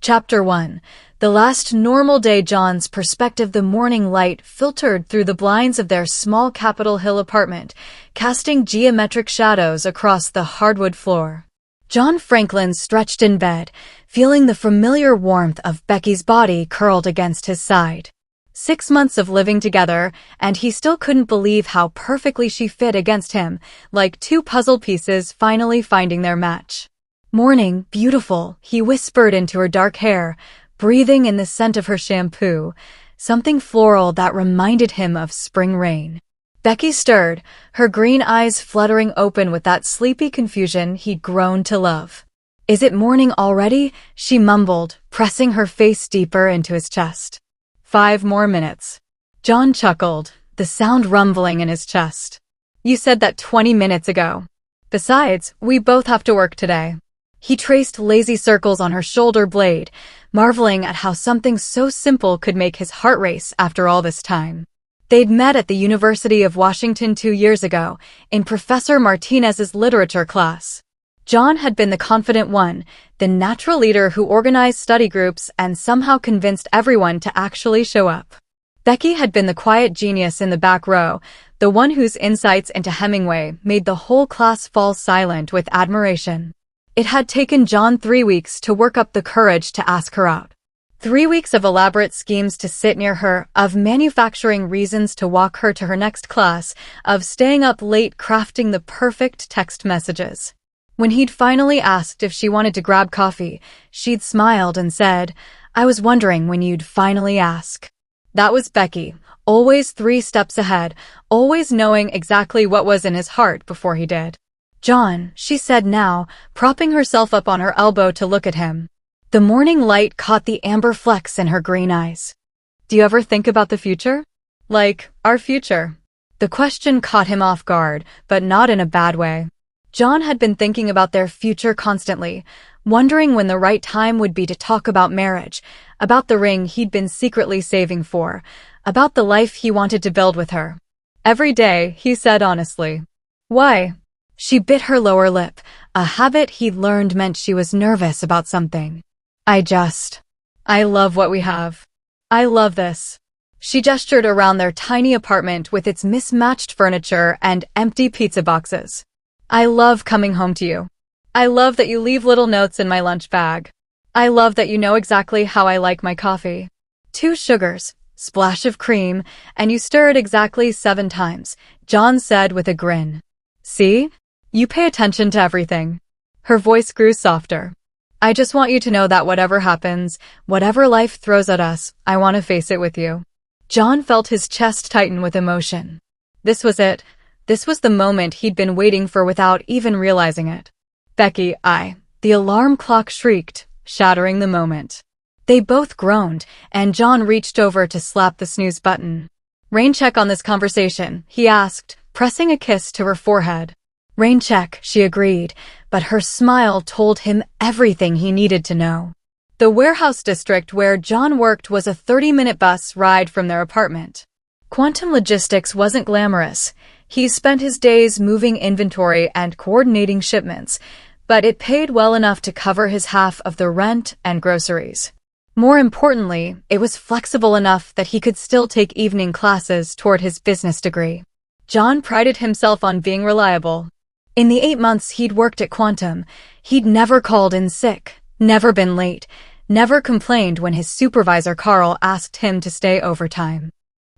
Chapter 1. The last normal day. John's perspective. The morning light filtered through the blinds of their small Capitol Hill apartment, casting geometric shadows across the hardwood floor. John Franklin stretched in bed, feeling the familiar warmth of Becky's body curled against his side. 6 months of living together, and he still couldn't believe how perfectly she fit against him, like two puzzle pieces finally finding their match. "Morning, beautiful," he whispered into her dark hair, breathing in the scent of her shampoo, something floral that reminded him of spring rain. Becky stirred, her green eyes fluttering open with that sleepy confusion he'd grown to love. "Is it morning already?" she mumbled, pressing her face deeper into his chest. 5 more minutes. John chuckled, the sound rumbling in his chest. "You said that 20 minutes ago. Besides, we both have to work today." He traced lazy circles on her shoulder blade, marveling at how something so simple could make his heart race after all this time. They'd met at the University of Washington 2 years ago, in Professor Martinez's literature class. John had been the confident one, the natural leader who organized study groups and somehow convinced everyone to actually show up. Becky had been the quiet genius in the back row, the one whose insights into Hemingway made the whole class fall silent with admiration. It had taken John 3 weeks to work up the courage to ask her out. 3 weeks of elaborate schemes to sit near her, of manufacturing reasons to walk her to her next class, of staying up late crafting the perfect text messages. When he'd finally asked if she wanted to grab coffee, she'd smiled and said, "I was wondering when you'd finally ask." That was Becky, always 3 steps ahead, always knowing exactly what was in his heart before he did. "John," she said now, propping herself up on her elbow to look at him. The morning light caught the amber flecks in her green eyes. "Do you ever think about the future? Like, our future?" The question caught him off guard, but not in a bad way. John had been thinking about their future constantly, wondering when the right time would be to talk about marriage, about the ring he'd been secretly saving for, about the life he wanted to build with her. "Every day," he said honestly. "Why?" She bit her lower lip, a habit he'd learned meant she was nervous about something. I love what we have. I love this." She gestured around their tiny apartment with its mismatched furniture and empty pizza boxes. "I love coming home to you. I love that you leave little notes in my lunch bag. I love that you know exactly how I like my coffee. 2 sugars, splash of cream, and you stir it exactly 7 times, John said with a grin. "See? You pay attention to everything." Her voice grew softer. "I just want you to know that whatever happens, whatever life throws at us, I want to face it with you." John felt his chest tighten with emotion. This was it. This was the moment he'd been waiting for without even realizing it. "Becky, The alarm clock shrieked, shattering the moment. They both groaned, and John reached over to slap the snooze button. "Rain check on this conversation," he asked, pressing a kiss to her forehead. "Rain check," she agreed, but her smile told him everything he needed to know. The warehouse district where John worked was a 30-minute bus ride from their apartment. Quantum logistics wasn't glamorous. He spent his days moving inventory and coordinating shipments, but it paid well enough to cover his half of the rent and groceries. More importantly, it was flexible enough that he could still take evening classes toward his business degree. John prided himself on being reliable. In the 8 months he'd worked at Quantum, he'd never called in sick, never been late, never complained when his supervisor Carl asked him to stay overtime.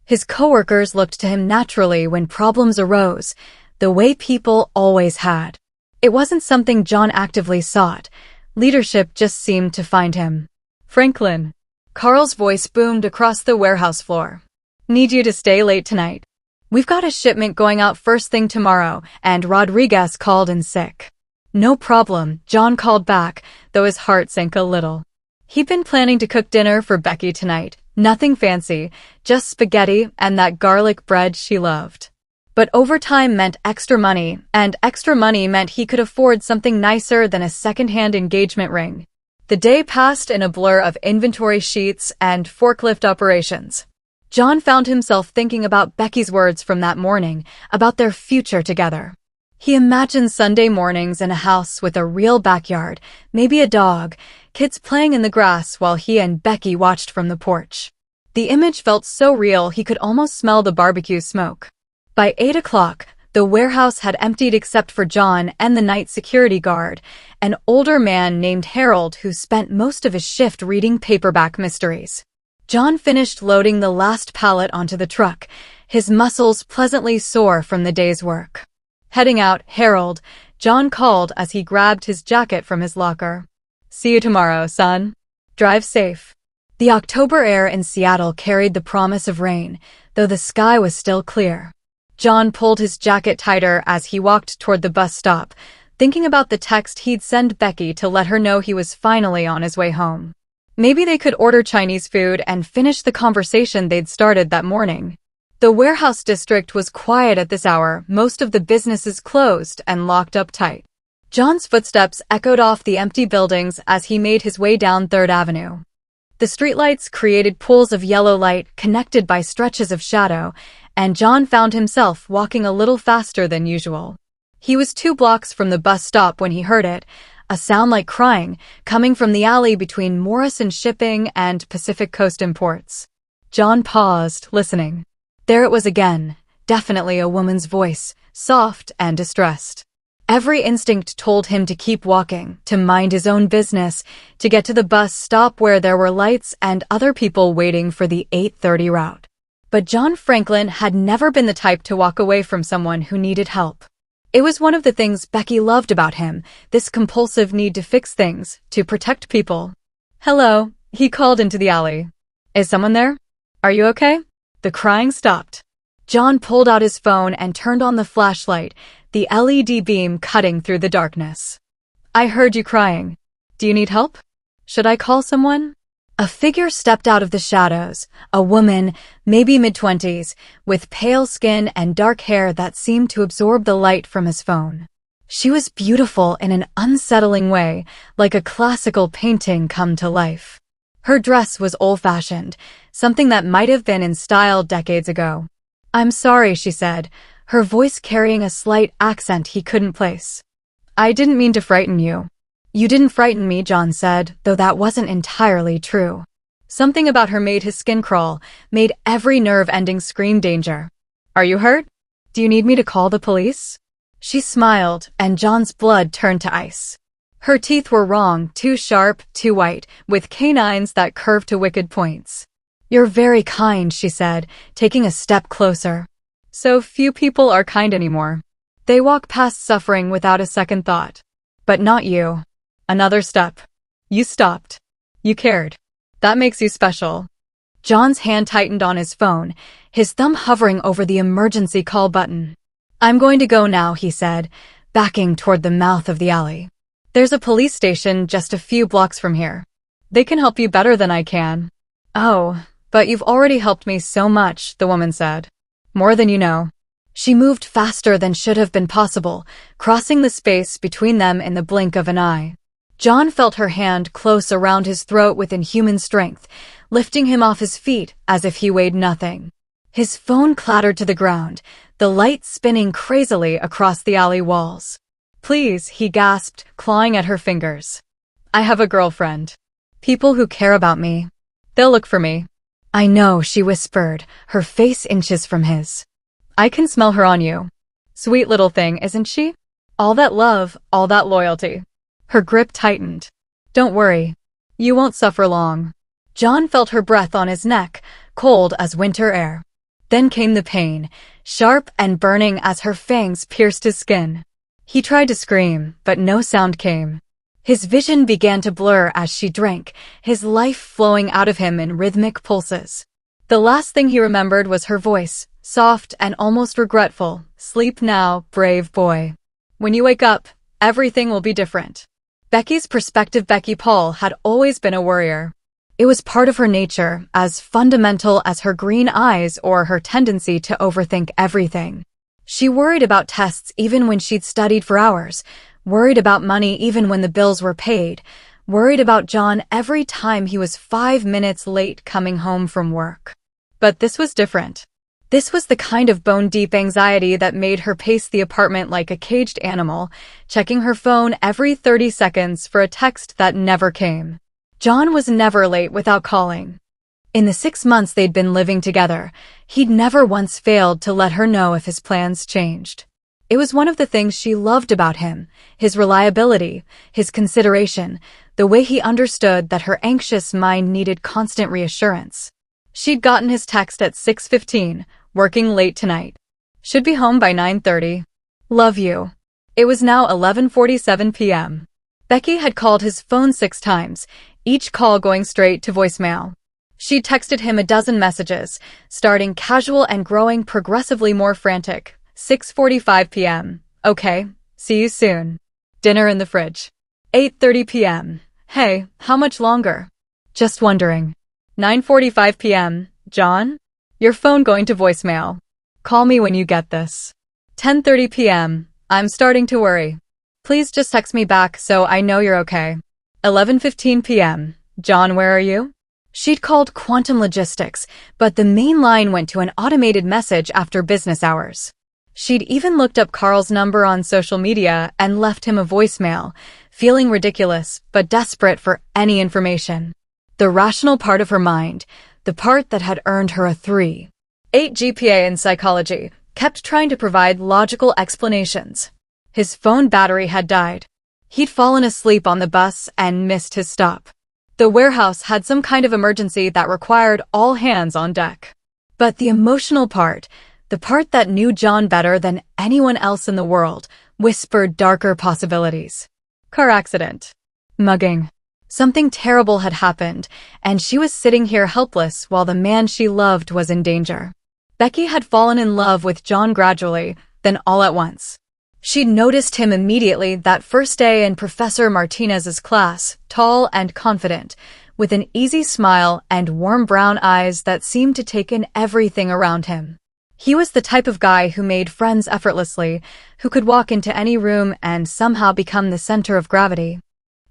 His coworkers looked to him naturally when problems arose, the way people always had. It wasn't something John actively sought. Leadership just seemed to find him. "Franklin." Carl's voice boomed across the warehouse floor. "Need you to stay late tonight. We've got a shipment going out first thing tomorrow, and Rodriguez called in sick." "No problem," John called back, though his heart sank a little. He'd been planning to cook dinner for Becky tonight. Nothing fancy, just spaghetti and that garlic bread she loved. But overtime meant extra money, and extra money meant he could afford something nicer than a second-hand engagement ring. The day passed in a blur of inventory sheets and forklift operations. John found himself thinking about Becky's words from that morning, about their future together. He imagined Sunday mornings in a house with a real backyard, maybe a dog, kids playing in the grass while he and Becky watched from the porch. The image felt so real he could almost smell the barbecue smoke. By 8 o'clock, the warehouse had emptied except for John and the night security guard, an older man named Harold who spent most of his shift reading paperback mysteries. John finished loading the last pallet onto the truck, his muscles pleasantly sore from the day's work. Heading out, Harold, John called as he grabbed his jacket from his locker. "See you tomorrow, son. Drive safe." The October air in Seattle carried the promise of rain, though the sky was still clear. John pulled his jacket tighter as he walked toward the bus stop, thinking about the text he'd send Becky to let her know he was finally on his way home. Maybe they could order Chinese food and finish the conversation they'd started that morning. The warehouse district was quiet at this hour, most of the businesses closed and locked up tight. John's footsteps echoed off the empty buildings as he made his way down 3rd Avenue. The streetlights created pools of yellow light connected by stretches of shadow, and John found himself walking a little faster than usual. He was 2 blocks from the bus stop when he heard it, a sound like crying, coming from the alley between Morrison Shipping and Pacific Coast Imports. John paused, listening. There it was again, definitely a woman's voice, soft and distressed. Every instinct told him to keep walking, to mind his own business, to get to the bus stop where there were lights and other people waiting for the 8:30 route. But John Franklin had never been the type to walk away from someone who needed help. It was one of the things Becky loved about him, this compulsive need to fix things, to protect people. "Hello," he called into the alley. "Is someone there? Are you okay?" The crying stopped. John pulled out his phone and turned on the flashlight, the LED beam cutting through the darkness. "I heard you crying. Do you need help? Should I call someone?" A figure stepped out of the shadows, a woman, maybe mid-20s, with pale skin and dark hair that seemed to absorb the light from his phone. She was beautiful in an unsettling way, like a classical painting come to life. Her dress was old-fashioned, something that might have been in style decades ago. "I'm sorry," she said, her voice carrying a slight accent he couldn't place. "I didn't mean to frighten you." "You didn't frighten me," John said, though that wasn't entirely true. Something about her made his skin crawl, made every nerve-ending scream danger. "Are you hurt? Do you need me to call the police?" She smiled, and John's blood turned to ice. Her teeth were wrong, too sharp, too white, with canines that curved to wicked points. "You're very kind," she said, taking a step closer. "So few people are kind anymore. They walk past suffering without a second thought. But not you. Another step. You stopped. You cared. That makes you special." John's hand tightened on his phone, his thumb hovering over the emergency call button. "I'm going to go now," he said, backing toward the mouth of the alley. "There's a police station just a few blocks from here. They can help you better than I can." "Oh, but you've already helped me so much," the woman said. "More than you know." She moved faster than should have been possible, crossing the space between them in the blink of an eye. John felt her hand close around his throat with inhuman strength, lifting him off his feet as if he weighed nothing. His phone clattered to the ground, the light spinning crazily across the alley walls. "Please," he gasped, clawing at her fingers. "I have a girlfriend. People who care about me. They'll look for me." "I know," she whispered, her face inches from his. "I can smell her on you. Sweet little thing, isn't she? All that love, all that loyalty." Her grip tightened. "Don't worry. You won't suffer long." John felt her breath on his neck, cold as winter air. Then came the pain, sharp and burning as her fangs pierced his skin. He tried to scream, but no sound came. His vision began to blur as she drank, his life flowing out of him in rhythmic pulses. The last thing he remembered was her voice, soft and almost regretful. "Sleep now, brave boy. When you wake up, everything will be different." Becky's prospective Becky Paul had always been a worrier. It was part of her nature, as fundamental as her green eyes or her tendency to overthink everything. She worried about tests even when she'd studied for hours, worried about money even when the bills were paid, worried about John every time he was 5 minutes late coming home from work. But this was different. This was the kind of bone-deep anxiety that made her pace the apartment like a caged animal, checking her phone every 30 seconds for a text that never came. John was never late without calling. In the 6 months they'd been living together, he'd never once failed to let her know if his plans changed. It was one of the things she loved about him, his reliability, his consideration, the way he understood that her anxious mind needed constant reassurance. She'd gotten his text at 6:15, working late tonight. Should be home by 9:30. Love you. It was now 11:47 p.m. Becky had called his phone 6 times, each call going straight to voicemail. She'd texted him a dozen messages, starting casual and growing progressively more frantic. 6:45 p.m. Okay, see you soon. Dinner in the fridge. 8:30 p.m. Hey, how much longer? Just wondering. 9:45 p.m. John? Your phone going to voicemail. Call me when you get this. 10:30 p.m. I'm starting to worry. Please just text me back so I know you're okay. 11:15 p.m. John, where are you? She'd called Quantum Logistics, but the main line went to an automated message after business hours. She'd even looked up Carl's number on social media and left him a voicemail, feeling ridiculous but desperate for any information. The rational part of her mind, the part that had earned her a 3.8 GPA in psychology, kept trying to provide logical explanations. His phone battery had died. He'd fallen asleep on the bus and missed his stop. The warehouse had some kind of emergency that required all hands on deck. But the emotional part, the part that knew John better than anyone else in the world, whispered darker possibilities. Car accident. Mugging. Something terrible had happened, and she was sitting here helpless while the man she loved was in danger. Becky had fallen in love with John gradually, then all at once. She'd noticed him immediately that first day in Professor Martinez's class, tall and confident, with an easy smile and warm brown eyes that seemed to take in everything around him. He was the type of guy who made friends effortlessly, who could walk into any room and somehow become the center of gravity.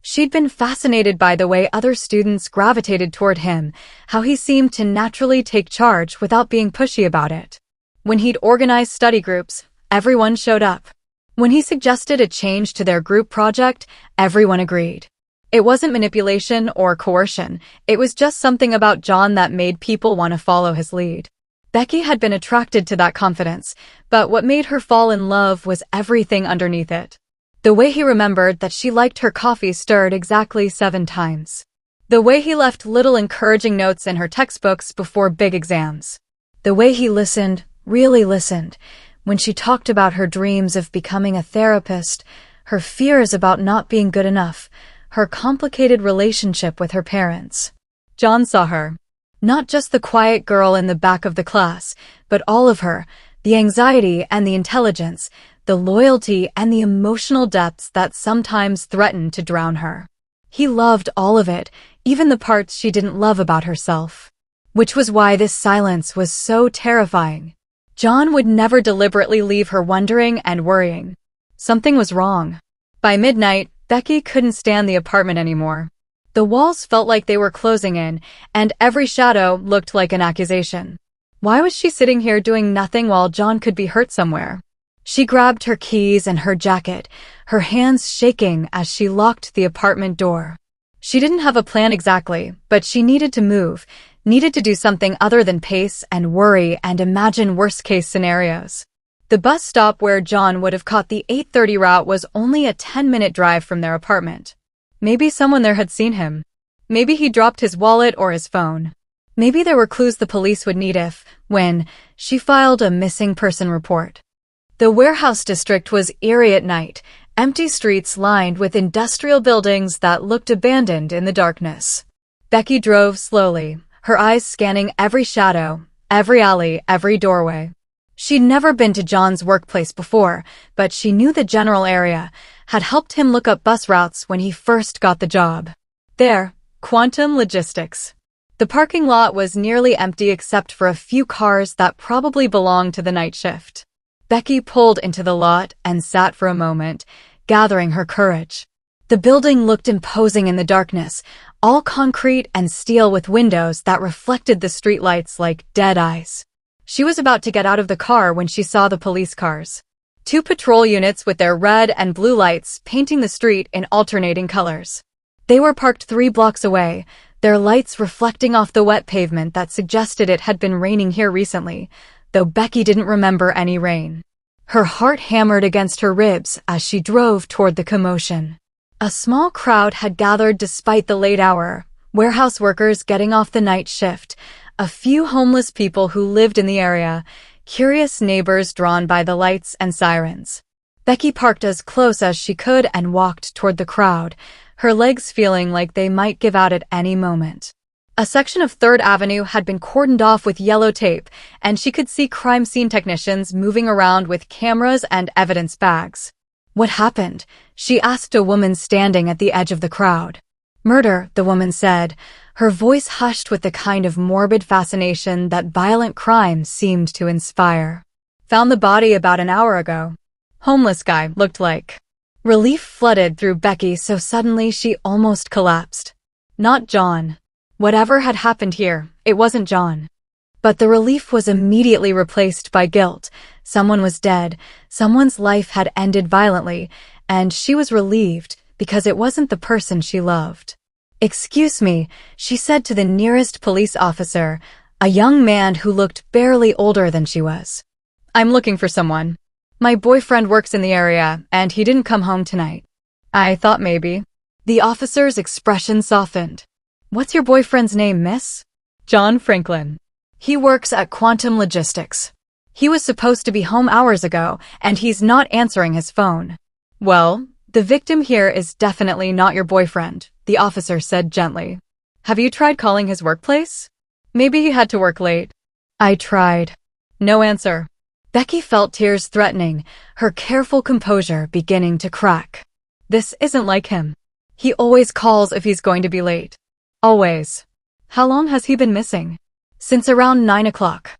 She'd been fascinated by the way other students gravitated toward him, how he seemed to naturally take charge without being pushy about it. When he'd organize study groups, everyone showed up. When he suggested a change to their group project, everyone agreed. It wasn't manipulation or coercion, it was just something about John that made people want to follow his lead. Becky had been attracted to that confidence, but what made her fall in love was everything underneath it. The way he remembered that she liked her coffee stirred exactly 7 times. The way he left little encouraging notes in her textbooks before big exams. The way he listened, really listened, when she talked about her dreams of becoming a therapist, her fears about not being good enough, her complicated relationship with her parents. John saw her. Not just the quiet girl in the back of the class, but all of her, the anxiety and the intelligence, the loyalty and the emotional depths that sometimes threatened to drown her. He loved all of it, even the parts she didn't love about herself. Which was why this silence was so terrifying. John would never deliberately leave her wondering and worrying. Something was wrong. By midnight, Becky couldn't stand the apartment anymore. The walls felt like they were closing in, and every shadow looked like an accusation. Why was she sitting here doing nothing while John could be hurt somewhere? She grabbed her keys and her jacket, her hands shaking as she locked the apartment door. She didn't have a plan exactly, but she needed to move, needed to do something other than pace and worry and imagine worst-case scenarios. The bus stop where John would have caught the 8:30 route was only a 10-minute drive from their apartment. Maybe someone there had seen him. Maybe he dropped his wallet or his phone. Maybe there were clues the police would need when she filed a missing person report. The warehouse district was eerie at night, empty streets lined with industrial buildings that looked abandoned in the darkness. Becky drove slowly, her eyes scanning every shadow, every alley, every doorway. She'd never been to John's workplace before, but she knew the general area, had helped him look up bus routes when he first got the job. There, Quantum Logistics. The parking lot was nearly empty except for a few cars that probably belonged to the night shift. Becky pulled into the lot and sat for a moment, gathering her courage. The building looked imposing in the darkness, all concrete and steel with windows that reflected the streetlights like dead eyes. She was about to get out of the car when she saw the police cars. Two patrol units with their red and blue lights painting the street in alternating colors. They were parked 3 blocks away, their lights reflecting off the wet pavement that suggested it had been raining here recently, though Becky didn't remember any rain. Her heart hammered against her ribs as she drove toward the commotion. A small crowd had gathered despite the late hour, warehouse workers getting off the night shift, a few homeless people who lived in the area, curious neighbors drawn by the lights and sirens. Becky parked as close as she could and walked toward the crowd, her legs feeling like they might give out at any moment. A section of 3rd Avenue had been cordoned off with yellow tape, and she could see crime scene technicians moving around with cameras and evidence bags. "What happened?" she asked a woman standing at the edge of the crowd. "Murder," the woman said, her voice hushed with the kind of morbid fascination that violent crime seemed to inspire. "Found the body about an hour ago. Homeless guy, looked like." Relief flooded through Becky so suddenly she almost collapsed. Not John. Whatever had happened here, it wasn't John. But the relief was immediately replaced by guilt. Someone was dead, someone's life had ended violently, and she was relieved because it wasn't the person she loved. "Excuse me," she said to the nearest police officer, a young man who looked barely older than she was. "I'm looking for someone. My boyfriend works in the area, and he didn't come home tonight." "I thought maybe." The officer's expression softened. "What's your boyfriend's name, miss?" "John Franklin. He works at Quantum Logistics. He was supposed to be home hours ago, and he's not answering his phone." "Well, the victim here is definitely not your boyfriend," the officer said gently. "Have you tried calling his workplace? Maybe he had to work late." "I tried." No answer. Becky felt tears threatening, her careful composure beginning to crack. This isn't like him. He always calls if he's going to be late. Always. How long has he been missing? Since around 9 o'clock.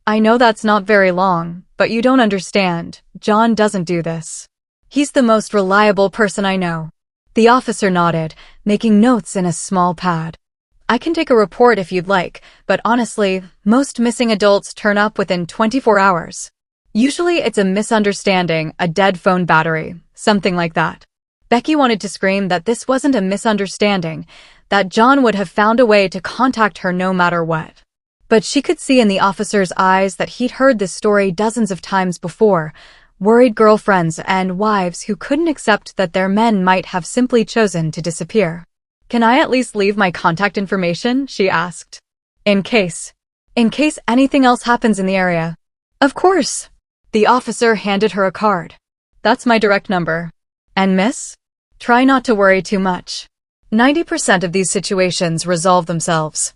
I know that's not very long, but you don't understand. John doesn't do this. He's the most reliable person I know. The officer nodded, making notes in a small pad. "I can take a report if you'd like, but honestly, most missing adults turn up within 24 hours. Usually it's a misunderstanding, a dead phone battery, something like that." Becky wanted to scream that this wasn't a misunderstanding, that John would have found a way to contact her no matter what. But she could see in the officer's eyes that he'd heard this story dozens of times before, worried girlfriends and wives who couldn't accept that their men might have simply chosen to disappear. "Can I at least leave my contact information?" she asked. In case anything else happens in the area." "Of course." The officer handed her a card. "That's my direct number. And miss? Try not to worry too much. 90% of these situations resolve themselves."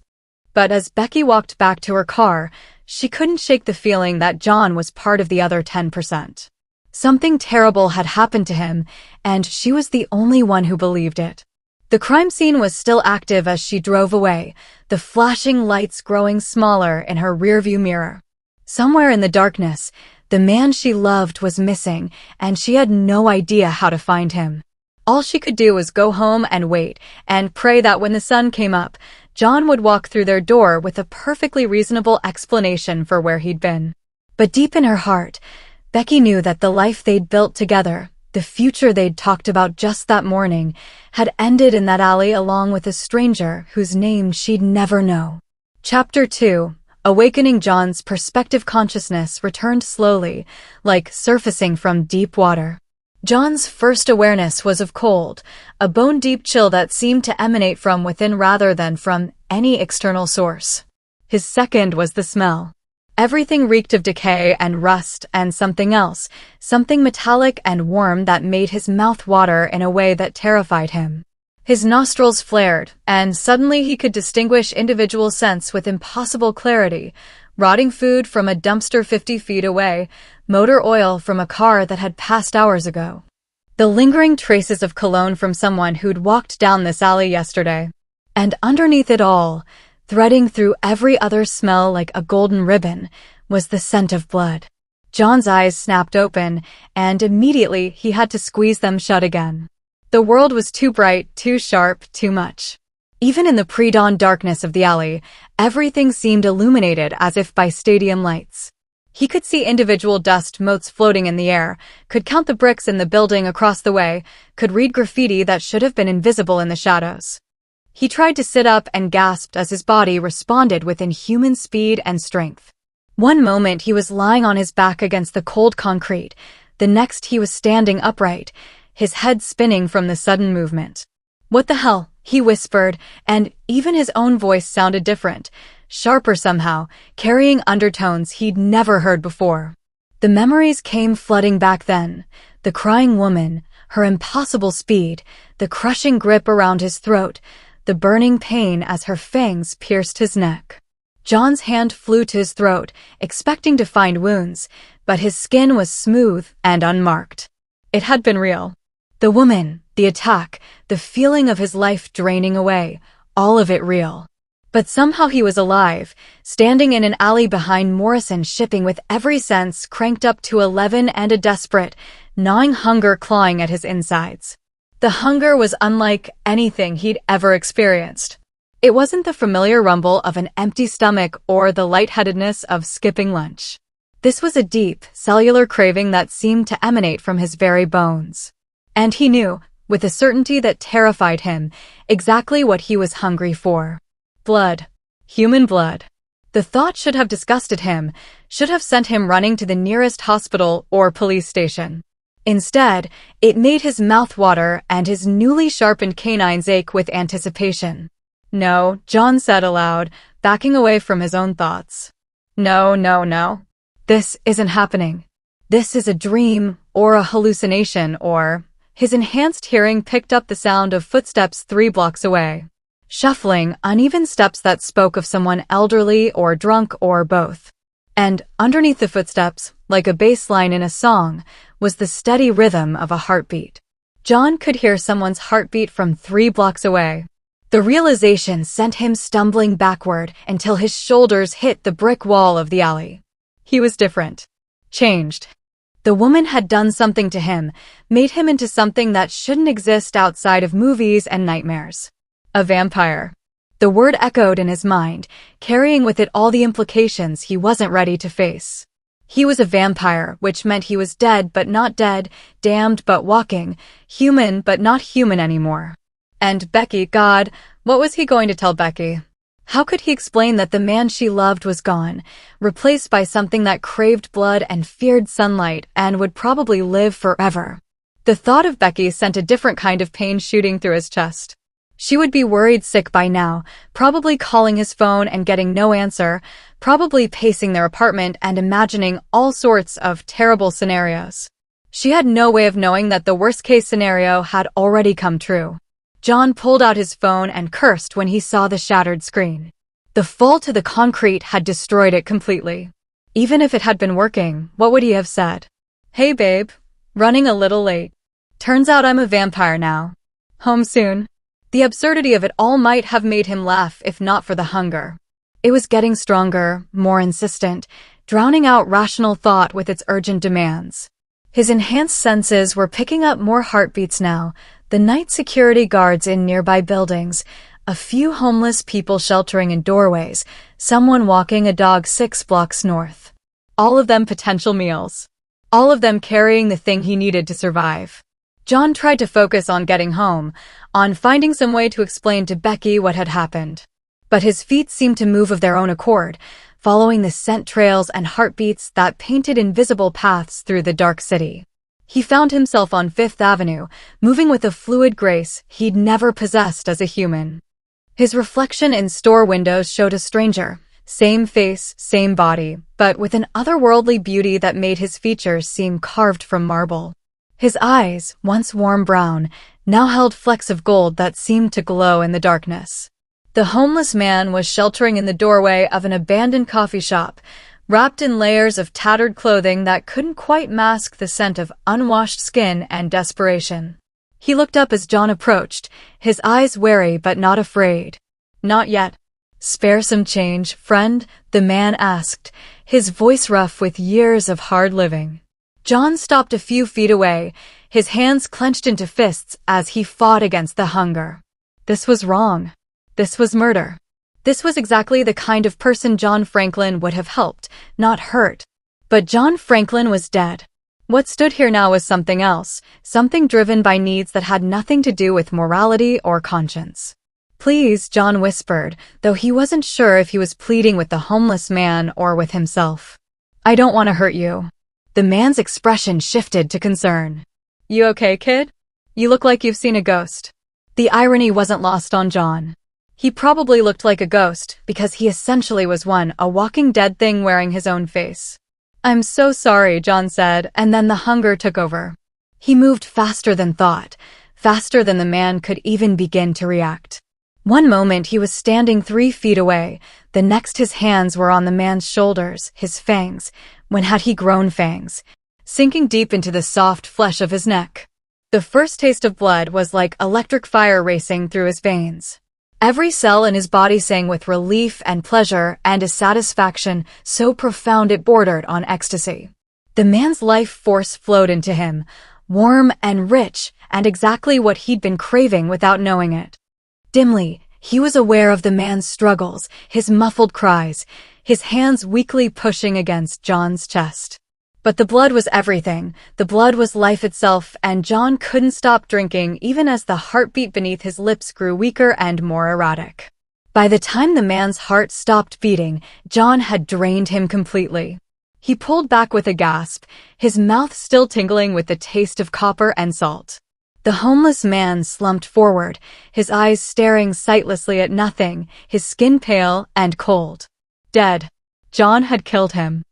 But as Becky walked back to her car, she couldn't shake the feeling that John was part of the other 10%. Something terrible had happened to him, and she was the only one who believed it. The crime scene was still active as she drove away, the flashing lights growing smaller in her rearview mirror. Somewhere in the darkness, the man she loved was missing, and she had no idea how to find him. All she could do was go home and wait, and pray that when the sun came up, John would walk through their door with a perfectly reasonable explanation for where he'd been. But deep in her heart, Becky knew that the life they'd built together, the future they'd talked about just that morning, had ended in that alley along with a stranger whose name she'd never know. Chapter 2. Awakening. John's perspective consciousness returned slowly, like surfacing from deep water. John's first awareness was of cold, a bone-deep chill that seemed to emanate from within rather than from any external source. His second was the smell. Everything reeked of decay and rust and something else, something metallic and warm that made his mouth water in a way that terrified him. His nostrils flared, and suddenly he could distinguish individual scents with impossible clarity: rotting food from a dumpster 50 feet away, motor oil from a car that had passed hours ago. The lingering traces of cologne from someone who'd walked down this alley yesterday. And underneath it all, threading through every other smell like a golden ribbon, was the scent of blood. John's eyes snapped open, and immediately he had to squeeze them shut again. The world was too bright, too sharp, too much. Even in the pre-dawn darkness of the alley, everything seemed illuminated as if by stadium lights. He could see individual dust motes floating in the air, could count the bricks in the building across the way, could read graffiti that should have been invisible in the shadows. He tried to sit up and gasped as his body responded with inhuman speed and strength. One moment he was lying on his back against the cold concrete, the next he was standing upright, his head spinning from the sudden movement. "What the hell?" he whispered, and even his own voice sounded different, sharper somehow, carrying undertones he'd never heard before. The memories came flooding back then. The crying woman, her impossible speed, the crushing grip around his throat, the burning pain as her fangs pierced his neck. John's hand flew to his throat, expecting to find wounds, but his skin was smooth and unmarked. It had been real. The woman, the attack, the feeling of his life draining away, all of it real. But somehow he was alive, standing in an alley behind Morrison Shipping with every sense cranked up to 11 and a desperate, gnawing hunger clawing at his insides. The hunger was unlike anything he'd ever experienced. It wasn't the familiar rumble of an empty stomach or the lightheadedness of skipping lunch. This was a deep, cellular craving that seemed to emanate from his very bones. And he knew, with a certainty that terrified him, exactly what he was hungry for. Blood. Human blood. The thought should have disgusted him, should have sent him running to the nearest hospital or police station. Instead, it made his mouth water and his newly sharpened canines ache with anticipation. "No," John said aloud, backing away from his own thoughts. "No, no, no. This isn't happening. This is a dream, or a hallucination, or..." His enhanced hearing picked up the sound of footsteps 3 blocks away. Shuffling, uneven steps that spoke of someone elderly or drunk or both. And underneath the footsteps, like a bass line in a song, was the steady rhythm of a heartbeat. John could hear someone's heartbeat from 3 blocks away. The realization sent him stumbling backward until his shoulders hit the brick wall of the alley. He was different. Changed. The woman had done something to him, made him into something that shouldn't exist outside of movies and nightmares. A vampire. The word echoed in his mind, carrying with it all the implications he wasn't ready to face. He was a vampire, which meant he was dead but not dead, damned but walking, human but not human anymore. And Becky, God, what was he going to tell Becky? How could he explain that the man she loved was gone, replaced by something that craved blood and feared sunlight and would probably live forever? The thought of Becky sent a different kind of pain shooting through his chest. She would be worried sick by now, probably calling his phone and getting no answer, probably pacing their apartment and imagining all sorts of terrible scenarios. She had no way of knowing that the worst-case scenario had already come true. John pulled out his phone and cursed when he saw the shattered screen. The fall to the concrete had destroyed it completely. Even if it had been working, what would he have said? "Hey babe, running a little late. Turns out I'm a vampire now. Home soon." The absurdity of it all might have made him laugh if not for the hunger. It was getting stronger, more insistent, drowning out rational thought with its urgent demands. His enhanced senses were picking up more heartbeats now, the night security guards in nearby buildings, a few homeless people sheltering in doorways, someone walking a dog 6 blocks north. All of them potential meals. All of them carrying the thing he needed to survive. John tried to focus on getting home, on finding some way to explain to Becky what had happened. But his feet seemed to move of their own accord, following the scent trails and heartbeats that painted invisible paths through the dark city. He found himself on 5th Avenue, moving with a fluid grace he'd never possessed as a human. His reflection in store windows showed a stranger, same face, same body, but with an otherworldly beauty that made his features seem carved from marble. His eyes, once warm brown, now held flecks of gold that seemed to glow in the darkness. The homeless man was sheltering in the doorway of an abandoned coffee shop, wrapped in layers of tattered clothing that couldn't quite mask the scent of unwashed skin and desperation. He looked up as John approached, his eyes wary but not afraid. "Not yet." "Spare some change, friend?" the man asked, his voice rough with years of hard living. John stopped a few feet away, his hands clenched into fists as he fought against the hunger. This was wrong. This was murder. This was exactly the kind of person John Franklin would have helped, not hurt. But John Franklin was dead. What stood here now was something else, something driven by needs that had nothing to do with morality or conscience. "Please," John whispered, though he wasn't sure if he was pleading with the homeless man or with himself. "I don't want to hurt you." The man's expression shifted to concern. "You okay, kid? You look like you've seen a ghost." The irony wasn't lost on John. He probably looked like a ghost because he essentially was one, a walking dead thing wearing his own face. "I'm so sorry," John said, and then the hunger took over. He moved faster than thought, faster than the man could even begin to react. One moment he was standing 3 feet away, the next his hands were on the man's shoulders, his fangs, when had he grown fangs, sinking deep into the soft flesh of his neck. The first taste of blood was like electric fire racing through his veins. Every cell in his body sang with relief and pleasure and a satisfaction so profound it bordered on ecstasy. The man's life force flowed into him, warm and rich, and exactly what he'd been craving without knowing it. Dimly, he was aware of the man's struggles, his muffled cries, his hands weakly pushing against John's chest. But the blood was everything. The blood was life itself, and John couldn't stop drinking even as the heartbeat beneath his lips grew weaker and more erratic. By the time the man's heart stopped beating, John had drained him completely. He pulled back with a gasp, his mouth still tingling with the taste of copper and salt. The homeless man slumped forward, his eyes staring sightlessly at nothing, his skin pale and cold. Dead. John had killed him.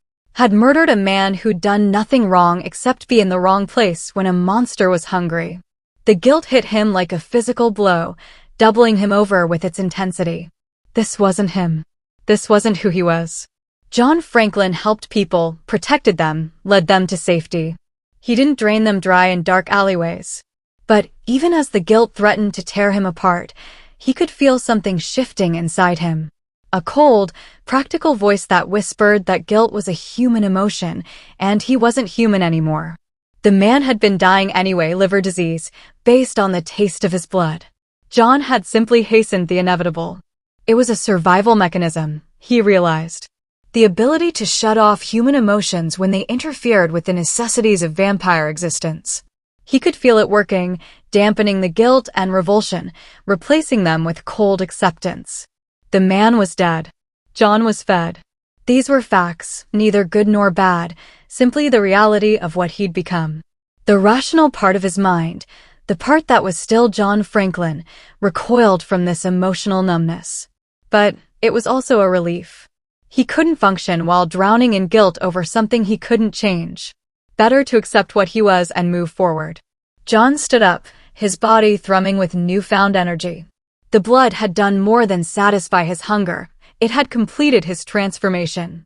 Had murdered a man who'd done nothing wrong except be in the wrong place when a monster was hungry. The guilt hit him like a physical blow, doubling him over with its intensity. This wasn't him. This wasn't who he was. John Franklin helped people, protected them, led them to safety. He didn't drain them dry in dark alleyways. But even as the guilt threatened to tear him apart, he could feel something shifting inside him. A cold, practical voice that whispered that guilt was a human emotion, and he wasn't human anymore. The man had been dying anyway, liver disease, based on the taste of his blood. John had simply hastened the inevitable. It was a survival mechanism, he realized. The ability to shut off human emotions when they interfered with the necessities of vampire existence. He could feel it working, dampening the guilt and revulsion, replacing them with cold acceptance. The man was dead. John was fed. These were facts, neither good nor bad, simply the reality of what he'd become. The rational part of his mind, the part that was still John Franklin, recoiled from this emotional numbness. But it was also a relief. He couldn't function while drowning in guilt over something he couldn't change. Better to accept what he was and move forward. John stood up, his body thrumming with newfound energy. The blood had done more than satisfy his hunger, it had completed his transformation.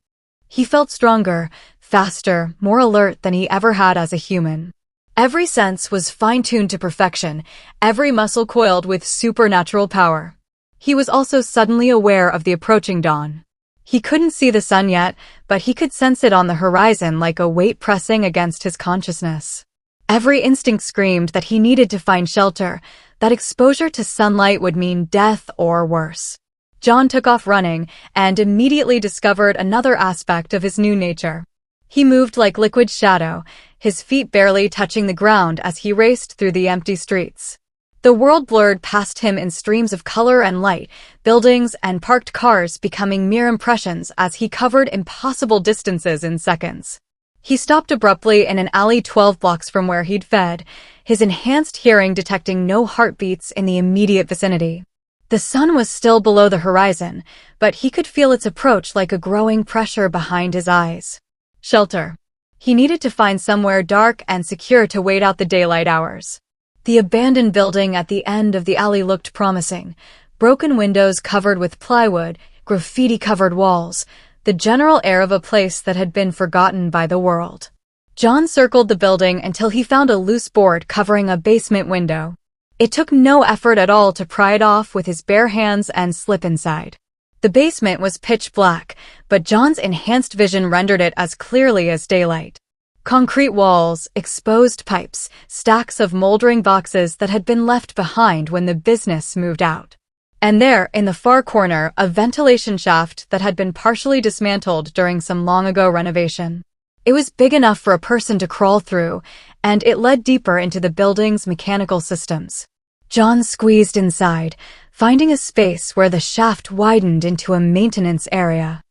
He felt stronger, faster, more alert than he ever had as a human. Every sense was fine-tuned to perfection, every muscle coiled with supernatural power. He was also suddenly aware of the approaching dawn. He couldn't see the sun yet, but he could sense it on the horizon like a weight pressing against his consciousness. Every instinct screamed that he needed to find shelter, that exposure to sunlight would mean death or worse. John took off running and immediately discovered another aspect of his new nature. He moved like liquid shadow, his feet barely touching the ground as he raced through the empty streets. The world blurred past him in streams of color and light, buildings and parked cars becoming mere impressions as he covered impossible distances in seconds. He stopped abruptly in an alley 12 blocks from where he'd fed, his enhanced hearing detecting no heartbeats in the immediate vicinity. The sun was still below the horizon, but he could feel its approach like a growing pressure behind his eyes. Shelter. He needed to find somewhere dark and secure to wait out the daylight hours. The abandoned building at the end of the alley looked promising. Broken windows covered with plywood, graffiti-covered walls, the general air of a place that had been forgotten by the world. John circled the building until he found a loose board covering a basement window. It took no effort at all to pry it off with his bare hands and slip inside. The basement was pitch black, but John's enhanced vision rendered it as clearly as daylight. Concrete walls, exposed pipes, stacks of moldering boxes that had been left behind when the business moved out. And there, in the far corner, a ventilation shaft that had been partially dismantled during some long-ago renovation. It was big enough for a person to crawl through, and it led deeper into the building's mechanical systems. John squeezed inside, finding a space where the shaft widened into a maintenance area.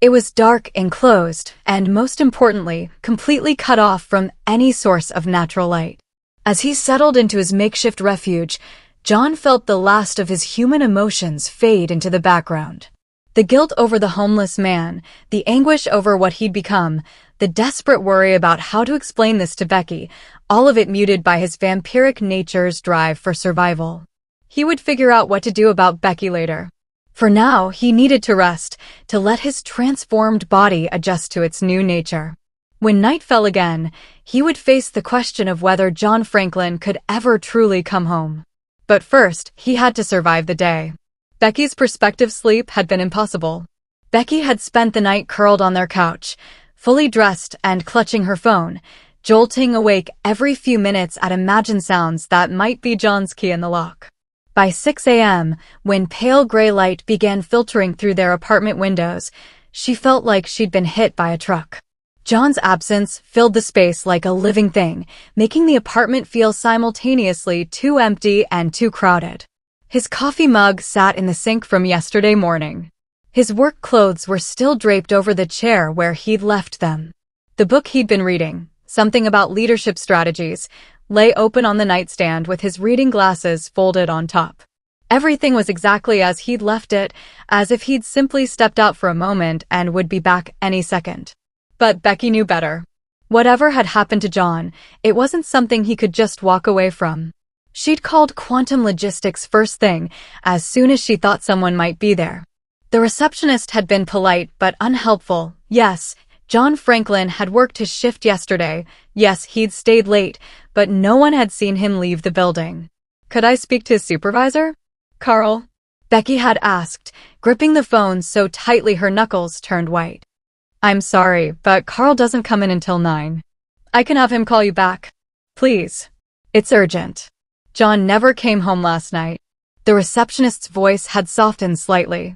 It was dark, enclosed, and most importantly, completely cut off from any source of natural light. As he settled into his makeshift refuge, John felt the last of his human emotions fade into the background. The guilt over the homeless man, the anguish over what he'd become, the desperate worry about how to explain this to Becky, all of it muted by his vampiric nature's drive for survival. He would figure out what to do about Becky later. For now, he needed to rest, to let his transformed body adjust to its new nature. When night fell again, he would face the question of whether John Franklin could ever truly come home. But first, he had to survive the day. Becky's prospective sleep had been impossible. Becky had spent the night curled on their couch, fully dressed and clutching her phone, jolting awake every few minutes at imagined sounds that might be John's key in the lock. By 6 a.m., when pale gray light began filtering through their apartment windows, she felt like she'd been hit by a truck. John's absence filled the space like a living thing, making the apartment feel simultaneously too empty and too crowded. His coffee mug sat in the sink from yesterday morning. His work clothes were still draped over the chair where he'd left them. The book he'd been reading, something about leadership strategies, lay open on the nightstand with his reading glasses folded on top. Everything was exactly as he'd left it, as if he'd simply stepped out for a moment and would be back any second. But Becky knew better. Whatever had happened to John, it wasn't something he could just walk away from. She'd called quantum logistics first thing, as soon as she thought someone might be there. The receptionist had been polite but unhelpful. Yes, John Franklin had worked his shift yesterday. Yes, he'd stayed late, but no one had seen him leave the building. "Could I speak to his supervisor? Carl?" Becky had asked, gripping the phone so tightly her knuckles turned white. "I'm sorry, but Carl doesn't come in until 9. I can have him call you back. Please. It's urgent. John never came home last night." The receptionist's voice had softened slightly.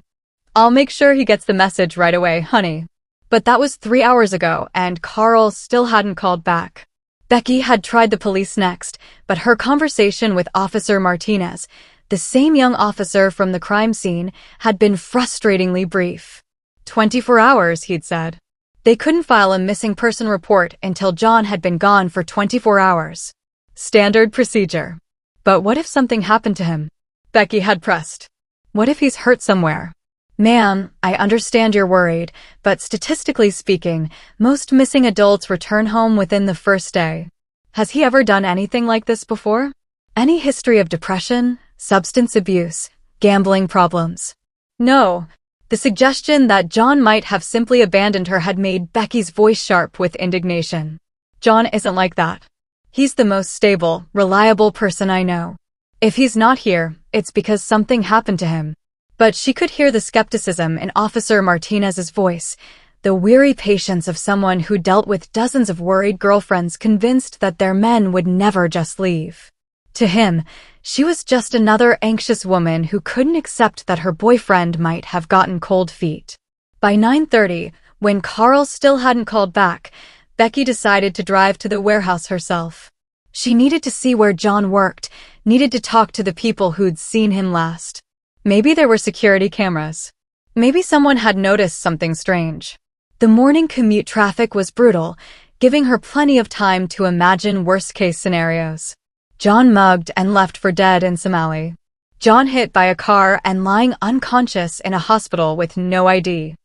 "I'll make sure he gets the message right away, honey." But that was 3 hours ago, and Carl still hadn't called back. Becky had tried the police next, but her conversation with Officer Martinez, the same young officer from the crime scene, had been frustratingly brief. 24 hours, he'd said. They couldn't file a missing person report until John had been gone for 24 hours. Standard procedure. But what if something happened to him? Becky had pressed. What if he's hurt somewhere? "Ma'am, I understand you're worried, but statistically speaking, most missing adults return home within the first day. Has he ever done anything like this before? Any history of depression, substance abuse, gambling problems?" No. The suggestion that John might have simply abandoned her had made Becky's voice sharp with indignation. "John isn't like that. He's the most stable, reliable person I know. If he's not here, it's because something happened to him." But she could hear the skepticism in Officer Martinez's voice, the weary patience of someone who dealt with dozens of worried girlfriends convinced that their men would never just leave. To him, she was just another anxious woman who couldn't accept that her boyfriend might have gotten cold feet. By 9:30, when Carl still hadn't called back, Becky decided to drive to the warehouse herself. She needed to see where John worked, needed to talk to the people who'd seen him last. Maybe there were security cameras. Maybe someone had noticed something strange. The morning commute traffic was brutal, giving her plenty of time to imagine worst-case scenarios. John mugged and left for dead in some alley. John hit by a car and lying unconscious in a hospital with no ID.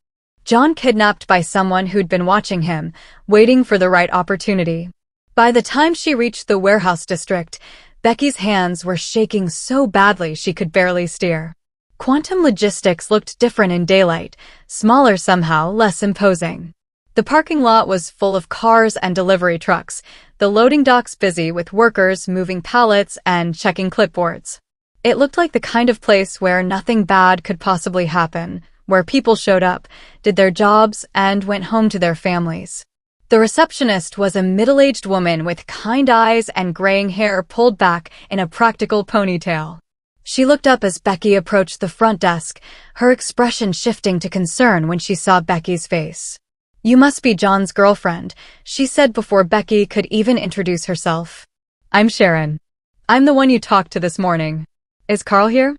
John kidnapped by someone who'd been watching him, waiting for the right opportunity. By the time she reached the warehouse district, Becky's hands were shaking so badly she could barely steer. Quantum logistics looked different in daylight, smaller somehow, less imposing. The parking lot was full of cars and delivery trucks, the loading docks busy with workers moving pallets and checking clipboards. It looked like the kind of place where nothing bad could possibly happen, where people showed up, did their jobs, and went home to their families. The receptionist was a middle-aged woman with kind eyes and graying hair pulled back in a practical ponytail. She looked up as Becky approached the front desk, her expression shifting to concern when she saw Becky's face. "You must be John's girlfriend," she said before Becky could even introduce herself. "I'm Sharon. I'm the one you talked to this morning. Is Carl here?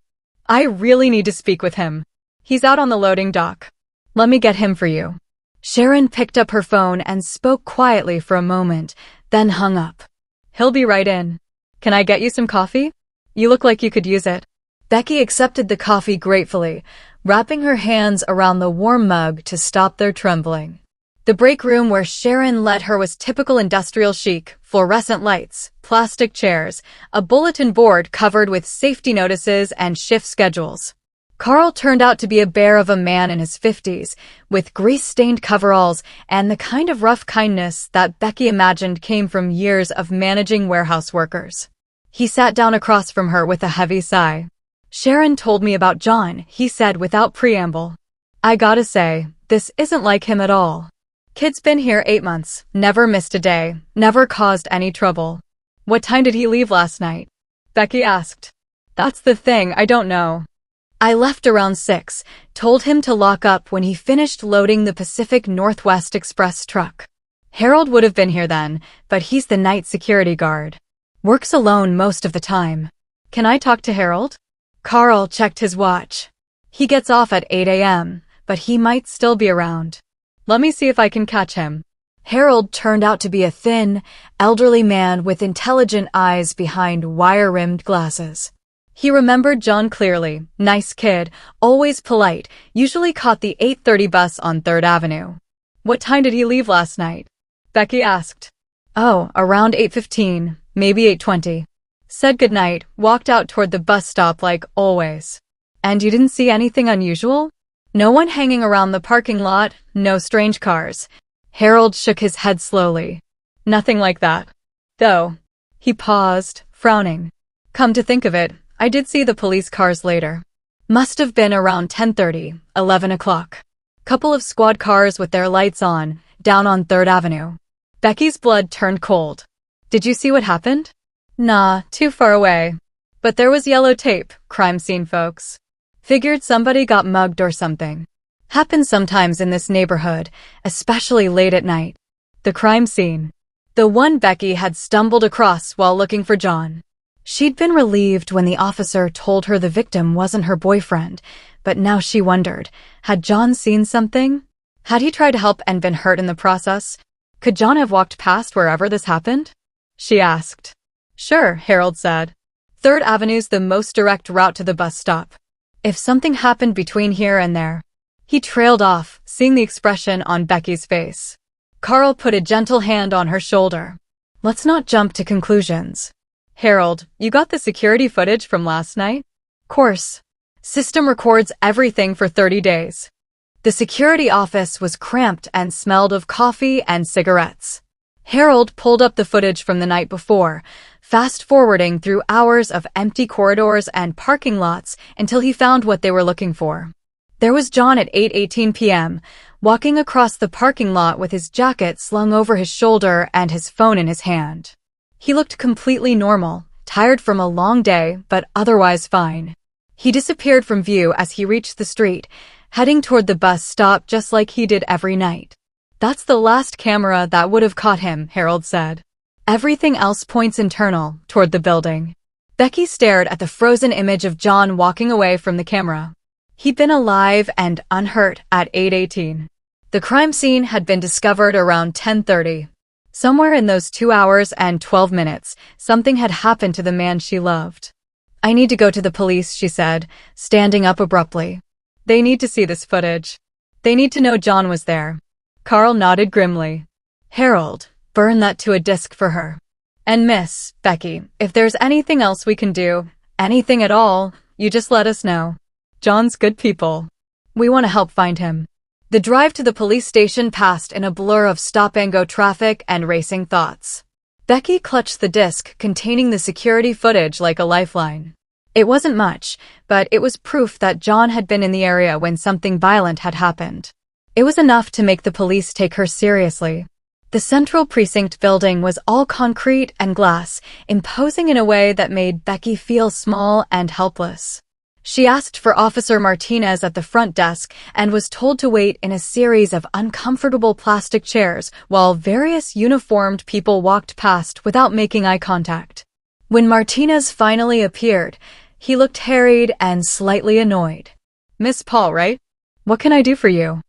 I really need to speak with him. He's out on the loading dock. Let me get him for you." Sharon picked up her phone and spoke quietly for a moment, then hung up. "He'll be right in. Can I get you some coffee? You look like you could use it." Becky accepted the coffee gratefully, wrapping her hands around the warm mug to stop their trembling. The break room where Sharon led her was typical industrial chic: fluorescent lights, plastic chairs, a bulletin board covered with safety notices and shift schedules. Carl turned out to be a bear of a man in his 50s, with grease-stained coveralls and the kind of rough kindness that Becky imagined came from years of managing warehouse workers. He sat down across from her with a heavy sigh. "Sharon told me about John," he said without preamble. "I gotta say, this isn't like him at all. Kid's been here 8 months, never missed a day, never caused any trouble." "What time did he leave last night?" Becky asked. "That's the thing, I don't know. I left around 6, told him to lock up when he finished loading the Pacific Northwest Express truck. Harold would have been here then, but he's the night security guard. Works alone most of the time. Can I talk to Harold?" Carl checked his watch. "He gets off at 8 a.m., but he might still be around. Let me see if I can catch him." Harold turned out to be a thin, elderly man with intelligent eyes behind wire-rimmed glasses. He remembered John clearly: nice kid, always polite, usually caught the 8:30 bus on 3rd Avenue. "What time did he leave last night?" Becky asked. "Oh, around 8:15, maybe 8:20. Said goodnight, walked out toward the bus stop like always." "And you didn't see anything unusual? No one hanging around the parking lot, no strange cars?" Harold shook his head slowly. "Nothing like that. Though." He paused, frowning. "Come to think of it, I did see the police cars later. Must have been around 10:30, 11 o'clock. Couple of squad cars with their lights on, down on 3rd Avenue. Becky's blood turned cold. "Did you see what happened?" "Nah, too far away. But there was yellow tape, crime scene folks. Figured somebody got mugged or something. Happens sometimes in this neighborhood, especially late at night." The crime scene. The one Becky had stumbled across while looking for John. She'd been relieved when the officer told her the victim wasn't her boyfriend, but now she wondered, had John seen something? Had he tried to help and been hurt in the process? Could John have walked past wherever this happened? She asked. "Sure," Harold said. 3rd Avenue's the most direct route to the bus stop. If something happened between here and there." He trailed off, seeing the expression on Becky's face. Carl put a gentle hand on her shoulder. "Let's not jump to conclusions. Harold, you got the security footage from last night?" "Course. System records everything for 30 days. The security office was cramped and smelled of coffee and cigarettes. Harold pulled up the footage from the night before, fast-forwarding through hours of empty corridors and parking lots until he found what they were looking for. There was John at 8:18 p.m., walking across the parking lot with his jacket slung over his shoulder and his phone in his hand. He looked completely normal, tired from a long day, but otherwise fine. He disappeared from view as he reached the street, heading toward the bus stop just like he did every night. "That's the last camera that would have caught him," Harold said. "Everything else points internal, toward the building." Becky stared at the frozen image of John walking away from the camera. He'd been alive and unhurt at 8:18. The crime scene had been discovered around 10:30. Somewhere in those 2 hours and 12 minutes, something had happened to the man she loved. "I need to go to the police," she said, standing up abruptly. "They need to see this footage. They need to know John was there." Carl nodded grimly. "Harold, burn that to a disk for her. And Miss Becky, if there's anything else we can do, anything at all, you just let us know. John's good people. We want to help find him." The drive to the police station passed in a blur of stop-and-go traffic and racing thoughts. Becky clutched the disc containing the security footage like a lifeline. It wasn't much, but it was proof that John had been in the area when something violent had happened. It was enough to make the police take her seriously. The Central Precinct building was all concrete and glass, imposing in a way that made Becky feel small and helpless. She asked for Officer Martinez at the front desk and was told to wait in a series of uncomfortable plastic chairs while various uniformed people walked past without making eye contact. When Martinez finally appeared, he looked harried and slightly annoyed. "Miss Paul, right? What can I do for you?"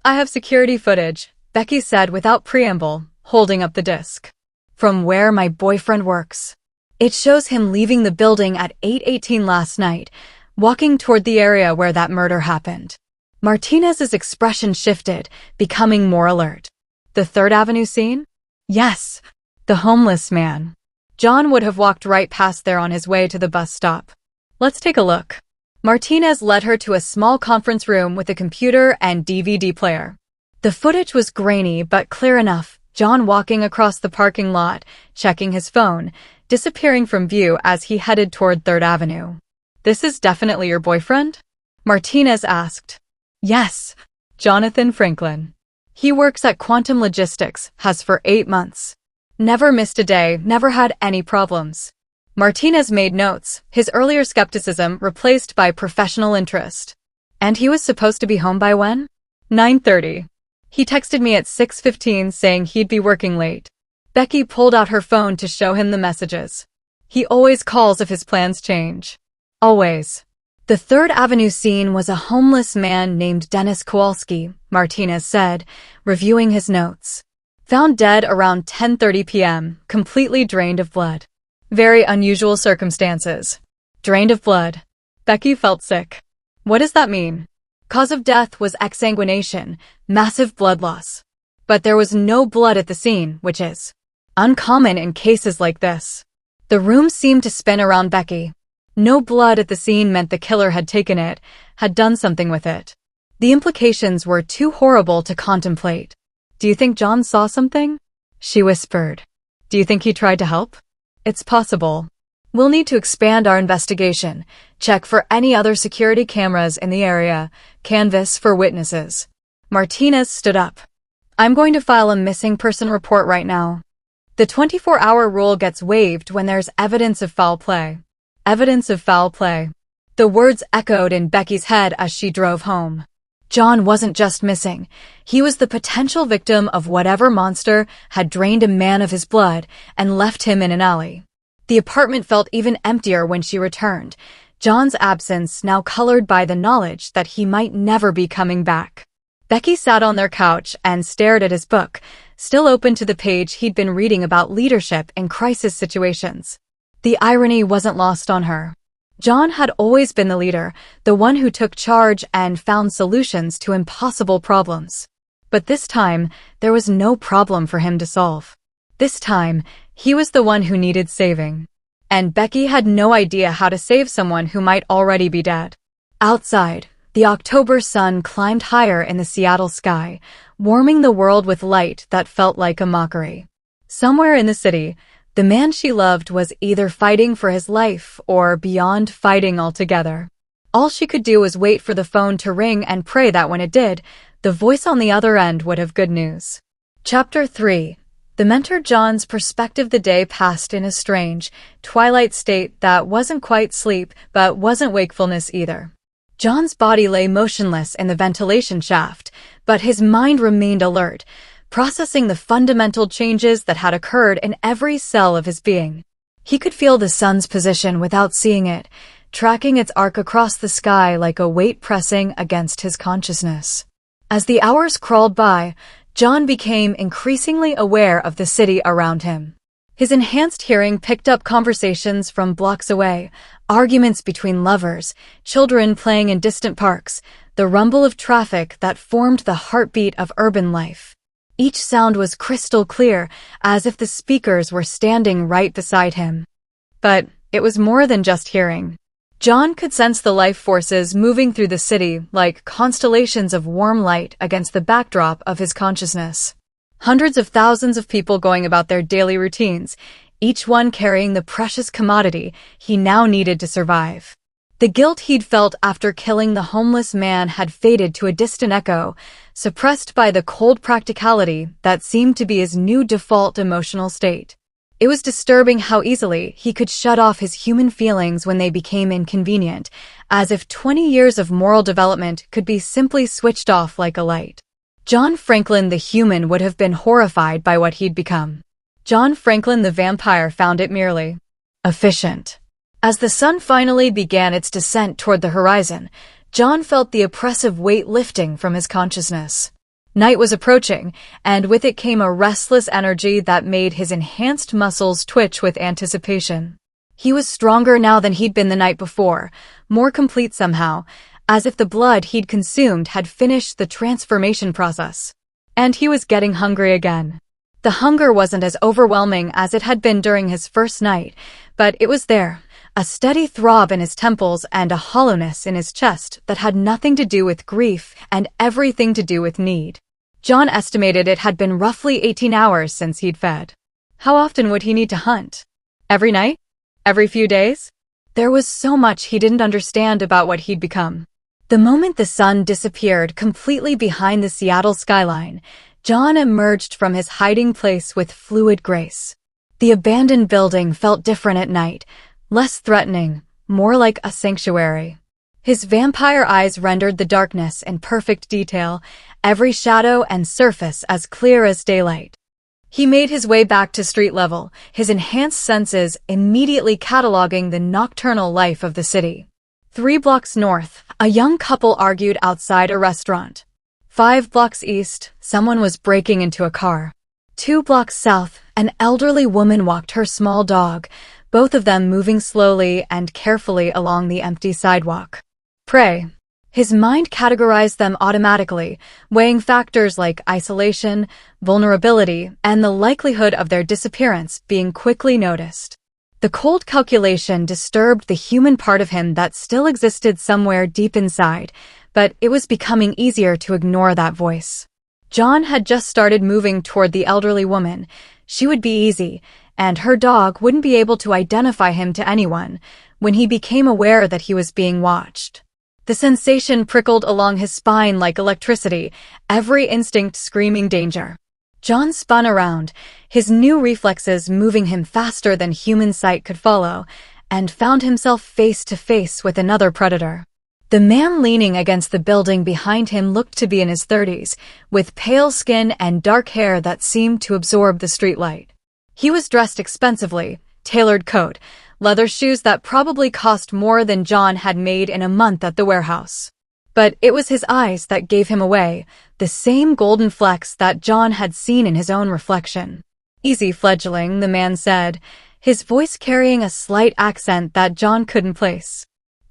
"I have security footage," Becky said without preamble, holding up the disc. "From where my boyfriend works. It shows him leaving the building at 8:18 last night, walking toward the area where that murder happened." Martinez's expression shifted, becoming more alert. "The 3rd Avenue scene?" "Yes, the homeless man. John would have walked right past there on his way to the bus stop." "Let's take a look." Martinez led her to a small conference room with a computer and DVD player. The footage was grainy but clear enough. John walking across the parking lot, checking his phone, disappearing from view as he headed toward 3rd Avenue. "This is definitely your boyfriend?" Martinez asked. "Yes, Jonathan Franklin. He works at Quantum Logistics, has for 8 months. Never missed a day, never had any problems." Martinez made notes, his earlier skepticism replaced by professional interest. "And he was supposed to be home by when?" 9:30. "He texted me at 6:15 saying he'd be working late." Becky pulled out her phone to show him the messages. "He always calls if his plans change. Always." The 3rd Avenue scene was a homeless man named Dennis Kowalski, Martinez said, reviewing his notes. "Found dead around 10:30 p.m., completely drained of blood. Very unusual circumstances." Drained of blood. Becky felt sick. What does that mean? Cause of death was exsanguination, massive blood loss. But there was no blood at the scene, which is uncommon in cases like this. The room seemed to spin around Becky. No blood at the scene meant the killer had taken it, had done something with it. The implications were too horrible to contemplate. "Do you think John saw something?" she whispered. "Do you think he tried to help?" "It's possible. We'll need to expand our investigation, check for any other security cameras in the area, canvass for witnesses." Martinez stood up. "I'm going to file a missing person report right now. The 24-hour rule gets waived when there's evidence of foul play." Evidence of foul play. The words echoed in Becky's head as she drove home. John wasn't just missing. He was the potential victim of whatever monster had drained a man of his blood and left him in an alley. The apartment felt even emptier when she returned, John's absence now colored by the knowledge that he might never be coming back. Becky sat on their couch and stared at his book, still open to the page he'd been reading about leadership in crisis situations. The irony wasn't lost on her. John had always been the leader, the one who took charge and found solutions to impossible problems. But this time, there was no problem for him to solve. This time, he was the one who needed saving. And Becky had no idea how to save someone who might already be dead. Outside, the October sun climbed higher in the Seattle sky, warming the world with light that felt like a mockery. Somewhere in the city, the man she loved was either fighting for his life or beyond fighting altogether. All she could do was wait for the phone to ring and pray that when it did, the voice on the other end would have good news. Chapter 3. The mentor John's perspective. The day passed in a strange, twilight state that wasn't quite sleep but wasn't wakefulness either. John's body lay motionless in the ventilation shaft, but his mind remained alert, processing the fundamental changes that had occurred in every cell of his being. He could feel the sun's position without seeing it, tracking its arc across the sky like a weight pressing against his consciousness. As the hours crawled by, John became increasingly aware of the city around him. His enhanced hearing picked up conversations from blocks away, arguments between lovers, children playing in distant parks, the rumble of traffic that formed the heartbeat of urban life. Each sound was crystal clear, as if the speakers were standing right beside him. But it was more than just hearing. John could sense the life forces moving through the city like constellations of warm light against the backdrop of his consciousness. Hundreds of thousands of people going about their daily routines, each one carrying the precious commodity he now needed to survive. The guilt he'd felt after killing the homeless man had faded to a distant echo, suppressed by the cold practicality that seemed to be his new default emotional state. It was disturbing how easily he could shut off his human feelings when they became inconvenient, as if 20 years of moral development could be simply switched off like a light. John Franklin the human would have been horrified by what he'd become. John Franklin the vampire found it merely efficient. As the sun finally began its descent toward the horizon, John felt the oppressive weight lifting from his consciousness. Night was approaching, and with it came a restless energy that made his enhanced muscles twitch with anticipation. He was stronger now than he'd been the night before, more complete somehow, as if the blood he'd consumed had finished the transformation process. And he was getting hungry again. The hunger wasn't as overwhelming as it had been during his first night, but it was there, a steady throb in his temples and a hollowness in his chest that had nothing to do with grief and everything to do with need. John estimated it had been roughly 18 hours since he'd fed. How often would he need to hunt? Every night? Every few days? There was so much he didn't understand about what he'd become. The moment the sun disappeared completely behind the Seattle skyline, John emerged from his hiding place with fluid grace. The abandoned building felt different at night, less threatening, more like a sanctuary. His vampire eyes rendered the darkness in perfect detail, every shadow and surface as clear as daylight. He made his way back to street level, his enhanced senses immediately cataloging the nocturnal life of the city. 3 blocks north, a young couple argued outside a restaurant. 5 blocks east, someone was breaking into a car. 2 blocks south, an elderly woman walked her small dog, both of them moving slowly and carefully along the empty sidewalk. Prey. His mind categorized them automatically, weighing factors like isolation, vulnerability, and the likelihood of their disappearance being quickly noticed. The cold calculation disturbed the human part of him that still existed somewhere deep inside, but it was becoming easier to ignore that voice. John had just started moving toward the elderly woman. She would be easy, and her dog wouldn't be able to identify him to anyone, when he became aware that he was being watched. The sensation prickled along his spine like electricity, every instinct screaming danger. John spun around, his new reflexes moving him faster than human sight could follow, and found himself face to face with another predator. The man leaning against the building behind him looked to be in his 30s, with pale skin and dark hair that seemed to absorb the streetlight. He was dressed expensively, tailored coat, leather shoes that probably cost more than John had made in a month at the warehouse. But it was his eyes that gave him away, the same golden flecks that John had seen in his own reflection. "Easy, fledgling," the man said, his voice carrying a slight accent that John couldn't place.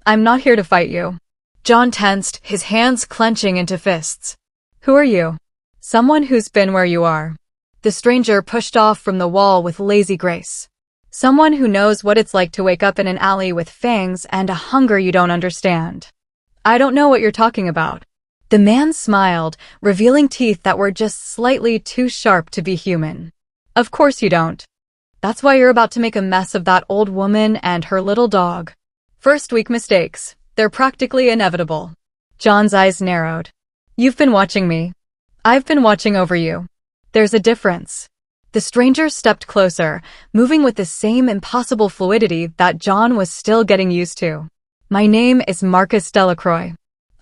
"I'm not here to fight you." John tensed, his hands clenching into fists. "Who are you?" "Someone who's been where you are." The stranger pushed off from the wall with lazy grace. "Someone who knows what it's like to wake up in an alley with fangs and a hunger you don't understand." "I don't know what you're talking about." The man smiled, revealing teeth that were just slightly too sharp to be human. "Of course you don't. That's why you're about to make a mess of that old woman and her little dog. First week mistakes. They're practically inevitable." John's eyes narrowed. "You've been watching me. I've been watching over you. There's a difference." The stranger stepped closer, moving with the same impossible fluidity that John was still getting used to. "My name is Marcus Delacroix.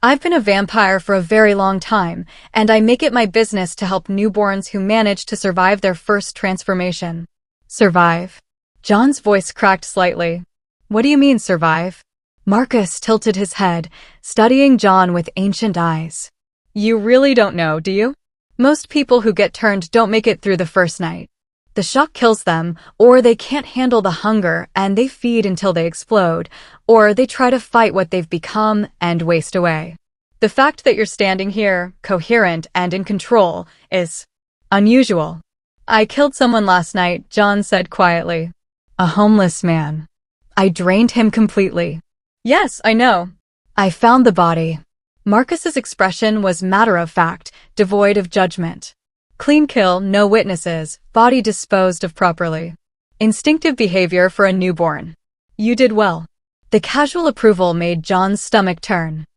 I've been a vampire for a very long time, and I make it my business to help newborns who manage to survive their first transformation." "Survive?" John's voice cracked slightly. "What do you mean, survive?" Marcus tilted his head, studying John with ancient eyes. "You really don't know, do you? Most people who get turned don't make it through the first night. The shock kills them, or they can't handle the hunger and they feed until they explode, or they try to fight what they've become and waste away. The fact that you're standing here, coherent and in control, is unusual." "I killed someone last night," John said quietly. "A homeless man. I drained him completely." "Yes, I know. I found the body." Marcus's expression was matter-of-fact, devoid of judgment. "Clean kill, no witnesses, body disposed of properly. Instinctive behavior for a newborn. You did well." The casual approval made John's stomach turn.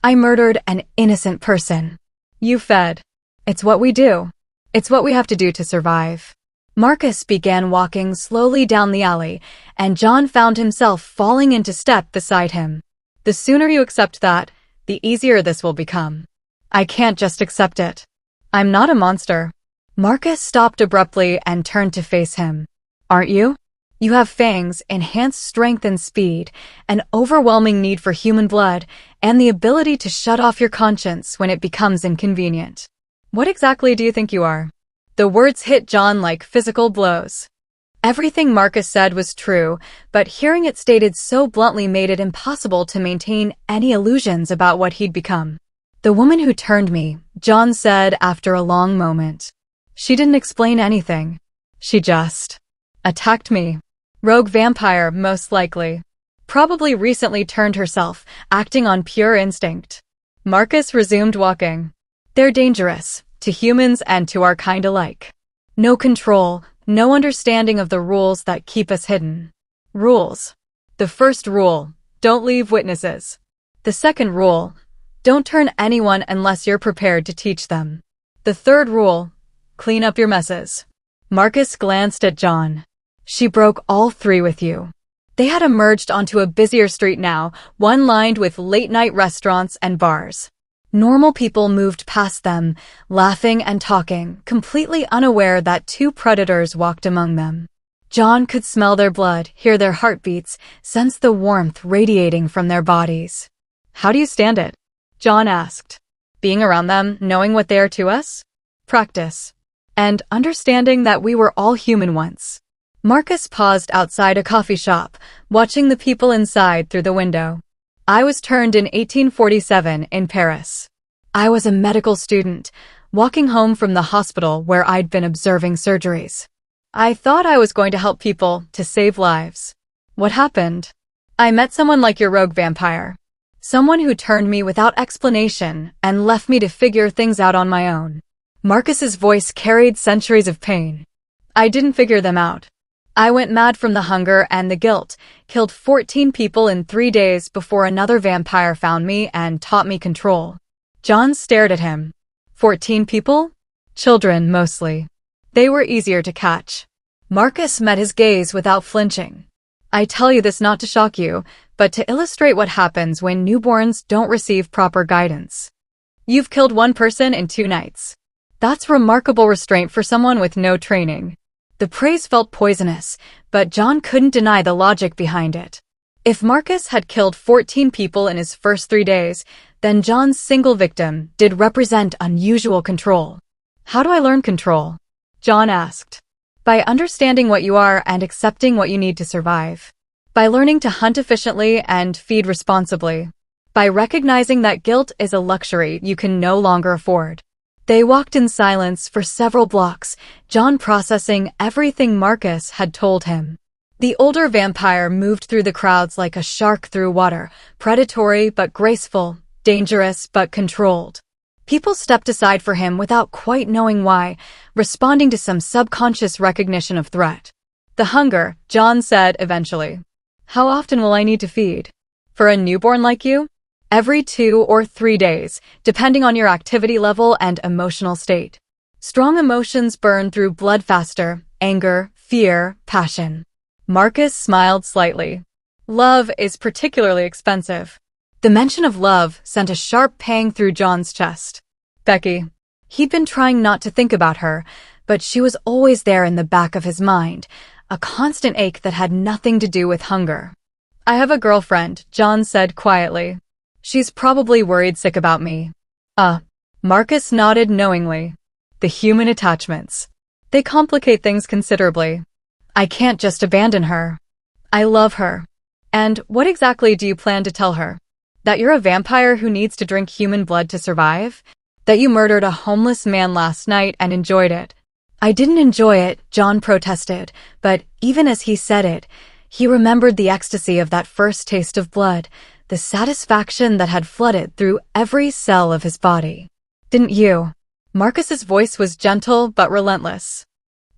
I murdered an innocent person. You fed. It's what we do. It's what we have to do to survive. Marcus began walking slowly down the alley, and John found himself falling into step beside him. The sooner you accept that, the easier this will become. I can't just accept it. I'm not a monster. Marcus stopped abruptly and turned to face him. Aren't you? You have fangs, enhanced strength and speed, an overwhelming need for human blood, and the ability to shut off your conscience when it becomes inconvenient. What exactly do you think you are? The words hit John like physical blows. Everything Marcus said was true, but hearing it stated so bluntly made it impossible to maintain any illusions about what he'd become. The woman who turned me, John said after a long moment. She didn't explain anything. She just attacked me. Rogue vampire, most likely. Probably recently turned herself, acting on pure instinct. Marcus resumed walking. They're dangerous, to humans and to our kind alike. No control, no understanding of the rules that keep us hidden. Rules. The first rule, don't leave witnesses. The second rule, don't turn anyone unless you're prepared to teach them. The third rule, clean up your messes. Marcus glanced at John. She broke all three with you. They had emerged onto a busier street now, one lined with late-night restaurants and bars. Normal people moved past them, laughing and talking, completely unaware that two predators walked among them. John could smell their blood, hear their heartbeats, sense the warmth radiating from their bodies. How do you stand it? John asked. Being around them, knowing what they are to us? Practice. And understanding that we were all human once. Marcus paused outside a coffee shop, watching the people inside through the window. I was turned in 1847 in Paris. I was a medical student, walking home from the hospital where I'd been observing surgeries. I thought I was going to help people, to save lives. What happened? I met someone like your rogue vampire. Someone who turned me without explanation and left me to figure things out on my own. Marcus's voice carried centuries of pain. I didn't figure them out. I went mad from the hunger and the guilt, killed 14 people in 3 days before another vampire found me and taught me control. John stared at him. 14 people? Children, mostly. They were easier to catch. Marcus met his gaze without flinching. I tell you this not to shock you, but to illustrate what happens when newborns don't receive proper guidance. You've killed one person in 2 nights. That's remarkable restraint for someone with no training. The praise felt poisonous, but John couldn't deny the logic behind it. If Marcus had killed 14 people in his first 3 days, then John's single victim did represent unusual control. How do I learn control? John asked. By understanding what you are and accepting what you need to survive. By learning to hunt efficiently and feed responsibly. By recognizing that guilt is a luxury you can no longer afford. They walked in silence for several blocks, John processing everything Marcus had told him. The older vampire moved through the crowds like a shark through water, predatory but graceful, dangerous but controlled. People stepped aside for him without quite knowing why, responding to some subconscious recognition of threat. The hunger, John said eventually. How often will I need to feed? For a newborn like you? Every 2 or 3 days, depending on your activity level and emotional state. Strong emotions burn through blood faster: anger, fear, passion. Marcus smiled slightly. Love is particularly expensive. The mention of love sent a sharp pang through John's chest. Becky. He'd been trying not to think about her, but she was always there in the back of his mind, a constant ache that had nothing to do with hunger. I have a girlfriend, John said quietly. She's probably worried sick about me. Marcus nodded knowingly. The human attachments. They complicate things considerably. I can't just abandon her. I love her. And what exactly do you plan to tell her? That you're a vampire who needs to drink human blood to survive? That you murdered a homeless man last night and enjoyed it? I didn't enjoy it, John protested, but even as he said it, he remembered the ecstasy of that first taste of blood, the satisfaction that had flooded through every cell of his body. Didn't you? Marcus's voice was gentle but relentless.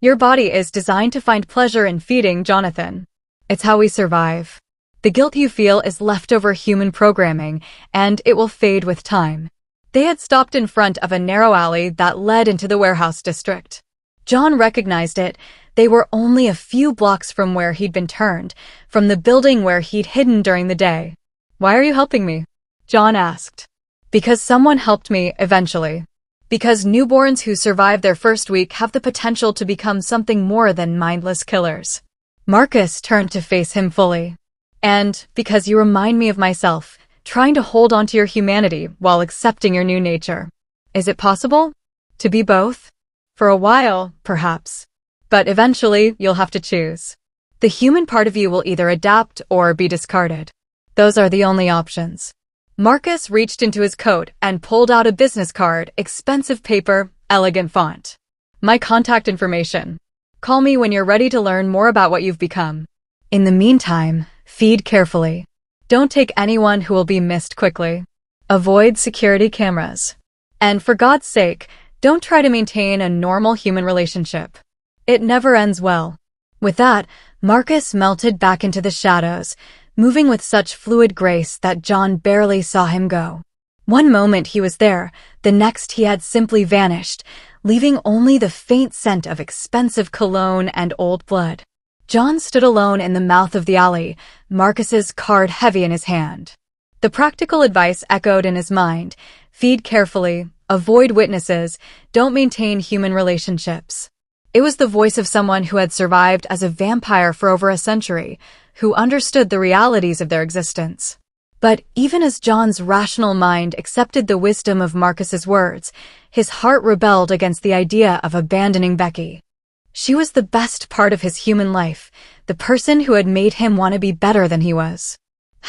Your body is designed to find pleasure in feeding, Jonathan. It's how we survive. The guilt you feel is leftover human programming, and it will fade with time. They had stopped in front of a narrow alley that led into the warehouse district. John recognized it. They were only a few blocks from where he'd been turned, from the building where he'd hidden during the day. "Why are you helping me?" John asked. "Because someone helped me eventually. Because newborns who survive their first week have the potential to become something more than mindless killers." Marcus turned to face him fully. "And because you remind me of myself, trying to hold on to your humanity while accepting your new nature. Is it possible to be both? For a while, perhaps. But eventually, you'll have to choose. The human part of you will either adapt or be discarded. Those are the only options." Marcus reached into his coat and pulled out a business card, expensive paper, elegant font. "My contact information. Call me when you're ready to learn more about what you've become. In the meantime, feed carefully. Don't take anyone who will be missed quickly. Avoid security cameras. And for God's sake, don't try to maintain a normal human relationship. It never ends well." With that, Marcus melted back into the shadows, moving with such fluid grace that John barely saw him go. One moment he was there, the next he had simply vanished, leaving only the faint scent of expensive cologne and old blood. John stood alone in the mouth of the alley, Marcus's card heavy in his hand. The practical advice echoed in his mind: feed carefully, avoid witnesses, don't maintain human relationships. It was the voice of someone who had survived as a vampire for over a century, who understood the realities of their existence. But even as John's rational mind accepted the wisdom of Marcus's words, his heart rebelled against the idea of abandoning Becky. She was the best part of his human life, the person who had made him want to be better than he was.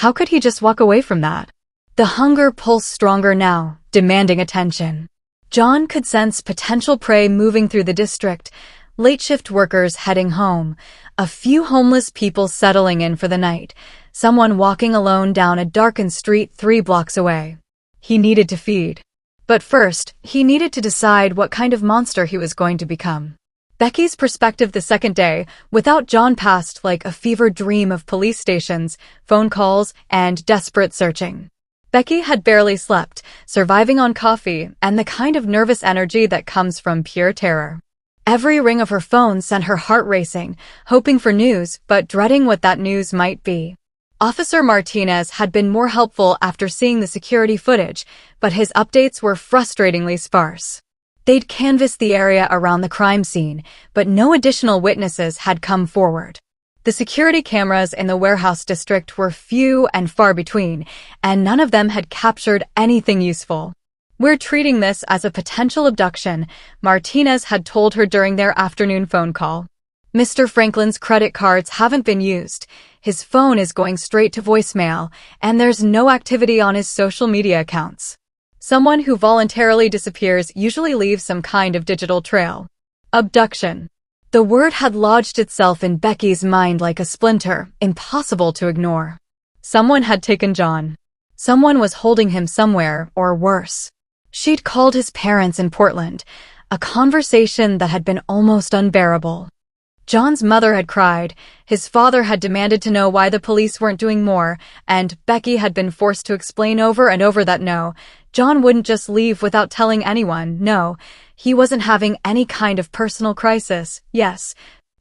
How could he just walk away from that? The hunger pulsed stronger now, demanding attention. John could sense potential prey moving through the district, late shift workers heading home, a few homeless people settling in for the night, someone walking alone down a darkened street 3 blocks away. He needed to feed. But first, he needed to decide what kind of monster he was going to become. Becky's perspective the second day, without John, passed like a fever dream of police stations, phone calls, and desperate searching. Becky had barely slept, surviving on coffee and the kind of nervous energy that comes from pure terror. Every ring of her phone sent her heart racing, hoping for news, but dreading what that news might be. Officer Martinez had been more helpful after seeing the security footage, but his updates were frustratingly sparse. They'd canvassed the area around the crime scene, but no additional witnesses had come forward. The security cameras in the warehouse district were few and far between, and none of them had captured anything useful. "We're treating this as a potential abduction," Martinez had told her during their afternoon phone call. "Mr. Franklin's credit cards haven't been used, his phone is going straight to voicemail, and there's no activity on his social media accounts. Someone who voluntarily disappears usually leaves some kind of digital trail." Abduction. The word had lodged itself in Becky's mind like a splinter, impossible to ignore. Someone had taken John. Someone was holding him somewhere, or worse. She'd called his parents in Portland, a conversation that had been almost unbearable. John's mother had cried, his father had demanded to know why the police weren't doing more, and Becky had been forced to explain over and over that no, John wouldn't just leave without telling anyone. No, he wasn't having any kind of personal crisis. Yes,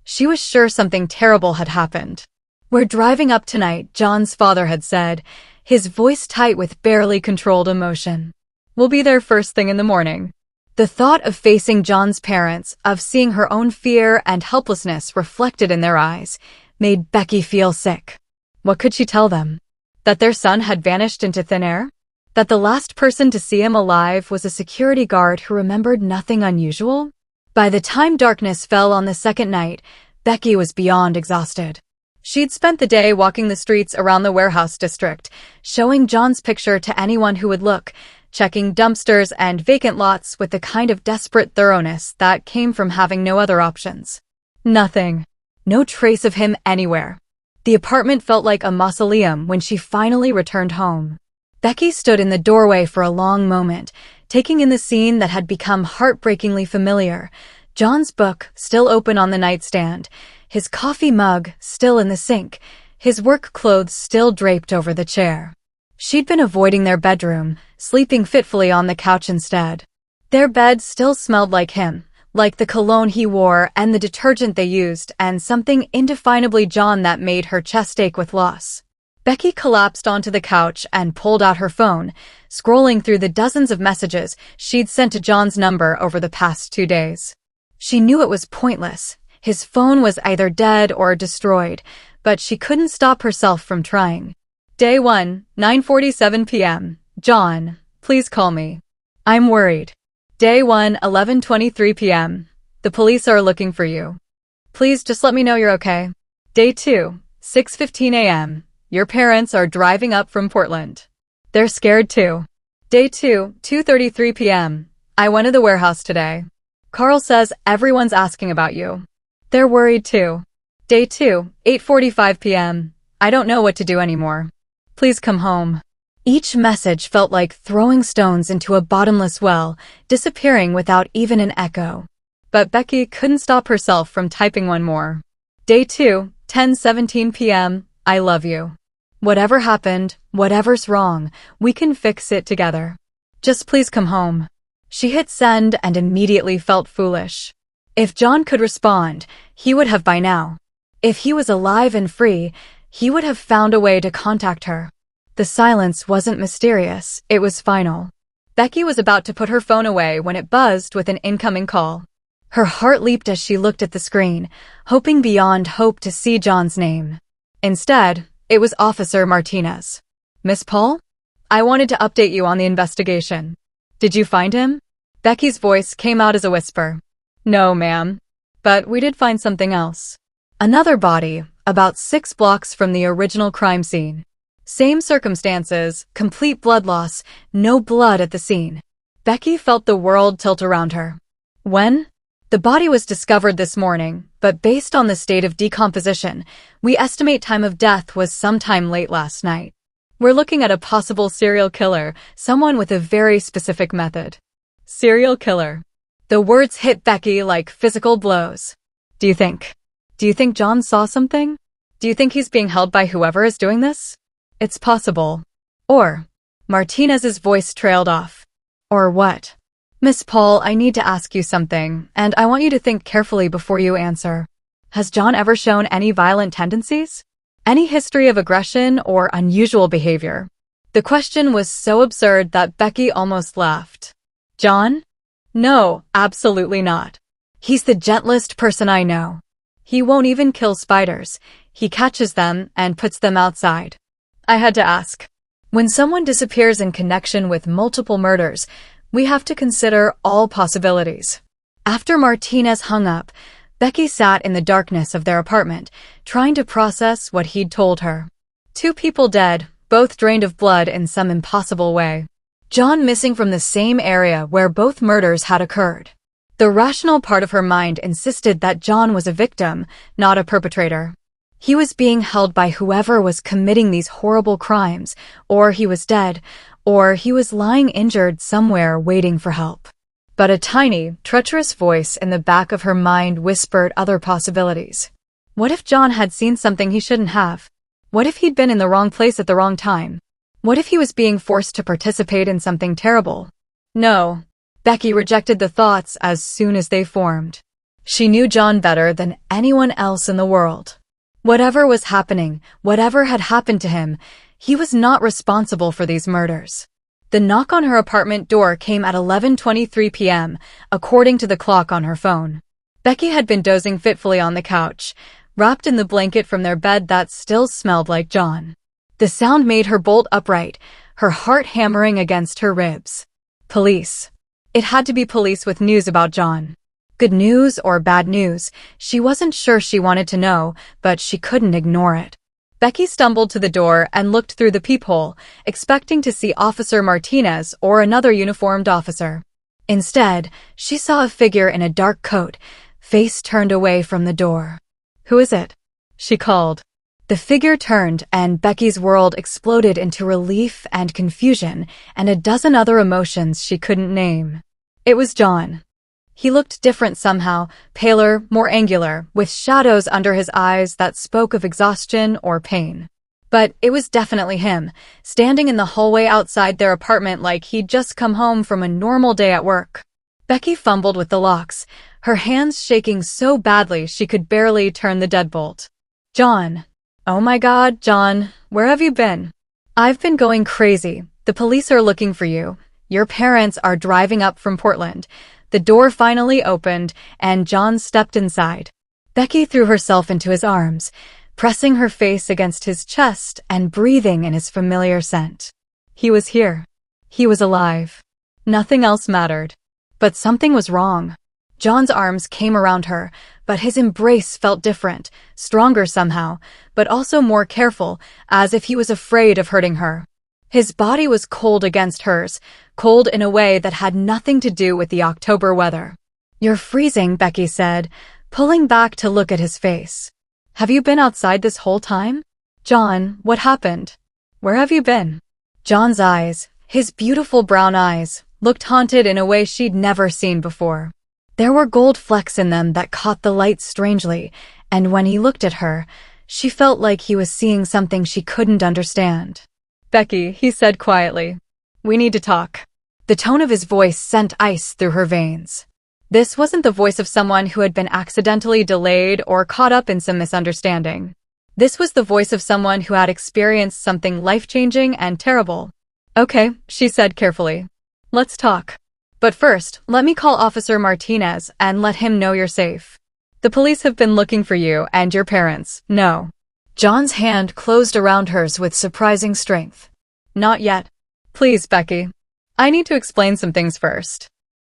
she was sure something terrible had happened. "We're driving up tonight," John's father had said, his voice tight with barely controlled emotion. "We'll be there first thing in the morning." The thought of facing John's parents, of seeing her own fear and helplessness reflected in their eyes, made Becky feel sick. What could she tell them? That their son had vanished into thin air? That the last person to see him alive was a security guard who remembered nothing unusual? By the time darkness fell on the second night, Becky was beyond exhausted. She'd spent the day walking the streets around the warehouse district, showing John's picture to anyone who would look, checking dumpsters and vacant lots with the kind of desperate thoroughness that came from having no other options. Nothing. No trace of him anywhere. The apartment felt like a mausoleum when she finally returned home. Becky stood in the doorway for a long moment, taking in the scene that had become heartbreakingly familiar. John's book still open on the nightstand, his coffee mug still in the sink, his work clothes still draped over the chair. She'd been avoiding their bedroom, sleeping fitfully on the couch instead. Their bed still smelled like him, like the cologne he wore and the detergent they used, and something indefinably John that made her chest ache with loss. Becky collapsed onto the couch and pulled out her phone, scrolling through the dozens of messages she'd sent to John's number over the past 2 days. She knew it was pointless. His phone was either dead or destroyed, but she couldn't stop herself from trying. Day 1, 9:47 p.m. John, please call me. I'm worried. Day 1, 11:23 p.m. The police are looking for you. Please just let me know you're okay. Day 2, 6:15 a.m. Your parents are driving up from Portland. They're scared too. Day 2, 2:33 p.m. I went to the warehouse today. Carl says everyone's asking about you. They're worried too. Day 2, 8:45 p.m. I don't know what to do anymore. Please come home. Each message felt like throwing stones into a bottomless well, disappearing without even an echo. But Becky couldn't stop herself from typing one more. Day 2, 10:17 p.m. I love you. Whatever happened, whatever's wrong, we can fix it together. Just please come home. She hit send and immediately felt foolish. If John could respond, he would have by now. If he was alive and free, he would have found a way to contact her. The silence wasn't mysterious, it was final. Becky was about to put her phone away when it buzzed with an incoming call. Her heart leaped as she looked at the screen, hoping beyond hope to see John's name. Instead, it was Officer Martinez. Miss Paul? I wanted to update you on the investigation. Did you find him? Becky's voice came out as a whisper. No, ma'am. But we did find something else. Another body, about 6 blocks from the original crime scene. Same circumstances, complete blood loss, no blood at the scene. Becky felt the world tilt around her. When? The body was discovered this morning, but based on the state of decomposition, we estimate time of death was sometime late last night. We're looking at a possible serial killer, someone with a very specific method. Serial killer. The words hit Becky like physical blows. Do you think John saw something? Do you think he's being held by whoever is doing this? It's possible. Or, Martinez's voice trailed off. Or what? Miss Paul, I need to ask you something, and I want you to think carefully before you answer. Has John ever shown any violent tendencies? Any history of aggression or unusual behavior? The question was so absurd that Becky almost laughed. John? No, absolutely not. He's the gentlest person I know. He won't even kill spiders. He catches them and puts them outside. I had to ask. When someone disappears in connection with multiple murders, we have to consider all possibilities. After Martinez hung up, Becky sat in the darkness of their apartment, trying to process what he'd told her. 2 people dead, both drained of blood in some impossible way. John missing from the same area where both murders had occurred. The rational part of her mind insisted that John was a victim, not a perpetrator. He was being held by whoever was committing these horrible crimes, or he was dead, or he was lying injured somewhere waiting for help. But a tiny, treacherous voice in the back of her mind whispered other possibilities. What if John had seen something he shouldn't have? What if he'd been in the wrong place at the wrong time? What if he was being forced to participate in something terrible? No. Becky rejected the thoughts as soon as they formed. She knew John better than anyone else in the world. Whatever was happening, whatever had happened to him, he was not responsible for these murders. The knock on her apartment door came at 11:23 p.m., according to the clock on her phone. Becky had been dozing fitfully on the couch, wrapped in the blanket from their bed that still smelled like John. The sound made her bolt upright, her heart hammering against her ribs. Police. It had to be police with news about John. Good news or bad news, she wasn't sure she wanted to know, but she couldn't ignore it. Becky stumbled to the door and looked through the peephole, expecting to see Officer Martinez or another uniformed officer. Instead, she saw a figure in a dark coat, face turned away from the door. Who is it? She called. The figure turned and Becky's world exploded into relief and confusion and a dozen other emotions she couldn't name. It was John. He looked different somehow, paler, more angular, with shadows under his eyes that spoke of exhaustion or pain. But it was definitely him, standing in the hallway outside their apartment like he'd just come home from a normal day at work. Becky fumbled with the locks, her hands shaking so badly she could barely turn the deadbolt. John. Oh my God, John, where have you been? I've been going crazy. The police are looking for you. Your parents are driving up from Portland. The door finally opened, and John stepped inside. Becky threw herself into his arms, pressing her face against his chest and breathing in his familiar scent. He was here. He was alive. Nothing else mattered. But something was wrong. John's arms came around her, but his embrace felt different, stronger somehow, but also more careful, as if he was afraid of hurting her. His body was cold against hers, cold in a way that had nothing to do with the October weather. You're freezing, Becky said, pulling back to look at his face. Have you been outside this whole time? John, what happened? Where have you been? John's eyes, his beautiful brown eyes, looked haunted in a way she'd never seen before. There were gold flecks in them that caught the light strangely, and when he looked at her, she felt like he was seeing something she couldn't understand. Becky, he said quietly, we need to talk. The tone of his voice sent ice through her veins. This wasn't the voice of someone who had been accidentally delayed or caught up in some misunderstanding. This was the voice of someone who had experienced something life-changing and terrible. Okay, she said carefully. Let's talk. But first, let me call Officer Martinez and let him know you're safe. The police have been looking for you and your parents. No. John's hand closed around hers with surprising strength. Not yet. Please, Becky. I need to explain some things first.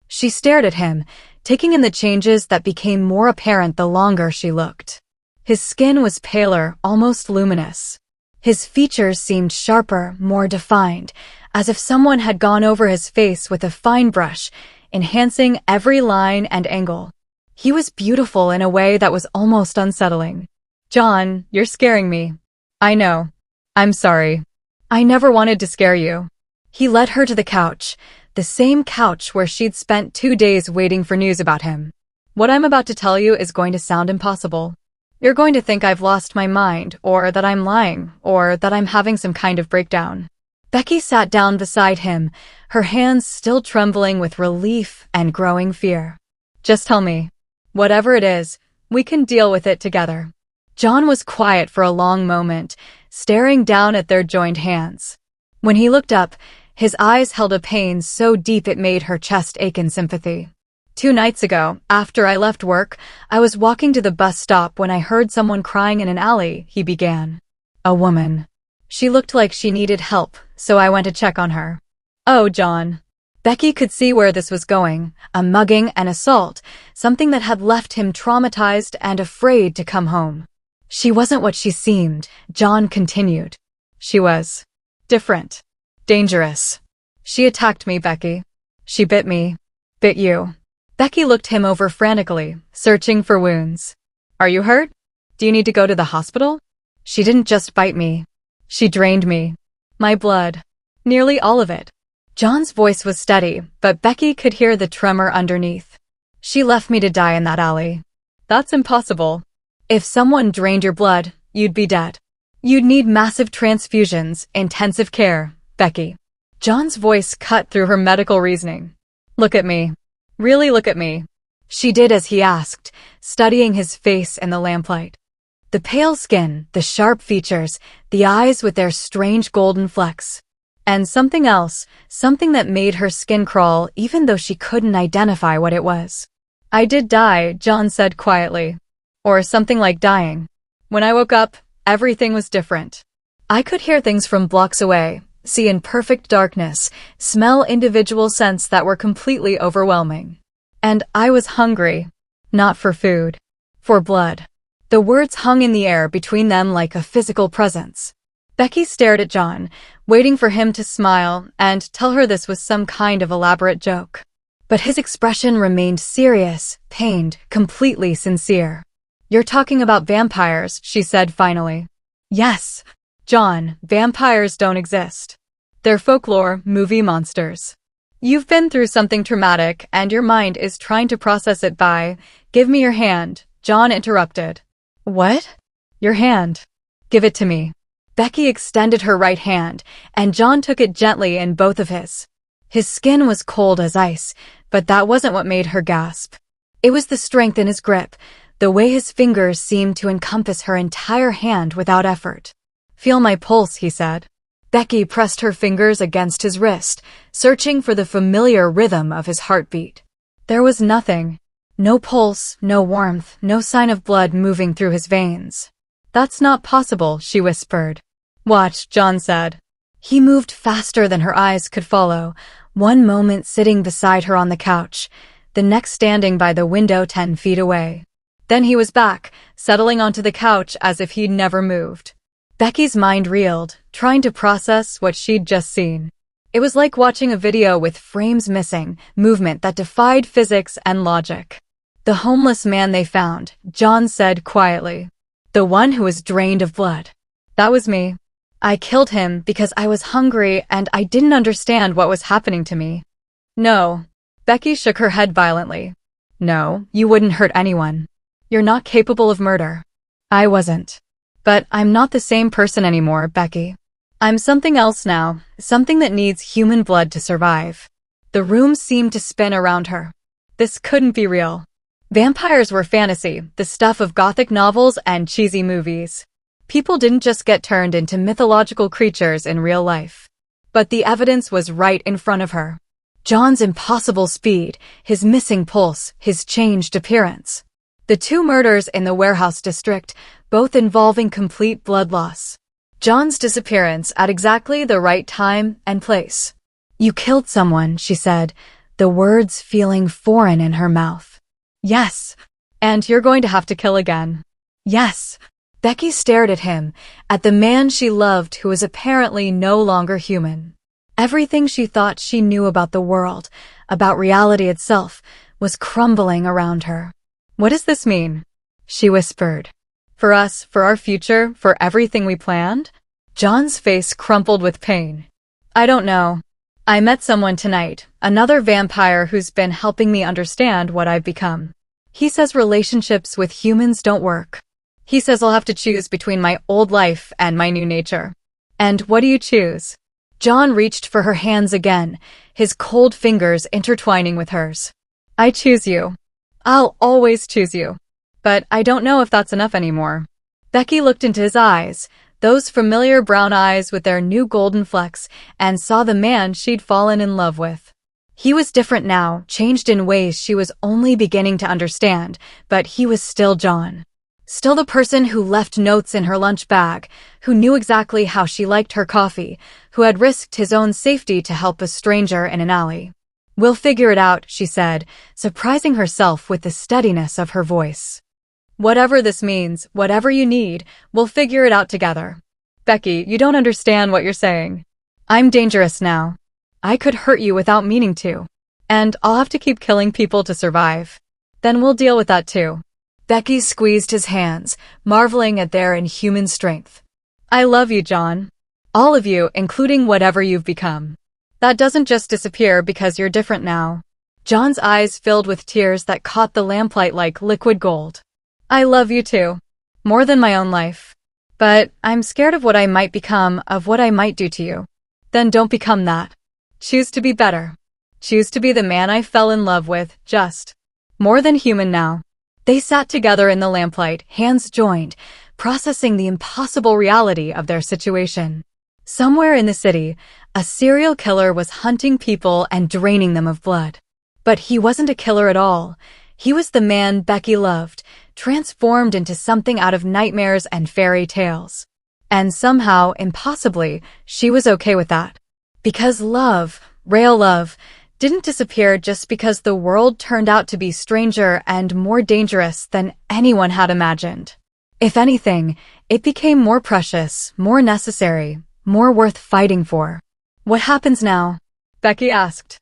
She stared at him, taking in the changes that became more apparent the longer she looked. His skin was paler, almost luminous. His features seemed sharper, more defined, as if someone had gone over his face with a fine brush, enhancing every line and angle. He was beautiful in a way that was almost unsettling. John, you're scaring me. I know. I'm sorry. I never wanted to scare you. He led her to the couch, the same couch where she'd spent 2 days waiting for news about him. What I'm about to tell you is going to sound impossible. You're going to think I've lost my mind, or that I'm lying, or that I'm having some kind of breakdown. Becky sat down beside him, her hands still trembling with relief and growing fear. Just tell me. Whatever it is, we can deal with it together. John was quiet for a long moment, staring down at their joined hands. When he looked up, his eyes held a pain so deep it made her chest ache in sympathy. 2 nights ago, after I left work, I was walking to the bus stop when I heard someone crying in an alley, he began. A woman. She looked like she needed help, so I went to check on her. Oh, John. Becky could see where this was going, a mugging and assault, something that had left him traumatized and afraid to come home. She wasn't what she seemed, John continued. She was different. Dangerous. She attacked me, Becky. She bit me. Bit you. Becky looked him over frantically, searching for wounds. Are you hurt? Do you need to go to the hospital? She didn't just bite me. She drained me. My blood. Nearly all of it. John's voice was steady, but Becky could hear the tremor underneath. She left me to die in that alley. That's impossible. If someone drained your blood, you'd be dead. You'd need massive transfusions, intensive care, Becky. John's voice cut through her medical reasoning. Look at me. Really look at me. She did as he asked, studying his face in the lamplight. The pale skin, the sharp features, the eyes with their strange golden flecks. And something else, something that made her skin crawl even though she couldn't identify what it was. I did die, John said quietly. Or something like dying. When I woke up, everything was different. I could hear things from blocks away, see in perfect darkness, smell individual scents that were completely overwhelming. And I was hungry. Not for food. For blood. The words hung in the air between them like a physical presence. Becky stared at John, waiting for him to smile and tell her this was some kind of elaborate joke. But his expression remained serious, pained, completely sincere. You're talking about vampires, she said finally. Yes. John, vampires don't exist. They're folklore, movie monsters. You've been through something traumatic, and your mind is trying to process it by, "Give me your hand," John interrupted. What? Your hand. Give it to me. Becky extended her right hand, and John took it gently in both of his. His skin was cold as ice, but that wasn't what made her gasp. It was the strength in his grip, the way his fingers seemed to encompass her entire hand without effort. "Feel my pulse," he said. Becky pressed her fingers against his wrist, searching for the familiar rhythm of his heartbeat. There was nothing. No pulse, no warmth, no sign of blood moving through his veins. "That's not possible," she whispered. "Watch," John said. He moved faster than her eyes could follow, one moment sitting beside her on the couch, the next standing by the window 10 feet away. Then he was back, settling onto the couch as if he'd never moved. Becky's mind reeled, trying to process what she'd just seen. It was like watching a video with frames missing, movement that defied physics and logic. "The homeless man they found," John said quietly. "The one who was drained of blood. That was me. I killed him because I was hungry and I didn't understand what was happening to me." "No." Becky shook her head violently. "No, you wouldn't hurt anyone. You're not capable of murder." "I wasn't. But I'm not the same person anymore, Becky. I'm something else now, something that needs human blood to survive." The room seemed to spin around her. This couldn't be real. Vampires were fantasy, the stuff of gothic novels and cheesy movies. People didn't just get turned into mythological creatures in real life. But the evidence was right in front of her. John's impossible speed, his missing pulse, his changed appearance. The 2 murders in the warehouse district, both involving complete blood loss. John's disappearance at exactly the right time and place. "You killed someone," she said, the words feeling foreign in her mouth. "Yes. And you're going to have to kill again." "Yes." Becky stared at him, at the man she loved who was apparently no longer human. Everything she thought she knew about the world, about reality itself, was crumbling around her. "What does this mean?" she whispered. "For us, for our future, for everything we planned?" John's face crumpled with pain. "I don't know. I met someone tonight, another vampire who's been helping me understand what I've become. He says relationships with humans don't work. He says I'll have to choose between my old life and my new nature." "And what do you choose?" John reached for her hands again, his cold fingers intertwining with hers. "I choose you. I'll always choose you. But I don't know if that's enough anymore." Becky looked into his eyes, those familiar brown eyes with their new golden flecks, and saw the man she'd fallen in love with. He was different now, changed in ways she was only beginning to understand, but he was still John. Still the person who left notes in her lunch bag, who knew exactly how she liked her coffee, who had risked his own safety to help a stranger in an alley. "We'll figure it out," she said, surprising herself with the steadiness of her voice. "Whatever this means, whatever you need, we'll figure it out together." "Becky, you don't understand what you're saying. I'm dangerous now. I could hurt you without meaning to. And I'll have to keep killing people to survive. Then we'll deal with that too." Becky squeezed his hands, marveling at their inhuman strength. "I love you, John. All of you, including whatever you've become. That doesn't just disappear because you're different now." John's eyes filled with tears that caught the lamplight like liquid gold. "I love you too. More than my own life. But I'm scared of what I might become, of what I might do to you." "Then don't become that. Choose to be better. Choose to be the man I fell in love with, just more than human now." They sat together in the lamplight, hands joined, processing the impossible reality of their situation. Somewhere in the city, a serial killer was hunting people and draining them of blood. But he wasn't a killer at all. He was the man Becky loved, transformed into something out of nightmares and fairy tales. And somehow, impossibly, she was okay with that. Because love, real love, didn't disappear just because the world turned out to be stranger and more dangerous than anyone had imagined. If anything, it became more precious, more necessary, more worth fighting for. "What happens now?" Becky asked.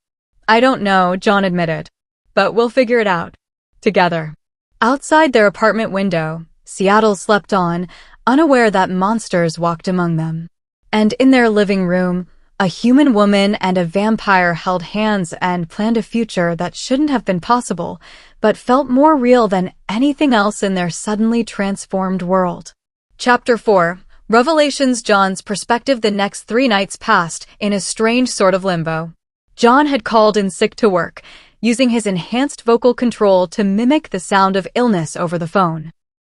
"I don't know," John admitted. "But we'll figure it out. Together." Outside their apartment window, Seattle slept on, unaware that monsters walked among them. And in their living room, A human woman and a vampire held hands and planned a future that shouldn't have been possible, but felt more real than anything else in their suddenly transformed world. Chapter 4. Revelations. John's perspective. The next 3 nights passed in a strange sort of limbo. John had called in sick to work, using his enhanced vocal control to mimic the sound of illness over the phone.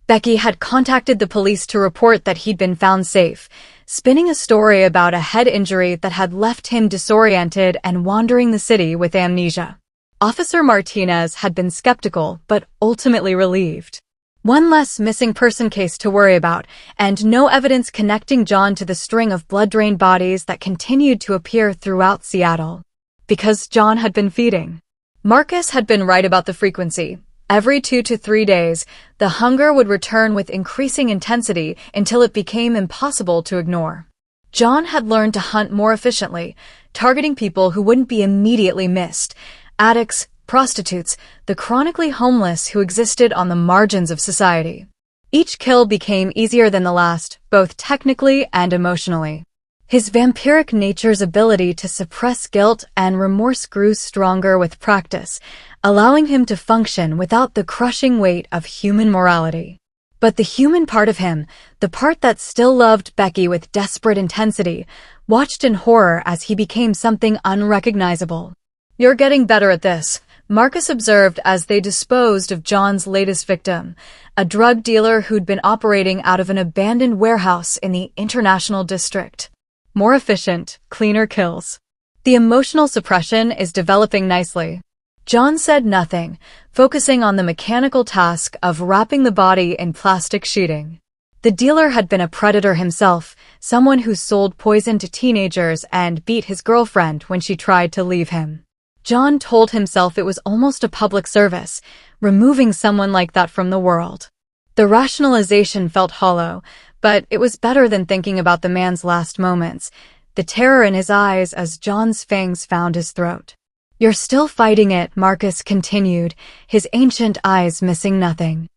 Becky had contacted the police to report that he'd been found safe, spinning a story about a head injury that had left him disoriented and wandering the city with amnesia. Officer Martinez had been skeptical, but ultimately relieved. One less missing person case to worry about, and no evidence connecting John to the string of blood-drained bodies that continued to appear throughout Seattle. Because John had been feeding. Marcus had been right about the frequency. Every 2 to 3 days, the hunger would return with increasing intensity until it became impossible to ignore. John had learned to hunt more efficiently, targeting people who wouldn't be immediately missed: addicts, prostitutes, the chronically homeless who existed on the margins of society. Each kill became easier than the last, both technically and emotionally. His vampiric nature's ability to suppress guilt and remorse grew stronger with practice, allowing him to function without the crushing weight of human morality. But the human part of him, the part that still loved Becky with desperate intensity, watched in horror as he became something unrecognizable. "You're getting better at this," Marcus observed as they disposed of John's latest victim, a drug dealer who'd been operating out of an abandoned warehouse in the International District. "More efficient, cleaner kills. The emotional suppression is developing nicely." John said nothing, focusing on the mechanical task of wrapping the body in plastic sheeting. The dealer had been a predator himself, someone who sold poison to teenagers and beat his girlfriend when she tried to leave him. John told himself it was almost a public service, removing someone like that from the world. The rationalization felt hollow, but it was better than thinking about the man's last moments, the terror in his eyes as John's fangs found his throat. "You're still fighting it," Marcus continued, his ancient eyes missing nothing.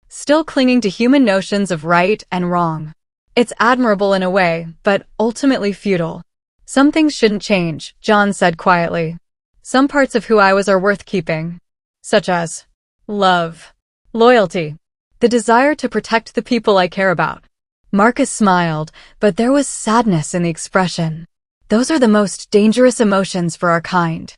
"Still clinging to human notions of right and wrong. It's admirable in a way, but ultimately futile." "Some things shouldn't change," John said quietly. "Some parts of who I was are worth keeping. Such as love, loyalty, the desire to protect the people I care about." Marcus smiled, but there was sadness in the expression. "Those are the most dangerous emotions for our kind.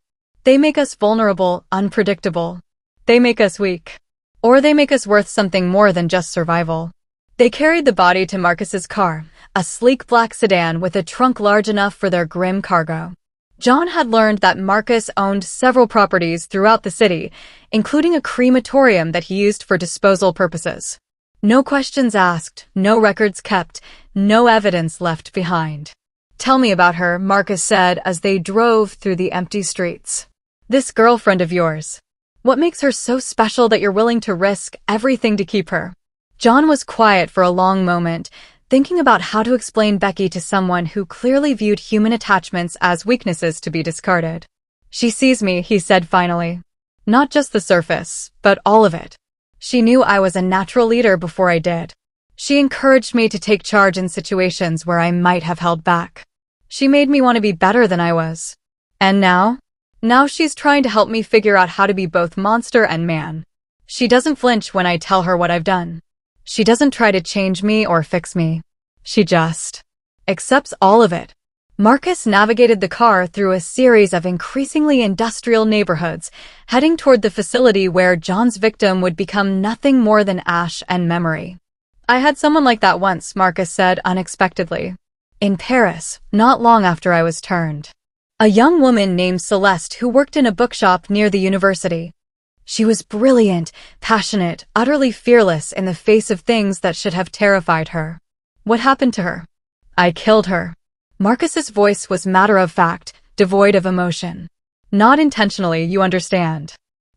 They make us vulnerable, unpredictable. They make us weak. Or they make us worth something more than just survival." They carried the body to Marcus's car, a sleek black sedan with a trunk large enough for their grim cargo. John had learned that Marcus owned several properties throughout the city, including a crematorium that he used for disposal purposes. No questions asked, no records kept, no evidence left behind. "Tell me about her," Marcus said as they drove through the empty streets. "This girlfriend of yours. What makes her so special that you're willing to risk everything to keep her?" John was quiet for a long moment, thinking about how to explain Becky to someone who clearly viewed human attachments as weaknesses to be discarded. "She sees me," he said finally. "Not just the surface, but all of it. She knew I was a natural leader before I did. She encouraged me to take charge in situations where I might have held back. She made me want to be better than I was. And now? Now she's trying to help me figure out how to be both monster and man. She doesn't flinch when I tell her what I've done. She doesn't try to change me or fix me. She just accepts all of it." Marcus navigated the car through a series of increasingly industrial neighborhoods, heading toward the facility where John's victim would become nothing more than ash and memory. "I had someone like that once," Marcus said unexpectedly. "In Paris, not long after I was turned. A young woman named Celeste who worked in a bookshop near the university. She was brilliant, passionate, utterly fearless in the face of things that should have terrified her. What happened to her? I killed her." Marcus's voice was matter-of-fact, devoid of emotion. "Not intentionally, you understand.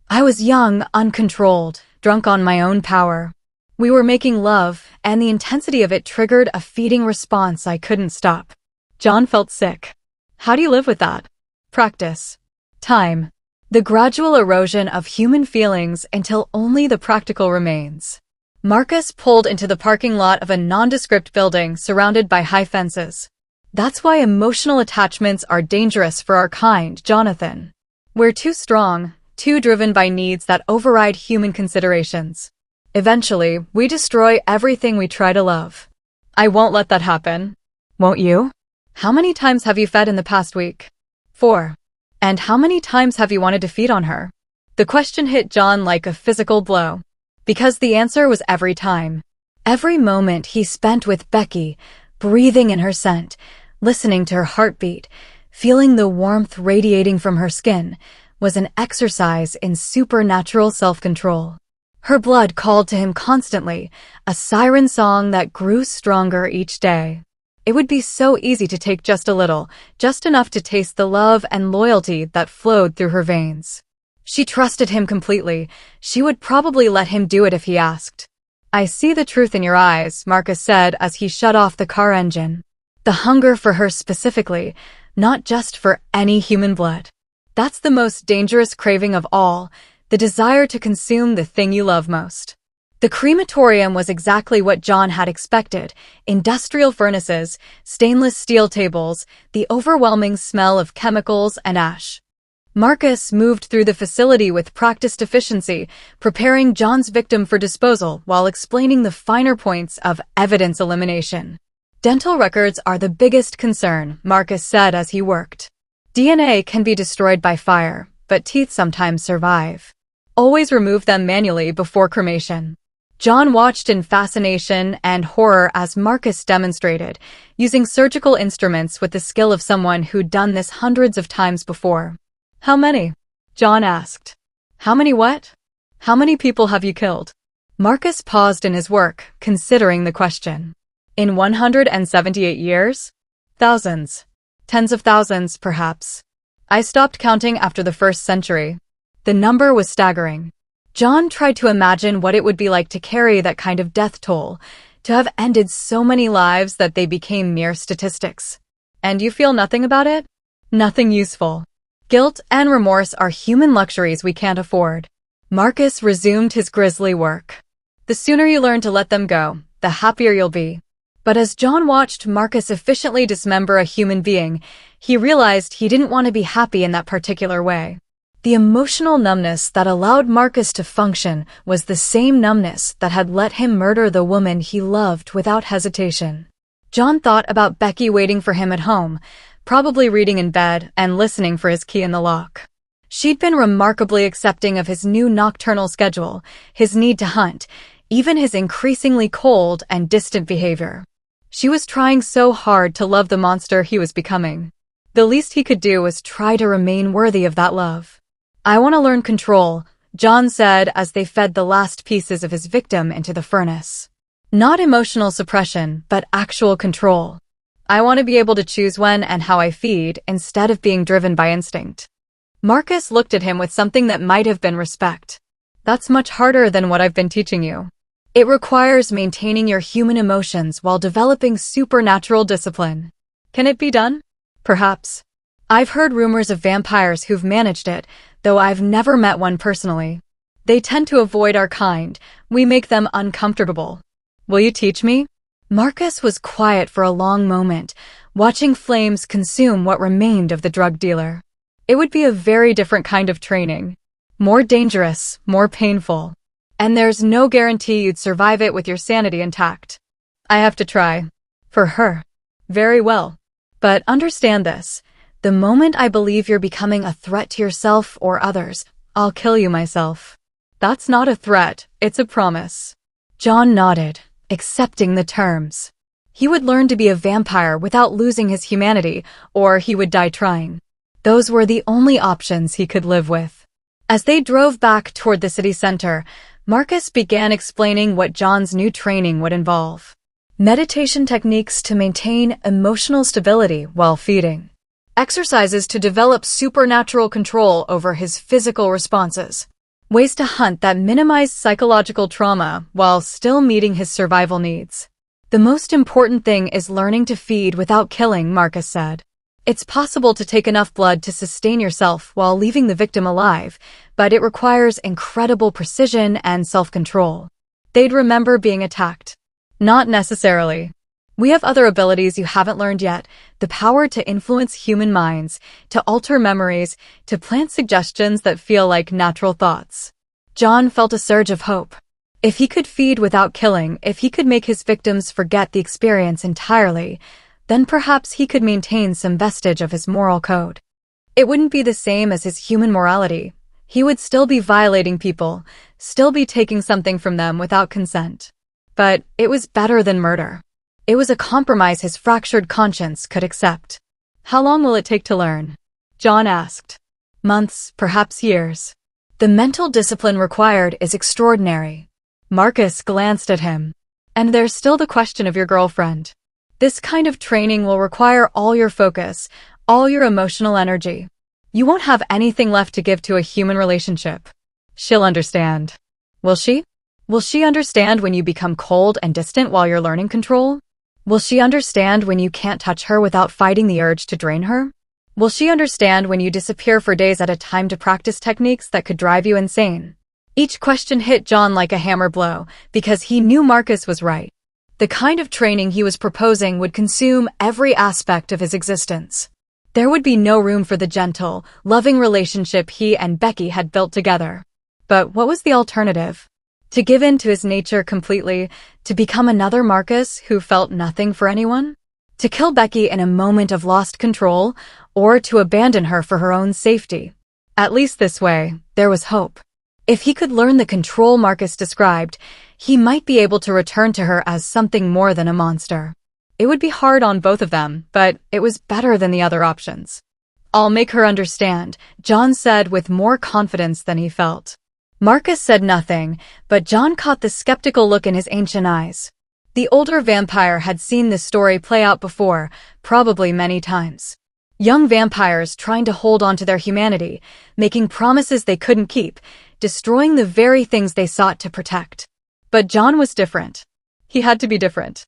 I was young, uncontrolled, drunk on my own power. We were making love, and the intensity of it triggered a feeding response I couldn't stop." John felt sick. "How do you live with that?" "Practice. Time. The gradual erosion of human feelings until only the practical remains." Marcus pulled into the parking lot of a nondescript building surrounded by high fences. That's why emotional attachments are dangerous for our kind, Jonathan. We're too strong, too driven by needs that override human considerations. Eventually, we destroy everything we try to love. I won't let that happen. Won't you? How many times have you fed in the past week? 4. And how many times have you wanted to feed on her? The question hit John like a physical blow. Because the answer was every time. Every moment he spent with Becky, breathing in her scent, listening to her heartbeat, feeling the warmth radiating from her skin, was an exercise in supernatural self-control. Her blood called to him constantly, a siren song that grew stronger each day. It would be so easy to take just a little, just enough to taste the love and loyalty that flowed through her veins. She trusted him completely. She would probably let him do it if he asked. I see the truth in your eyes, Marcus said as he shut off the car engine. The hunger for her specifically, not just for any human blood. That's the most dangerous craving of all, the desire to consume the thing you love most. The crematorium was exactly what John had expected: industrial furnaces, stainless steel tables, the overwhelming smell of chemicals and ash. Marcus moved through the facility with practiced efficiency, preparing John's victim for disposal while explaining the finer points of evidence elimination. Dental records are the biggest concern, Marcus said as he worked. DNA can be destroyed by fire, but teeth sometimes survive. Always remove them manually before cremation. John watched in fascination and horror as Marcus demonstrated, using surgical instruments with the skill of someone who'd done this hundreds of times before. How many? John asked. How many what? How many people have you killed? Marcus paused in his work, considering the question. In 178 years? Thousands. Tens of thousands, perhaps. I stopped counting after the 1st century. The number was staggering. John tried to imagine what it would be like to carry that kind of death toll, to have ended so many lives that they became mere statistics. And you feel nothing about it? Nothing useful. Guilt and remorse are human luxuries we can't afford. Marcus resumed his grisly work. The sooner you learn to let them go, the happier you'll be. But as John watched Marcus efficiently dismember a human being, he realized he didn't want to be happy in that particular way. The emotional numbness that allowed Marcus to function was the same numbness that had let him murder the woman he loved without hesitation. John thought about Becky waiting for him at home, probably reading in bed and listening for his key in the lock. She'd been remarkably accepting of his new nocturnal schedule, his need to hunt, even his increasingly cold and distant behavior. She was trying so hard to love the monster he was becoming. The least he could do was try to remain worthy of that love. I want to learn control, John said as they fed the last pieces of his victim into the furnace. Not emotional suppression, but actual control. I want to be able to choose when and how I feed instead of being driven by instinct. Marcus looked at him with something that might have been respect. That's much harder than what I've been teaching you. It requires maintaining your human emotions while developing supernatural discipline. Can it be done? Perhaps. I've heard rumors of vampires who've managed it, though I've never met one personally. They tend to avoid our kind. We make them uncomfortable. Will you teach me? Marcus was quiet for a long moment, watching flames consume what remained of the drug dealer. It would be a very different kind of training. More dangerous, more painful. And there's no guarantee you'd survive it with your sanity intact. I have to try. For her. Very well. But understand this. The moment I believe you're becoming a threat to yourself or others, I'll kill you myself. That's not a threat, it's a promise. John nodded, accepting the terms. He would learn to be a vampire without losing his humanity, or he would die trying. Those were the only options he could live with. As they drove back toward the city center, Marcus began explaining what John's new training would involve. Meditation techniques to maintain emotional stability while feeding. Exercises to develop supernatural control over his physical responses. Ways to hunt that minimize psychological trauma while still meeting his survival needs. The most important thing is learning to feed without killing, Marcus said. It's possible to take enough blood to sustain yourself while leaving the victim alive, but it requires incredible precision and self-control. They'd remember being attacked. Not necessarily. We have other abilities you haven't learned yet, the power to influence human minds, to alter memories, to plant suggestions that feel like natural thoughts. John felt a surge of hope. If he could feed without killing, if he could make his victims forget the experience entirely, then perhaps he could maintain some vestige of his moral code. It wouldn't be the same as his human morality. He would still be violating people, still be taking something from them without consent. But it was better than murder. It was a compromise his fractured conscience could accept. How long will it take to learn? John asked. Months, perhaps years. The mental discipline required is extraordinary. Marcus glanced at him. And there's still the question of your girlfriend. This kind of training will require all your focus, all your emotional energy. You won't have anything left to give to a human relationship. She'll understand. Will she? Will she understand when you become cold and distant while you're learning control? Will she understand when you can't touch her without fighting the urge to drain her? Will she understand when you disappear for days at a time to practice techniques that could drive you insane? Each question hit John like a hammer blow because he knew Marcus was right. The kind of training he was proposing would consume every aspect of his existence. There would be no room for the gentle, loving relationship he and Becky had built together. But what was the alternative? To give in to his nature completely, to become another Marcus who felt nothing for anyone? To kill Becky in a moment of lost control, or to abandon her for her own safety? At least this way, there was hope. If he could learn the control Marcus described, he might be able to return to her as something more than a monster. It would be hard on both of them, but it was better than the other options. I'll make her understand, John said with more confidence than he felt. Marcus said nothing, but John caught the skeptical look in his ancient eyes. The older vampire had seen this story play out before, probably many times. Young vampires trying to hold on to their humanity, making promises they couldn't keep, destroying the very things they sought to protect. But John was different. He had to be different.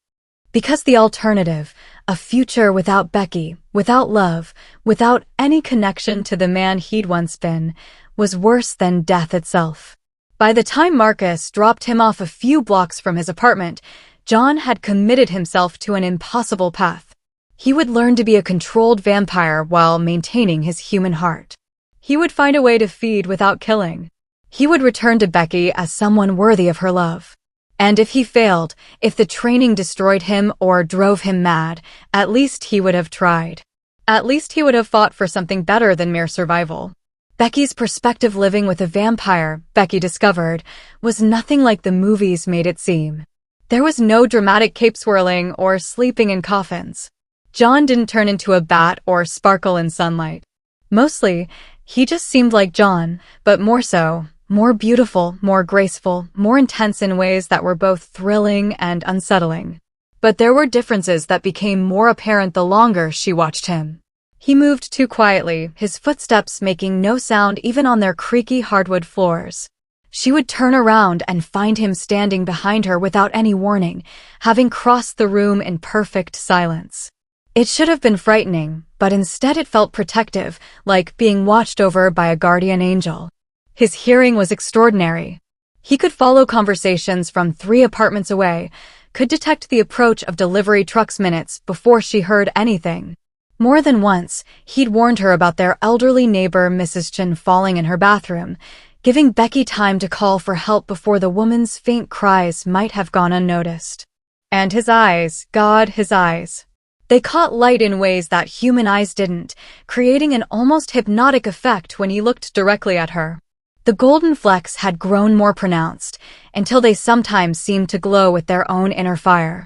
Because the alternative, a future without Becky, without love, without any connection to the man he'd once been, was worse than death itself. By the time Marcus dropped him off a few blocks from his apartment, John had committed himself to an impossible path. He would learn to be a controlled vampire while maintaining his human heart. He would find a way to feed without killing. He would return to Becky as someone worthy of her love. And if he failed, if the training destroyed him or drove him mad, at least he would have tried. At least he would have fought for something better than mere survival. Becky's perspective living with a vampire, Becky discovered, was nothing like the movies made it seem. There was no dramatic cape swirling or sleeping in coffins. John didn't turn into a bat or sparkle in sunlight. Mostly, he just seemed like John, but more so, more beautiful, more graceful, more intense in ways that were both thrilling and unsettling. But there were differences that became more apparent the longer she watched him. He moved too quietly, his footsteps making no sound even on their creaky hardwood floors. She would turn around and find him standing behind her without any warning, having crossed the room in perfect silence. It should have been frightening, but instead it felt protective, like being watched over by a guardian angel. His hearing was extraordinary. He could follow conversations from 3 apartments away, could detect the approach of delivery trucks minutes before she heard anything. More than once, he'd warned her about their elderly neighbor Mrs. Chen falling in her bathroom, giving Becky time to call for help before the woman's faint cries might have gone unnoticed. And his eyes, God, his eyes. They caught light in ways that human eyes didn't, creating an almost hypnotic effect when he looked directly at her. The golden flecks had grown more pronounced, until they sometimes seemed to glow with their own inner fire.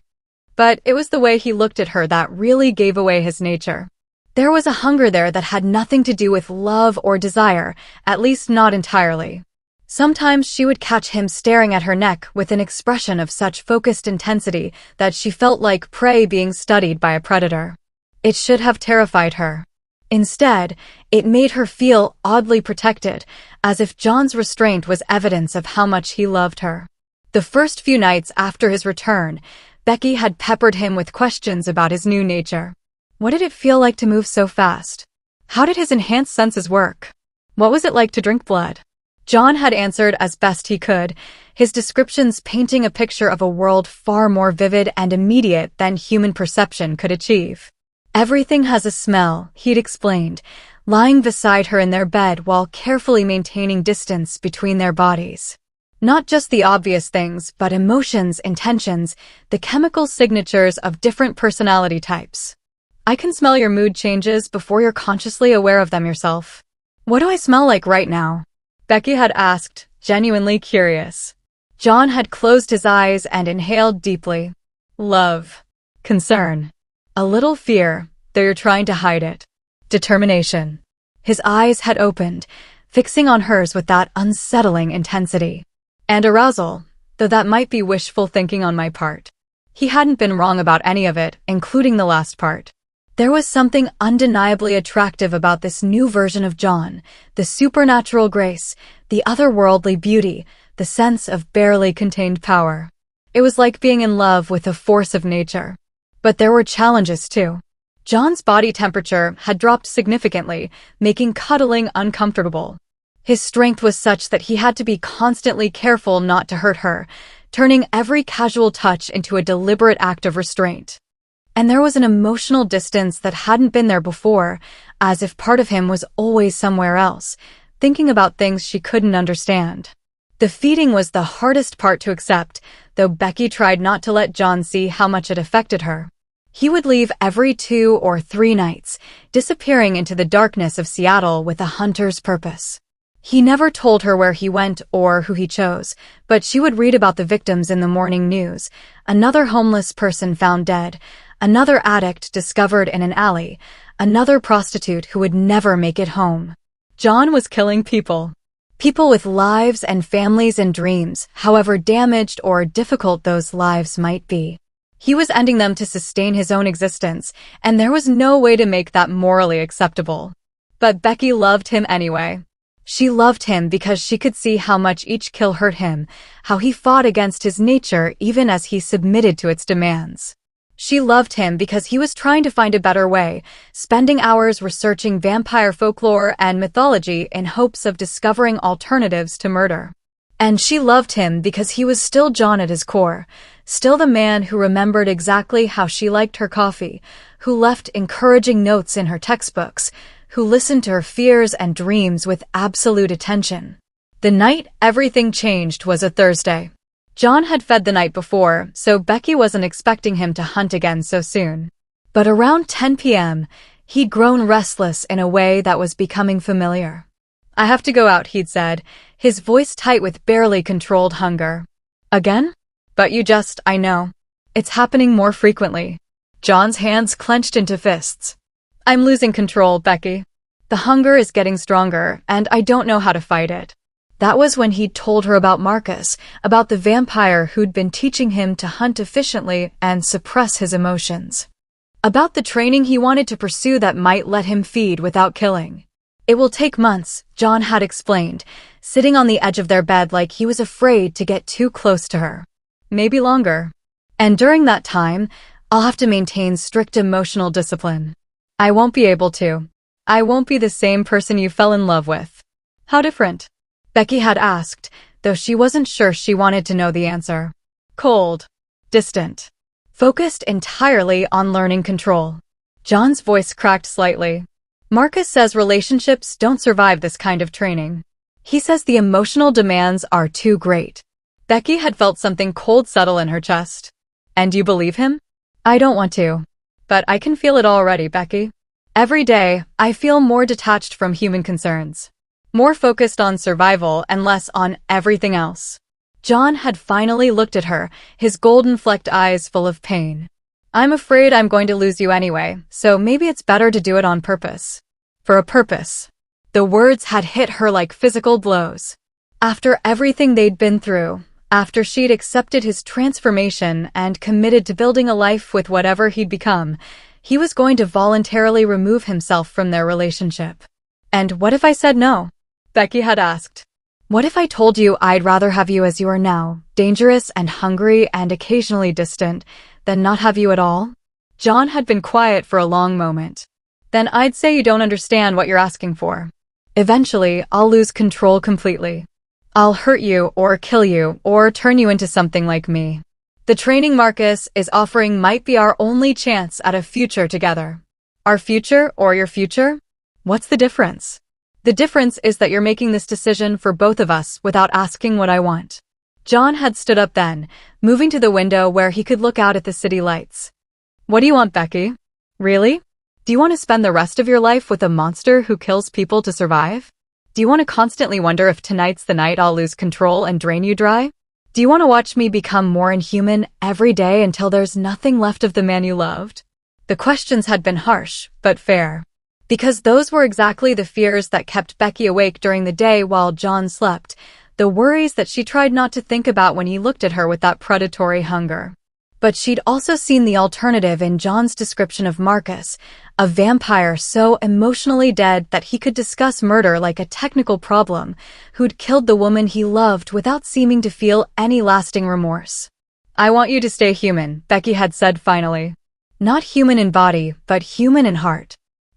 But it was the way he looked at her that really gave away his nature. There was a hunger there that had nothing to do with love or desire, at least not entirely. Sometimes she would catch him staring at her neck with an expression of such focused intensity that she felt like prey being studied by a predator. It should have terrified her. Instead, it made her feel oddly protected, as if John's restraint was evidence of how much he loved her. The first few nights after his return, Becky had peppered him with questions about his new nature. What did it feel like to move so fast? How did his enhanced senses work? What was it like to drink blood? John had answered as best he could, his descriptions painting a picture of a world far more vivid and immediate than human perception could achieve. Everything has a smell, he'd explained, lying beside her in their bed while carefully maintaining distance between their bodies. Not just the obvious things, but emotions, intentions, the chemical signatures of different personality types. I can smell your mood changes before you're consciously aware of them yourself. What do I smell like right now? Becky had asked, genuinely curious. John had closed his eyes and inhaled deeply. Love. Concern. A little fear, though you're trying to hide it. Determination. His eyes had opened, fixing on hers with that unsettling intensity. And arousal, though that might be wishful thinking on my part. He hadn't been wrong about any of it, including the last part. There was something undeniably attractive about this new version of John, the supernatural grace, the otherworldly beauty, the sense of barely contained power. It was like being in love with a force of nature. But there were challenges too. John's body temperature had dropped significantly, making cuddling uncomfortable. His strength was such that he had to be constantly careful not to hurt her, turning every casual touch into a deliberate act of restraint. And there was an emotional distance that hadn't been there before, as if part of him was always somewhere else, thinking about things she couldn't understand. The feeding was the hardest part to accept, though Becky tried not to let John see how much it affected her. He would leave every 2 or 3 nights, disappearing into the darkness of Seattle with a hunter's purpose. He never told her where he went or who he chose, but she would read about the victims in the morning news. Another homeless person found dead, another addict discovered in an alley, another prostitute who would never make it home. John was killing people. People with lives and families and dreams, however damaged or difficult those lives might be. He was ending them to sustain his own existence, and there was no way to make that morally acceptable. But Becky loved him anyway. She loved him because she could see how much each kill hurt him, how he fought against his nature even as he submitted to its demands. She loved him because he was trying to find a better way, spending hours researching vampire folklore and mythology in hopes of discovering alternatives to murder. And she loved him because he was still John at his core, still the man who remembered exactly how she liked her coffee, who left encouraging notes in her textbooks, who listened to her fears and dreams with absolute attention. The night everything changed was a Thursday. John had fed the night before, so Becky wasn't expecting him to hunt again so soon. But around 10 p.m., he'd grown restless in a way that was becoming familiar. I have to go out, he'd said, his voice tight with barely controlled hunger. Again? But I know. It's happening more frequently. John's hands clenched into fists. I'm losing control, Becky. The hunger is getting stronger, and I don't know how to fight it. That was when he'd told her about Marcus, about the vampire who'd been teaching him to hunt efficiently and suppress his emotions. About the training he wanted to pursue that might let him feed without killing. It will take months, John had explained, sitting on the edge of their bed like he was afraid to get too close to her. Maybe longer. And during that time, I'll have to maintain strict emotional discipline. I won't be able to. I won't be the same person you fell in love with. How different? Becky had asked, though she wasn't sure she wanted to know the answer. Cold. Distant. Focused entirely on learning control. John's voice cracked slightly. Marcus says relationships don't survive this kind of training. He says the emotional demands are too great. Becky had felt something cold settle in her chest. And you believe him? I don't want to. But I can feel it already, Becky. Every day, I feel more detached from human concerns. More focused on survival and less on everything else. John had finally looked at her, his golden-flecked eyes full of pain. I'm afraid I'm going to lose you anyway, so maybe it's better to do it on purpose. For a purpose. The words had hit her like physical blows. After everything they'd been through, after she'd accepted his transformation and committed to building a life with whatever he'd become, he was going to voluntarily remove himself from their relationship. And what if I said no? Becky had asked. What if I told you I'd rather have you as you are now, dangerous and hungry and occasionally distant, than not have you at all? John had been quiet for a long moment. Then I'd say you don't understand what you're asking for. Eventually, I'll lose control completely. I'll hurt you or kill you or turn you into something like me. The training Marcus is offering might be our only chance at a future together. Our future or your future? What's the difference? The difference is that you're making this decision for both of us without asking what I want. John had stood up then, moving to the window where he could look out at the city lights. What do you want, Becky? Really? Do you want to spend the rest of your life with a monster who kills people to survive? Do you want to constantly wonder if tonight's the night I'll lose control and drain you dry? Do you want to watch me become more inhuman every day until there's nothing left of the man you loved? The questions had been harsh, but fair. Because those were exactly the fears that kept Becky awake during the day while John slept, the worries that she tried not to think about when he looked at her with that predatory hunger. But she'd also seen the alternative in John's description of Marcus, a vampire so emotionally dead that he could discuss murder like a technical problem, who'd killed the woman he loved without seeming to feel any lasting remorse. I want you to stay human, Becky had said finally. Not human in body, but human in heart.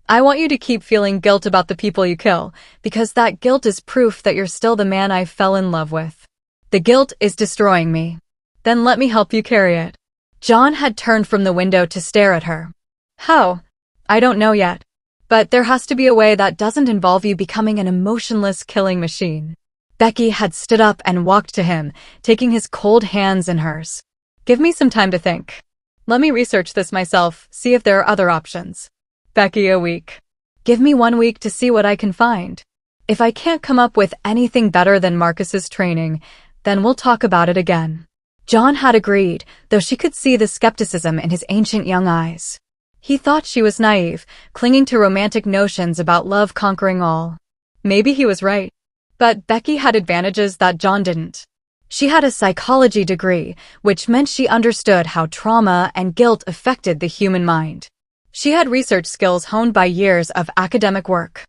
I want you to keep feeling guilt about the people you kill, because that guilt is proof that you're still the man I fell in love with. The guilt is destroying me. Then let me help you carry it. John had turned from the window to stare at her. How? I don't know yet. But there has to be a way that doesn't involve you becoming an emotionless killing machine. Becky had stood up and walked to him, taking his cold hands in hers. Give me some time to think. Let me research this myself, see if there are other options. Becky, a week. Give me 1 week to see what I can find. If I can't come up with anything better than Marcus's training, then we'll talk about it again. John had agreed, though she could see the skepticism in his ancient young eyes. He thought she was naive, clinging to romantic notions about love conquering all. Maybe he was right. But Becky had advantages that John didn't. She had a psychology degree, which meant she understood how trauma and guilt affected the human mind. She had research skills honed by years of academic work.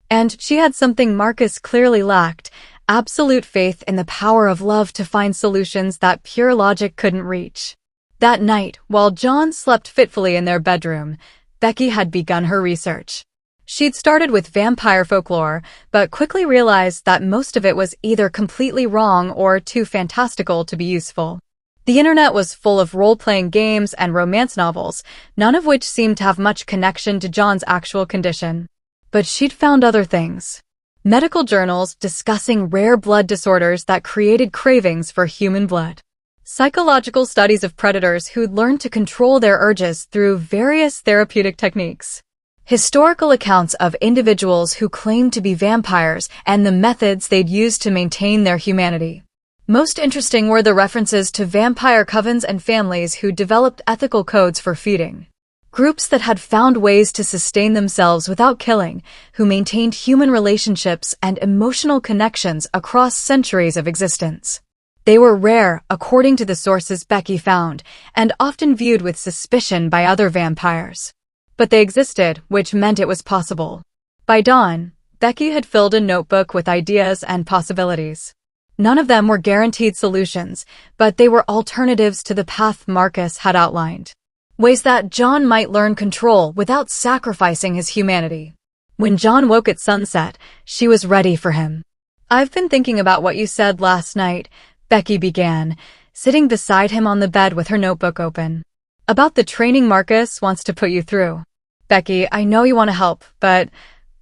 And she had something Marcus clearly lacked, absolute faith in the power of love to find solutions that pure logic couldn't reach. That night, while John slept fitfully in their bedroom, Becky had begun her research. She'd started with vampire folklore, but quickly realized that most of it was either completely wrong or too fantastical to be useful. The internet was full of role-playing games and romance novels, none of which seemed to have much connection to John's actual condition. But she'd found other things. Medical journals discussing rare blood disorders that created cravings for human blood. Psychological studies of predators who'd learned to control their urges through various therapeutic techniques. Historical accounts of individuals who claimed to be vampires and the methods they'd used to maintain their humanity. Most interesting were the references to vampire covens and families who developed ethical codes for feeding. Groups that had found ways to sustain themselves without killing, who maintained human relationships and emotional connections across centuries of existence. They were rare, according to the sources Becky found, and often viewed with suspicion by other vampires. But they existed, which meant it was possible. By dawn, Becky had filled a notebook with ideas and possibilities. None of them were guaranteed solutions, but they were alternatives to the path Marcus had outlined. Ways that John might learn control without sacrificing his humanity. When John woke at sunset, she was ready for him. I've been thinking about what you said last night, Becky began, sitting beside him on the bed with her notebook open. About the training Marcus wants to put you through. Becky, I know you want to help, but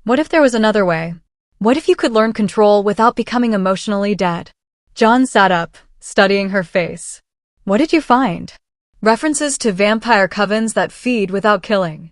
what if there was another way? What if you could learn control without becoming emotionally dead? John sat up, studying her face. What did you find? References to vampire covens that feed without killing.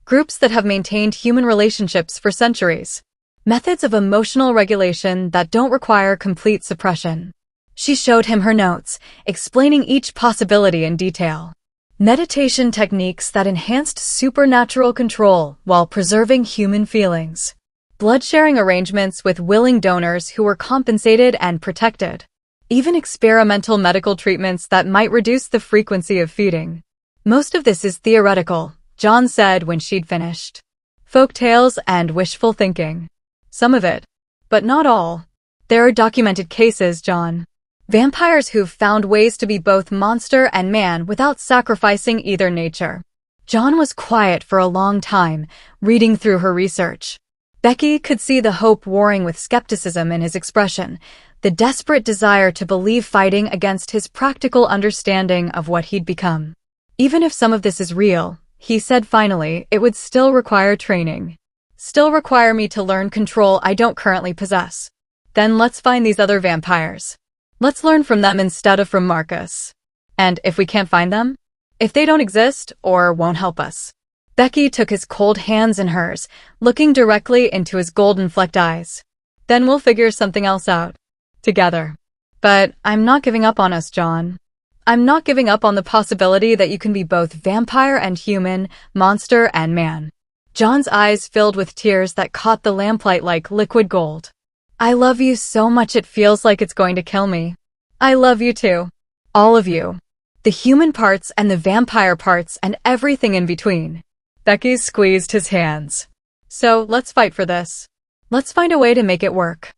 Groups that have maintained human relationships for centuries. Methods of emotional regulation that don't require complete suppression. She showed him her notes, explaining each possibility in detail. Meditation techniques that enhanced supernatural control while preserving human feelings. Blood-sharing arrangements with willing donors who were compensated and protected. Even experimental medical treatments that might reduce the frequency of feeding. Most of this is theoretical, John said when she'd finished. Folk tales and wishful thinking. Some of it. But not all. There are documented cases, John. Vampires who've found ways to be both monster and man without sacrificing either nature. John was quiet for a long time, reading through her research. Becky could see the hope warring with skepticism in his expression, the desperate desire to believe fighting against his practical understanding of what he'd become. Even if some of this is real, he said finally, it would still require training. Still require me to learn control I don't currently possess. Then let's find these other vampires. Let's learn from them instead of from Marcus. And if we can't find them? If they don't exist or won't help us? Becky took his cold hands in hers, looking directly into his golden-flecked eyes. Then we'll figure something else out. Together. But I'm not giving up on us, John. I'm not giving up on the possibility that you can be both vampire and human, monster and man. John's eyes filled with tears that caught the lamplight like liquid gold. I love you so much it feels like it's going to kill me. I love you too. All of you. The human parts and the vampire parts and everything in between. Becky squeezed his hands. So, let's fight for this. Let's find a way to make it work.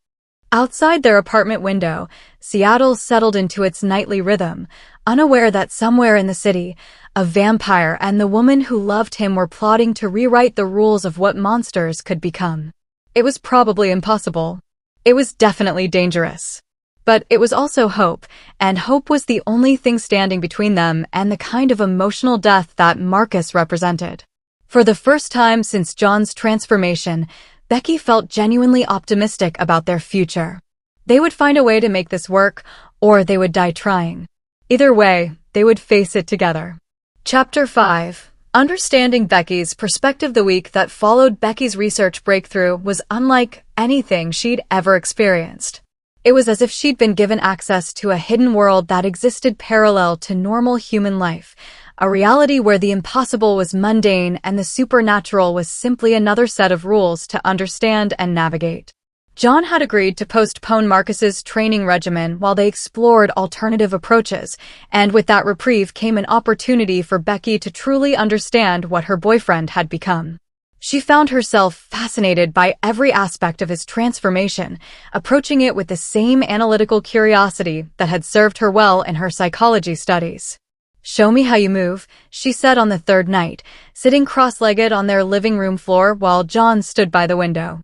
Outside their apartment window, Seattle settled into its nightly rhythm, unaware that somewhere in the city, a vampire and the woman who loved him were plotting to rewrite the rules of what monsters could become. It was probably impossible. It was definitely dangerous. But it was also hope, and hope was the only thing standing between them and the kind of emotional death that Marcus represented. For the first time since John's transformation, Becky felt genuinely optimistic about their future. They would find a way to make this work, or they would die trying. Either way, they would face it together. Chapter 5. Understanding Becky's perspective. The week that followed Becky's research breakthrough was unlike anything she'd ever experienced. It was as if she'd been given access to a hidden world that existed parallel to normal human life, a reality where the impossible was mundane and the supernatural was simply another set of rules to understand and navigate. John had agreed to postpone Marcus's training regimen while they explored alternative approaches, and with that reprieve came an opportunity for Becky to truly understand what her boyfriend had become. She found herself fascinated by every aspect of his transformation, approaching it with the same analytical curiosity that had served her well in her psychology studies. "Show me how you move," she said on the third night, sitting cross-legged on their living room floor while John stood by the window.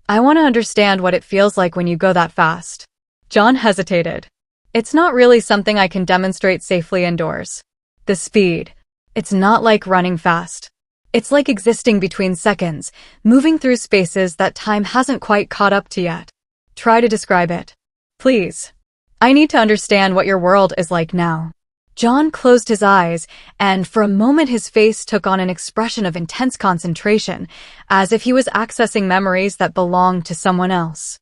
"I want to understand what it feels like when you go that fast." John hesitated. "It's not really something I can demonstrate safely indoors. The speed. It's not like running fast. It's like existing between seconds, moving through spaces that time hasn't quite caught up to yet. Try to describe it. Please. I need to understand what your world is like now." John closed his eyes, and for a moment his face took on an expression of intense concentration, as if he was accessing memories that belonged to someone else.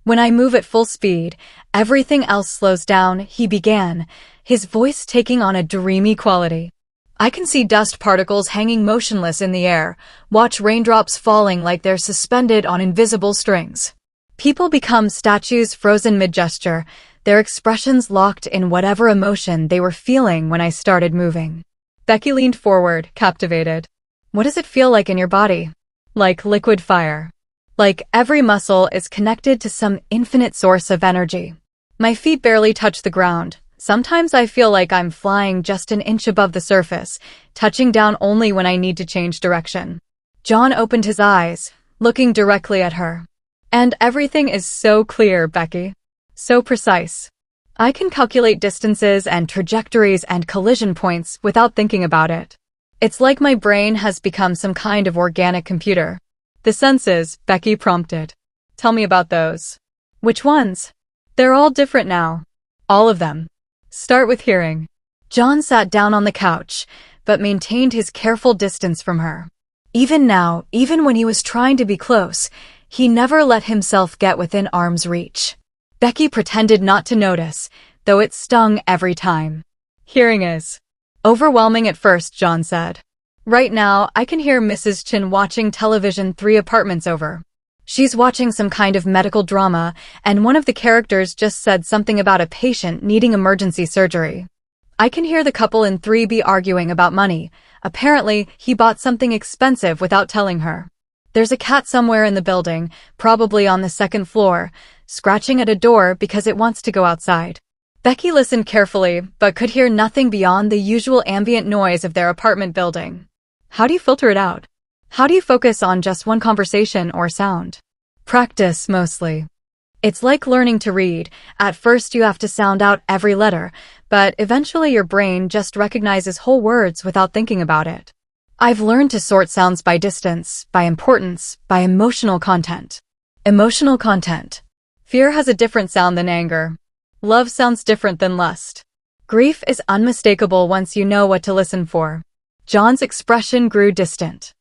"When I move at full speed, everything else slows down," he began, his voice taking on a dreamy quality. "I can see dust particles hanging motionless in the air, watch raindrops falling like they're suspended on invisible strings. People become statues frozen mid-gesture, their expressions locked in whatever emotion they were feeling when I started moving." Becky leaned forward, captivated. "What does it feel like in your body?" "Like liquid fire. Like every muscle is connected to some infinite source of energy. My feet barely touch the ground. Sometimes I feel like I'm flying just an inch above the surface, touching down only when I need to change direction." John opened his eyes, looking directly at her. "And everything is so clear, Becky. So precise. I can calculate distances and trajectories and collision points without thinking about it. It's like my brain has become some kind of organic computer." "The senses," Becky prompted. "Tell me about those." "Which ones?" "They're all different now. All of them. Start with hearing." John sat down on the couch, but maintained his careful distance from her. Even now, even when he was trying to be close, he never let himself get within arm's reach. Becky pretended not to notice, though it stung every time. "Hearing is overwhelming at first," John said. "Right now, I can hear Mrs. Chin watching television 3 apartments over. She's watching some kind of medical drama, and one of the characters just said something about a patient needing emergency surgery. I can hear the couple in 3B arguing about money. Apparently, he bought something expensive without telling her. There's a cat somewhere in the building, probably on the 2nd floor, scratching at a door because it wants to go outside." Becky listened carefully, but could hear nothing beyond the usual ambient noise of their apartment building. "How do you filter it out? How do you focus on just one conversation or sound?" "Practice, mostly. It's like learning to read. At first you have to sound out every letter, but eventually your brain just recognizes whole words without thinking about it. I've learned to sort sounds by distance, by importance, by emotional content. Emotional content. Fear has a different sound than anger. Love sounds different than lust. Grief is unmistakable once you know what to listen for. John's expression grew distant.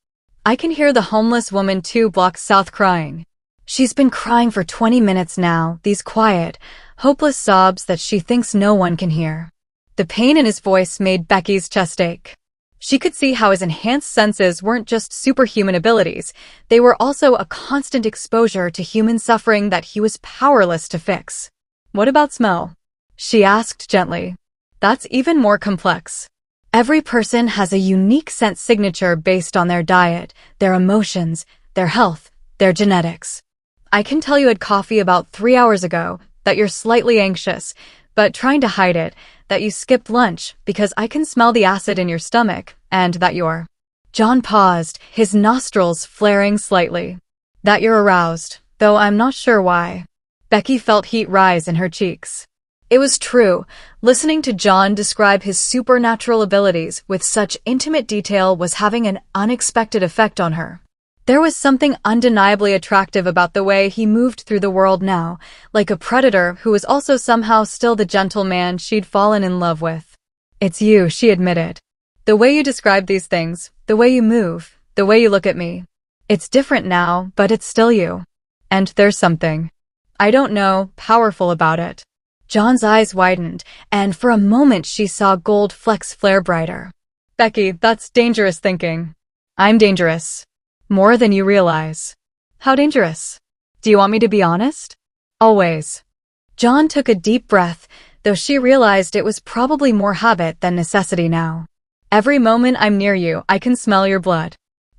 I can hear the homeless woman 2 blocks south crying. She's been crying for 20 minutes now, these quiet, hopeless sobs that she thinks no one can hear. The pain in his voice made Becky's chest ache. She could see how his enhanced senses weren't just superhuman abilities, they were also a constant exposure to human suffering that he was powerless to fix. "What about smell?" she asked gently. "That's even more complex. Every person has a unique scent signature based on their diet, their emotions, their health, their genetics. I can tell you had coffee about 3 hours ago, that you're slightly anxious, but trying to hide it, that you skipped lunch because I can smell the acid in your stomach, and that you're—" John paused, his nostrils flaring slightly. "That you're aroused, though I'm not sure why." Becky felt heat rise in her cheeks. It was true. Listening to John describe his supernatural abilities with such intimate detail was having an unexpected effect on her. There was something undeniably attractive about the way he moved through the world now, like a predator who was also somehow still the gentle man she'd fallen in love with. "It's you," she admitted. "The way you describe these things, the way you move, the way you look at me. It's different now, but it's still you. And there's something, I don't know, powerful about it." John's eyes widened, and for a moment she saw gold flecks flare brighter. "Becky, that's dangerous thinking." "I'm dangerous. More than you realize." "How dangerous? Do you want me to be honest?" "Always." John took a deep breath, though she realized it was probably more habit than necessity now. "Every moment I'm near you, I can smell your blood.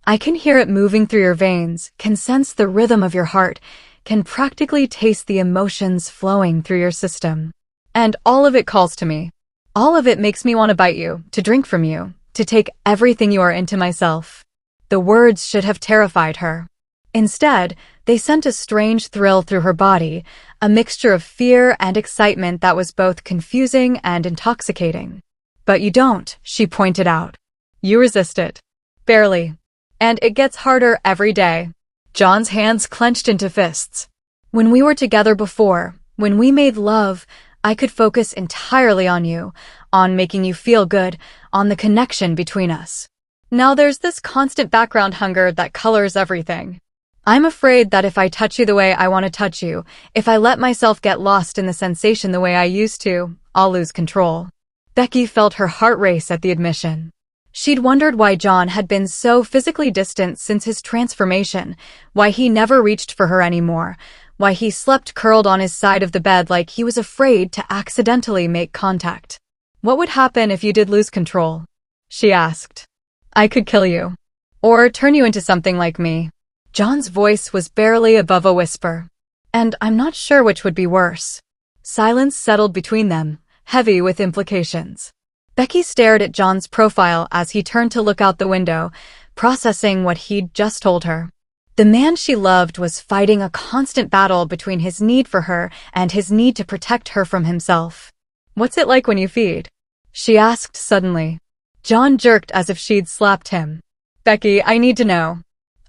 I can hear it moving through your veins, can sense the rhythm of your heart, can practically taste the emotions flowing through your system. And all of it calls to me. All of it makes me want to bite you, to drink from you, to take everything you are into myself." The words should have terrified her. Instead, they sent a strange thrill through her body, a mixture of fear and excitement that was both confusing and intoxicating. "But you don't," she pointed out. "You resist it. Barely. And it gets harder every day." John's hands clenched into fists. "When we were together before, when we made love, I could focus entirely on you, on making you feel good, on the connection between us. Now there's this constant background hunger that colors everything. I'm afraid that if I touch you the way I want to touch you, if I let myself get lost in the sensation the way I used to, I'll lose control." Becky felt her heart race at the admission. She'd wondered why John had been so physically distant since his transformation, why he never reached for her anymore, why he slept curled on his side of the bed like he was afraid to accidentally make contact. "What would happen if you did lose control?" she asked. "I could kill you. Or turn you into something like me." John's voice was barely above a whisper. "And I'm not sure which would be worse." Silence settled between them, heavy with implications. Becky stared at John's profile as he turned to look out the window, processing what he'd just told her. The man she loved was fighting a constant battle between his need for her and his need to protect her from himself. "What's it like when you feed?" she asked suddenly. John jerked as if she'd slapped him. "Becky, I need to know.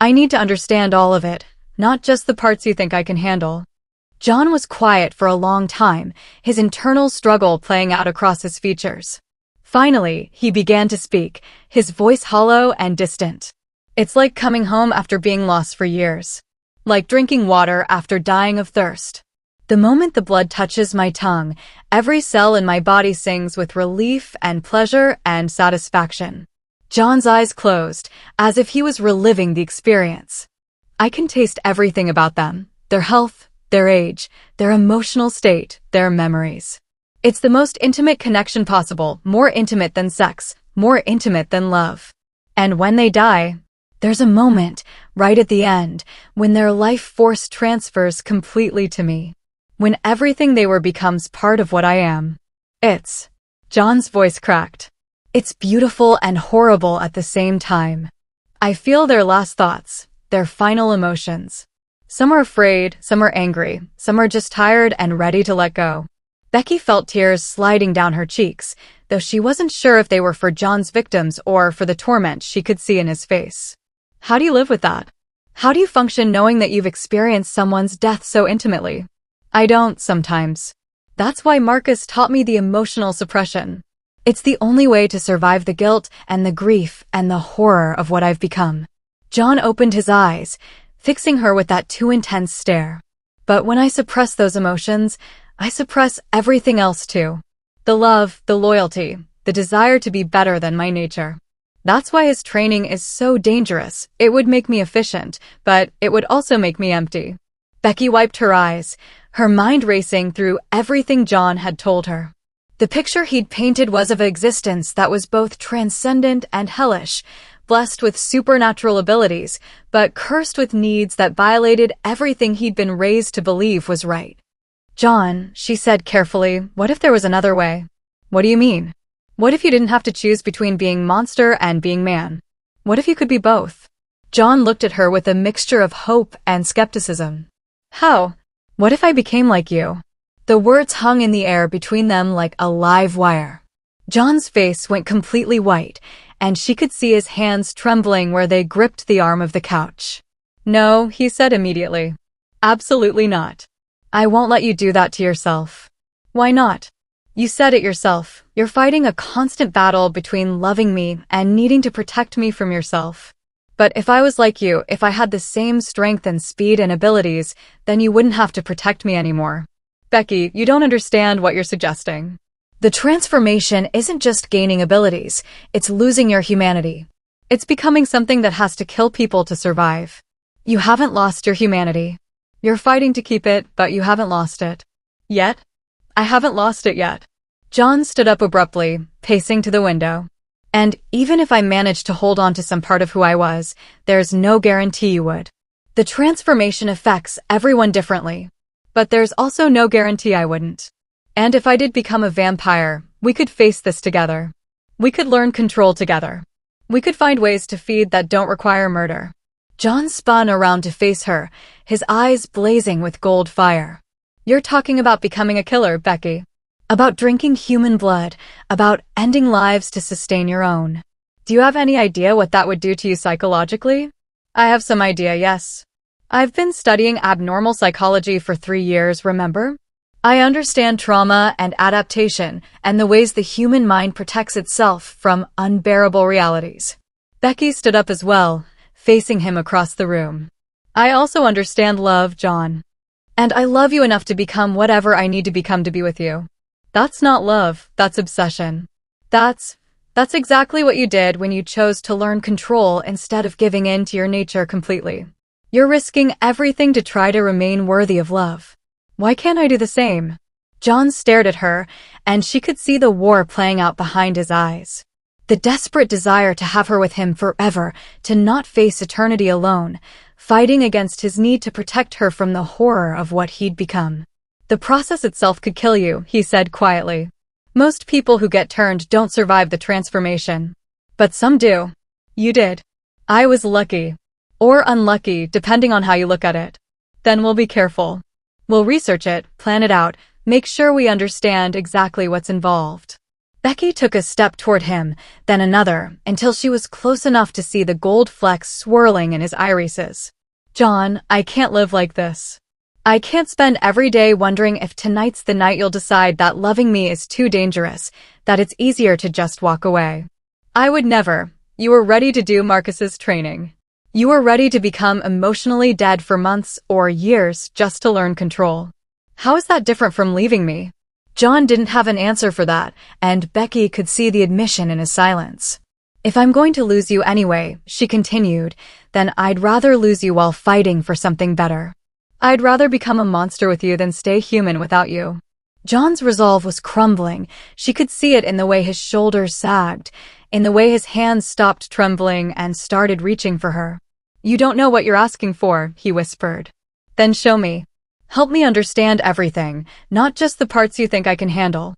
I need to understand all of it, not just the parts you think I can handle." John was quiet for a long time, his internal struggle playing out across his features. Finally, he began to speak, his voice hollow and distant. "It's like coming home after being lost for years. Like drinking water after dying of thirst. The moment the blood touches my tongue, every cell in my body sings with relief and pleasure and satisfaction." John's eyes closed, as if he was reliving the experience. "I can taste everything about them, their health, their age, their emotional state, their memories. It's the most intimate connection possible, more intimate than sex, more intimate than love. And when they die, there's a moment, right at the end, when their life force transfers completely to me. When everything they were becomes part of what I am. It's—" John's voice cracked. "It's beautiful and horrible at the same time. I feel their last thoughts, their final emotions. Some are afraid, some are angry, some are just tired and ready to let go. Becky felt tears sliding down her cheeks, though she wasn't sure if they were for John's victims or for the torment she could see in his face. How do you live with that? How do you function knowing that you've experienced someone's death so intimately? I don't, sometimes. That's why Marcus taught me the emotional suppression. It's the only way to survive the guilt and the grief and the horror of what I've become. John opened his eyes, fixing her with that too intense stare. But when I suppress those emotions, I suppress everything else too. The love, the loyalty, the desire to be better than my nature. That's why his training is so dangerous. It would make me efficient, but it would also make me empty. Becky wiped her eyes, her mind racing through everything John had told her. The picture he'd painted was of an existence that was both transcendent and hellish, blessed with supernatural abilities, but cursed with needs that violated everything he'd been raised to believe was right. John, she said carefully, what if there was another way? What do you mean? What if you didn't have to choose between being monster and being man? What if you could be both? John looked at her with a mixture of hope and skepticism. How? What if I became like you? The words hung in the air between them like a live wire. John's face went completely white, and she could see his hands trembling where they gripped the arm of the couch. No, he said immediately. Absolutely not. I won't let you do that to yourself. Why not? You said it yourself. You're fighting a constant battle between loving me and needing to protect me from yourself. But if I was like you, if I had the same strength and speed and abilities, then you wouldn't have to protect me anymore. Becky, you don't understand what you're suggesting. The transformation isn't just gaining abilities, it's losing your humanity. It's becoming something that has to kill people to survive. You haven't lost your humanity. You're fighting to keep it, but you haven't lost it. Yet? I haven't lost it yet. John stood up abruptly, pacing to the window. And even if I managed to hold on to some part of who I was, there's no guarantee you would. The transformation affects everyone differently. But there's also no guarantee I wouldn't. And if I did become a vampire, we could face this together. We could learn control together. We could find ways to feed that don't require murder. John spun around to face her, his eyes blazing with gold fire. You're talking about becoming a killer, Becky. About drinking human blood, about ending lives to sustain your own. Do you have any idea what that would do to you psychologically? I have some idea, yes. I've been studying abnormal psychology for 3 years, remember? I understand trauma and adaptation and the ways the human mind protects itself from unbearable realities. Becky stood up as well, facing him across the room. I also understand love, John. And I love you enough to become whatever I need to become to be with you. That's not love, that's obsession. That's exactly what you did when you chose to learn control instead of giving in to your nature completely. You're risking everything to try to remain worthy of love. Why can't I do the same? John stared at her, and she could see the war playing out behind his eyes. The desperate desire to have her with him forever, to not face eternity alone, fighting against his need to protect her from the horror of what he'd become. The process itself could kill you, he said quietly. Most people who get turned don't survive the transformation. But some do. You did. I was lucky. Or unlucky, depending on how you look at it. Then we'll be careful. We'll research it, plan it out, make sure we understand exactly what's involved. Becky took a step toward him, then another, until she was close enough to see the gold flecks swirling in his irises. John, I can't live like this. I can't spend every day wondering if tonight's the night you'll decide that loving me is too dangerous, that it's easier to just walk away. I would never. You were ready to do Marcus's training. You were ready to become emotionally dead for months or years just to learn control. How is that different from leaving me? John didn't have an answer for that, and Becky could see the admission in his silence. If I'm going to lose you anyway, she continued, then I'd rather lose you while fighting for something better. I'd rather become a monster with you than stay human without you. John's resolve was crumbling. She could see it in the way his shoulders sagged, in the way his hands stopped trembling and started reaching for her. You don't know what you're asking for, he whispered. Then show me. Help me understand everything, not just the parts you think I can handle.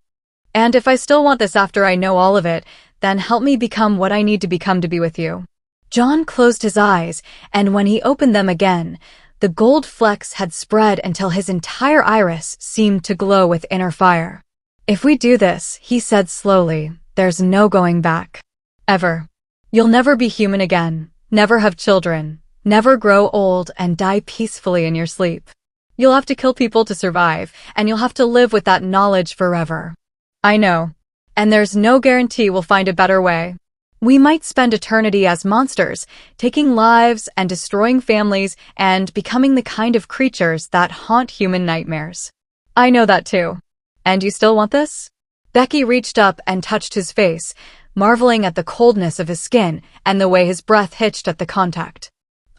And if I still want this after I know all of it, then help me become what I need to become to be with you. John closed his eyes, and when he opened them again, The gold flecks had spread until his entire iris seemed to glow with inner fire. "If we do this," he said slowly, "there's no going back. Ever. You'll never be human again, never have children, never grow old and die peacefully in your sleep. You'll have to kill people to survive, and you'll have to live with that knowledge forever. I know. And there's no guarantee we'll find a better way. We might spend eternity as monsters, taking lives and destroying families and becoming the kind of creatures that haunt human nightmares. I know that too. And you still want this?" Becky reached up and touched his face, marveling at the coldness of his skin and the way his breath hitched at the contact.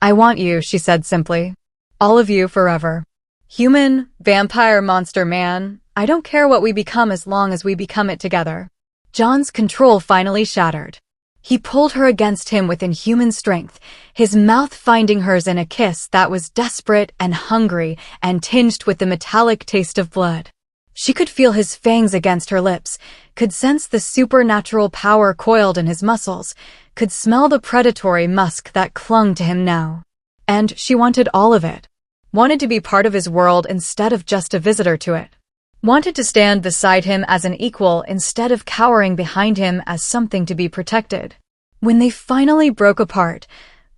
"I want you," she said simply. "All of you forever. Human, vampire, monster, man. I don't care what we become as long as we become it together." John's control finally shattered. He pulled her against him with inhuman strength, his mouth finding hers in a kiss that was desperate and hungry and tinged with the metallic taste of blood. She could feel his fangs against her lips, could sense the supernatural power coiled in his muscles, could smell the predatory musk that clung to him now. And she wanted all of it. Wanted to be part of his world instead of just a visitor to it. Wanted to stand beside him as an equal instead of cowering behind him as something to be protected. When they finally broke apart,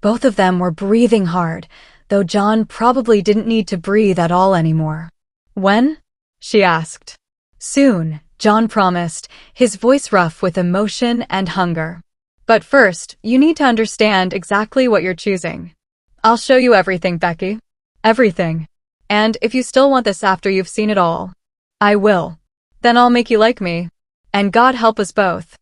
both of them were breathing hard, though John probably didn't need to breathe at all anymore. "When?" she asked. "Soon," John promised, his voice rough with emotion and hunger. "But first, you need to understand exactly what you're choosing. I'll show you everything, Becky. Everything. And if you still want this after you've seen it all, I will. Then I'll make you like me. And God help us both."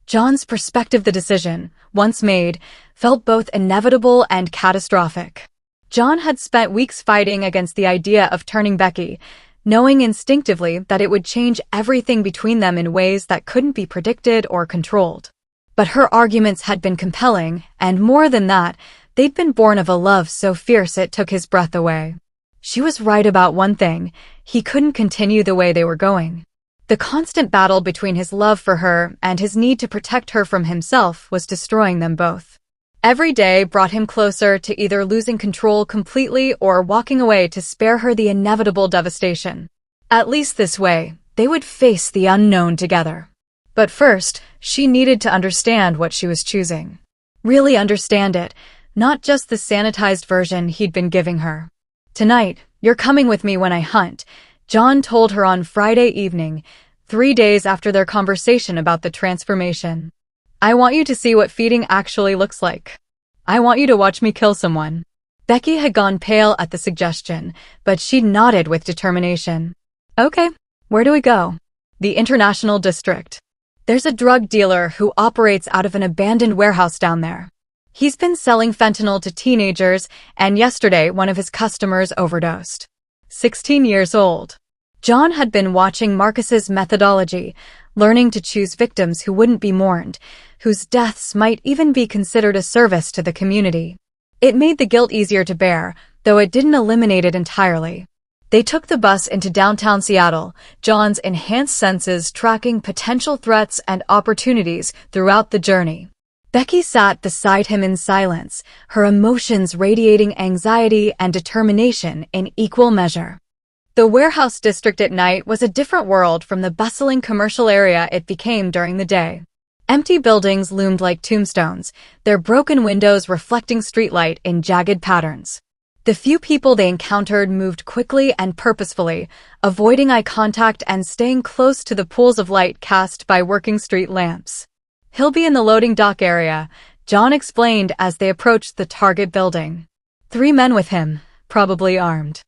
John's perspective, the decision, once made, felt both inevitable and catastrophic. John had spent weeks fighting against the idea of turning Becky, knowing instinctively that it would change everything between them in ways that couldn't be predicted or controlled. But her arguments had been compelling, and more than that, they'd been born of a love so fierce it took his breath away. She was right about one thing: he couldn't continue the way they were going. The constant battle between his love for her and his need to protect her from himself was destroying them both. Every day brought him closer to either losing control completely or walking away to spare her the inevitable devastation. At least this way, they would face the unknown together. But first, she needed to understand what she was choosing. Really understand it, not just the sanitized version he'd been giving her. "Tonight, you're coming with me when I hunt," John told her on Friday evening, 3 days after their conversation about the transformation. "I want you to see what feeding actually looks like. I want you to watch me kill someone." Becky had gone pale at the suggestion, but she nodded with determination. "Okay, where do we go?" "The International District. There's a drug dealer who operates out of an abandoned warehouse down there. He's been selling fentanyl to teenagers, and yesterday one of his customers overdosed. 16 years old. John had been watching Marcus's methodology, learning to choose victims who wouldn't be mourned, whose deaths might even be considered a service to the community. It made the guilt easier to bear, though it didn't eliminate it entirely. They took the bus into downtown Seattle, John's enhanced senses tracking potential threats and opportunities throughout the journey. Becky sat beside him in silence, her emotions radiating anxiety and determination in equal measure. The warehouse district at night was a different world from the bustling commercial area it became during the day. Empty buildings loomed like tombstones, their broken windows reflecting streetlight in jagged patterns. The few people they encountered moved quickly and purposefully, avoiding eye contact and staying close to the pools of light cast by working street lamps. "He'll be in the loading dock area," John explained as they approached the target building. 3 men with him, probably armed.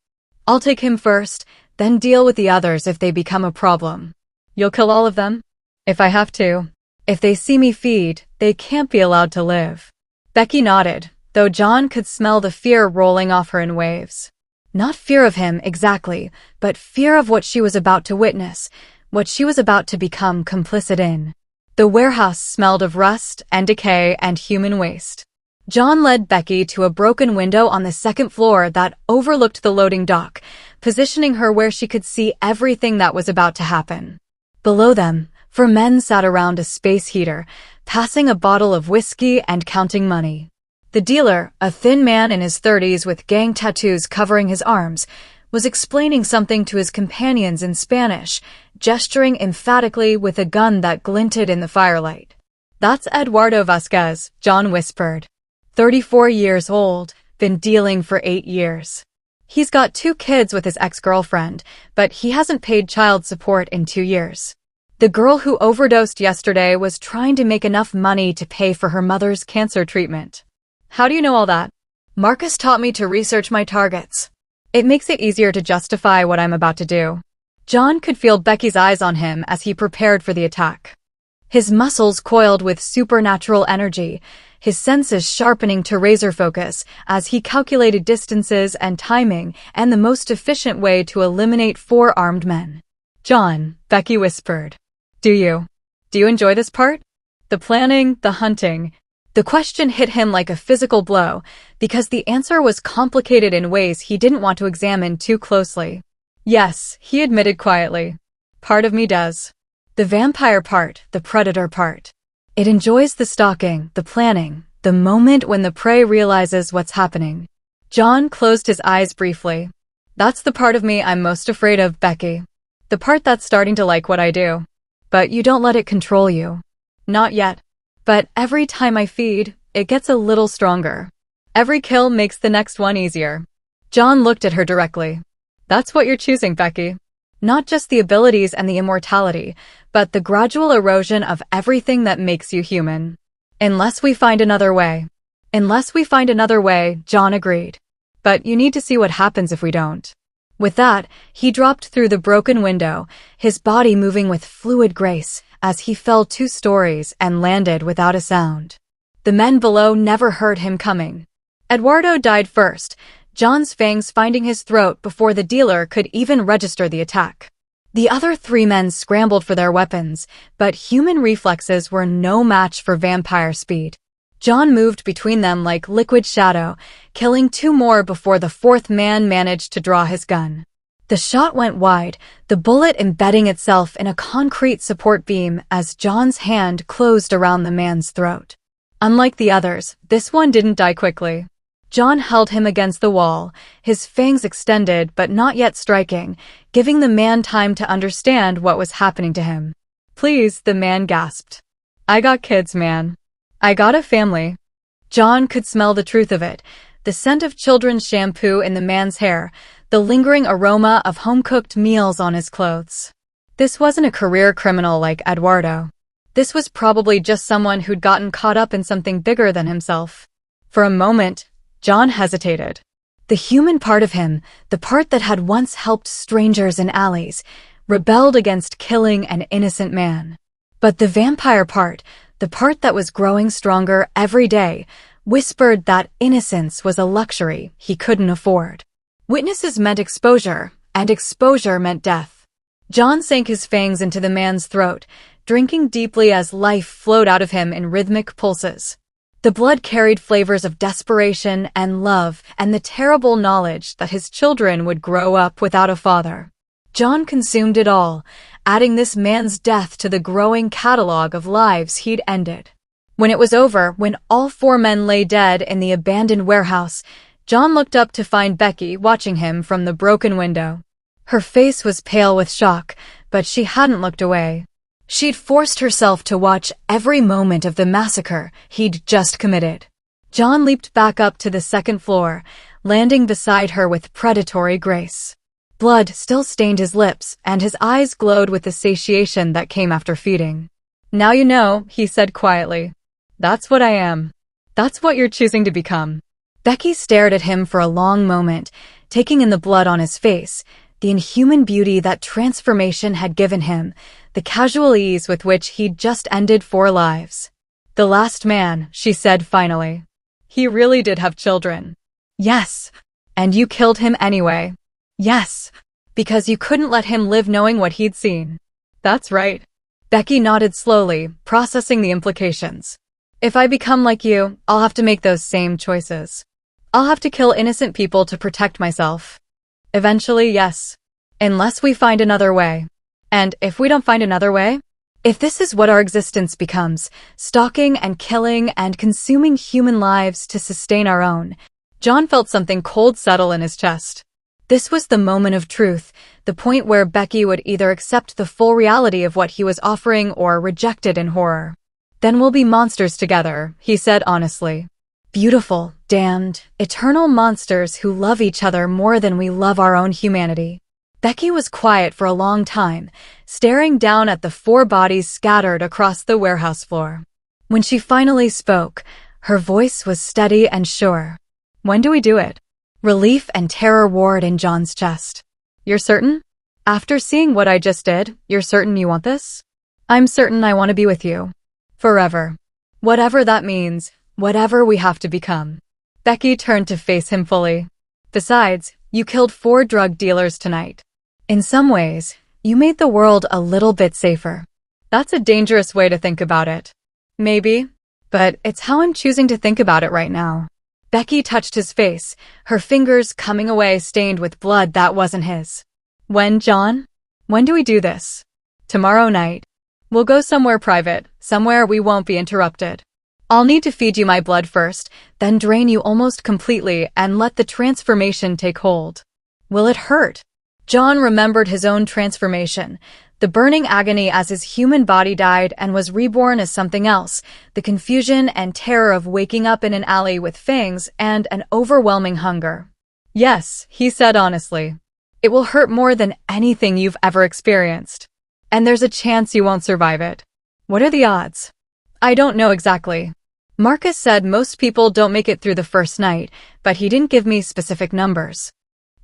"I'll take him first, then deal with the others if they become a problem." "You'll kill all of them?" "If I have to. If they see me feed, they can't be allowed to live." Becky nodded, though John could smell the fear rolling off her in waves. Not fear of him exactly, but fear of what she was about to witness, what she was about to become complicit in. The warehouse smelled of rust and decay and human waste. John led Becky to a broken window on the second floor that overlooked the loading dock, positioning her where she could see everything that was about to happen. Below them, 4 men sat around a space heater, passing a bottle of whiskey and counting money. The dealer, a thin man in his 30s with gang tattoos covering his arms, was explaining something to his companions in Spanish, gesturing emphatically with a gun that glinted in the firelight. "That's Eduardo Vasquez," John whispered. 34 years old, been dealing for 8 years. He's got 2 kids with his ex-girlfriend, but he hasn't paid child support in 2 years. The girl who overdosed yesterday was trying to make enough money to pay for her mother's cancer treatment. "How do you know all that?" "Marcus taught me to research my targets. It makes it easier to justify what I'm about to do." John could feel Becky's eyes on him as he prepared for the attack. His muscles coiled with supernatural energy, his senses sharpening to razor focus as he calculated distances and timing and the most efficient way to eliminate 4 armed men. "John," Becky whispered. Do you enjoy this part? The planning, the hunting." The question hit him like a physical blow because the answer was complicated in ways he didn't want to examine too closely. "Yes," he admitted quietly. "Part of me does. The vampire part, the predator part. It enjoys the stalking, the planning, the moment when the prey realizes what's happening." John closed his eyes briefly. "That's the part of me I'm most afraid of, Becky. The part that's starting to like what I do. But you don't let it control you." "Not yet. But every time I feed, it gets a little stronger. Every kill makes the next one easier." John looked at her directly. "That's what you're choosing, Becky. Not just the abilities and the immortality, but the gradual erosion of everything that makes you human. Unless we find another way." "Unless we find another way," John agreed. "But you need to see what happens if we don't." With that, he dropped through the broken window, his body moving with fluid grace as he fell 2 stories and landed without a sound. The men below never heard him coming. Eduardo died first, John's fangs finding his throat before the dealer could even register the attack. The other 3 men scrambled for their weapons, but human reflexes were no match for vampire speed. John moved between them like liquid shadow, killing 2 more before the 4th man managed to draw his gun. The shot went wide, the bullet embedding itself in a concrete support beam as John's hand closed around the man's throat. Unlike the others, this one didn't die quickly. John held him against the wall, his fangs extended but not yet striking, giving the man time to understand what was happening to him. "Please," the man gasped. "I got kids, man. I got a family." John could smell the truth of it, the scent of children's shampoo in the man's hair, the lingering aroma of home-cooked meals on his clothes. This wasn't a career criminal like Eduardo. This was probably just someone who'd gotten caught up in something bigger than himself. For a moment, John hesitated. The human part of him, the part that had once helped strangers in alleys, rebelled against killing an innocent man. But the vampire part, the part that was growing stronger every day, whispered that innocence was a luxury he couldn't afford. Witnesses meant exposure, and exposure meant death. John sank his fangs into the man's throat, drinking deeply as life flowed out of him in rhythmic pulses. The blood carried flavors of desperation and love and the terrible knowledge that his children would grow up without a father. John consumed it all, adding this man's death to the growing catalog of lives he'd ended. When it was over, when all 4 men lay dead in the abandoned warehouse, John looked up to find Becky watching him from the broken window. Her face was pale with shock, but she hadn't looked away. She'd forced herself to watch every moment of the massacre he'd just committed. John leaped back up to the 2nd floor, landing beside her with predatory grace. Blood still stained his lips, and his eyes glowed with the satiation that came after feeding. "Now you know," he said quietly. "That's what I am. That's what you're choosing to become." Becky stared at him for a long moment, taking in the blood on his face, the inhuman beauty that transformation had given him, the casual ease with which he'd just ended 4 lives. "The last man," she said finally. "He really did have children." "Yes. And you killed him anyway." "Yes. Because you couldn't let him live knowing what he'd seen." "That's right." Becky nodded slowly, processing the implications. "If I become like you, I'll have to make those same choices. I'll have to kill innocent people to protect myself. Eventually, yes. Unless we find another way. And if we don't find another way?" If this is what our existence becomes, stalking and killing and consuming human lives to sustain our own, John felt something cold settle in his chest. This was the moment of truth, the point where Becky would either accept the full reality of what he was offering or reject it in horror. Then we'll be monsters together, he said honestly. Beautiful, damned, eternal monsters who love each other more than we love our own humanity. Becky was quiet for a long time, staring down at the 4 bodies scattered across the warehouse floor. When she finally spoke, her voice was steady and sure. When do we do it? Relief and terror warred in John's chest. You're certain? After seeing what I just did, you're certain you want this? I'm certain I want to be with you. Forever. Whatever that means, whatever we have to become. Becky turned to face him fully. Besides, you killed 4 drug dealers tonight. In some ways, you made the world a little bit safer. That's a dangerous way to think about it. Maybe, but it's how I'm choosing to think about it right now. Becky touched his face, her fingers coming away stained with blood that wasn't his. When, John? When do we do this? Tomorrow night. We'll go somewhere private, somewhere we won't be interrupted. I'll need to feed you my blood first, then drain you almost completely and let the transformation take hold. Will it hurt? John remembered his own transformation, the burning agony as his human body died and was reborn as something else, the confusion and terror of waking up in an alley with fangs and an overwhelming hunger. Yes, he said honestly. It will hurt more than anything you've ever experienced. And there's a chance you won't survive it. What are the odds? I don't know exactly. Marcus said most people don't make it through the first night, but he didn't give me specific numbers.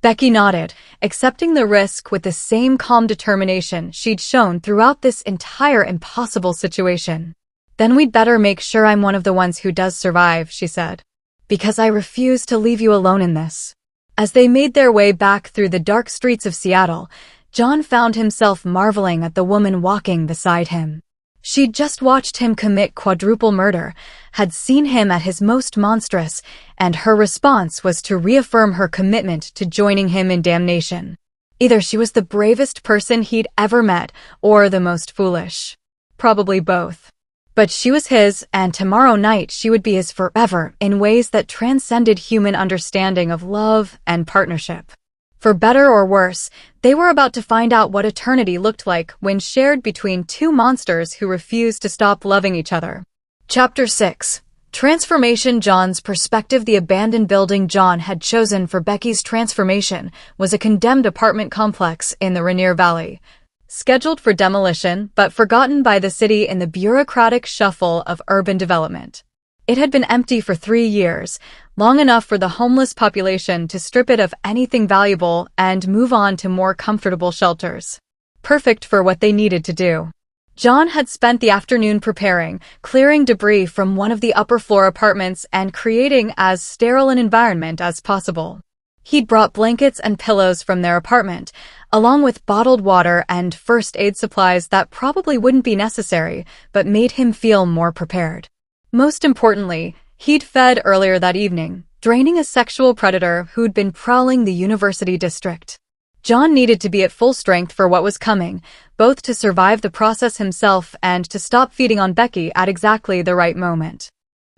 Becky nodded, accepting the risk with the same calm determination she'd shown throughout this entire impossible situation. Then we'd better make sure I'm one of the ones who does survive, she said. Because I refuse to leave you alone in this. As they made their way back through the dark streets of Seattle, John found himself marveling at the woman walking beside him. She'd just watched him commit quadruple murder, had seen him at his most monstrous, and her response was to reaffirm her commitment to joining him in damnation. Either she was the bravest person he'd ever met, or the most foolish. Probably both. But she was his, and tomorrow night she would be his forever in ways that transcended human understanding of love and partnership. For better or worse, they were about to find out what eternity looked like when shared between 2 monsters who refused to stop loving each other. Chapter 6. Transformation. John's perspective. The abandoned building John had chosen for Becky's transformation was a condemned apartment complex in the Rainier Valley, scheduled for demolition but forgotten by the city in the bureaucratic shuffle of urban development. It had been empty for 3 years, long enough for the homeless population to strip it of anything valuable and move on to more comfortable shelters. Perfect for what they needed to do. John had spent the afternoon preparing, clearing debris from one of the upper floor apartments and creating as sterile an environment as possible. He'd brought blankets and pillows from their apartment, along with bottled water and first aid supplies that probably wouldn't be necessary, but made him feel more prepared. Most importantly, he'd fed earlier that evening, draining a sexual predator who'd been prowling the university district. John needed to be at full strength for what was coming, both to survive the process himself and to stop feeding on Becky at exactly the right moment.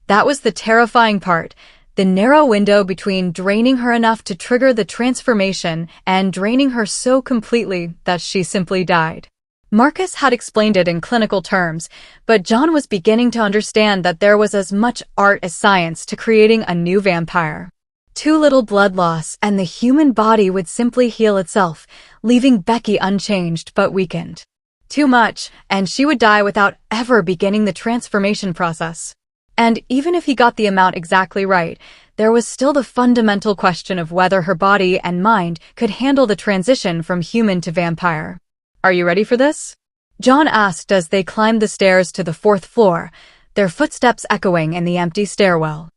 That was the terrifying part, the narrow window between draining her enough to trigger the transformation and draining her so completely that she simply died. Marcus had explained it in clinical terms, but John was beginning to understand that there was as much art as science to creating a new vampire. Too little blood loss and the human body would simply heal itself, leaving Becky unchanged but weakened. Too much, and she would die without ever beginning the transformation process. And even if he got the amount exactly right, there was still the fundamental question of whether her body and mind could handle the transition from human to vampire. Are you ready for this? John asked as they climbed the stairs to the 4th floor, their footsteps echoing in the empty stairwell.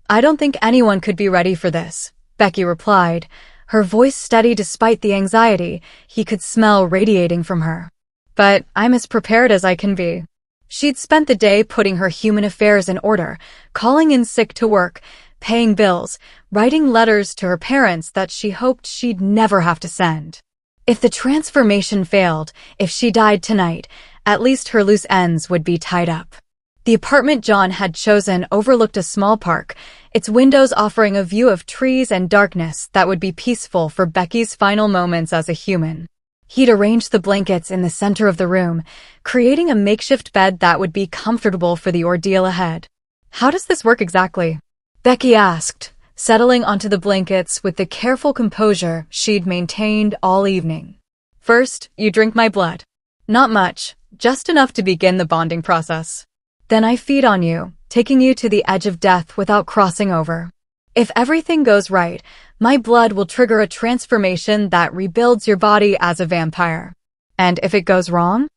I don't think anyone could be ready for this, Becky replied, her voice steady despite the anxiety he could smell radiating from her. But I'm as prepared as I can be. She'd spent the day putting her human affairs in order, calling in sick to work, paying bills, writing letters to her parents that she hoped she'd never have to send. If the transformation failed, if she died tonight, At least her loose ends would be tied up. The apartment John had chosen overlooked a small park, its windows offering a view of trees and darkness that would be peaceful for Becky's final moments as a human. He'd arranged the blankets in the center of the room, creating a makeshift bed that would be comfortable for the ordeal ahead. "How does this work exactly?" Becky asked, settling onto the blankets with the careful composure she'd maintained all evening. "First, you drink my blood. Not much, just enough to begin the bonding process. Then I feed on you, taking you to the edge of death without crossing over. If everything goes right, my blood will trigger a transformation that rebuilds your body as a vampire. And if it goes wrong,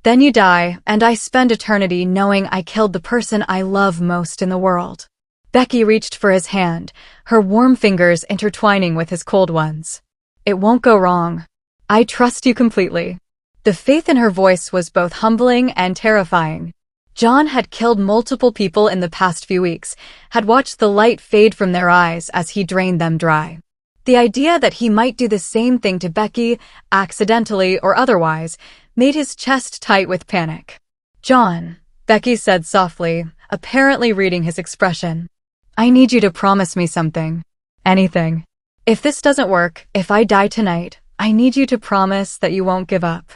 then you die, and I spend eternity knowing I killed the person I love most in the world." Becky reached for his hand, her warm fingers intertwining with his cold ones. "It won't go wrong. I trust you completely." The faith in her voice was both humbling and terrifying. John had killed multiple people in the past few weeks, had watched the light fade from their eyes as he drained them dry. The idea that he might do the same thing to Becky, accidentally or otherwise, made his chest tight with panic. "John," Becky said softly, apparently reading his expression, "I need you to promise me something. Anything. If this doesn't work, if I die tonight, I need you to promise that you won't give up.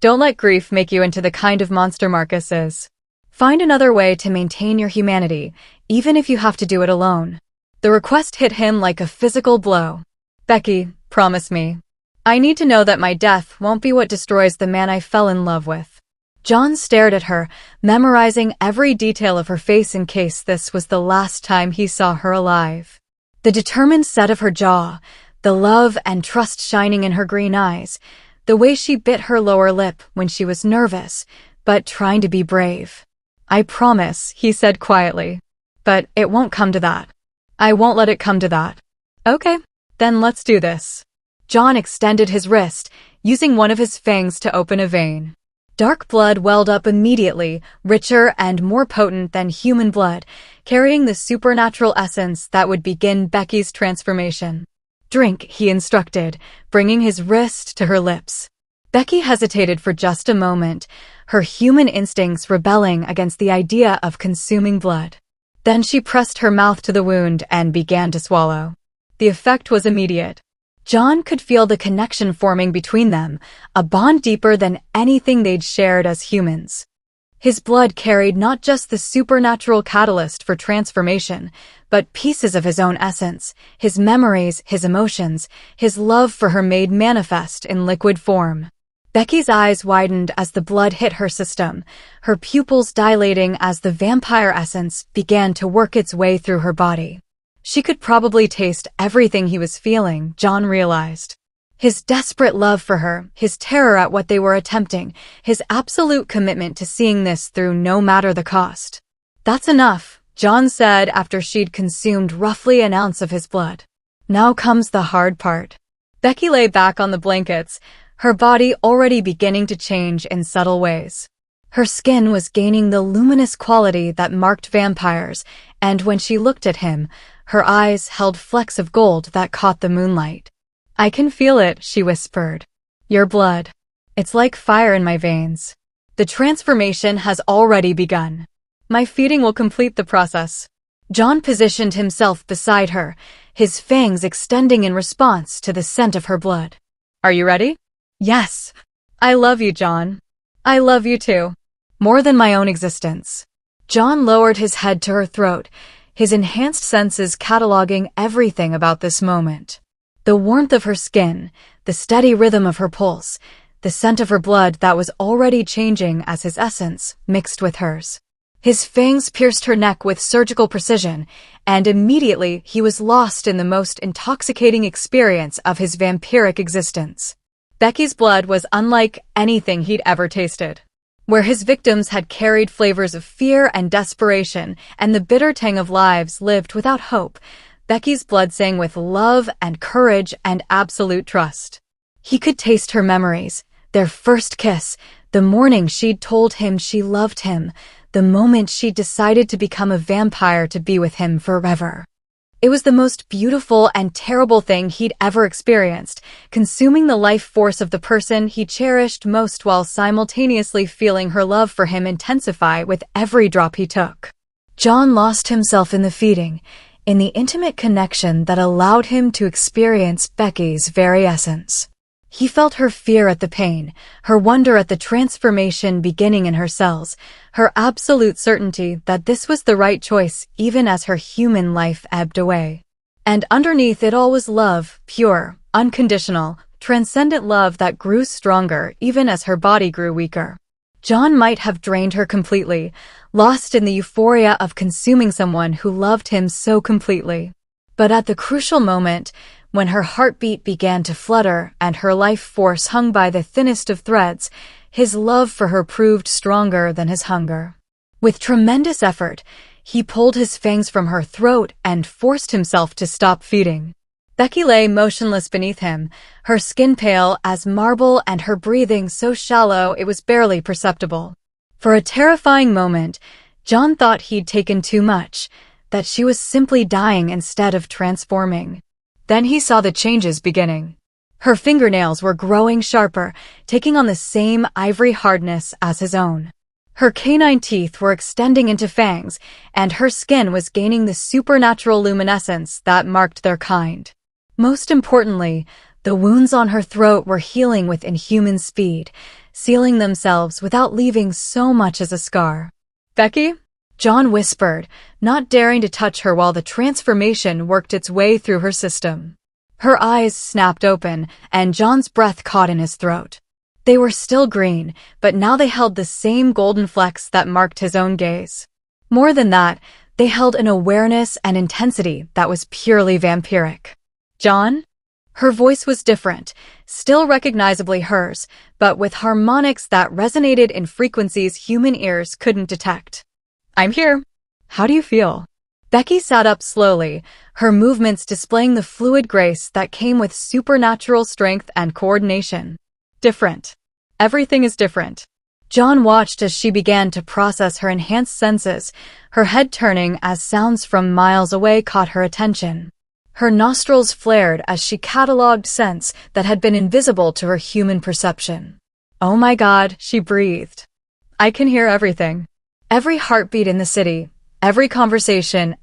Don't let grief make you into the kind of monster Marcus is. Find another way to maintain your humanity, even if you have to do it alone." The request hit him like a physical blow. "Becky, promise me. I need to know that my death won't be what destroys the man I fell in love with." John stared at her, memorizing every detail of her face in case this was the last time he saw her alive. The determined set of her jaw, the love and trust shining in her green eyes, the way she bit her lower lip when she was nervous, but trying to be brave. "I promise," he said quietly. "But it won't come to that. I won't let it come to that." "Okay, then let's do this." John extended his wrist, using one of his fangs to open a vein. Dark blood welled up immediately, richer and more potent than human blood, carrying the supernatural essence that would begin Becky's transformation. "Drink," he instructed, bringing his wrist to her lips. Becky hesitated for just a moment, her human instincts rebelling against the idea of consuming blood. Then she pressed her mouth to the wound and began to swallow. The effect was immediate. John could feel the connection forming between them, a bond deeper than anything they'd shared as humans. His blood carried not just the supernatural catalyst for transformation, but pieces of his own essence, his memories, his emotions, his love for her made manifest in liquid form. Becky's eyes widened as the blood hit her system, her pupils dilating as the vampire essence began to work its way through her body. She could probably taste everything he was feeling, John realized. His desperate love for her, his terror at what they were attempting, his absolute commitment to seeing this through no matter the cost. "That's enough," John said after she'd consumed roughly an ounce of his blood. "Now comes the hard part." Becky lay back on the blankets, her body already beginning to change in subtle ways. Her skin was gaining the luminous quality that marked vampires, and when she looked at him, her eyes held flecks of gold that caught the moonlight. "I can feel it," she whispered. "Your blood. It's like fire in my veins. The transformation has already begun. My feeding will complete the process." John positioned himself beside her, his fangs extending in response to the scent of her blood. "Are you ready?" "Yes." "I love you, John. I love you too. More than my own existence." John lowered his head to her throat, his enhanced senses cataloging everything about this moment. The warmth of her skin, the steady rhythm of her pulse, the scent of her blood that was already changing as his essence mixed with hers. His fangs pierced her neck with surgical precision, and immediately he was lost in the most intoxicating experience of his vampiric existence. Becky's blood was unlike anything he'd ever tasted. Where his victims had carried flavors of fear and desperation and the bitter tang of lives lived without hope, Becky's blood sang with love and courage and absolute trust. He could taste her memories, their first kiss, the morning she'd told him she loved him, the moment she decided to become a vampire to be with him forever. It was the most beautiful and terrible thing he'd ever experienced, consuming the life force of the person he cherished most while simultaneously feeling her love for him intensify with every drop he took. John lost himself in the feeding, in the intimate connection that allowed him to experience Becky's very essence. He felt her fear at the pain, her wonder at the transformation beginning in her cells, her absolute certainty that this was the right choice even as her human life ebbed away. And underneath it all was love, pure, unconditional, transcendent love that grew stronger even as her body grew weaker. John might have drained her completely, lost in the euphoria of consuming someone who loved him so completely. But at the crucial moment, when her heartbeat began to flutter and her life force hung by the thinnest of threads, his love for her proved stronger than his hunger. With tremendous effort, he pulled his fangs from her throat and forced himself to stop feeding. Becky lay motionless beneath him, her skin pale as marble and her breathing so shallow it was barely perceptible. For a terrifying moment, John thought he'd taken too much, that she was simply dying instead of transforming. Then he saw the changes beginning. Her fingernails were growing sharper, taking on the same ivory hardness as his own. Her canine teeth were extending into fangs, and her skin was gaining the supernatural luminescence that marked their kind. Most importantly, the wounds on her throat were healing with inhuman speed, sealing themselves without leaving so much as a scar. "Becky?" John whispered, not daring to touch her while the transformation worked its way through her system. Her eyes snapped open, and John's breath caught in his throat. They were still green, but now they held the same golden flecks that marked his own gaze. More than that, they held an awareness and intensity that was purely vampiric. "John?" Her voice was different, still recognizably hers, but with harmonics that resonated in frequencies human ears couldn't detect. "I'm here. How do you feel?" Becky sat up slowly, her movements displaying the fluid grace that came with supernatural strength and coordination. "Different. Everything is different." John watched as she began to process her enhanced senses, her head turning as sounds from miles away caught her attention. Her nostrils flared as she cataloged scents that had been invisible to her human perception. "Oh my God," she breathed. "I can hear everything. Every heartbeat in the city, every conversation,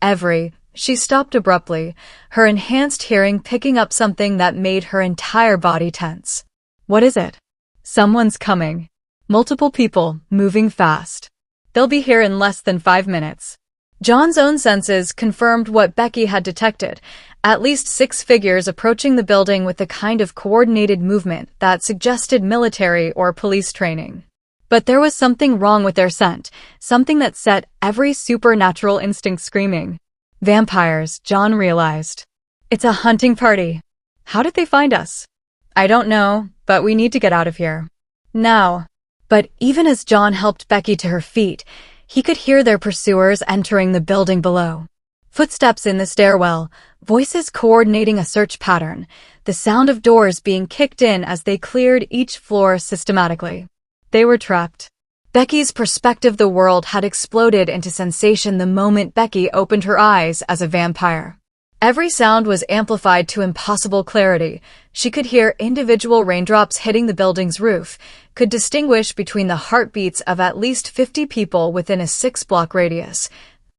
She stopped abruptly, her enhanced hearing picking up something that made her entire body tense. "What is it?" "Someone's coming. Multiple people, moving fast. They'll be here in less than 5 minutes." John's own senses confirmed what Becky had detected, at least 6 figures approaching the building with the kind of coordinated movement that suggested military or police training. But there was something wrong with their scent, something that set every supernatural instinct screaming. Vampires, John realized. It's a hunting party. How did they find us? I don't know, but we need to get out of here. Now. But even as John helped Becky to her feet, he could hear their pursuers entering the building below. Footsteps in the stairwell, voices coordinating a search pattern, the sound of doors being kicked in as they cleared each floor systematically. They were trapped. Becky's perspective of the world had exploded into sensation the moment Becky opened her eyes as a vampire. Every sound was amplified to impossible clarity. She could hear individual raindrops hitting the building's roof, could distinguish between the heartbeats of at least 50 people within a 6-block radius,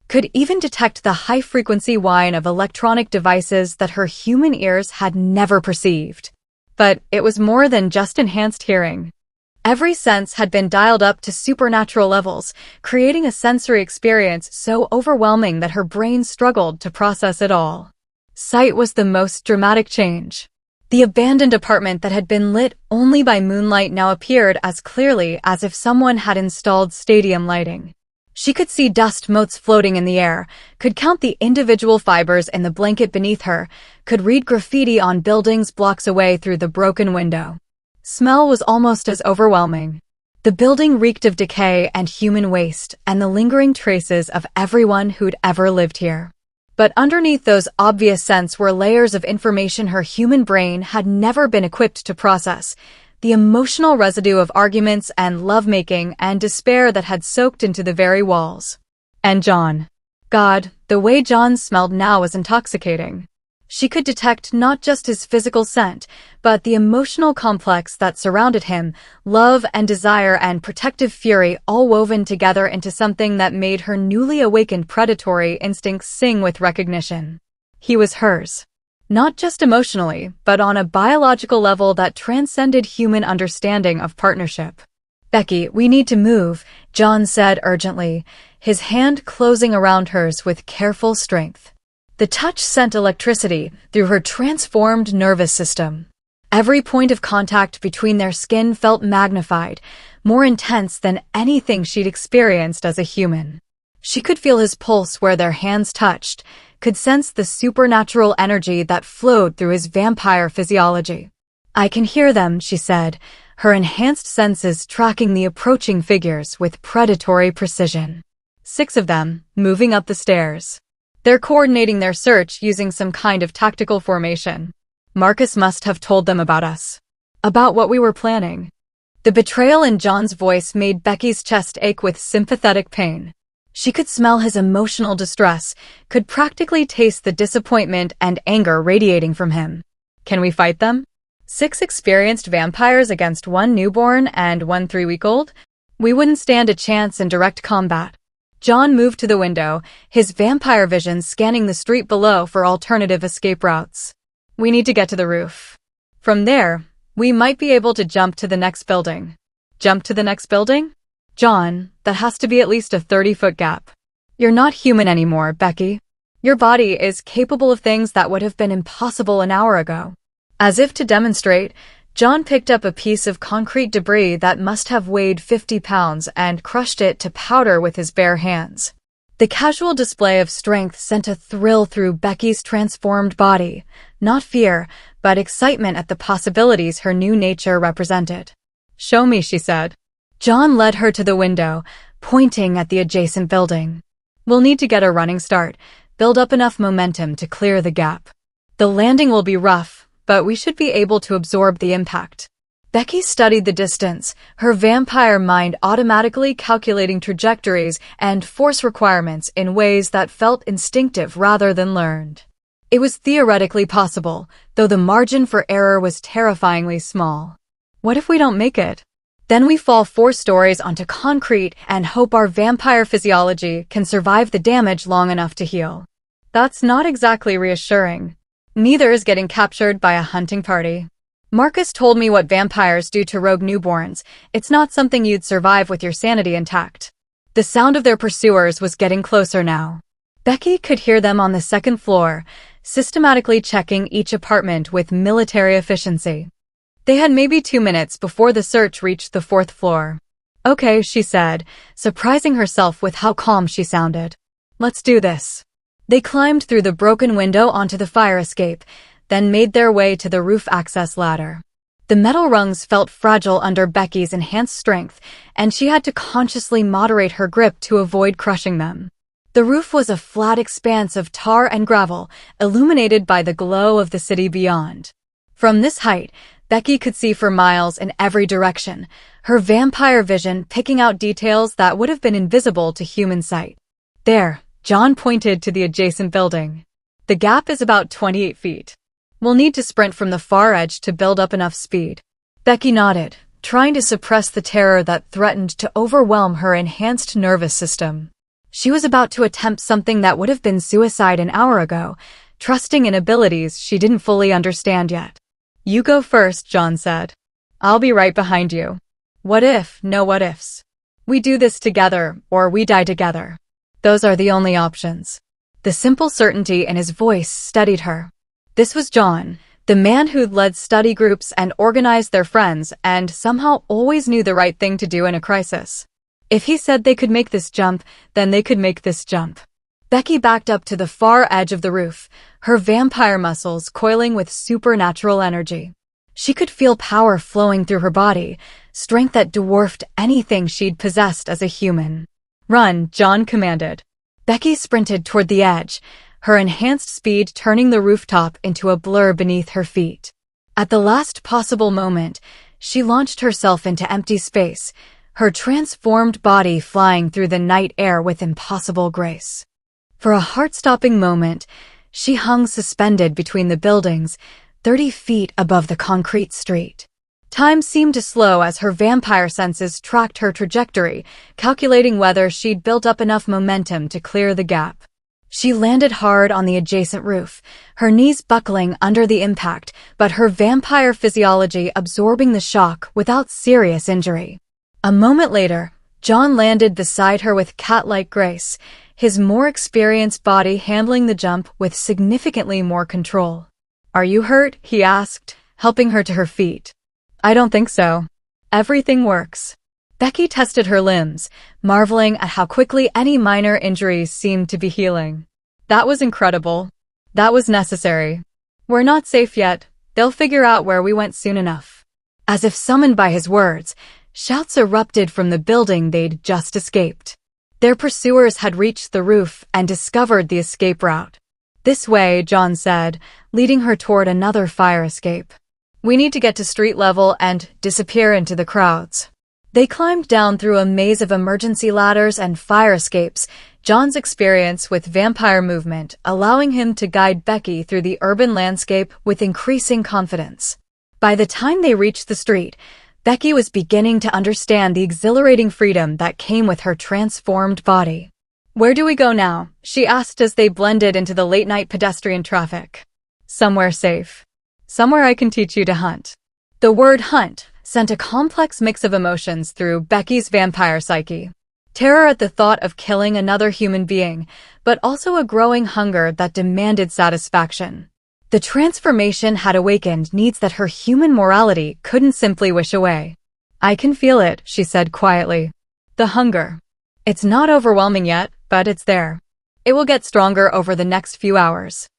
could even detect the high-frequency whine of electronic devices that her human ears had never perceived. But it was more than just enhanced hearing. Every sense had been dialed up to supernatural levels, creating a sensory experience so overwhelming that her brain struggled to process it all. Sight was the most dramatic change. The abandoned apartment that had been lit only by moonlight now appeared as clearly as if someone had installed stadium lighting. She could see dust motes floating in the air, could count the individual fibers in the blanket beneath her, could read graffiti on buildings blocks away through the broken window. Smell was almost as overwhelming. The building reeked of decay and human waste and the lingering traces of everyone who'd ever lived here. But underneath those obvious scents were layers of information her human brain had never been equipped to process, the emotional residue of arguments and lovemaking and despair that had soaked into the very walls. And John. God, the way John smelled now was intoxicating. She could detect not just his physical scent, but the emotional complex that surrounded him, love and desire and protective fury all woven together into something that made her newly awakened predatory instincts sing with recognition. He was hers. Not just emotionally, but on a biological level that transcended human understanding of partnership. Becky, we need to move, John said urgently, his hand closing around hers with careful strength. The touch sent electricity through her transformed nervous system. Every point of contact between their skin felt magnified, more intense than anything she'd experienced as a human. She could feel his pulse where their hands touched, could sense the supernatural energy that flowed through his vampire physiology. I can hear them, she said, her enhanced senses tracking the approaching figures with predatory precision. 6 of them, moving up the stairs. They're coordinating their search using some kind of tactical formation. Marcus must have told them about us. About what we were planning. The betrayal in John's voice made Becky's chest ache with sympathetic pain. She could smell his emotional distress, could practically taste the disappointment and anger radiating from him. Can we fight them? 6 experienced vampires against 1 newborn and 1 3-week-old? We wouldn't stand a chance in direct combat. John moved to the window, his vampire vision scanning the street below for alternative escape routes. We need to get to the roof. From there, we might be able to jump to the next building. Jump to the next building? John, that has to be at least a 30-foot gap. You're not human anymore, Becky. Your body is capable of things that would have been impossible an hour ago. As if to demonstrate, John picked up a piece of concrete debris that must have weighed 50 pounds and crushed it to powder with his bare hands. The casual display of strength sent a thrill through Becky's transformed body, not fear, but excitement at the possibilities her new nature represented. Show me, she said. John led her to the window, pointing at the adjacent building. We'll need to get a running start, build up enough momentum to clear the gap. The landing will be rough, but we should be able to absorb the impact. Becky studied the distance, her vampire mind automatically calculating trajectories and force requirements in ways that felt instinctive rather than learned. It was theoretically possible, though the margin for error was terrifyingly small. What if we don't make it? Then we fall 4 stories onto concrete and hope our vampire physiology can survive the damage long enough to heal. That's not exactly reassuring. Neither is getting captured by a hunting party. Marcus told me what vampires do to rogue newborns. It's not something you'd survive with your sanity intact. The sound of their pursuers was getting closer now. Becky could hear them on the 2nd floor, systematically checking each apartment with military efficiency. They had maybe 2 minutes before the search reached the 4th floor. Okay, she said, surprising herself with how calm she sounded. Let's do this. They climbed through the broken window onto the fire escape, then made their way to the roof access ladder. The metal rungs felt fragile under Becky's enhanced strength, and she had to consciously moderate her grip to avoid crushing them. The roof was a flat expanse of tar and gravel, illuminated by the glow of the city beyond. From this height, Becky could see for miles in every direction, her vampire vision picking out details that would have been invisible to human sight. There, John pointed to the adjacent building. The gap is about 28 feet. We'll need to sprint from the far edge to build up enough speed. Becky nodded, trying to suppress the terror that threatened to overwhelm her enhanced nervous system. She was about to attempt something that would have been suicide an hour ago, trusting in abilities she didn't fully understand yet. You go first, John said. I'll be right behind you. What if, no what ifs. We do this together, or we die together. Those are the only options. The simple certainty in his voice steadied her. This was John, the man who'd led study groups and organized their friends and somehow always knew the right thing to do in a crisis. If he said they could make this jump, then they could make this jump. Becky backed up to the far edge of the roof, her vampire muscles coiling with supernatural energy. She could feel power flowing through her body, strength that dwarfed anything she'd possessed as a human. Run, John commanded. Becky sprinted toward the edge, her enhanced speed turning the rooftop into a blur beneath her feet. At the last possible moment, she launched herself into empty space, her transformed body flying through the night air with impossible grace. For a heart-stopping moment, she hung suspended between the buildings, 30 feet above the concrete street. Time seemed to slow as her vampire senses tracked her trajectory, calculating whether she'd built up enough momentum to clear the gap. She landed hard on the adjacent roof, her knees buckling under the impact, but her vampire physiology absorbing the shock without serious injury. A moment later, John landed beside her with cat-like grace, his more experienced body handling the jump with significantly more control. "Are you hurt?" he asked, helping her to her feet. "I don't think so. Everything works." Becky tested her limbs, marveling at how quickly any minor injuries seemed to be healing. "That was incredible. That was necessary. We're not safe yet. They'll figure out where we went soon enough." As if summoned by his words, shouts erupted from the building they'd just escaped. Their pursuers had reached the roof and discovered the escape route. "This way," John said, leading her toward another fire escape. "We need to get to street level and disappear into the crowds." They climbed down through a maze of emergency ladders and fire escapes, John's experience with vampire movement allowing him to guide Becky through the urban landscape with increasing confidence. By the time they reached the street, Becky was beginning to understand the exhilarating freedom that came with her transformed body. "Where do we go now?" she asked as they blended into the late-night pedestrian traffic. "Somewhere safe. Somewhere I can teach you to hunt." The word hunt sent a complex mix of emotions through Becky's vampire psyche. Terror at the thought of killing another human being, but also a growing hunger that demanded satisfaction. The transformation had awakened needs that her human morality couldn't simply wish away. "I can feel it," she said quietly. "The hunger. It's not overwhelming yet, but it's there. It will get stronger over the next few hours.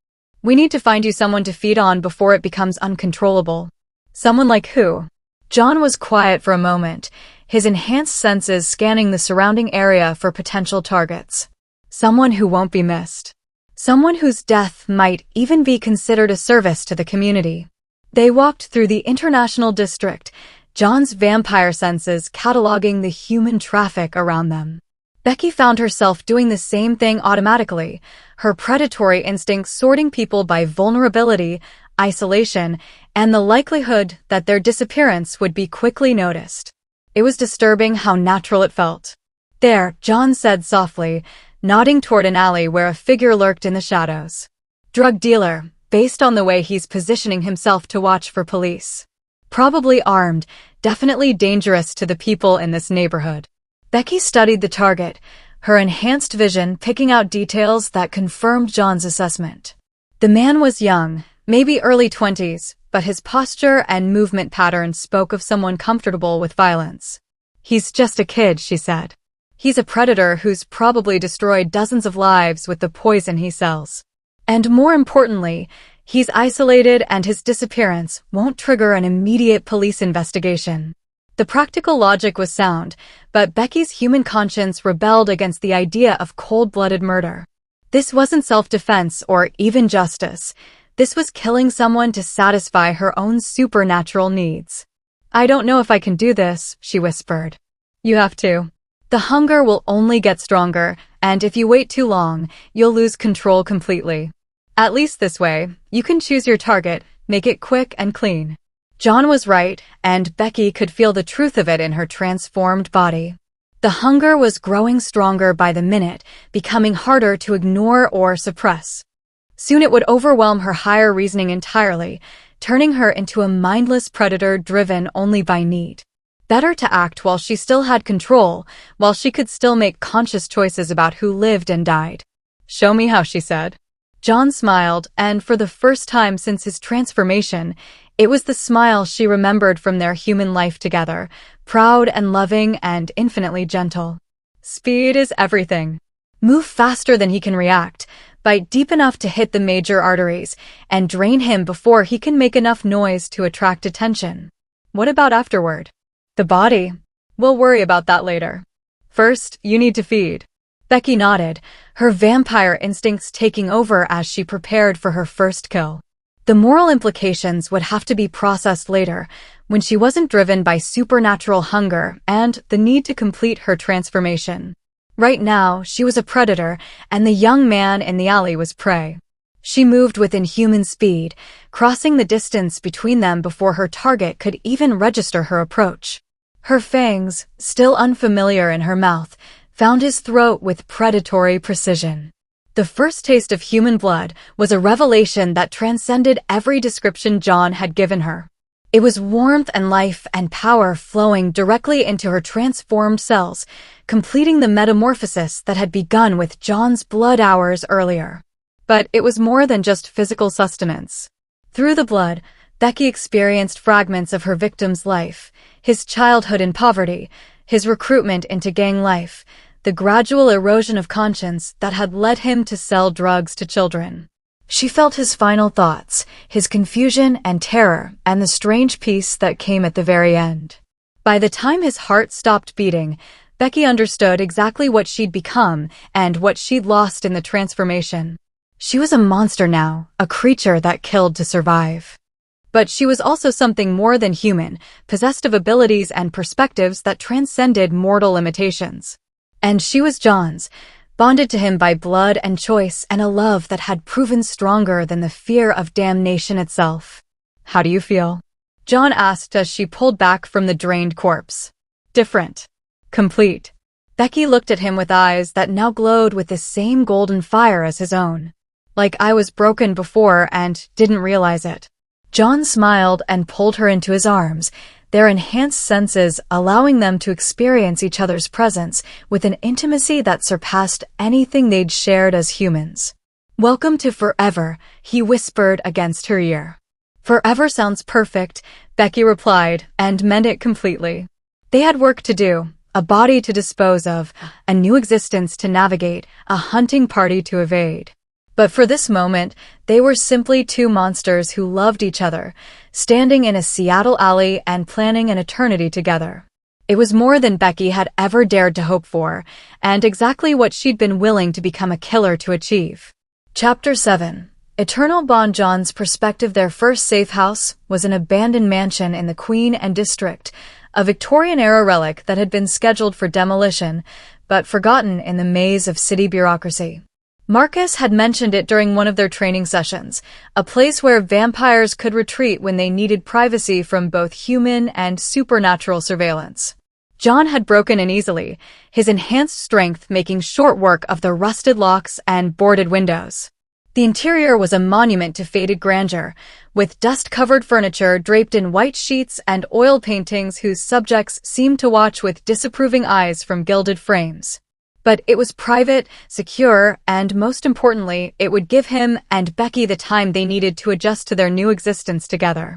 We need to find you someone to feed on before it becomes uncontrollable." "Someone like who?" John was quiet for a moment, his enhanced senses scanning the surrounding area for potential targets. "Someone who won't be missed. Someone whose death might even be considered a service to the community." They walked through the International District, John's vampire senses cataloging the human traffic around them. Becky found herself doing the same thing automatically, her predatory instincts sorting people by vulnerability, isolation, and the likelihood that their disappearance would be quickly noticed. It was disturbing how natural it felt. "There," John said softly, nodding toward an alley where a figure lurked in the shadows. "Drug dealer, based on the way he's positioning himself to watch for police. Probably armed, definitely dangerous to the people in this neighborhood." Becky studied the target, her enhanced vision picking out details that confirmed John's assessment. The man was young, maybe early 20s, but his posture and movement patterns spoke of someone comfortable with violence. "He's just a kid," she said. "He's a predator who's probably destroyed dozens of lives with the poison he sells. And more importantly, he's isolated and his disappearance won't trigger an immediate police investigation." The practical logic was sound, but Becky's human conscience rebelled against the idea of cold-blooded murder. This wasn't self-defense or even justice. This was killing someone to satisfy her own supernatural needs. "I don't know if I can do this," she whispered. "You have to. The hunger will only get stronger, and if you wait too long, you'll lose control completely. At least this way, you can choose your target, make it quick and clean." John was right, and Becky could feel the truth of it in her transformed body. The hunger was growing stronger by the minute, becoming harder to ignore or suppress. Soon it would overwhelm her higher reasoning entirely, turning her into a mindless predator driven only by need. Better to act while she still had control, while she could still make conscious choices about who lived and died. "Show me how," she said. John smiled, and for the first time since his transformation, it was the smile she remembered from their human life together, proud and loving and infinitely gentle. "Speed is everything. Move faster than he can react, bite deep enough to hit the major arteries, and drain him before he can make enough noise to attract attention. What about afterward? The body? We'll worry about that later. First, you need to feed." Becky nodded, her vampire instincts taking over as she prepared for her first kill. The moral implications would have to be processed later, when she wasn't driven by supernatural hunger and the need to complete her transformation. Right now, she was a predator, and the young man in the alley was prey. She moved with inhuman speed, crossing the distance between them before her target could even register her approach. Her fangs, still unfamiliar in her mouth, found his throat with predatory precision. The first taste of human blood was a revelation that transcended every description John had given her. It was warmth and life and power flowing directly into her transformed cells, completing the metamorphosis that had begun with John's blood hours earlier. But it was more than just physical sustenance. Through the blood, Becky experienced fragments of her victim's life, his childhood in poverty, his recruitment into gang life, the gradual erosion of conscience that had led him to sell drugs to children. She felt his final thoughts, his confusion and terror, and the strange peace that came at the very end. By the time his heart stopped beating, Becky understood exactly what she'd become and what she'd lost in the transformation. She was a monster now, a creature that killed to survive. But she was also something more than human, possessed of abilities and perspectives that transcended mortal limitations. And she was John's, bonded to him by blood and choice and a love that had proven stronger than the fear of damnation itself. "How do you feel?" John asked as she pulled back from the drained corpse. "Different. Complete." Becky looked at him with eyes that now glowed with the same golden fire as his own. "Like I was broken before and didn't realize it." John smiled and pulled her into his arms, their enhanced senses allowing them to experience each other's presence with an intimacy that surpassed anything they'd shared as humans. "Welcome to forever," he whispered against her ear. "Forever sounds perfect," Becky replied, and meant it completely. They had work to do, a body to dispose of, a new existence to navigate, a hunting party to evade. But for this moment, they were simply two monsters who loved each other, standing in a Seattle alley and planning an eternity together. It was more than Becky had ever dared to hope for, and exactly what she'd been willing to become a killer to achieve. Chapter 7. Eternal Bond. John's perspective. Their first safe house was an abandoned mansion in the Queen and District, a Victorian-era relic that had been scheduled for demolition, but forgotten in the maze of city bureaucracy. Marcus had mentioned it during one of their training sessions, a place where vampires could retreat when they needed privacy from both human and supernatural surveillance. John had broken in easily, his enhanced strength making short work of the rusted locks and boarded windows. The interior was a monument to faded grandeur, with dust-covered furniture draped in white sheets and oil paintings whose subjects seemed to watch with disapproving eyes from gilded frames. But it was private, secure, and most importantly, it would give him and Becky the time they needed to adjust to their new existence together.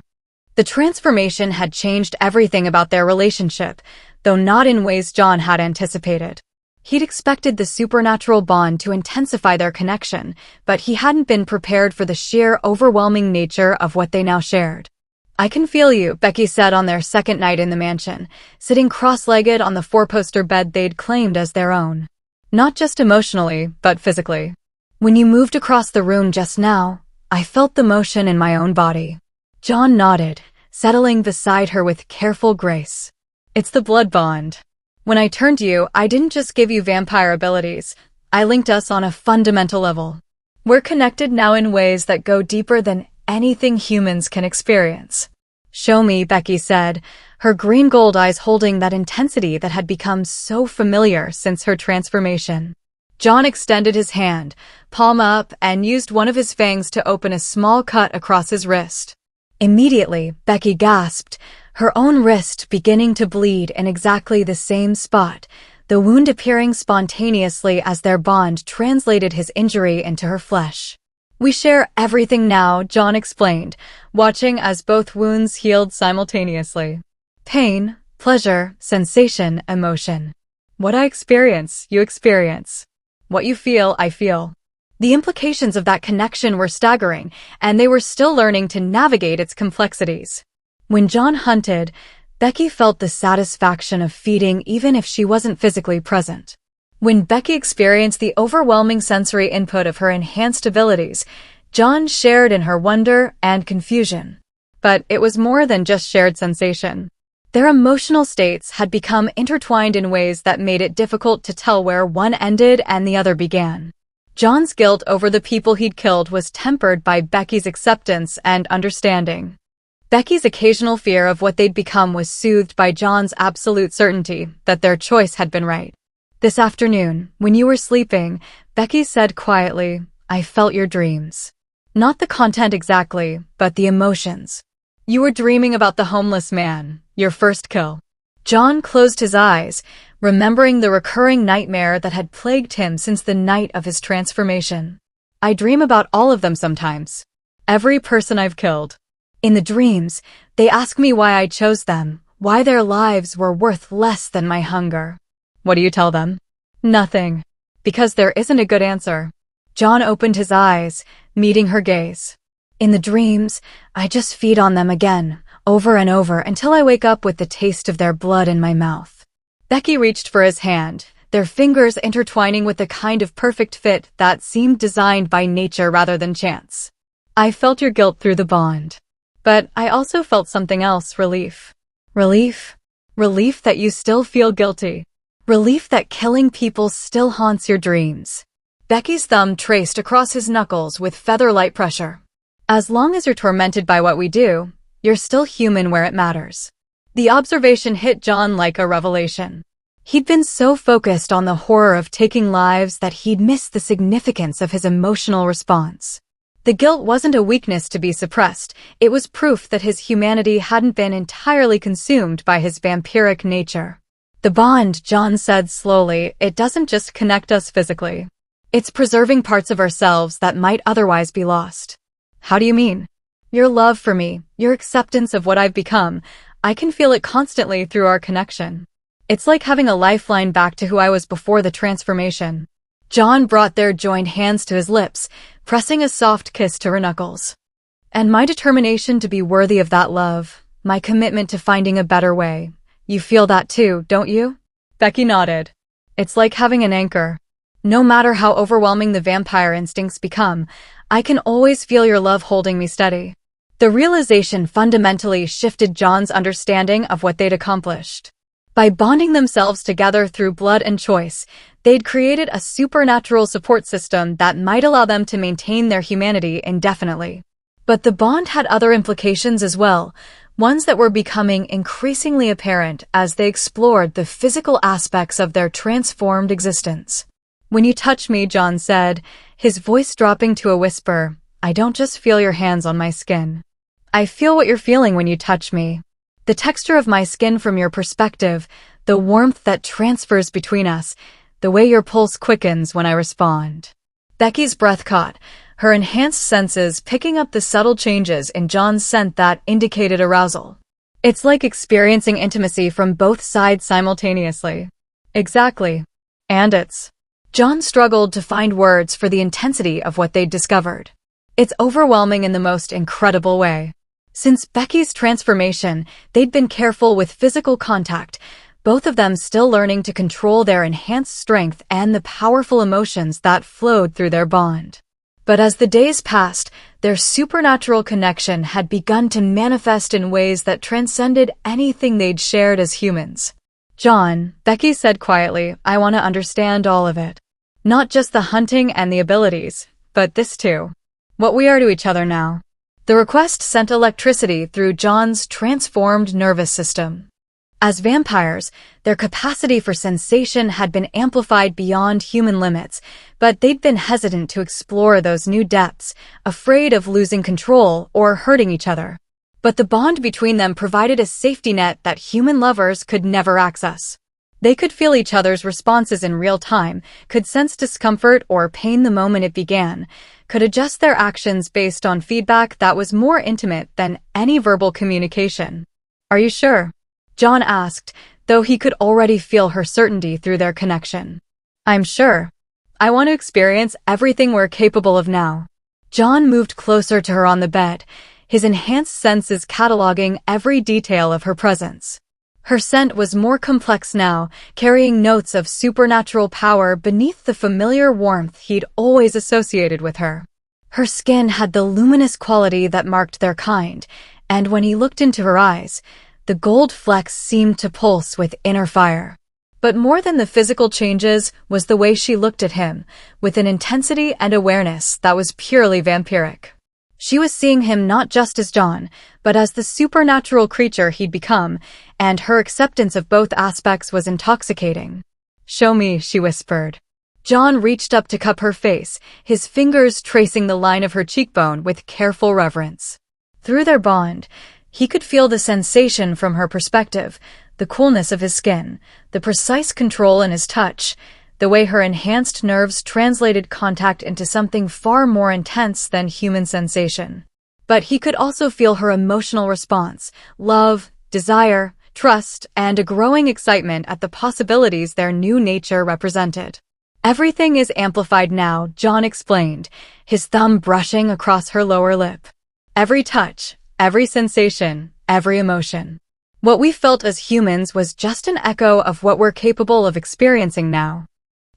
The transformation had changed everything about their relationship, though not in ways John had anticipated. He'd expected the supernatural bond to intensify their connection, but he hadn't been prepared for the sheer, overwhelming nature of what they now shared. "I can feel you," Becky said on their second night in the mansion, sitting cross-legged on the four-poster bed they'd claimed as their own. "Not just emotionally, but physically. When you moved across the room just now, I felt the motion in my own body." John nodded, settling beside her with careful grace. "It's the blood bond. When I turned to you, I didn't just give you vampire abilities. I linked us on a fundamental level. We're connected now in ways that go deeper than anything humans can experience." "Show me," Becky said, her green-gold eyes holding that intensity that had become so familiar since her transformation. John extended his hand, palm up, and used one of his fangs to open a small cut across his wrist. Immediately, Becky gasped, her own wrist beginning to bleed in exactly the same spot, the wound appearing spontaneously as their bond translated his injury into her flesh. "We share everything now," John explained, watching as both wounds healed simultaneously. "Pain, pleasure, sensation, emotion. What I experience, you experience. What you feel, I feel." The implications of that connection were staggering, and they were still learning to navigate its complexities. When John hunted, Becky felt the satisfaction of feeding even if she wasn't physically present. When Becky experienced the overwhelming sensory input of her enhanced abilities, John shared in her wonder and confusion. But it was more than just shared sensation. Their emotional states had become intertwined in ways that made it difficult to tell where one ended and the other began. John's guilt over the people he'd killed was tempered by Becky's acceptance and understanding. Becky's occasional fear of what they'd become was soothed by John's absolute certainty that their choice had been right. "This afternoon, when you were sleeping," Becky said quietly, "I felt your dreams. Not the content exactly, but the emotions. You were dreaming about the homeless man, your first kill." John closed his eyes, remembering the recurring nightmare that had plagued him since the night of his transformation. "I dream about all of them sometimes. Every person I've killed. In the dreams, they ask me why I chose them, why their lives were worth less than my hunger." "What do you tell them?" "Nothing. Because there isn't a good answer." John opened his eyes, meeting her gaze. "In the dreams, I just feed on them again, over and over, until I wake up with the taste of their blood in my mouth." Becky reached for his hand, their fingers intertwining with the kind of perfect fit that seemed designed by nature rather than chance. "I felt your guilt through the bond. But I also felt something else, relief." "Relief?" "Relief that you still feel guilty. Relief that killing people still haunts your dreams." Becky's thumb traced across his knuckles with feather-light pressure. "As long as you're tormented by what we do, you're still human where it matters." The observation hit John like a revelation. He'd been so focused on the horror of taking lives that he'd missed the significance of his emotional response. The guilt wasn't a weakness to be suppressed, it was proof that his humanity hadn't been entirely consumed by his vampiric nature. "The bond," John said slowly, "it doesn't just connect us physically. It's preserving parts of ourselves that might otherwise be lost." "How do you mean?" "Your love for me, your acceptance of what I've become, I can feel it constantly through our connection. It's like having a lifeline back to who I was before the transformation." John brought their joined hands to his lips, pressing a soft kiss to her knuckles. "And my determination to be worthy of that love, my commitment to finding a better way. You feel that too, don't you?" Becky nodded. "It's like having an anchor. No matter how overwhelming the vampire instincts become, I can always feel your love holding me steady." The realization fundamentally shifted John's understanding of what they'd accomplished. By bonding themselves together through blood and choice, they'd created a supernatural support system that might allow them to maintain their humanity indefinitely. But the bond had other implications as well, ones that were becoming increasingly apparent as they explored the physical aspects of their transformed existence. "When you touch me," John said, his voice dropping to a whisper, "I don't just feel your hands on my skin. I feel what you're feeling when you touch me. The texture of my skin from your perspective, the warmth that transfers between us, the way your pulse quickens when I respond." Becky's breath caught, her enhanced senses picking up the subtle changes in John's scent that indicated arousal. "It's like experiencing intimacy from both sides simultaneously." "Exactly. And it's..." John struggled to find words for the intensity of what they'd discovered. "It's overwhelming in the most incredible way." Since Becky's transformation, they'd been careful with physical contact, both of them still learning to control their enhanced strength and the powerful emotions that flowed through their bond. But as the days passed, their supernatural connection had begun to manifest in ways that transcended anything they'd shared as humans. "John," Becky said quietly, "I want to understand all of it. Not just the hunting and the abilities, but this too. What we are to each other now." The request sent electricity through John's transformed nervous system. As vampires, their capacity for sensation had been amplified beyond human limits, but they'd been hesitant to explore those new depths, afraid of losing control or hurting each other. But the bond between them provided a safety net that human lovers could never access. They could feel each other's responses in real time, could sense discomfort or pain the moment it began, could adjust their actions based on feedback that was more intimate than any verbal communication. "Are you sure?" John asked, though he could already feel her certainty through their connection. "I'm sure. I want to experience everything we're capable of now." John moved closer to her on the bed, his enhanced senses cataloging every detail of her presence. Her scent was more complex now, carrying notes of supernatural power beneath the familiar warmth he'd always associated with her. Her skin had the luminous quality that marked their kind, and when he looked into her eyes, The gold flecks seemed to pulse with inner fire. But more than the physical changes was the way she looked at him, with an intensity and awareness that was purely vampiric. She was seeing him not just as John, but as the supernatural creature he'd become, and her acceptance of both aspects was intoxicating. "Show me," she whispered. John reached up to cup her face, his fingers tracing the line of her cheekbone with careful reverence. Through their bond, he could feel the sensation from her perspective, the coolness of his skin, the precise control in his touch, the way her enhanced nerves translated contact into something far more intense than human sensation. But he could also feel her emotional response, love, desire, trust, and a growing excitement at the possibilities their new nature represented. "Everything is amplified now," John explained, his thumb brushing across her lower lip. "Every touch, every sensation, every emotion. What we felt as humans was just an echo of what we're capable of experiencing now."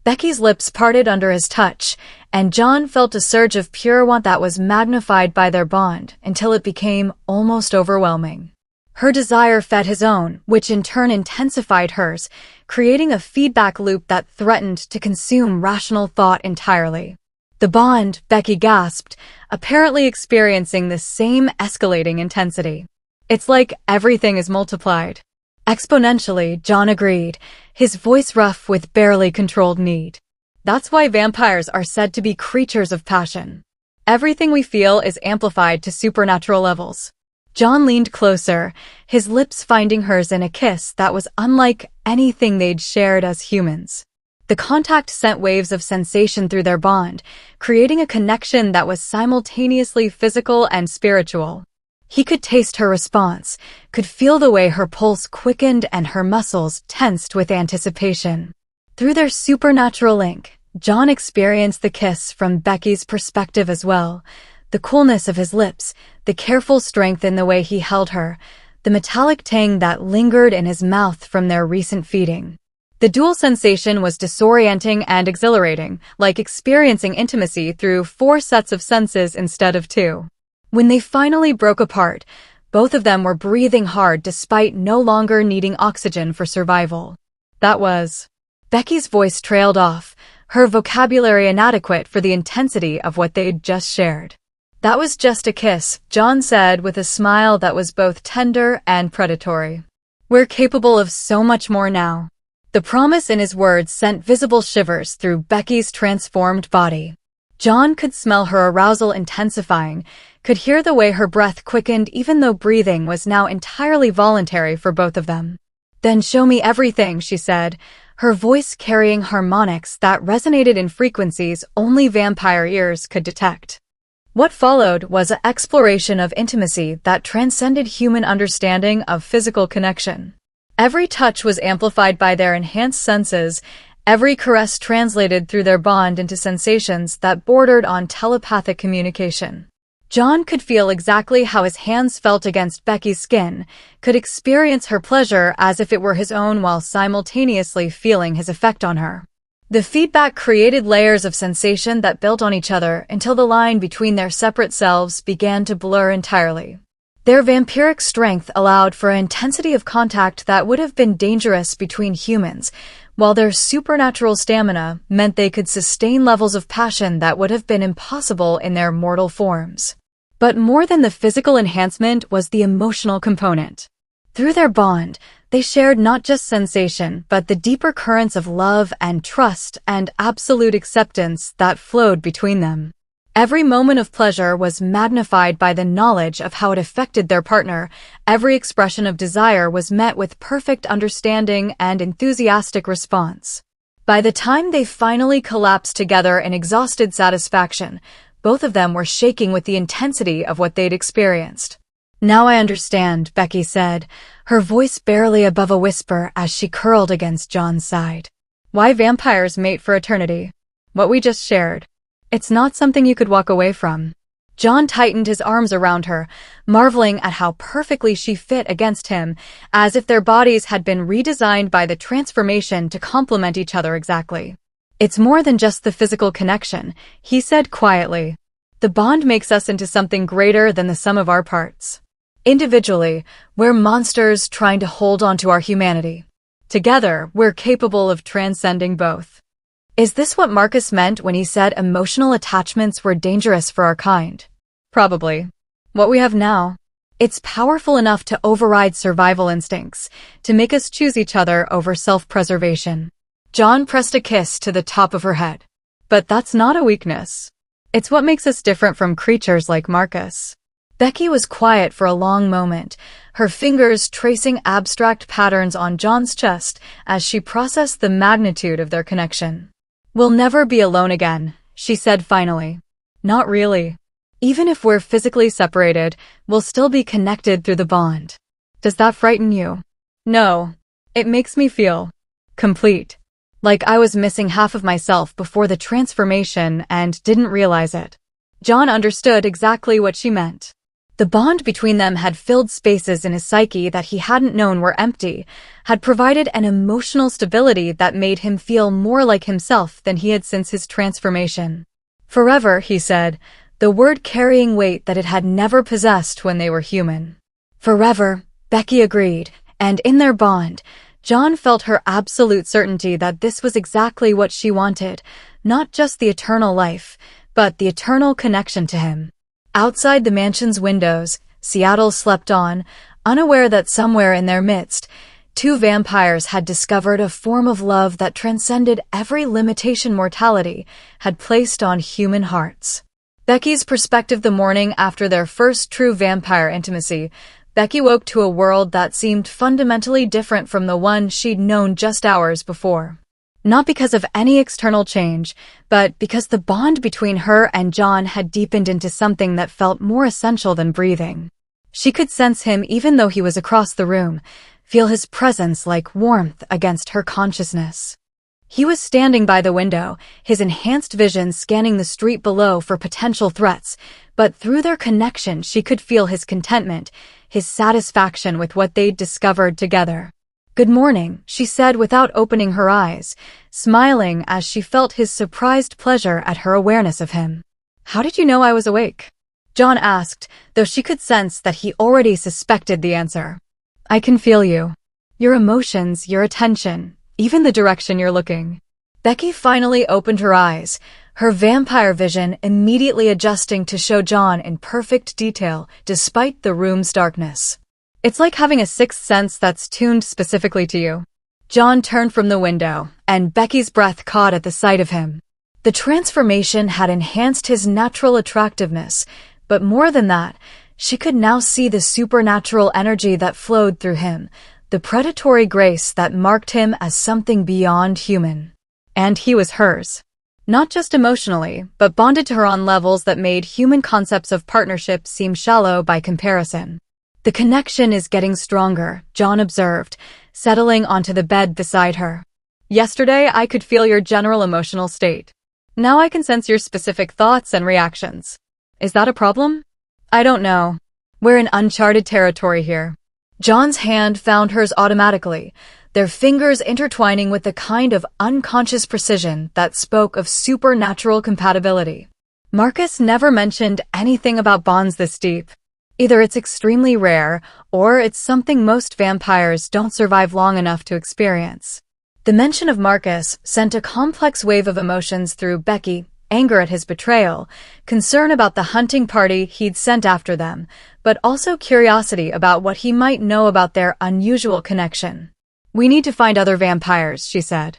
Becky's lips parted under his touch, and John felt a surge of pure warmth that was magnified by their bond until it became almost overwhelming. Her desire fed his own, which in turn intensified hers, creating a feedback loop that threatened to consume rational thought entirely. The bond, Becky gasped, apparently experiencing the same escalating intensity. "It's like everything is multiplied." "Exponentially," John agreed, his voice rough with barely controlled need. "That's why vampires are said to be creatures of passion. Everything we feel is amplified to supernatural levels." John leaned closer, his lips finding hers in a kiss that was unlike anything they'd shared as humans. The contact sent waves of sensation through their bond, creating a connection that was simultaneously physical and spiritual. He could taste her response, could feel the way her pulse quickened and her muscles tensed with anticipation. Through their supernatural link, John experienced the kiss from Becky's perspective as well. The coolness of his lips, the careful strength in the way he held her, the metallic tang that lingered in his mouth from their recent feeding. The dual sensation was disorienting and exhilarating, like experiencing intimacy through 4 sets of senses instead of 2. When they finally broke apart, both of them were breathing hard despite no longer needing oxygen for survival. "That was..." Becky's voice trailed off, her vocabulary inadequate for the intensity of what they'd just shared. "That was just a kiss," John said with a smile that was both tender and predatory. "We're capable of so much more now." The promise in his words sent visible shivers through Becky's transformed body. John could smell her arousal intensifying, could hear the way her breath quickened even though breathing was now entirely voluntary for both of them. "Then show me everything," she said, her voice carrying harmonics that resonated in frequencies only vampire ears could detect. What followed was an exploration of intimacy that transcended human understanding of physical connection. Every touch was amplified by their enhanced senses, every caress translated through their bond into sensations that bordered on telepathic communication. John could feel exactly how his hands felt against Becky's skin, could experience her pleasure as if it were his own while simultaneously feeling his effect on her. The feedback created layers of sensation that built on each other until the line between their separate selves began to blur entirely. Their vampiric strength allowed for an intensity of contact that would have been dangerous between humans, while their supernatural stamina meant they could sustain levels of passion that would have been impossible in their mortal forms. But more than the physical enhancement was the emotional component. Through their bond, they shared not just sensation, but the deeper currents of love and trust and absolute acceptance that flowed between them. Every moment of pleasure was magnified by the knowledge of how it affected their partner. Every expression of desire was met with perfect understanding and enthusiastic response. By the time they finally collapsed together in exhausted satisfaction, both of them were shaking with the intensity of what they'd experienced. "Now I understand," Becky said, her voice barely above a whisper as she curled against John's side. "Why vampires mate for eternity. What we just shared. It's not something you could walk away from." John tightened his arms around her, marveling at how perfectly she fit against him, as if their bodies had been redesigned by the transformation to complement each other exactly. "It's more than just the physical connection," he said quietly. "The bond makes us into something greater than the sum of our parts. Individually, we're monsters trying to hold onto our humanity. Together, we're capable of transcending both. Is this what Marcus meant when he said emotional attachments were dangerous for our kind? Probably. What we have now, it's powerful enough to override survival instincts, to make us choose each other over self-preservation. John pressed a kiss to the top of her head. But that's not a weakness. It's what makes us different from creatures like Marcus. Becky was quiet for a long moment, her fingers tracing abstract patterns on John's chest as she processed the magnitude of their connection. "We'll never be alone again," she said finally. "Not really. Even if we're physically separated, we'll still be connected through the bond." Does that frighten you? No. It makes me feel complete. Like I was missing half of myself before the transformation and didn't realize it. John understood exactly what she meant. The bond between them had filled spaces in his psyche that he hadn't known were empty, had provided an emotional stability that made him feel more like himself than he had since his transformation. Forever, he said, the word carrying weight that it had never possessed when they were human. Forever, Becky agreed, and in their bond, John felt her absolute certainty that this was exactly what she wanted, not just the eternal life, but the eternal connection to him. Outside the mansion's windows, Seattle slept on, unaware that somewhere in their midst, two vampires had discovered a form of love that transcended every limitation mortality had placed on human hearts. Becky's perspective the morning after their first true vampire intimacy, Becky woke to a world that seemed fundamentally different from the one she'd known just hours before. Not because of any external change, but because the bond between her and John had deepened into something that felt more essential than breathing. She could sense him even though he was across the room, feel his presence like warmth against her consciousness. He was standing by the window, his enhanced vision scanning the street below for potential threats, but through their connection she could feel his contentment, his satisfaction with what they'd discovered together. "Good morning," she said without opening her eyes, smiling as she felt his surprised pleasure at her awareness of him. "How did you know I was awake?" John asked, though she could sense that he already suspected the answer. "I can feel you. Your emotions, your attention, even the direction you're looking." Becky finally opened her eyes, her vampire vision immediately adjusting to show John in perfect detail despite the room's darkness. "It's like having a sixth sense that's tuned specifically to you." John turned from the window, and Becky's breath caught at the sight of him. The transformation had enhanced his natural attractiveness, but more than that, she could now see the supernatural energy that flowed through him, the predatory grace that marked him as something beyond human. And he was hers. Not just emotionally, but bonded to her on levels that made human concepts of partnership seem shallow by comparison. "The connection is getting stronger," John observed, settling onto the bed beside her. "Yesterday, I could feel your general emotional state. Now I can sense your specific thoughts and reactions. Is that a problem?" "I don't know. We're in uncharted territory here." John's hand found hers automatically, their fingers intertwining with the kind of unconscious precision that spoke of supernatural compatibility. Marcus never mentioned anything about bonds this deep. Either it's extremely rare, or it's something most vampires don't survive long enough to experience. The mention of Marcus sent a complex wave of emotions through Becky, anger at his betrayal, concern about the hunting party he'd sent after them, but also curiosity about what he might know about their unusual connection. "We need to find other vampires," she said.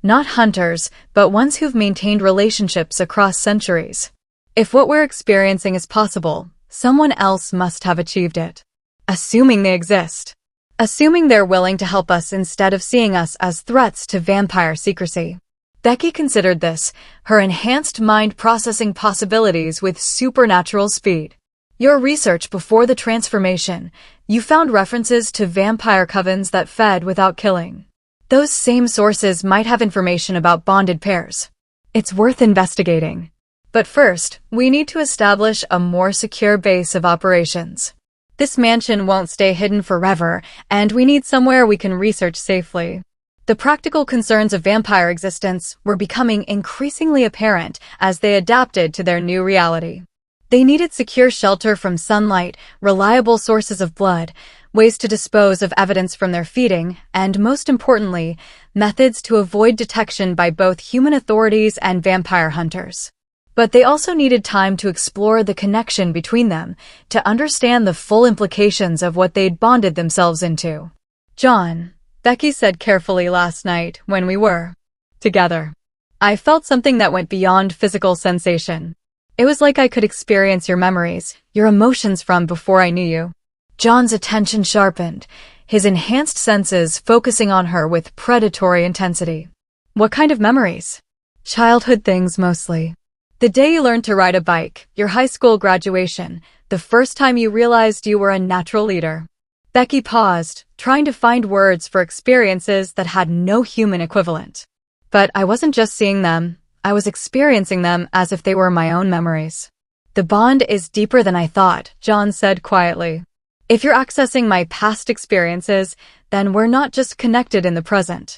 "Not hunters, but ones who've maintained relationships across centuries. If what we're experiencing is possible, someone else must have achieved it. Assuming they exist. Assuming they're willing to help us instead of seeing us as threats to vampire secrecy." Becky considered this, her enhanced mind processing possibilities with supernatural speed. "Your research before the transformation, you found references to vampire covens that fed without killing. Those same sources might have information about bonded pairs. It's worth investigating. But first, we need to establish a more secure base of operations. This mansion won't stay hidden forever, and we need somewhere we can research safely." The practical concerns of vampire existence were becoming increasingly apparent as they adapted to their new reality. They needed secure shelter from sunlight, reliable sources of blood, ways to dispose of evidence from their feeding, and most importantly, methods to avoid detection by both human authorities and vampire hunters. But they also needed time to explore the connection between them, to understand the full implications of what they'd bonded themselves into. "John," Becky said carefully last night when we were together, "I felt something that went beyond physical sensation. It was like I could experience your memories, your emotions from before I knew you." John's attention sharpened, his enhanced senses focusing on her with predatory intensity. "What kind of memories?" "Childhood things, mostly. The day you learned to ride a bike, your high school graduation, the first time you realized you were a natural leader." Becky paused, trying to find words for experiences that had no human equivalent. "But I wasn't just seeing them, I was experiencing them as if they were my own memories." "The bond is deeper than I thought," John said quietly. "If you're accessing my past experiences, then we're not just connected in the present.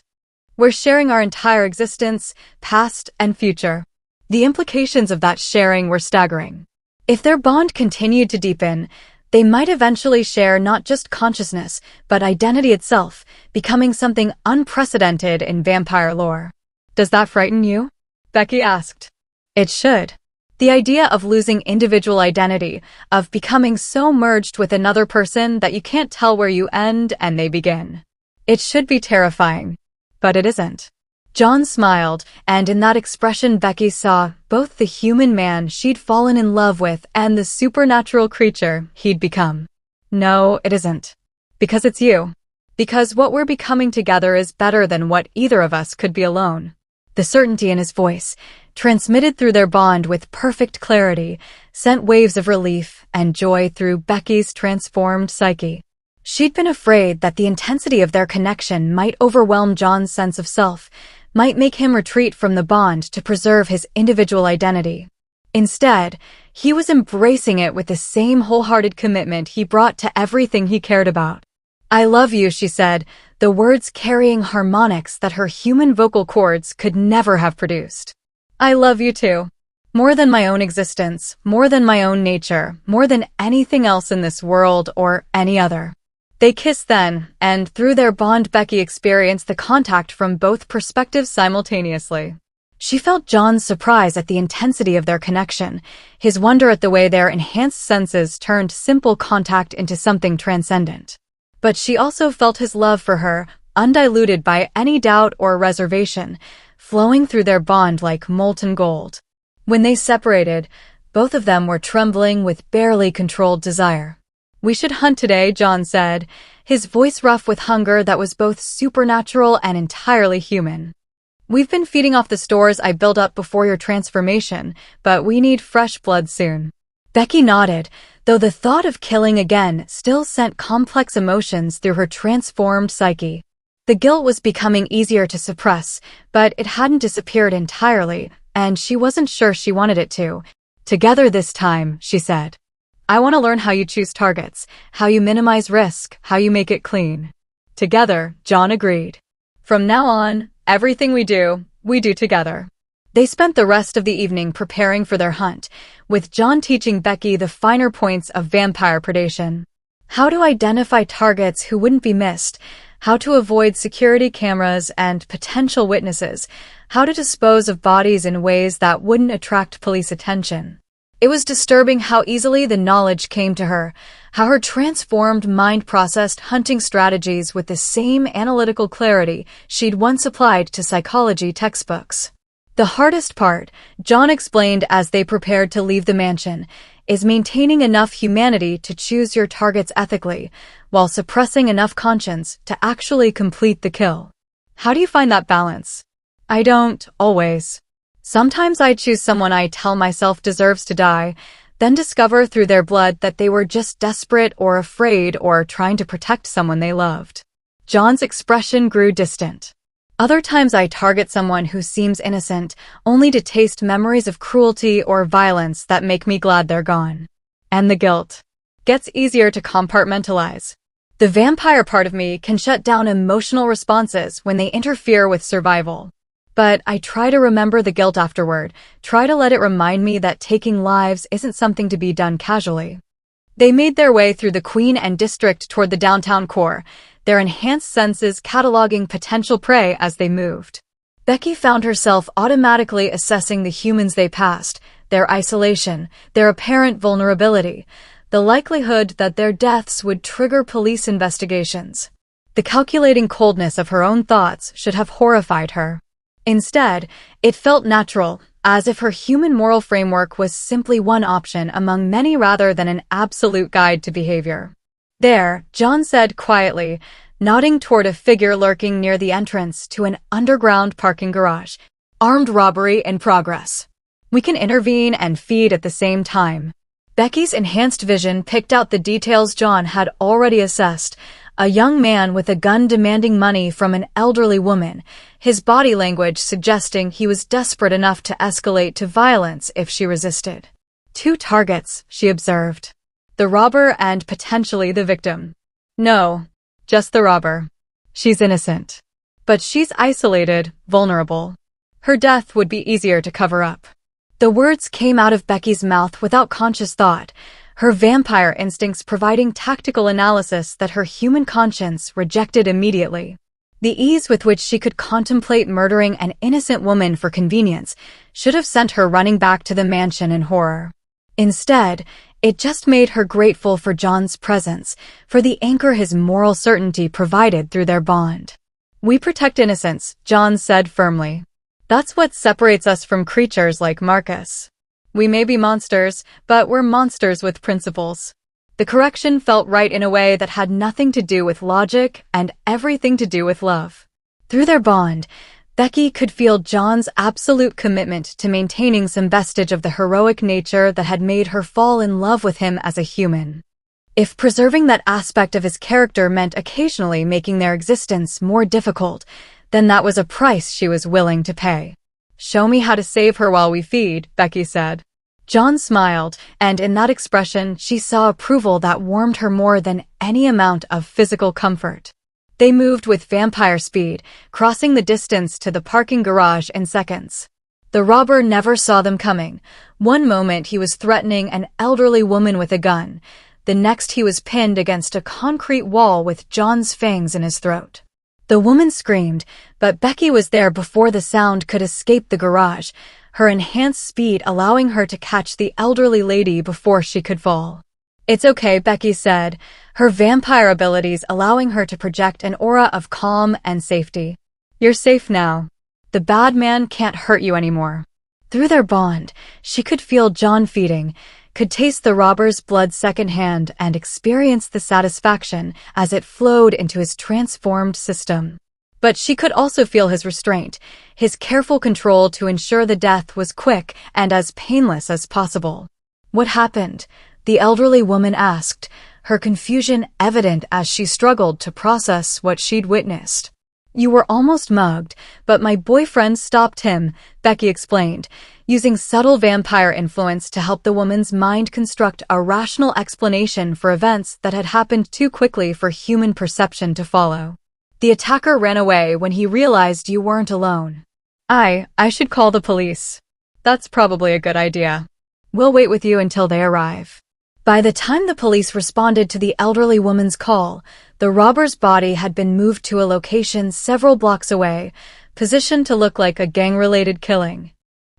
We're sharing our entire existence, past and future." The implications of that sharing were staggering. If their bond continued to deepen, they might eventually share not just consciousness, but identity itself, becoming something unprecedented in vampire lore. "Does that frighten you?" Becky asked. "It should. The idea of losing individual identity, of becoming so merged with another person that you can't tell where you end and they begin. It should be terrifying. But it isn't." John smiled, and in that expression Becky saw both the human man she'd fallen in love with and the supernatural creature he'd become. "No, it isn't. Because it's you. Because what we're becoming together is better than what either of us could be alone." The certainty in his voice, transmitted through their bond with perfect clarity, sent waves of relief and joy through Becky's transformed psyche. She'd been afraid that the intensity of their connection might overwhelm John's sense of self, might make him retreat from the bond to preserve his individual identity. Instead, he was embracing it with the same wholehearted commitment he brought to everything he cared about. "I love you," she said, the words carrying harmonics that her human vocal cords could never have produced. "I love you too. More than my own existence, more than my own nature, more than anything else in this world or any other." They kissed then, and through their bond Becky experienced the contact from both perspectives simultaneously. She felt John's surprise at the intensity of their connection, his wonder at the way their enhanced senses turned simple contact into something transcendent. But she also felt his love for her, undiluted by any doubt or reservation, flowing through their bond like molten gold. When they separated, both of them were trembling with barely controlled desire. "We should hunt today," John said, his voice rough with hunger that was both supernatural and entirely human. "We've been feeding off the stores I built up before your transformation, but we need fresh blood soon." Becky nodded, though the thought of killing again still sent complex emotions through her transformed psyche. The guilt was becoming easier to suppress, but it hadn't disappeared entirely, and she wasn't sure she wanted it to. "Together this time," she said. "I want to learn how you choose targets, how you minimize risk, how you make it clean." "Together," John agreed. "From now on, everything we do together." They spent the rest of the evening preparing for their hunt, with John teaching Becky the finer points of vampire predation. How to identify targets who wouldn't be missed, how to avoid security cameras and potential witnesses, how to dispose of bodies in ways that wouldn't attract police attention. It was disturbing how easily the knowledge came to her, how her transformed mind processed hunting strategies with the same analytical clarity she'd once applied to psychology textbooks. "The hardest part," John explained as they prepared to leave the mansion, "is maintaining enough humanity to choose your targets ethically, while suppressing enough conscience to actually complete the kill." "How do you find that balance?" "I don't, always. Sometimes I choose someone I tell myself deserves to die, then discover through their blood that they were just desperate or afraid or trying to protect someone they loved." John's expression grew distant. "Other times I target someone who seems innocent, only to taste memories of cruelty or violence that make me glad they're gone. And the guilt gets easier to compartmentalize. The vampire part of me can shut down emotional responses when they interfere with survival. But I try to remember the guilt afterward, try to let it remind me that taking lives isn't something to be done casually. They made their way through the Queen and District toward the downtown core, their enhanced senses cataloging potential prey as they moved. Becky found herself automatically assessing the humans they passed, their isolation, their apparent vulnerability, the likelihood that their deaths would trigger police investigations. The calculating coldness of her own thoughts should have horrified her. Instead, it felt natural, as if her human moral framework was simply one option among many rather than an absolute guide to behavior. "There," John said quietly, nodding toward a figure lurking near the entrance to an underground parking garage. "Armed robbery in progress. We can intervene and feed at the same time." Becky's enhanced vision picked out the details John had already assessed. A young man with a gun demanding money from an elderly woman, his body language suggesting he was desperate enough to escalate to violence if she resisted. "Two targets," she observed. "The robber and potentially the victim." "No, just the robber. She's innocent. But she's isolated, vulnerable. Her death would be easier to cover up." The words came out of Becky's mouth without conscious thought, her vampire instincts providing tactical analysis that her human conscience rejected immediately. The ease with which she could contemplate murdering an innocent woman for convenience should have sent her running back to the mansion in horror. Instead, it just made her grateful for John's presence, for the anchor his moral certainty provided through their bond. "We protect innocence," John said firmly. "That's what separates us from creatures like Marcus. We may be monsters, but we're monsters with principles." The correction felt right in a way that had nothing to do with logic and everything to do with love. Through their bond, Becky could feel John's absolute commitment to maintaining some vestige of the heroic nature that had made her fall in love with him as a human. If preserving that aspect of his character meant occasionally making their existence more difficult, then that was a price she was willing to pay. "Show me how to save her while we feed," Becky said. John smiled, and in that expression she saw approval that warmed her more than any amount of physical comfort. They moved with vampire speed, crossing the distance to the parking garage in seconds. The robber never saw them coming. One moment he was threatening an elderly woman with a gun. The next he was pinned against a concrete wall with John's fangs in his throat. The woman screamed, but Becky was there before the sound could escape the garage, her enhanced speed allowing her to catch the elderly lady before she could fall. "It's okay," Becky said, her vampire abilities allowing her to project an aura of calm and safety. "You're safe now. The bad man can't hurt you anymore." Through their bond, she could feel John feeding, could taste the robber's blood secondhand and experience the satisfaction as it flowed into his transformed system. But she could also feel his restraint, his careful control to ensure the death was quick and as painless as possible. "What happened?" the elderly woman asked, her confusion evident as she struggled to process what she'd witnessed. "You were almost mugged, but my boyfriend stopped him," Becky explained, using subtle vampire influence to help the woman's mind construct a rational explanation for events that had happened too quickly for human perception to follow. "The attacker ran away when he realized you weren't alone." I should call the police." "That's probably a good idea. We'll wait with you until they arrive." By the time the police responded to the elderly woman's call, the robber's body had been moved to a location several blocks away, positioned to look like a gang-related killing.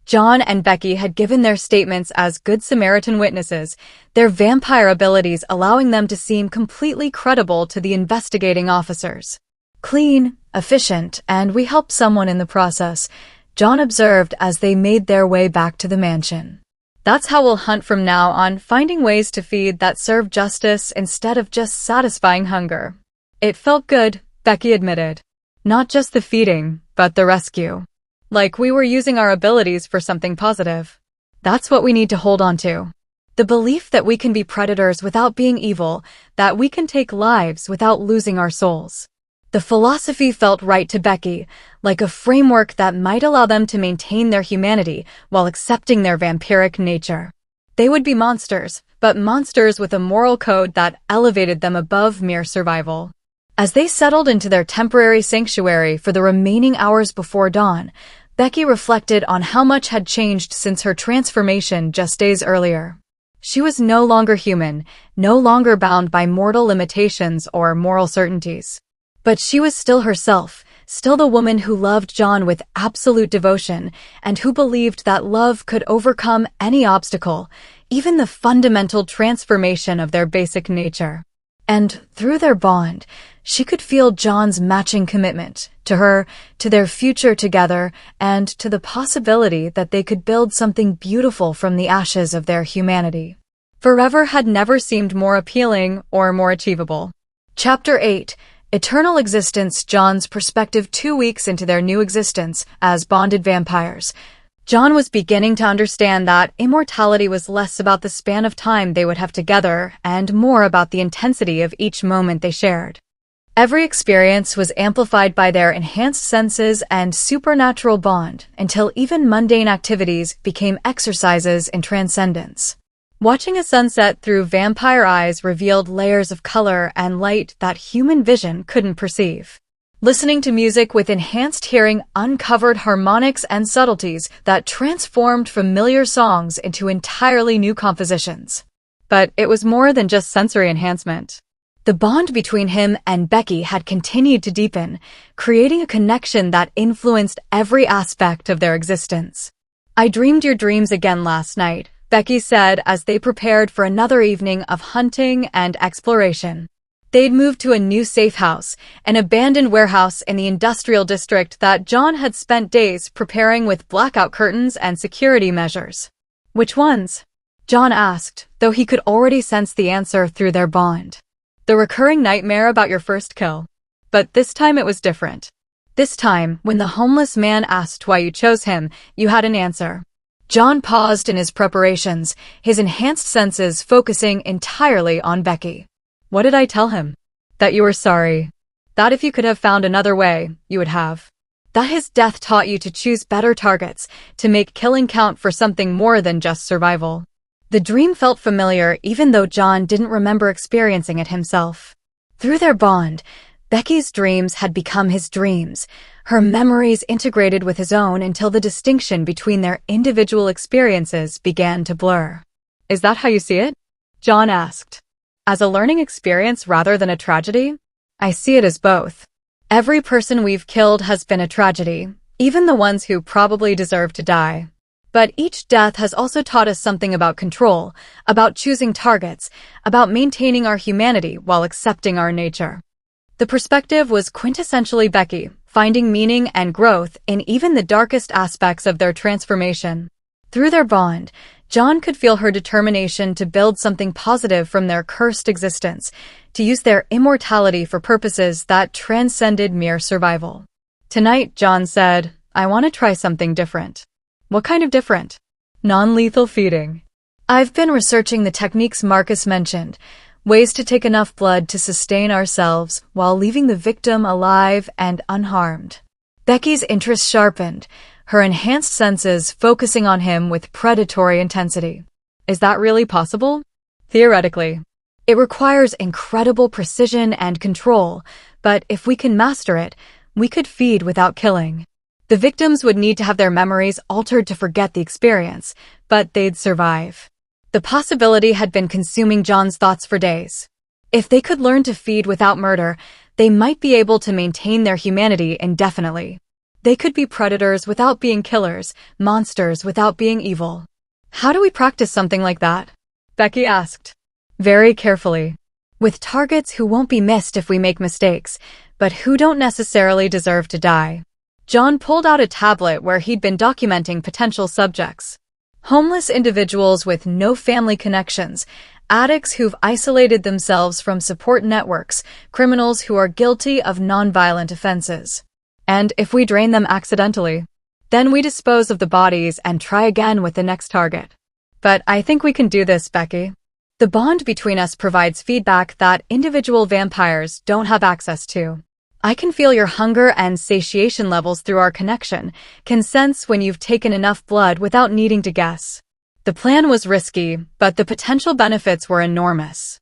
John and Becky had given their statements as Good Samaritan witnesses, their vampire abilities allowing them to seem completely credible to the investigating officers. "Clean, efficient, and we helped someone in the process," John observed as they made their way back to the mansion. "That's how we'll hunt from now on, finding ways to feed that serve justice instead of just satisfying hunger." "It felt good," Becky admitted. "Not just the feeding, but the rescue. Like we were using our abilities for something positive. That's what we need to hold on to. The belief that we can be predators without being evil, that we can take lives without losing our souls." The philosophy felt right to Becky, like a framework that might allow them to maintain their humanity while accepting their vampiric nature. They would be monsters, but monsters with a moral code that elevated them above mere survival. As they settled into their temporary sanctuary for the remaining hours before dawn, Becky reflected on how much had changed since her transformation just days earlier. She was no longer human, no longer bound by mortal limitations or moral certainties. But she was still herself, still the woman who loved John with absolute devotion and who believed that love could overcome any obstacle, even the fundamental transformation of their basic nature. And through their bond, she could feel John's matching commitment to her, to their future together, and to the possibility that they could build something beautiful from the ashes of their humanity. Forever had never seemed more appealing or more achievable. Chapter 8. Eternal Existence. John's perspective. 2 weeks into their new existence as bonded vampires, John was beginning to understand that immortality was less about the span of time they would have together and more about the intensity of each moment they shared. Every experience was amplified by their enhanced senses and supernatural bond until even mundane activities became exercises in transcendence. Watching a sunset through vampire eyes revealed layers of color and light that human vision couldn't perceive. Listening to music with enhanced hearing uncovered harmonics and subtleties that transformed familiar songs into entirely new compositions. But it was more than just sensory enhancement. The bond between him and Becky had continued to deepen, creating a connection that influenced every aspect of their existence. "I dreamed your dreams again last night," Becky said as they prepared for another evening of hunting and exploration. They'd moved to a new safe house, an abandoned warehouse in the industrial district that John had spent days preparing with blackout curtains and security measures. "Which ones?" John asked, though he could already sense the answer through their bond. "The recurring nightmare about your first kill." But this time it was different. This time, when the homeless man asked why you chose him, you had an answer. John paused in his preparations, his enhanced senses focusing entirely on Becky. "What did I tell him?" "That you were sorry. That if you could have found another way, you would have. That his death taught you to choose better targets, to make killing count for something more than just survival." The dream felt familiar even though John didn't remember experiencing it himself. Through their bond, Becky's dreams had become his dreams, her memories integrated with his own until the distinction between their individual experiences began to blur. "Is that how you see it?" John asked. "As a learning experience rather than a tragedy?" "I see it as both. Every person we've killed has been a tragedy, even the ones who probably deserve to die. But each death has also taught us something about control, about choosing targets, about maintaining our humanity while accepting our nature." The perspective was quintessentially Becky, finding meaning and growth in even the darkest aspects of their transformation. Through their bond, John could feel her determination to build something positive from their cursed existence, to use their immortality for purposes that transcended mere survival. "Tonight," John said, "I want to try something different." "What kind of different?" "Non-lethal feeding. I've been researching the techniques Marcus mentioned, ways to take enough blood to sustain ourselves while leaving the victim alive and unharmed." Becky's interest sharpened, her enhanced senses focusing on him with predatory intensity. "Is that really possible?" "Theoretically. It requires incredible precision and control, but if we can master it, we could feed without killing. The victims would need to have their memories altered to forget the experience, but they'd survive." The possibility had been consuming John's thoughts for days. If they could learn to feed without murder, they might be able to maintain their humanity indefinitely. They could be predators without being killers, monsters without being evil. "How do we practice something like that?" Becky asked. "Very carefully. With targets who won't be missed if we make mistakes, but who don't necessarily deserve to die." John pulled out a tablet where he'd been documenting potential subjects. Homeless individuals with no family connections, addicts who've isolated themselves from support networks, criminals who are guilty of nonviolent offenses. And if we drain them accidentally, then we dispose of the bodies and try again with the next target. "But I think we can do this, Becky. The bond between us provides feedback that individual vampires don't have access to. I can feel your hunger and satiation levels through our connection, can sense when you've taken enough blood without needing to guess." The plan was risky, but the potential benefits were enormous.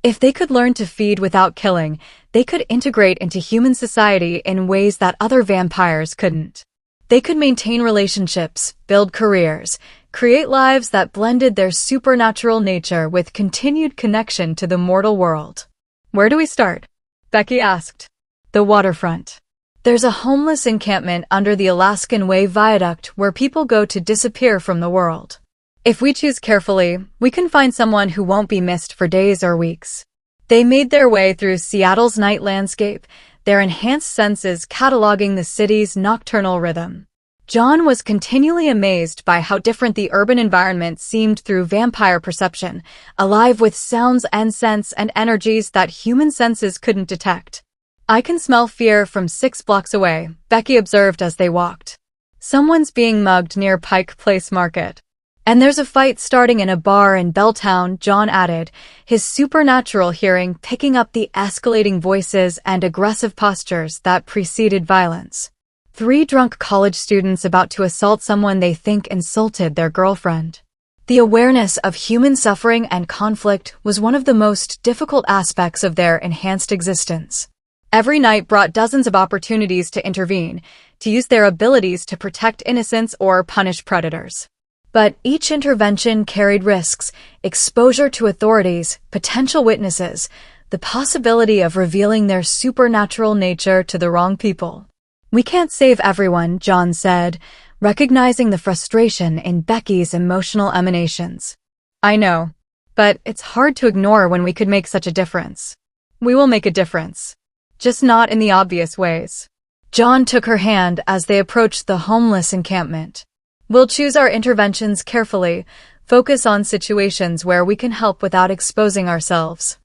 If they could learn to feed without killing, they could integrate into human society in ways that other vampires couldn't. They could maintain relationships, build careers, create lives that blended their supernatural nature with continued connection to the mortal world. Where do we start? Becky asked. The waterfront. There's a homeless encampment under the Alaskan Way Viaduct where people go to disappear from the world. If we choose carefully, we can find someone who won't be missed for days or weeks. They made their way through Seattle's night landscape, their enhanced senses cataloging the city's nocturnal rhythm. John was continually amazed by how different the urban environment seemed through vampire perception, alive with sounds and scents and energies that human senses couldn't detect. I can smell fear from 6 blocks away, Becky observed as they walked. Someone's being mugged near Pike Place Market. And there's a fight starting in a bar in Belltown, John added, his supernatural hearing picking up the escalating voices and aggressive postures that preceded violence. 3 drunk college students about to assault someone they think insulted their girlfriend. The awareness of human suffering and conflict was one of the most difficult aspects of their enhanced existence. Every night brought dozens of opportunities to intervene, to use their abilities to protect innocents or punish predators. But each intervention carried risks, exposure to authorities, potential witnesses, the possibility of revealing their supernatural nature to the wrong people. We can't save everyone, John said, recognizing the frustration in Becky's emotional emanations. I know, but it's hard to ignore when we could make such a difference. We will make a difference. Just not in the obvious ways. John took her hand as they approached the homeless encampment. We'll choose our interventions carefully, focus on situations where we can help without exposing ourselves.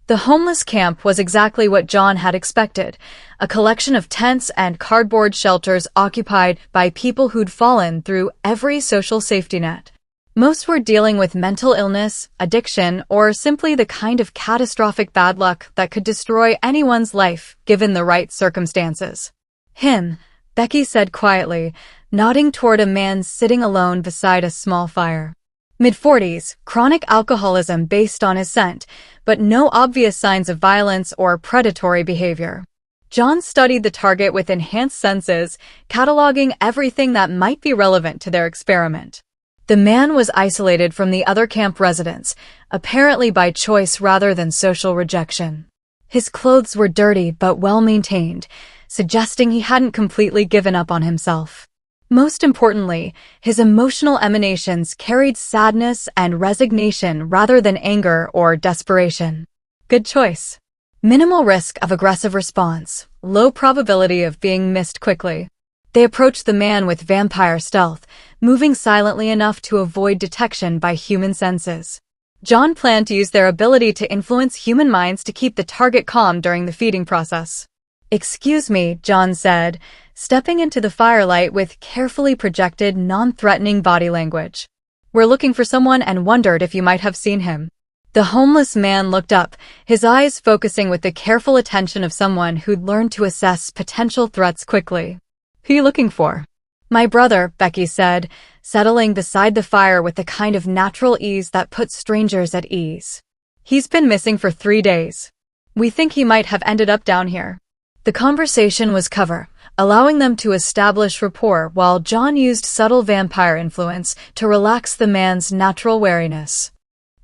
The homeless camp was exactly what John had expected, a collection of tents and cardboard shelters occupied by people who'd fallen through every social safety net. Most were dealing with mental illness, addiction, or simply the kind of catastrophic bad luck that could destroy anyone's life given the right circumstances. Him, Becky said quietly, nodding toward a man sitting alone beside a small fire. Mid-40s, chronic alcoholism based on his scent, but no obvious signs of violence or predatory behavior. John studied the target with enhanced senses, cataloging everything that might be relevant to their experiment. The man was isolated from the other camp residents, apparently by choice rather than social rejection. His clothes were dirty but well-maintained, suggesting he hadn't completely given up on himself. Most importantly, his emotional emanations carried sadness and resignation rather than anger or desperation. Good choice. Minimal risk of aggressive response, low probability of being missed quickly. They approached the man with vampire stealth, moving silently enough to avoid detection by human senses. John planned to use their ability to influence human minds to keep the target calm during the feeding process. Excuse me, John said, stepping into the firelight with carefully projected, non-threatening body language. We're looking for someone and wondered if you might have seen him. The homeless man looked up, his eyes focusing with the careful attention of someone who'd learned to assess potential threats quickly. Who are you looking for? My brother, Becky said, settling beside the fire with the kind of natural ease that puts strangers at ease. He's been missing for 3 days. We think he might have ended up down here. The conversation was cover, allowing them to establish rapport while John used subtle vampire influence to relax the man's natural wariness.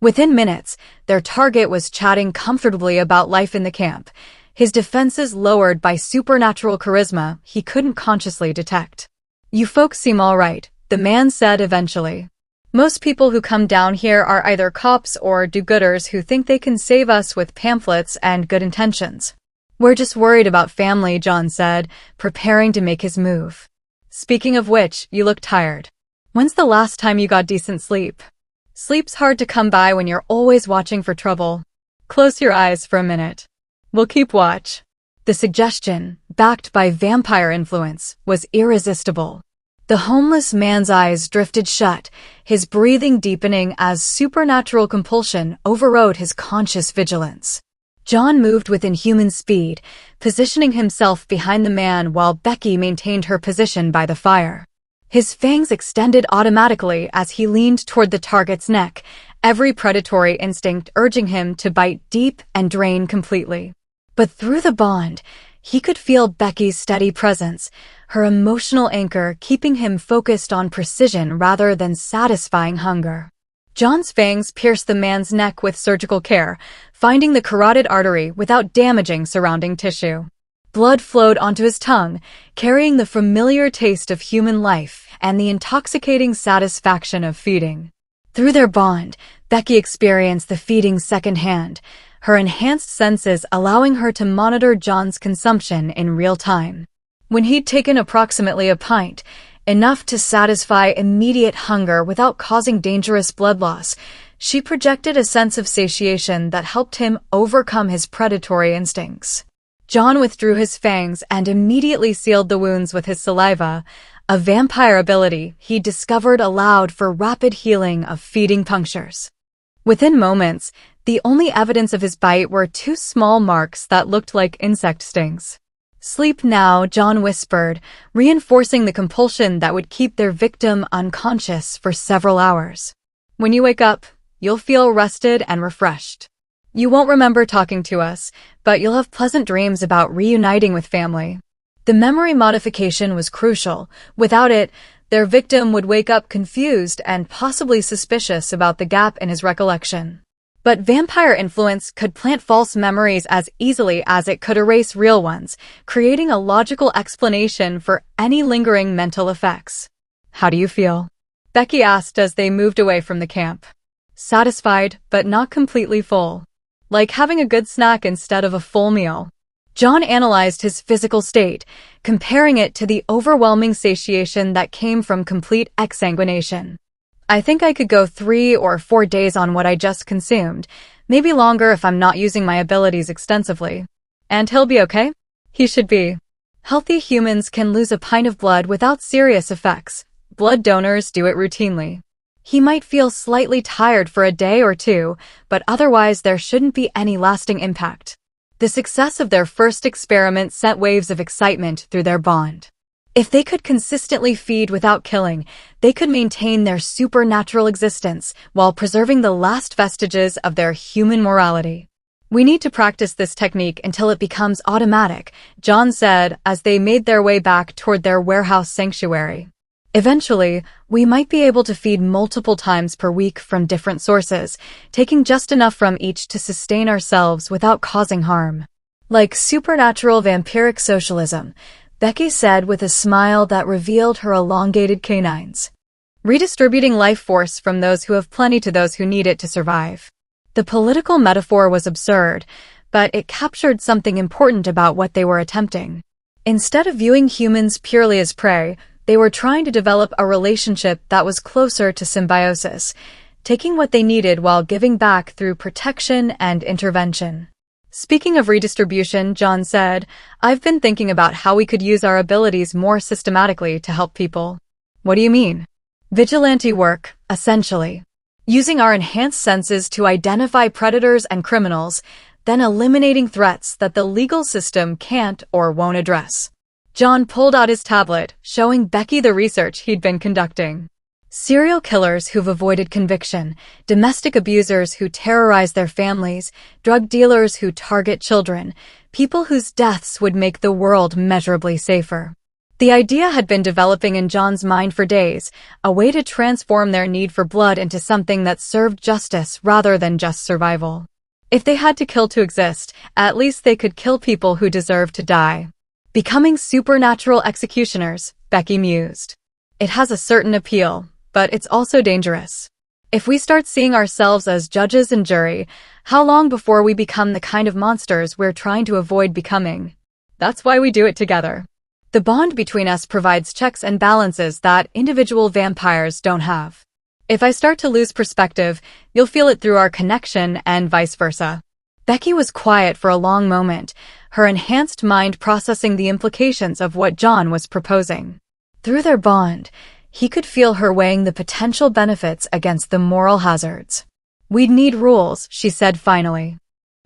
Within minutes, their target was chatting comfortably about life in the camp, his defenses lowered by supernatural charisma he couldn't consciously detect. You folks seem all right, the man said eventually. Most people who come down here are either cops or do-gooders who think they can save us with pamphlets and good intentions. We're just worried about family, John said, preparing to make his move. Speaking of which, you look tired. When's the last time you got decent sleep? Sleep's hard to come by when you're always watching for trouble. Close your eyes for a minute. We'll keep watch. The suggestion, backed by vampire influence, was irresistible. The homeless man's eyes drifted shut, his breathing deepening as supernatural compulsion overrode his conscious vigilance. John moved with inhuman speed, positioning himself behind the man while Becky maintained her position by the fire. His fangs extended automatically as he leaned toward the target's neck, every predatory instinct urging him to bite deep and drain completely. But through the bond, He could feel Becky's steady presence, her emotional anchor keeping him focused on precision rather than satisfying hunger. John's fangs pierced the man's neck with surgical care, finding the carotid artery without damaging surrounding tissue. Blood flowed onto his tongue, carrying the familiar taste of human life and the intoxicating satisfaction of feeding. Through their bond, Becky experienced the feeding secondhand, her enhanced senses allowing her to monitor John's consumption in real time. When he'd taken approximately a pint, enough to satisfy immediate hunger without causing dangerous blood loss, she projected a sense of satiation that helped him overcome his predatory instincts. John withdrew his fangs and immediately sealed the wounds with his saliva, a vampire ability he discovered allowed for rapid healing of feeding punctures. Within moments, the only evidence of his bite were two small marks that looked like insect stings. "Sleep now," John whispered, reinforcing the compulsion that would keep their victim unconscious for several hours. "When you wake up, you'll feel rested and refreshed. You won't remember talking to us, but you'll have pleasant dreams about reuniting with family." The memory modification was crucial. Without it, their victim would wake up confused and possibly suspicious about the gap in his recollection. But vampire influence could plant false memories as easily as it could erase real ones, creating a logical explanation for any lingering mental effects. "How do you feel?" Becky asked as they moved away from the camp. "Satisfied, but not completely full. Like having a good snack instead of a full meal." John analyzed his physical state, comparing it to the overwhelming satiation that came from complete exsanguination. "I think I could go 3 or 4 days on what I just consumed, maybe longer if I'm not using my abilities extensively." "And he'll be okay?" "He should be. Healthy humans can lose a pint of blood without serious effects. Blood donors do it routinely. He might feel slightly tired for a day or two, but otherwise there shouldn't be any lasting impact." The success of their first experiment sent waves of excitement through their bond. If they could consistently feed without killing, they could maintain their supernatural existence while preserving the last vestiges of their human morality. "We need to practice this technique until it becomes automatic," John said as they made their way back toward their warehouse sanctuary. "Eventually, we might be able to feed multiple times per week from different sources, taking just enough from each to sustain ourselves without causing harm. Like supernatural vampiric socialism," Becky said with a smile that revealed her elongated canines. "Redistributing life force from those who have plenty to those who need it to survive." The political metaphor was absurd, but it captured something important about what they were attempting. Instead of viewing humans purely as prey, they were trying to develop a relationship that was closer to symbiosis, taking what they needed while giving back through protection and intervention. "Speaking of redistribution," John said, "I've been thinking about how we could use our abilities more systematically to help people." "What do you mean?" "Vigilante work, essentially. Using our enhanced senses to identify predators and criminals, then eliminating threats that the legal system can't or won't address." John pulled out his tablet, showing Becky the research he'd been conducting. Serial killers who've avoided conviction, domestic abusers who terrorize their families, drug dealers who target children, people whose deaths would make the world measurably safer. The idea had been developing in John's mind for days, a way to transform their need for blood into something that served justice rather than just survival. If they had to kill to exist, at least they could kill people who deserved to die. "Becoming supernatural executioners," Becky mused. "It has a certain appeal, but it's also dangerous. If we start seeing ourselves as judges and jury, how long before we become the kind of monsters we're trying to avoid becoming? That's why we do it together. The bond between us provides checks and balances that individual vampires don't have. If I start to lose perspective, you'll feel it through our connection and vice versa." Becky was quiet for a long moment, her enhanced mind processing the implications of what John was proposing. Through their bond, he could feel her weighing the potential benefits against the moral hazards. "We'd need rules," she said finally.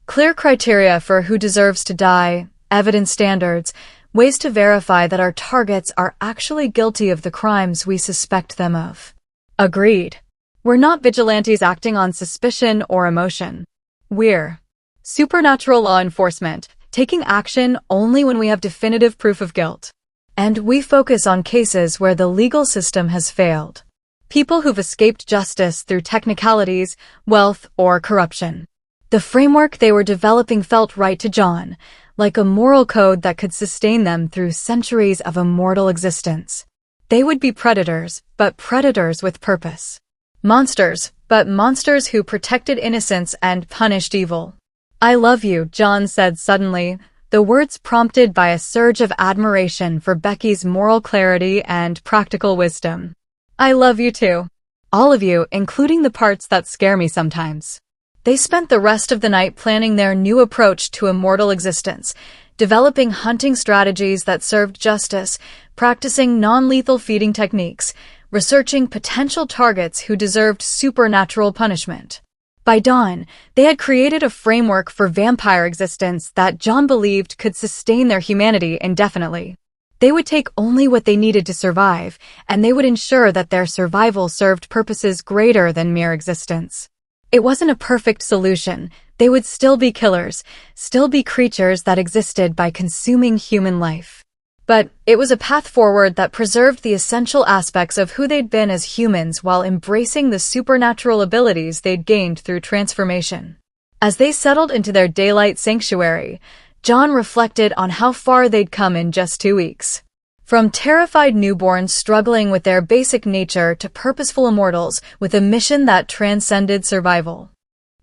"Clear criteria for who deserves to die, evidence standards, ways to verify that our targets are actually guilty of the crimes we suspect them of." "Agreed. We're not vigilantes acting on suspicion or emotion. We're supernatural law enforcement," taking action only when we have definitive proof of guilt. And we focus on cases where the legal system has failed. People who've escaped justice through technicalities, wealth, or corruption. The framework they were developing felt right to John, like a moral code that could sustain them through centuries of immortal existence. They would be predators, but predators with purpose. Monsters, but monsters who protected innocence and punished evil. "I love you," John said suddenly, the words prompted by a surge of admiration for Becky's moral clarity and practical wisdom. "I love you too. All of you, including the parts that scare me sometimes." They spent the rest of the night planning their new approach to immortal existence, developing hunting strategies that served justice, practicing non-lethal feeding techniques, researching potential targets who deserved supernatural punishment. By dawn, they had created a framework for vampire existence that John believed could sustain their humanity indefinitely. They would take only what they needed to survive, and they would ensure that their survival served purposes greater than mere existence. It wasn't a perfect solution. They would still be killers, still be creatures that existed by consuming human life. But it was a path forward that preserved the essential aspects of who they'd been as humans while embracing the supernatural abilities they'd gained through transformation. As they settled into their daylight sanctuary, John reflected on how far they'd come in just 2 weeks. From terrified newborns struggling with their basic nature to purposeful immortals with a mission that transcended survival.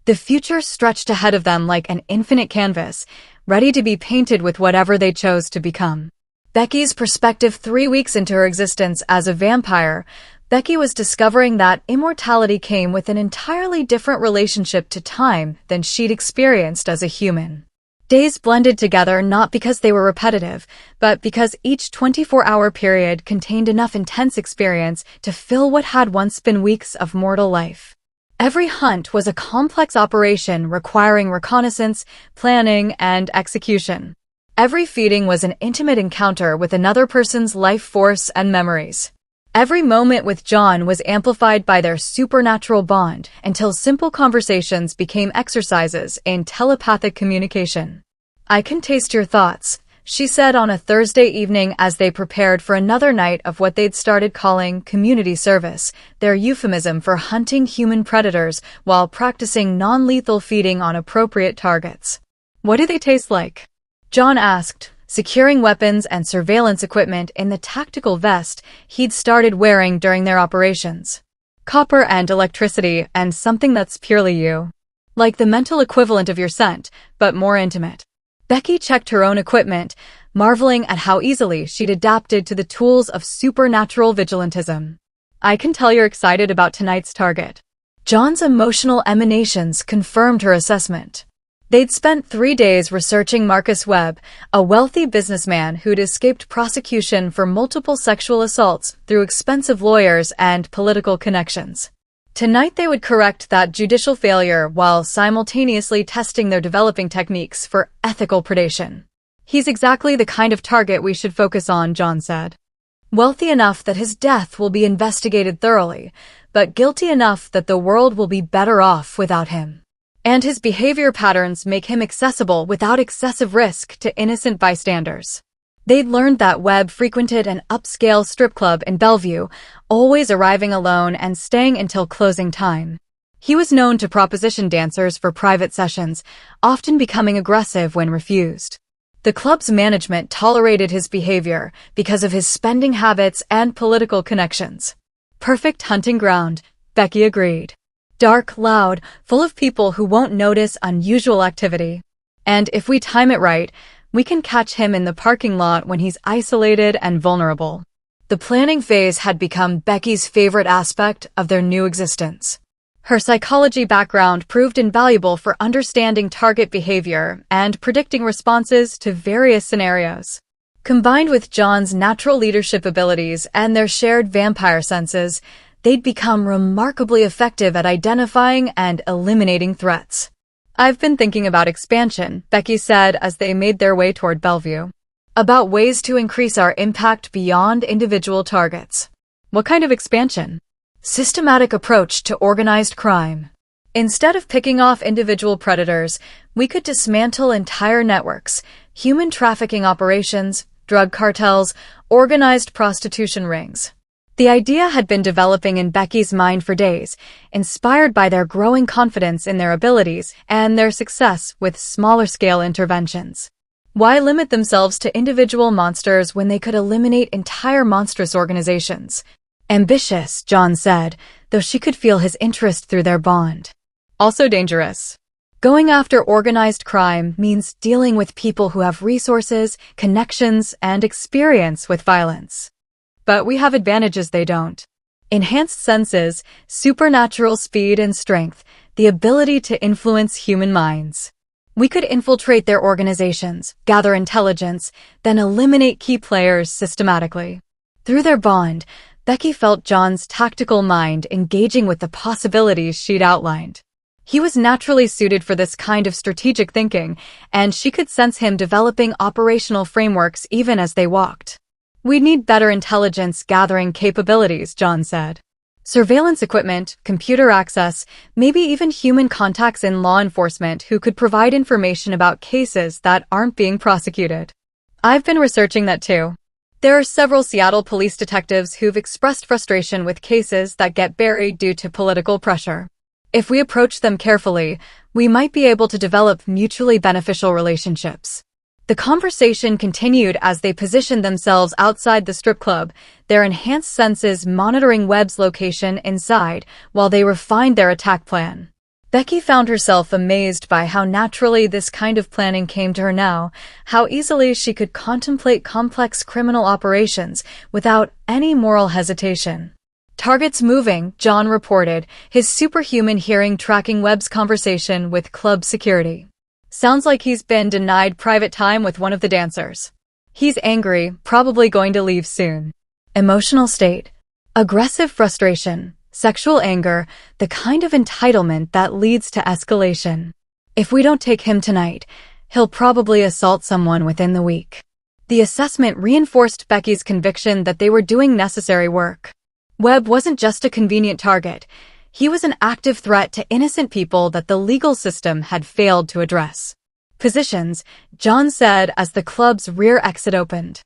The future stretched ahead of them like an infinite canvas, ready to be painted with whatever they chose to become. Becky's perspective 3 weeks into her existence as a vampire, Becky was discovering that immortality came with an entirely different relationship to time than she'd experienced as a human. Days blended together not because they were repetitive, but because each 24-hour period contained enough intense experience to fill what had once been weeks of mortal life. Every hunt was a complex operation requiring reconnaissance, planning, and execution. Every feeding was an intimate encounter with another person's life force and memories. Every moment with John was amplified by their supernatural bond until simple conversations became exercises in telepathic communication. "I can taste your thoughts," she said on a Thursday evening as they prepared for another night of what they'd started calling community service, their euphemism for hunting human predators while practicing non-lethal feeding on appropriate targets. "What do they taste like?" John asked, securing weapons and surveillance equipment in the tactical vest he'd started wearing during their operations. "Copper and electricity, and something that's purely you. Like the mental equivalent of your scent, but more intimate." Becky checked her own equipment, marveling at how easily she'd adapted to the tools of supernatural vigilantism. "I can tell you're excited about tonight's target." John's emotional emanations confirmed her assessment. They'd spent 3 days researching Marcus Webb, a wealthy businessman who'd escaped prosecution for multiple sexual assaults through expensive lawyers and political connections. Tonight they would correct that judicial failure while simultaneously testing their developing techniques for ethical predation. "He's exactly the kind of target we should focus on," John said. "Wealthy enough that his death will be investigated thoroughly, but guilty enough that the world will be better off without him. And his behavior patterns make him accessible without excessive risk to innocent bystanders." They'd learned that Webb frequented an upscale strip club in Bellevue, always arriving alone and staying until closing time. He was known to proposition dancers for private sessions, often becoming aggressive when refused. The club's management tolerated his behavior because of his spending habits and political connections. "Perfect hunting ground," Becky agreed. "Dark, loud, full of people who won't notice unusual activity. And if we time it right, we can catch him in the parking lot when he's isolated and vulnerable." The planning phase had become Becky's favorite aspect of their new existence. Her psychology background proved invaluable for understanding target behavior and predicting responses to various scenarios. Combined with John's natural leadership abilities and their shared vampire senses, they'd become remarkably effective at identifying and eliminating threats. "I've been thinking about expansion," Becky said as they made their way toward Bellevue. "About ways to increase our impact beyond individual targets." "What kind of expansion?" "Systematic approach to organized crime." Instead of picking off individual predators, we could dismantle entire networks, human trafficking operations, drug cartels, organized prostitution rings. The idea had been developing in Becky's mind for days, inspired by their growing confidence in their abilities and their success with smaller-scale interventions. Why limit themselves to individual monsters when they could eliminate entire monstrous organizations? Ambitious, John said, though she could feel his interest through their bond. Also dangerous. Going after organized crime means dealing with people who have resources, connections, and experience with violence. But we have advantages they don't. Enhanced senses, supernatural speed and strength, the ability to influence human minds. We could infiltrate their organizations, gather intelligence, then eliminate key players systematically. Through their bond, Becky felt John's tactical mind engaging with the possibilities she'd outlined. He was naturally suited for this kind of strategic thinking, and she could sense him developing operational frameworks even as they walked. "We'd need better intelligence gathering capabilities," John said. Surveillance equipment, computer access, maybe even human contacts in law enforcement who could provide information about cases that aren't being prosecuted. I've been researching that too. There are several Seattle police detectives who've expressed frustration with cases that get buried due to political pressure. If we approach them carefully, we might be able to develop mutually beneficial relationships. The conversation continued as they positioned themselves outside the strip club, their enhanced senses monitoring Webb's location inside while they refined their attack plan. Becky found herself amazed by how naturally this kind of planning came to her now, how easily she could contemplate complex criminal operations without any moral hesitation. "Targets moving," John reported, his superhuman hearing tracking Webb's conversation with club security. "Sounds like he's been denied private time with one of the dancers. He's angry, probably going to leave soon." Emotional state. Aggressive frustration, sexual anger, the kind of entitlement that leads to escalation. "If we don't take him tonight, he'll probably assault someone within the week." The assessment reinforced Becky's conviction that they were doing necessary work. Webb wasn't just a convenient target. He was an active threat to innocent people that the legal system had failed to address. "Positions," John said as the club's rear exit opened.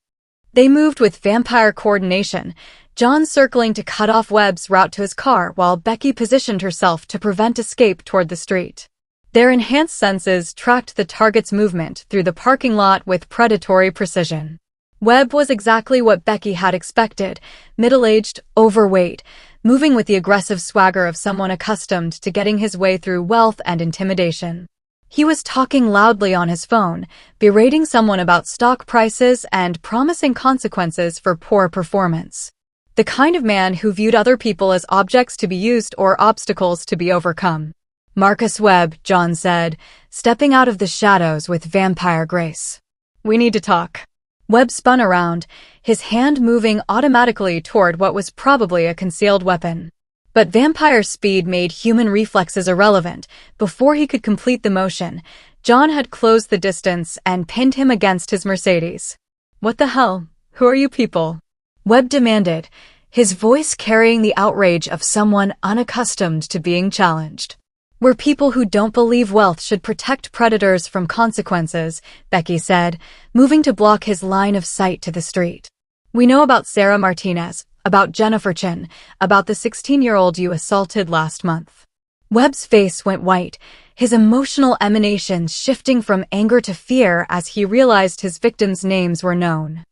They moved with vampire coordination, John circling to cut off Webb's route to his car while Becky positioned herself to prevent escape toward the street. Their enhanced senses tracked the target's movement through the parking lot with predatory precision. Webb was exactly what Becky had expected, middle-aged, overweight, moving with the aggressive swagger of someone accustomed to getting his way through wealth and intimidation. He was talking loudly on his phone, berating someone about stock prices and promising consequences for poor performance. The kind of man who viewed other people as objects to be used or obstacles to be overcome. "Marcus Webb," John said, stepping out of the shadows with vampire grace. "We need to talk." Webb spun around, his hand moving automatically toward what was probably a concealed weapon. But vampire speed made human reflexes irrelevant. Before he could complete the motion, John had closed the distance and pinned him against his Mercedes. "What the hell? Who are you people?" Webb demanded, his voice carrying the outrage of someone unaccustomed to being challenged. "We're people who don't believe wealth should protect predators from consequences," Becky said, moving to block his line of sight to the street. "We know about Sarah Martinez, about Jennifer Chin, about the 16-year-old you assaulted last month." Webb's face went white, his emotional emanations shifting from anger to fear as he realized his victims' names were known.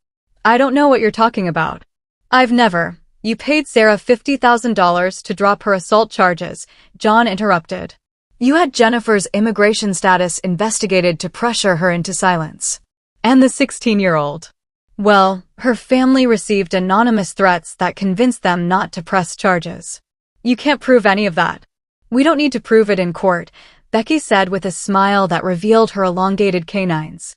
"I don't know what you're talking about." "I've never." "You paid Sarah $50,000 to drop her assault charges," John interrupted. "You had Jennifer's immigration status investigated to pressure her into silence. And the 16-year-old. Well, her family received anonymous threats that convinced them not to press charges. You can't prove any of that." "We don't need to prove it in court," Becky said with a smile that revealed her elongated canines.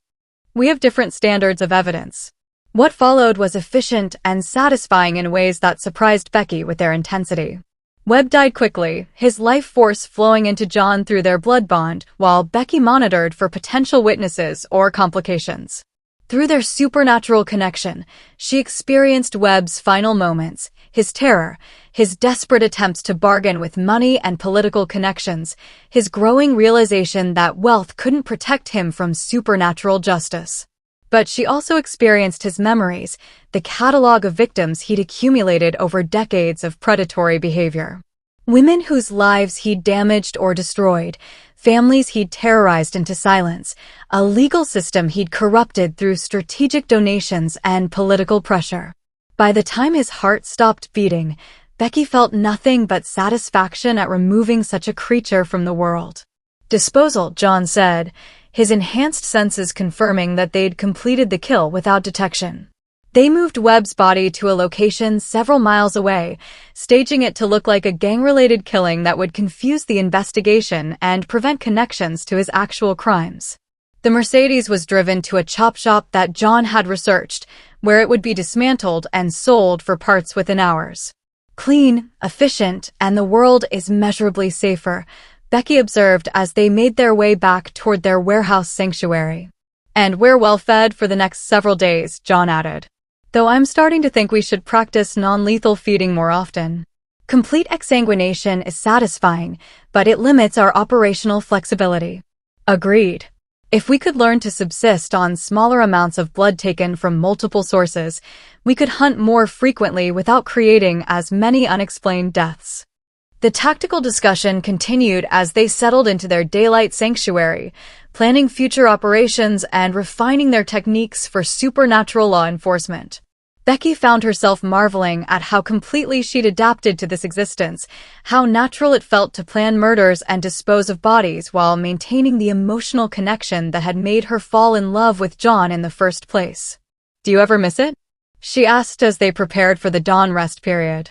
"We have different standards of evidence." What followed was efficient and satisfying in ways that surprised Becky with their intensity. Webb died quickly, his life force flowing into John through their blood bond, while Becky monitored for potential witnesses or complications. Through their supernatural connection, she experienced Webb's final moments, his terror, his desperate attempts to bargain with money and political connections, his growing realization that wealth couldn't protect him from supernatural justice. But she also experienced his memories, the catalog of victims he'd accumulated over decades of predatory behavior. Women whose lives he'd damaged or destroyed, families he'd terrorized into silence, a legal system he'd corrupted through strategic donations and political pressure. By the time his heart stopped beating, Becky felt nothing but satisfaction at removing such a creature from the world. Disposal, John said, his enhanced senses confirming that they'd completed the kill without detection. They moved Webb's body to a location several miles away, staging it to look like a gang-related killing that would confuse the investigation and prevent connections to his actual crimes. The Mercedes was driven to a chop shop that John had researched, where it would be dismantled and sold for parts within hours. Clean, efficient, and the world is measurably safer, Becky observed as they made their way back toward their warehouse sanctuary. And we're well fed for the next several days, John added. Though I'm starting to think we should practice non-lethal feeding more often. Complete exsanguination is satisfying, but it limits our operational flexibility. Agreed. If we could learn to subsist on smaller amounts of blood taken from multiple sources, we could hunt more frequently without creating as many unexplained deaths. The tactical discussion continued as they settled into their daylight sanctuary, planning future operations and refining their techniques for supernatural law enforcement. Becky found herself marveling at how completely she'd adapted to this existence, how natural it felt to plan murders and dispose of bodies while maintaining the emotional connection that had made her fall in love with John in the first place. "Do you ever miss it?" she asked as they prepared for the dawn rest period.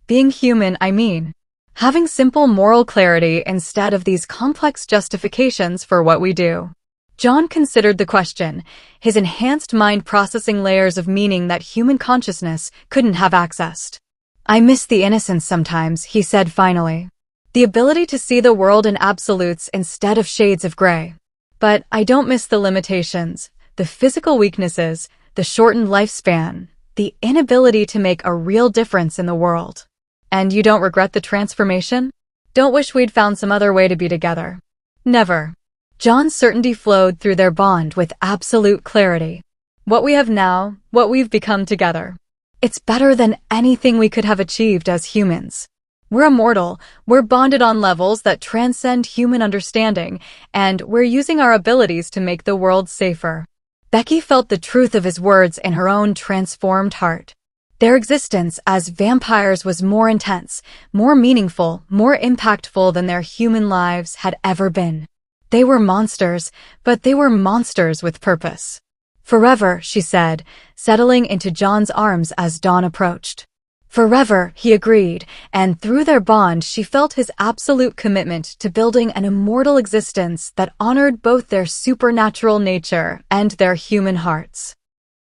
"Being human, I mean. Having simple moral clarity instead of these complex justifications for what we do." John considered the question, his enhanced mind processing layers of meaning that human consciousness couldn't have accessed. "I miss the innocence sometimes," he said finally. "The ability to see the world in absolutes instead of shades of gray. But I don't miss the limitations, the physical weaknesses, the shortened lifespan, the inability to make a real difference in the world." "And you don't regret the transformation? Don't wish we'd found some other way to be together?" "Never." John's certainty flowed through their bond with absolute clarity. "What we have now, what we've become together. It's better than anything we could have achieved as humans. We're immortal, we're bonded on levels that transcend human understanding, and we're using our abilities to make the world safer." Becky felt the truth of his words in her own transformed heart. Their existence as vampires was more intense, more meaningful, more impactful than their human lives had ever been. They were monsters, but they were monsters with purpose. "Forever," she said, settling into John's arms as dawn approached. "Forever," he agreed, and through their bond she felt his absolute commitment to building an immortal existence that honored both their supernatural nature and their human hearts.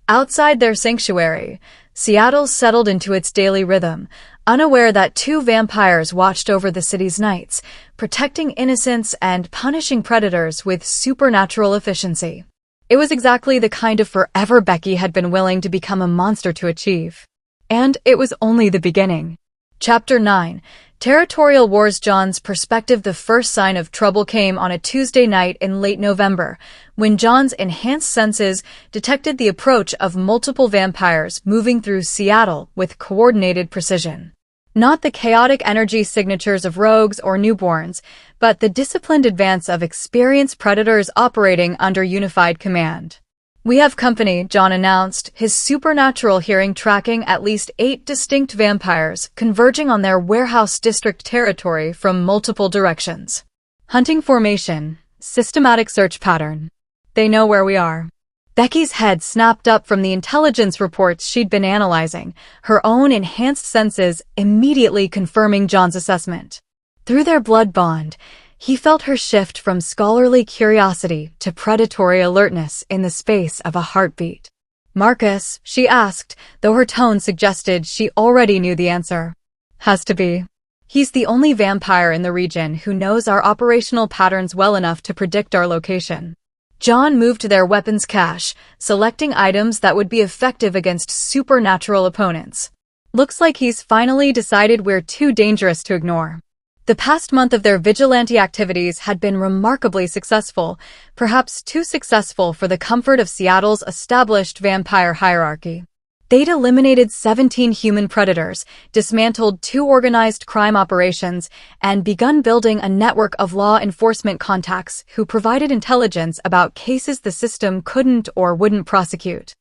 Outside their sanctuary, Seattle settled into its daily rhythm, unaware that two vampires watched over the city's nights, protecting innocents and punishing predators with supernatural efficiency. It was exactly the kind of forever Becky had been willing to become a monster to achieve. And it was only the beginning. Chapter 9. Territorial Wars. John's perspective. The first sign of trouble came on a Tuesday night in late November, when John's enhanced senses detected the approach of multiple vampires moving through Seattle with coordinated precision. Not the chaotic energy signatures of rogues or newborns, but the disciplined advance of experienced predators operating under unified command. "We have company," John announced, his supernatural hearing tracking at least 8 distinct vampires converging on their warehouse district territory from multiple directions. "Hunting formation, systematic search pattern. They know where we are." Becky's head snapped up from the intelligence reports she'd been analyzing, her own enhanced senses immediately confirming John's assessment. Through their blood bond, he felt her shift from scholarly curiosity to predatory alertness in the space of a heartbeat. "Marcus?" she asked, though her tone suggested she already knew the answer. "Has to be. He's the only vampire in the region who knows our operational patterns well enough to predict our location." John moved to their weapons cache, selecting items that would be effective against supernatural opponents. Looks like he's finally decided we're too dangerous to ignore. The past month of their vigilante activities had been remarkably successful, perhaps too successful for the comfort of Seattle's established vampire hierarchy. They'd eliminated 17 human predators, dismantled 2 organized crime operations, and begun building a network of law enforcement contacts who provided intelligence about cases the system couldn't or wouldn't prosecute.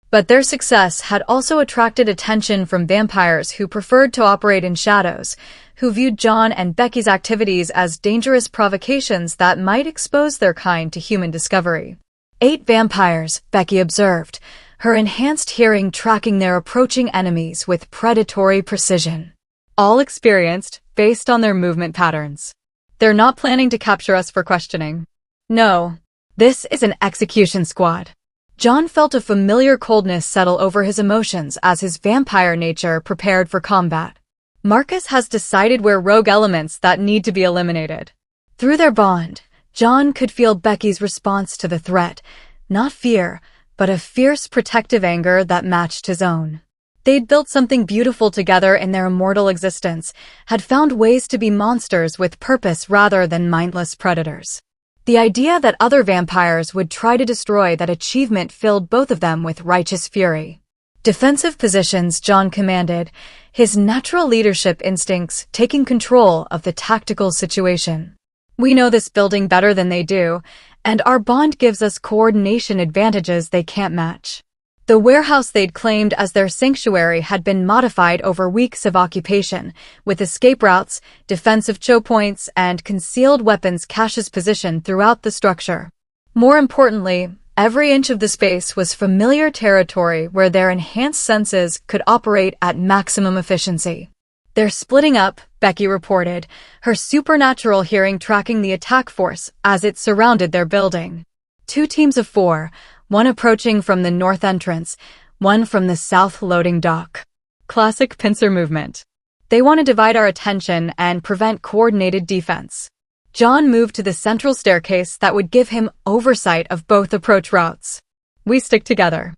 But their success had also attracted attention from vampires who preferred to operate in shadows, who viewed John and Becky's activities as dangerous provocations that might expose their kind to human discovery. 8 vampires, Becky observed, her enhanced hearing tracking their approaching enemies with predatory precision. All experienced, based on their movement patterns. They're not planning to capture us for questioning. No, this is an execution squad. John felt a familiar coldness settle over his emotions as his vampire nature prepared for combat. Marcus has decided we're rogue elements that need to be eliminated. Through their bond, John could feel Becky's response to the threat, not fear, but a fierce protective anger that matched his own. They'd built something beautiful together in their immortal existence, had found ways to be monsters with purpose rather than mindless predators. The idea that other vampires would try to destroy that achievement filled both of them with righteous fury. Defensive positions, John commanded, his natural leadership instincts taking control of the tactical situation. We know this building better than they do, and our bond gives us coordination advantages they can't match. The warehouse they'd claimed as their sanctuary had been modified over weeks of occupation, with escape routes, defensive choke points, and concealed weapons caches positioned throughout the structure. More importantly, every inch of the space was familiar territory where their enhanced senses could operate at maximum efficiency. They're splitting up, Becky reported, her supernatural hearing tracking the attack force as it surrounded their building. 2 teams of 4, one approaching from the north entrance, one from the south loading dock. Classic pincer movement. They want to divide our attention and prevent coordinated defense. John moved to the central staircase that would give him oversight of both approach routes. We stick together.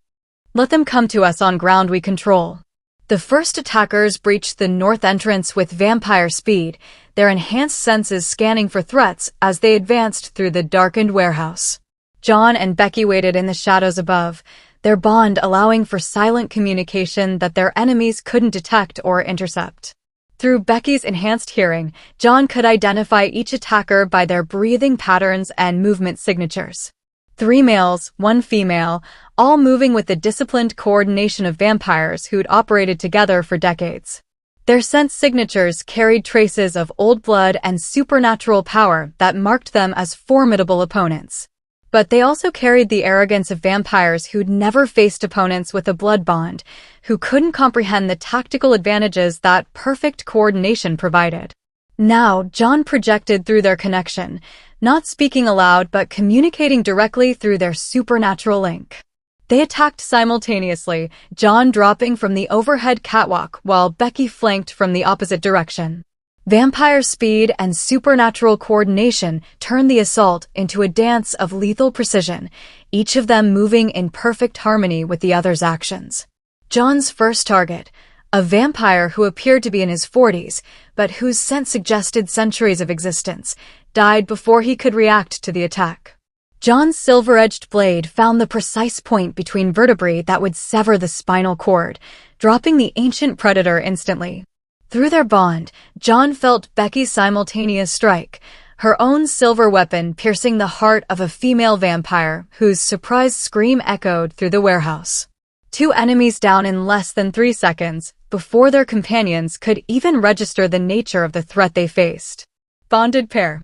Let them come to us on ground we control. The first attackers breached the north entrance with vampire speed, their enhanced senses scanning for threats as they advanced through the darkened warehouse. John and Becky waited in the shadows above, their bond allowing for silent communication that their enemies couldn't detect or intercept. Through Becky's enhanced hearing, John could identify each attacker by their breathing patterns and movement signatures. 3 males, 1 female, all moving with the disciplined coordination of vampires who'd operated together for decades. Their sense signatures carried traces of old blood and supernatural power that marked them as formidable opponents. But they also carried the arrogance of vampires who'd never faced opponents with a blood bond, who couldn't comprehend the tactical advantages that perfect coordination provided. Now, John projected through their connection, not speaking aloud but communicating directly through their supernatural link. They attacked simultaneously, John dropping from the overhead catwalk while Becky flanked from the opposite direction. Vampire speed and supernatural coordination turned the assault into a dance of lethal precision, each of them moving in perfect harmony with the other's actions. John's first target, a vampire who appeared to be in his 40s, but whose scent suggested centuries of existence, died before he could react to the attack. John's silver-edged blade found the precise point between vertebrae that would sever the spinal cord, dropping the ancient predator instantly. Through their bond, John felt Becky's simultaneous strike, her own silver weapon piercing the heart of a female vampire whose surprised scream echoed through the warehouse. 2 enemies down in less than 3 seconds, before their companions could even register the nature of the threat they faced. Bonded pair.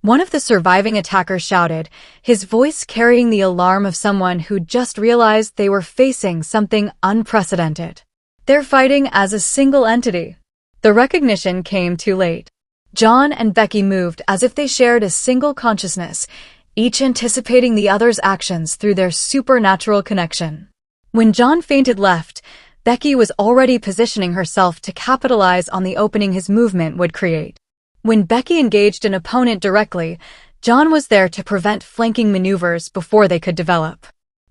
One of the surviving attackers shouted, his voice carrying the alarm of someone who'd just realized they were facing something unprecedented. They're fighting as a single entity. The recognition came too late. John and Becky moved as if they shared a single consciousness, each anticipating the other's actions through their supernatural connection. When John fainted left, Becky was already positioning herself to capitalize on the opening his movement would create. When Becky engaged an opponent directly, John was there to prevent flanking maneuvers before they could develop.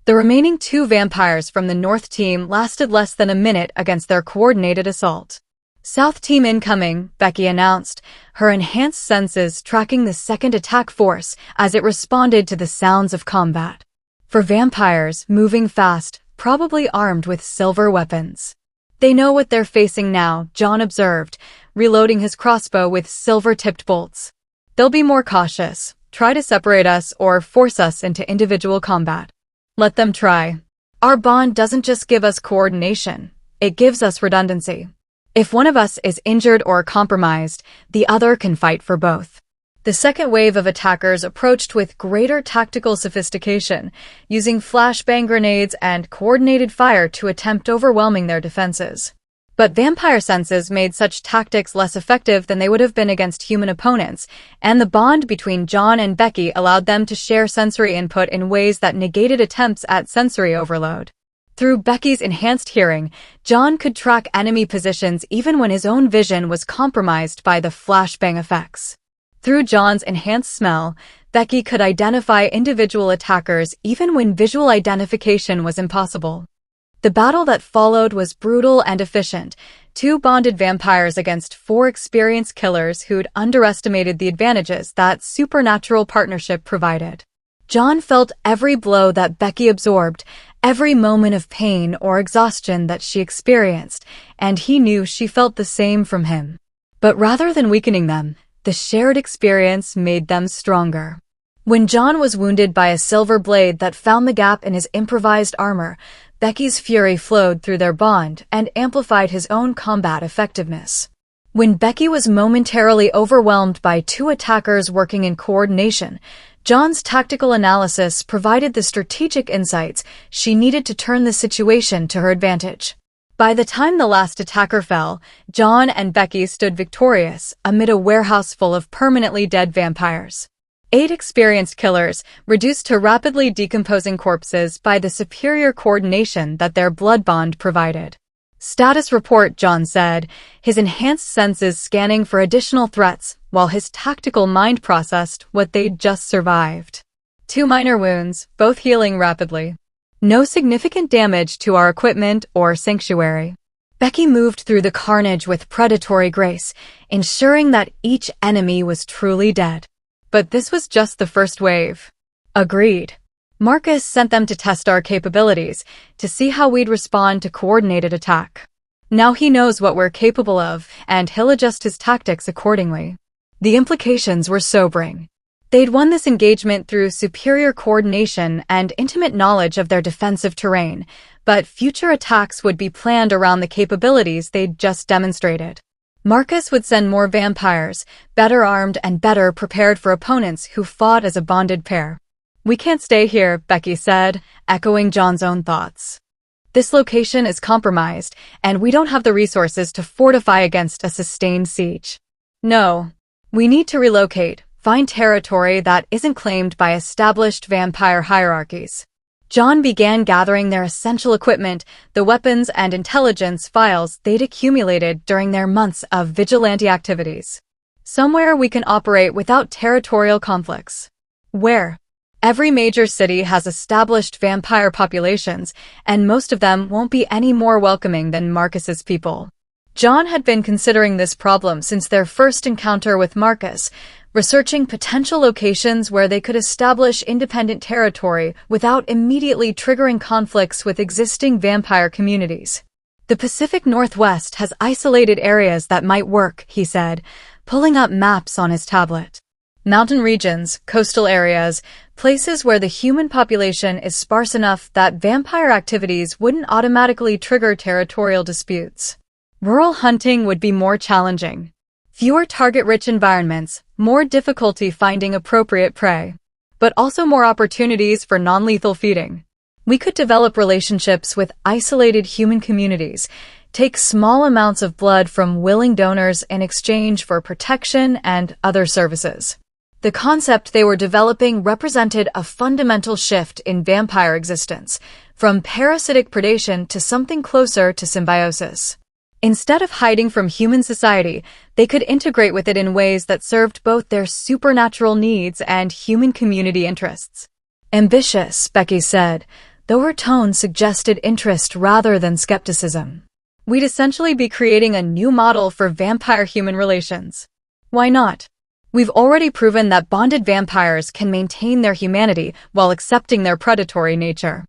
The remaining 2 vampires from the North team lasted less than a minute against their coordinated assault. South team incoming, Becky announced, her enhanced senses tracking the second attack force as it responded to the sounds of combat. For vampires, moving fast, probably armed with silver weapons. They know what they're facing now, John observed, reloading his crossbow with silver-tipped bolts. They'll be more cautious, try to separate us or force us into individual combat. Let them try. Our bond doesn't just give us coordination, it gives us redundancy. If one of us is injured or compromised, the other can fight for both. The second wave of attackers approached with greater tactical sophistication, using flashbang grenades and coordinated fire to attempt overwhelming their defenses. But vampire senses made such tactics less effective than they would have been against human opponents, and the bond between John and Becky allowed them to share sensory input in ways that negated attempts at sensory overload. Through Becky's enhanced hearing, John could track enemy positions even when his own vision was compromised by the flashbang effects. Through John's enhanced smell, Becky could identify individual attackers even when visual identification was impossible. The battle that followed was brutal and efficient, 2 bonded vampires against 4 experienced killers who'd underestimated the advantages that supernatural partnership provided. John felt every blow that Becky absorbed, every moment of pain or exhaustion that she experienced, and he knew she felt the same from him. But rather than weakening them, the shared experience made them stronger. When John was wounded by a silver blade that found the gap in his improvised armor, Becky's fury flowed through their bond and amplified his own combat effectiveness. When Becky was momentarily overwhelmed by 2 attackers working in coordination, John's tactical analysis provided the strategic insights she needed to turn the situation to her advantage. By the time the last attacker fell, John and Becky stood victorious amid a warehouse full of permanently dead vampires. 8 experienced killers, reduced to rapidly decomposing corpses by the superior coordination that their blood bond provided. Status report, John said, his enhanced senses scanning for additional threats while his tactical mind processed what they'd just survived. 2 minor wounds, both healing rapidly. No significant damage to our equipment or sanctuary. Becky moved through the carnage with predatory grace, ensuring that each enemy was truly dead. But this was just the first wave. Agreed. Marcus sent them to test our capabilities, to see how we'd respond to coordinated attack. Now he knows what we're capable of, and he'll adjust his tactics accordingly. The implications were sobering. They'd won this engagement through superior coordination and intimate knowledge of their defensive terrain, but future attacks would be planned around the capabilities they'd just demonstrated. Marcus would send more vampires, better armed and better prepared for opponents who fought as a bonded pair. We can't stay here, Becky said, echoing John's own thoughts. This location is compromised, and we don't have the resources to fortify against a sustained siege. No. We need to relocate, find territory that isn't claimed by established vampire hierarchies. John began gathering their essential equipment, the weapons and intelligence files they'd accumulated during their months of vigilante activities. Somewhere we can operate without territorial conflicts. Where? Every major city has established vampire populations, and most of them won't be any more welcoming than Marcus's people. John had been considering this problem since their first encounter with Marcus, researching potential locations where they could establish independent territory without immediately triggering conflicts with existing vampire communities. The Pacific Northwest has isolated areas that might work, he said, pulling up maps on his tablet. Mountain regions, coastal areas, places where the human population is sparse enough that vampire activities wouldn't automatically trigger territorial disputes. Rural hunting would be more challenging. Fewer target-rich environments, more difficulty finding appropriate prey, but also more opportunities for non-lethal feeding. We could develop relationships with isolated human communities, take small amounts of blood from willing donors in exchange for protection and other services. The concept they were developing represented a fundamental shift in vampire existence, from parasitic predation to something closer to symbiosis. Instead of hiding from human society, they could integrate with it in ways that served both their supernatural needs and human community interests. Ambitious, Becky said, though her tone suggested interest rather than skepticism. "We'd essentially be creating a new model for vampire-human relations." "Why not?" "We've already proven that bonded vampires can maintain their humanity while accepting their predatory nature.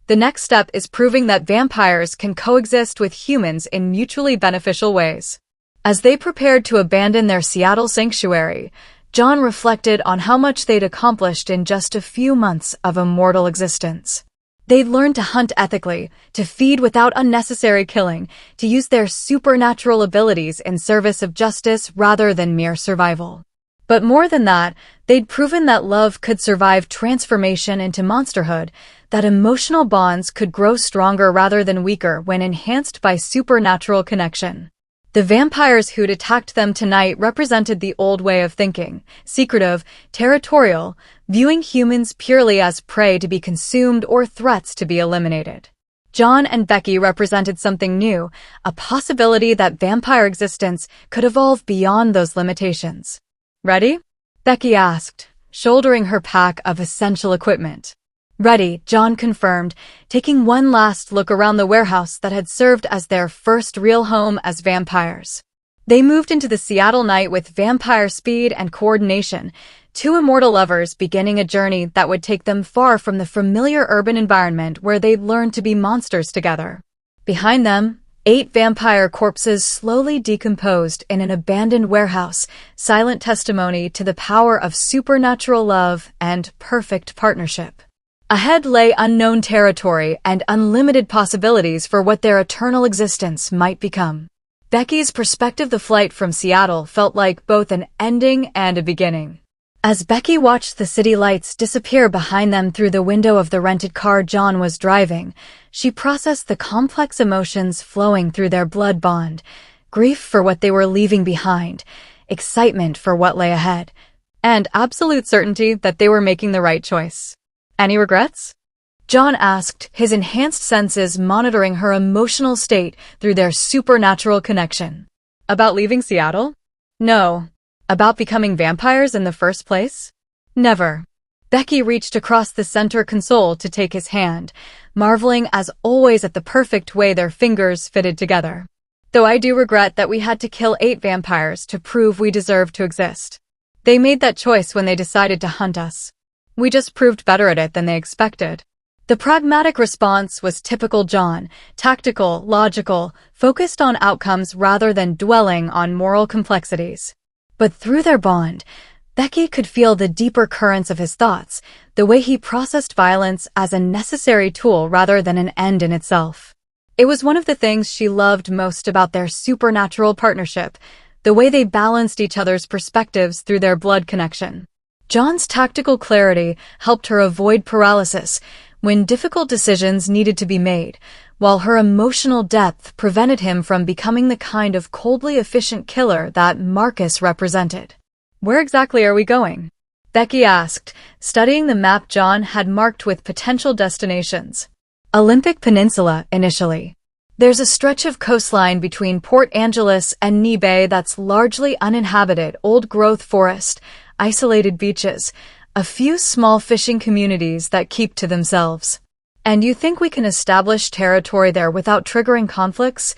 The next step is proving that vampires can coexist with humans in mutually beneficial ways." As they prepared to abandon their Seattle sanctuary, John reflected on how much they'd accomplished in just a few months of a mortal existence. They'd learned to hunt ethically, to feed without unnecessary killing, to use their supernatural abilities in service of justice rather than mere survival. But more than that, they'd proven that love could survive transformation into monsterhood, that emotional bonds could grow stronger rather than weaker when enhanced by supernatural connection. The vampires who'd attacked them tonight represented the old way of thinking, secretive, territorial, viewing humans purely as prey to be consumed or threats to be eliminated. John and Becky represented something new, a possibility that vampire existence could evolve beyond those limitations. "Ready?" Becky asked, shouldering her pack of essential equipment. "Ready," John confirmed, taking one last look around the warehouse that had served as their first real home as vampires. They moved into the Seattle night with vampire speed and coordination, two immortal lovers beginning a journey that would take them far from the familiar urban environment where they'd learned to be monsters together. Behind them, 8 vampire corpses slowly decomposed in an abandoned warehouse, silent testimony to the power of supernatural love and perfect partnership. Ahead lay unknown territory and unlimited possibilities for what their eternal existence might become. Becky's perspective, the flight from Seattle felt like both an ending and a beginning. As Becky watched the city lights disappear behind them through the window of the rented car John was driving, she processed the complex emotions flowing through their blood bond: grief for what they were leaving behind, excitement for what lay ahead, and absolute certainty that they were making the right choice. "Any regrets?" John asked, his enhanced senses monitoring her emotional state through their supernatural connection. "About leaving Seattle? No. About becoming vampires in the first place? Never." Becky reached across the center console to take his hand, marveling as always at the perfect way their fingers fitted together. "Though I do regret that we had to kill 8 vampires to prove we deserved to exist. They made that choice when they decided to hunt us. We just proved better at it than they expected." The pragmatic response was typical John, tactical, logical, focused on outcomes rather than dwelling on moral complexities. But through their bond, Becky could feel the deeper currents of his thoughts, the way he processed violence as a necessary tool rather than an end in itself. It was one of the things she loved most about their supernatural partnership, the way they balanced each other's perspectives through their blood connection. John's tactical clarity helped her avoid paralysis when difficult decisions needed to be made, while her emotional depth prevented him from becoming the kind of coldly efficient killer that Marcus represented. "Where exactly are we going?" Becky asked, studying the map John had marked with potential destinations. "Olympic Peninsula, initially. There's a stretch of coastline between Port Angeles and Knee Bay that's largely uninhabited, old-growth forest, isolated beaches, a few small fishing communities that keep to themselves. And you think we can establish territory there without triggering conflicts?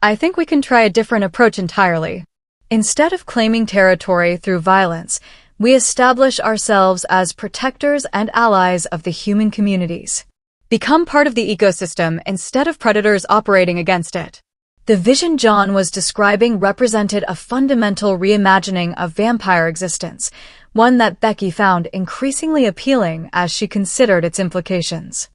I think we can try a different approach entirely. Instead of claiming territory through violence, we establish ourselves as protectors and allies of the human communities. Become part of the ecosystem instead of predators operating against it." The vision John was describing represented a fundamental reimagining of vampire existence, one that Becky found increasingly appealing as she considered its implications.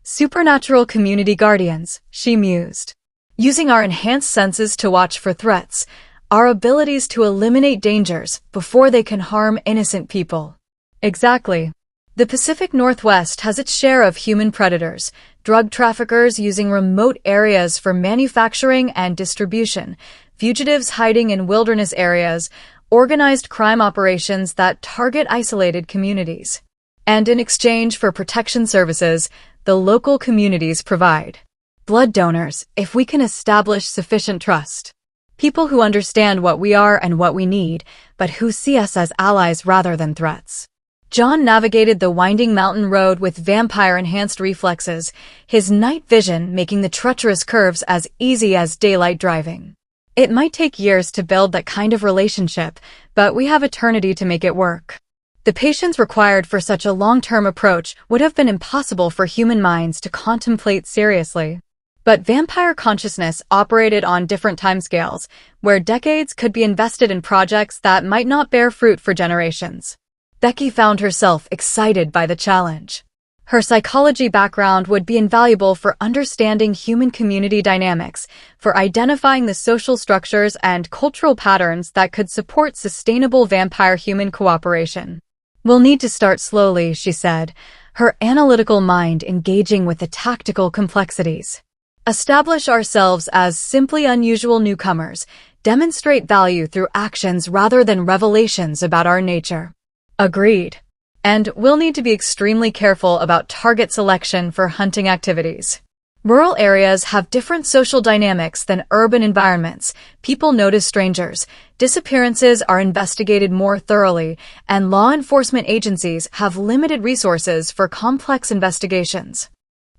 "Supernatural community guardians," she mused. "Using our enhanced senses to watch for threats, our abilities to eliminate dangers before they can harm innocent people." Exactly. The Pacific Northwest has its share of human predators, drug traffickers using remote areas for manufacturing and distribution, fugitives hiding in wilderness areas, organized crime operations that target isolated communities. And in exchange for protection services, the local communities provide blood donors if we can establish sufficient trust. People who understand what we are and what we need, but who see us as allies rather than threats. John navigated the winding mountain road with vampire-enhanced reflexes, his night vision making the treacherous curves as easy as daylight driving. It might take years to build that kind of relationship, but we have eternity to make it work. The patience required for such a long-term approach would have been impossible for human minds to contemplate seriously. But vampire consciousness operated on different timescales, where decades could be invested in projects that might not bear fruit for generations. Becky found herself excited by the challenge. Her psychology background would be invaluable for understanding human community dynamics, for identifying the social structures and cultural patterns that could support sustainable vampire-human cooperation. "We'll need to start slowly," she said, her analytical mind engaging with the tactical complexities. "Establish ourselves as simply unusual newcomers, demonstrate value through actions rather than revelations about our nature." Agreed. And we'll need to be extremely careful about target selection for hunting activities. Rural areas have different social dynamics than urban environments. People notice strangers, disappearances are investigated more thoroughly, and law enforcement agencies have limited resources for complex investigations.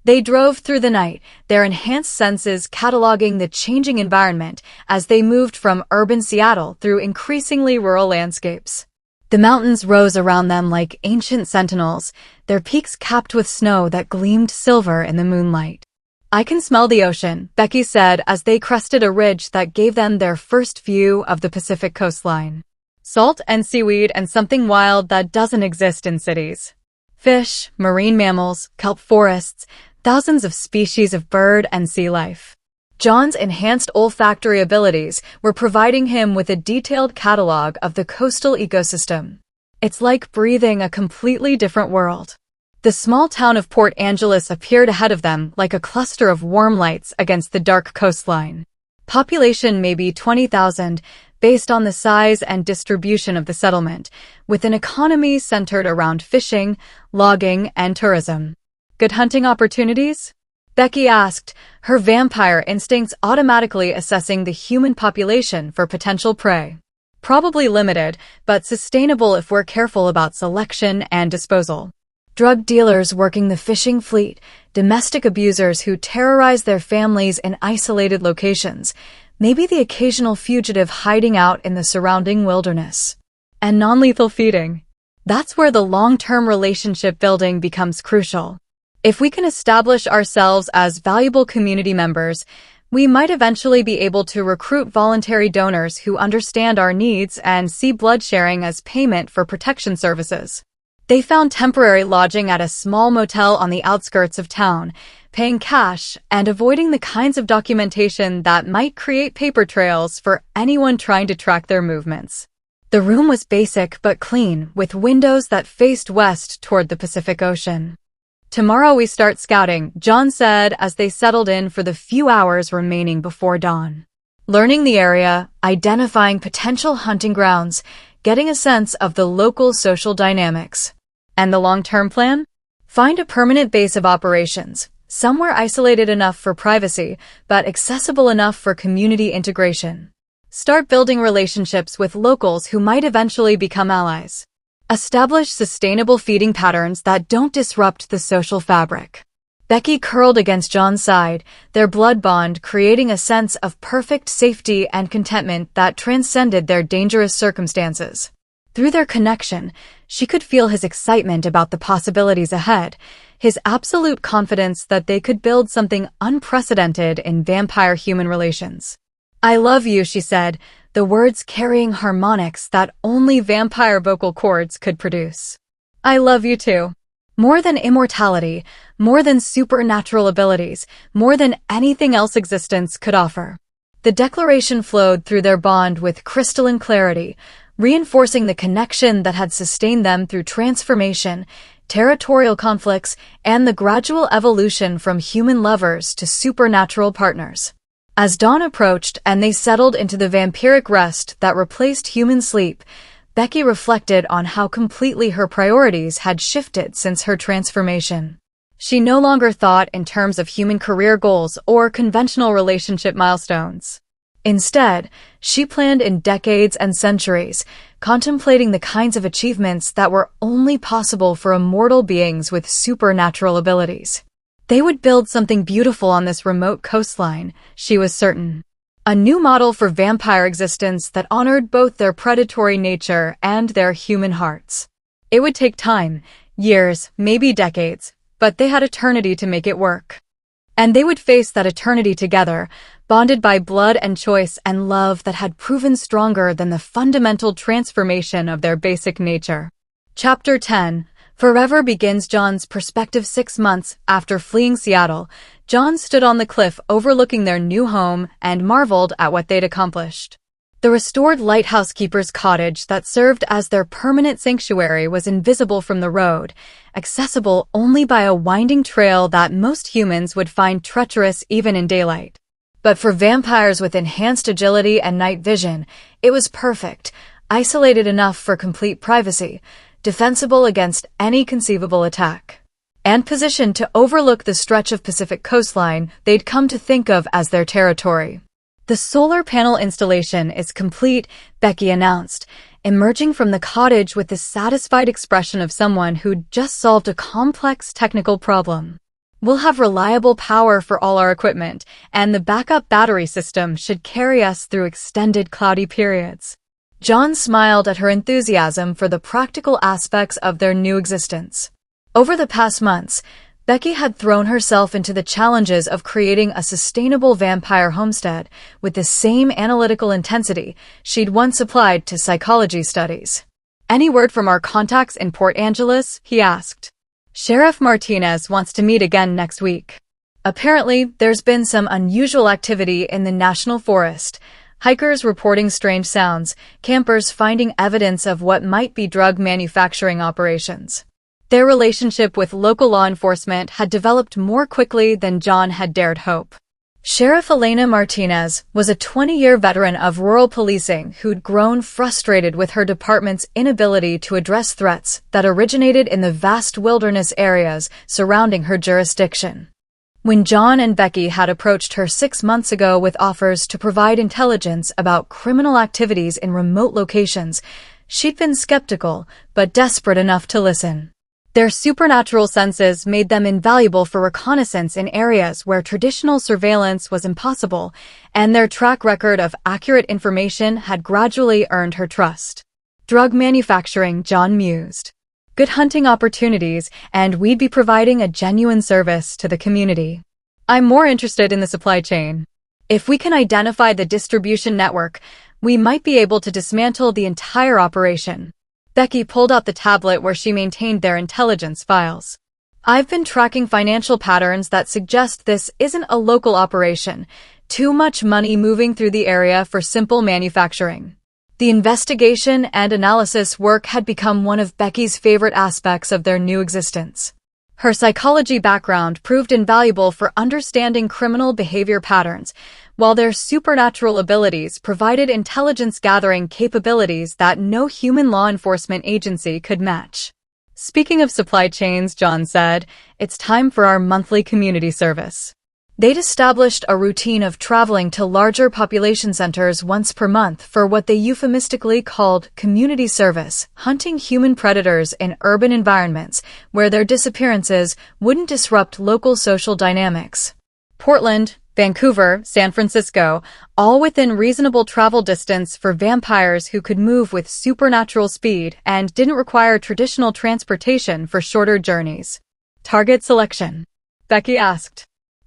They drove through the night, their enhanced senses cataloging the changing environment as they moved from urban Seattle through increasingly rural landscapes. The mountains rose around them like ancient sentinels, their peaks capped with snow that gleamed silver in the moonlight. "I can smell the ocean," Becky said as they crested a ridge that gave them their first view of the Pacific coastline. "Salt and seaweed and something wild that doesn't exist in cities. Fish, marine mammals, kelp forests, thousands of species of bird and sea life." John's enhanced olfactory abilities were providing him with a detailed catalog of the coastal ecosystem. It's like breathing a completely different world. The small town of Port Angeles appeared ahead of them like a cluster of warm lights against the dark coastline. Population maybe 20,000, based on the size and distribution of the settlement, with an economy centered around fishing, logging, and tourism. "Good hunting opportunities?" Becky asked, her vampire instincts automatically assessing the human population for potential prey. "Probably limited, but sustainable if we're careful about selection and disposal. Drug dealers working the fishing fleet, domestic abusers who terrorize their families in isolated locations, maybe the occasional fugitive hiding out in the surrounding wilderness. And non-lethal feeding. That's where the long-term relationship building becomes crucial. If we can establish ourselves as valuable community members, we might eventually be able to recruit voluntary donors who understand our needs and see blood sharing as payment for protection services." They found temporary lodging at a small motel on the outskirts of town, paying cash and avoiding the kinds of documentation that might create paper trails for anyone trying to track their movements. The room was basic but clean, with windows that faced west toward the Pacific Ocean. "Tomorrow we start scouting," John said as they settled in for the few hours remaining before dawn. "Learning the area, identifying potential hunting grounds, getting a sense of the local social dynamics. And the long-term plan? Find a permanent base of operations, somewhere isolated enough for privacy, but accessible enough for community integration. Start building relationships with locals who might eventually become allies. Establish sustainable feeding patterns that don't disrupt the social fabric." Becky curled against John's side, their blood bond creating a sense of perfect safety and contentment that transcended their dangerous circumstances. Through their connection, she could feel his excitement about the possibilities ahead, his absolute confidence that they could build something unprecedented in vampire-human relations. "I love you," she said, the words carrying harmonics that only vampire vocal cords could produce. "I love you too. More than immortality, more than supernatural abilities, more than anything else existence could offer." The declaration flowed through their bond with crystalline clarity, reinforcing the connection that had sustained them through transformation, territorial conflicts, and the gradual evolution from human lovers to supernatural partners. As dawn approached and they settled into the vampiric rest that replaced human sleep, Becky reflected on how completely her priorities had shifted since her transformation. She no longer thought in terms of human career goals or conventional relationship milestones. Instead, she planned in decades and centuries, contemplating the kinds of achievements that were only possible for immortal beings with supernatural abilities. They would build something beautiful on this remote coastline, she was certain. A new model for vampire existence that honored both their predatory nature and their human hearts. It would take time, years, maybe decades, but they had eternity to make it work. And they would face that eternity together, bonded by blood and choice and love that had proven stronger than the fundamental transformation of their basic nature. Chapter 10. Forever begins. John's perspective. 6 months after fleeing Seattle, John stood on the cliff overlooking their new home and marveled at what they'd accomplished. The restored lighthouse keeper's cottage that served as their permanent sanctuary was invisible from the road, accessible only by a winding trail that most humans would find treacherous even in daylight. But for vampires with enhanced agility and night vision, it was perfect, isolated enough for complete privacy, defensible against any conceivable attack, and positioned to overlook the stretch of Pacific coastline they'd come to think of as their territory. The solar panel installation is complete, Becky announced, emerging from the cottage with the satisfied expression of someone who'd just solved a complex technical problem. We'll have reliable power for all our equipment, and the backup battery system should carry us through extended cloudy periods. John smiled at her enthusiasm for the practical aspects of their new existence. Over the past months, Becky had thrown herself into the challenges of creating a sustainable vampire homestead with the same analytical intensity she'd once applied to psychology studies. "Any word from our contacts in Port Angeles?" he asked. "Sheriff Martinez wants to meet again next week. Apparently, there's been some unusual activity in the National Forest. Hikers reporting strange sounds, campers finding evidence of what might be drug manufacturing operations." Their relationship with local law enforcement had developed more quickly than John had dared hope. Sheriff Elena Martinez was a 20-year veteran of rural policing who'd grown frustrated with her department's inability to address threats that originated in the vast wilderness areas surrounding her jurisdiction. When John and Becky had approached her 6 months ago with offers to provide intelligence about criminal activities in remote locations, she'd been skeptical but desperate enough to listen. Their supernatural senses made them invaluable for reconnaissance in areas where traditional surveillance was impossible, and their track record of accurate information had gradually earned her trust. Drug manufacturing, John mused. Good hunting opportunities, and we'd be providing a genuine service to the community. I'm more interested in the supply chain. If we can identify the distribution network, we might be able to dismantle the entire operation. Becky pulled out the tablet where she maintained their intelligence files. "I've been tracking financial patterns that suggest this isn't a local operation. Too much money moving through the area for simple manufacturing." The investigation and analysis work had become one of Becky's favorite aspects of their new existence. Her psychology background proved invaluable for understanding criminal behavior patterns, while their supernatural abilities provided intelligence-gathering capabilities that no human law enforcement agency could match. "Speaking of supply chains," John said, "it's time for our monthly community service." They'd established a routine of traveling to larger population centers once per month for what they euphemistically called community service, hunting human predators in urban environments where their disappearances wouldn't disrupt local social dynamics. Portland, Vancouver, San Francisco, all within reasonable travel distance for vampires who could move with supernatural speed and didn't require traditional transportation for shorter journeys. "Target selection?" Becky asked.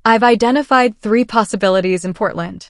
"I've identified 3 possibilities in Portland.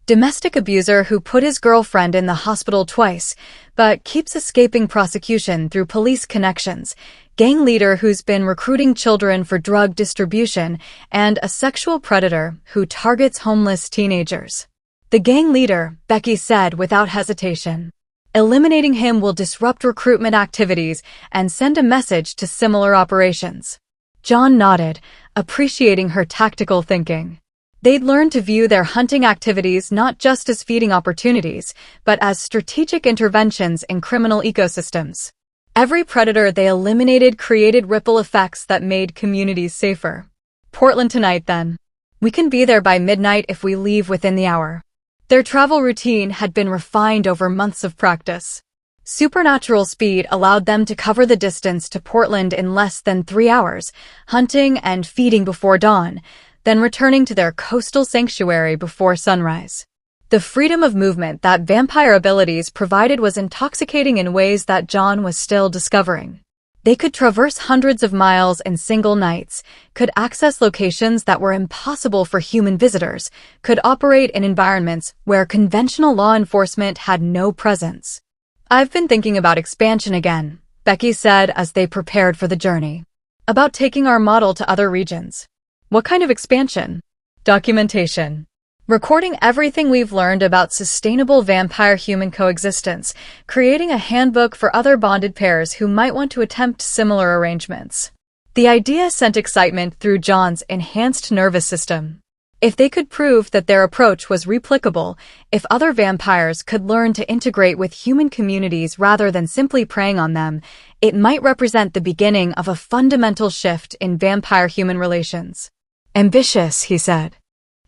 Domestic abuser who put his girlfriend in the hospital twice, but keeps escaping prosecution through police connections, gang leader who's been recruiting children for drug distribution, and a sexual predator who targets homeless teenagers." "The gang leader," Becky said without hesitation. "Eliminating him will disrupt recruitment activities and send a message to similar operations." John nodded, appreciating her tactical thinking. They'd learned to view their hunting activities not just as feeding opportunities, but as strategic interventions in criminal ecosystems. Every predator they eliminated created ripple effects that made communities safer. "Portland tonight, then. We can be there by midnight if we leave within the hour." Their travel routine had been refined over months of practice. Supernatural speed allowed them to cover the distance to Portland in less than 3 hours, hunting and feeding before dawn, then returning to their coastal sanctuary before sunrise. The freedom of movement that vampire abilities provided was intoxicating in ways that John was still discovering. They could traverse hundreds of miles in single nights, could access locations that were impossible for human visitors, could operate in environments where conventional law enforcement had no presence. "I've been thinking about expansion again," Becky said as they prepared for the journey. "About taking our model to other regions." "What kind of expansion?" "Documentation. Recording everything we've learned about sustainable vampire-human coexistence, creating a handbook for other bonded pairs who might want to attempt similar arrangements." The idea sent excitement through John's enhanced nervous system. If they could prove that their approach was replicable, if other vampires could learn to integrate with human communities rather than simply preying on them, it might represent the beginning of a fundamental shift in vampire-human relations. "Ambitious," he said.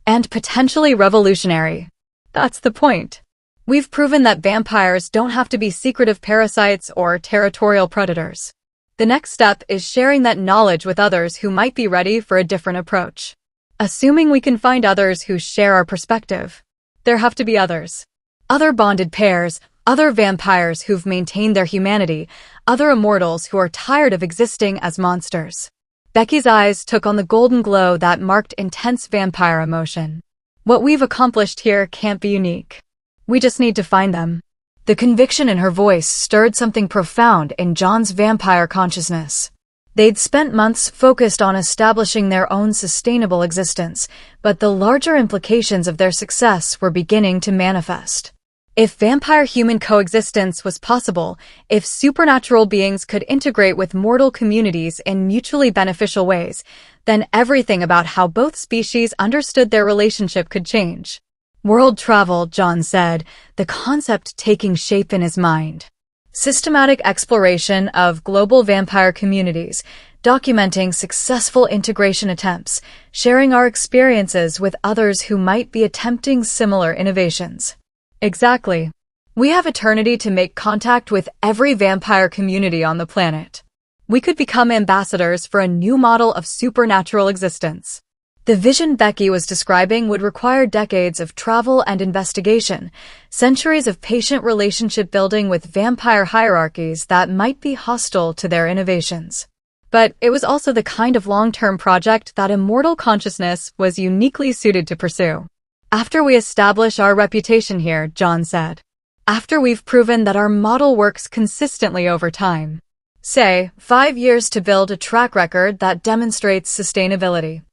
"And potentially revolutionary." "That's the point. We've proven that vampires don't have to be secretive parasites or territorial predators. The next step is sharing that knowledge with others who might be ready for a different approach. Assuming we can find others who share our perspective. There have to be others. Other bonded pairs, other vampires who've maintained their humanity, other immortals who are tired of existing as monsters." Becky's eyes took on the golden glow that marked intense vampire emotion. "What we've accomplished here can't be unique. We just need to find them." The conviction in her voice stirred something profound in John's vampire consciousness. They'd spent months focused on establishing their own sustainable existence, but the larger implications of their success were beginning to manifest. If vampire-human coexistence was possible, if supernatural beings could integrate with mortal communities in mutually beneficial ways, then everything about how both species understood their relationship could change. "World travel," John said, the concept taking shape in his mind. "Systematic exploration of global vampire communities, documenting successful integration attempts, sharing our experiences with others who might be attempting similar innovations." "Exactly. We have eternity to make contact with every vampire community on the planet. We could become ambassadors for a new model of supernatural existence." The vision Becky was describing would require decades of travel and investigation, centuries of patient relationship building with vampire hierarchies that might be hostile to their innovations. But it was also the kind of long-term project that immortal consciousness was uniquely suited to pursue. "After we establish our reputation here," John said. "After we've proven that our model works consistently over time. Say, 5 years to build a track record that demonstrates sustainability.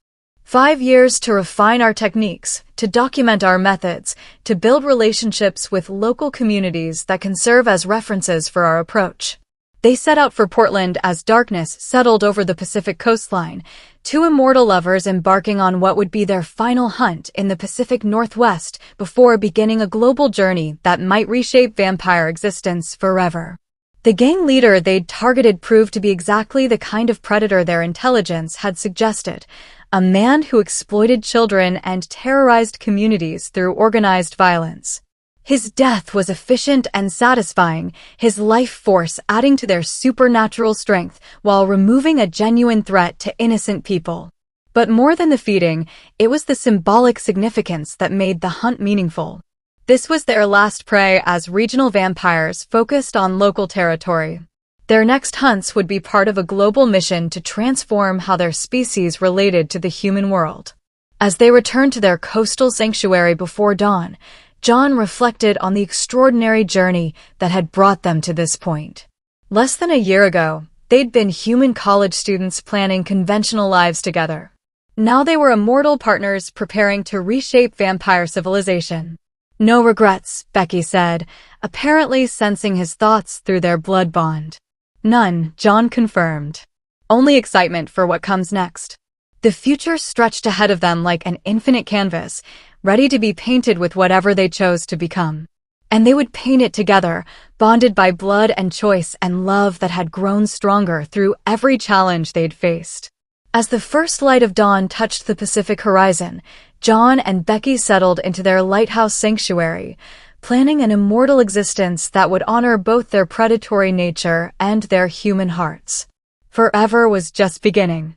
5 years to refine our techniques, to document our methods, to build relationships with local communities that can serve as references for our approach." They set out for Portland as darkness settled over the Pacific coastline, two immortal lovers embarking on what would be their final hunt in the Pacific Northwest before beginning a global journey that might reshape vampire existence forever. The gang leader they'd targeted proved to be exactly the kind of predator their intelligence had suggested, a man who exploited children and terrorized communities through organized violence. His death was efficient and satisfying, his life force adding to their supernatural strength while removing a genuine threat to innocent people. But more than the feeding, it was the symbolic significance that made the hunt meaningful. This was their last prey as regional vampires focused on local territory. Their next hunts would be part of a global mission to transform how their species related to the human world. As they returned to their coastal sanctuary before dawn, John reflected on the extraordinary journey that had brought them to this point. Less than a year ago, they'd been human college students planning conventional lives together. Now they were immortal partners preparing to reshape vampire civilization. "No regrets," Becky said, apparently sensing his thoughts through their blood bond. "None," John confirmed. "Only excitement for what comes next." The future stretched ahead of them like an infinite canvas, ready to be painted with whatever they chose to become. And they would paint it together, bonded by blood and choice and love that had grown stronger through every challenge they'd faced. As the first light of dawn touched the Pacific horizon, John and Becky settled into their lighthouse sanctuary, planning an immortal existence that would honor both their predatory nature and their human hearts. Forever was just beginning.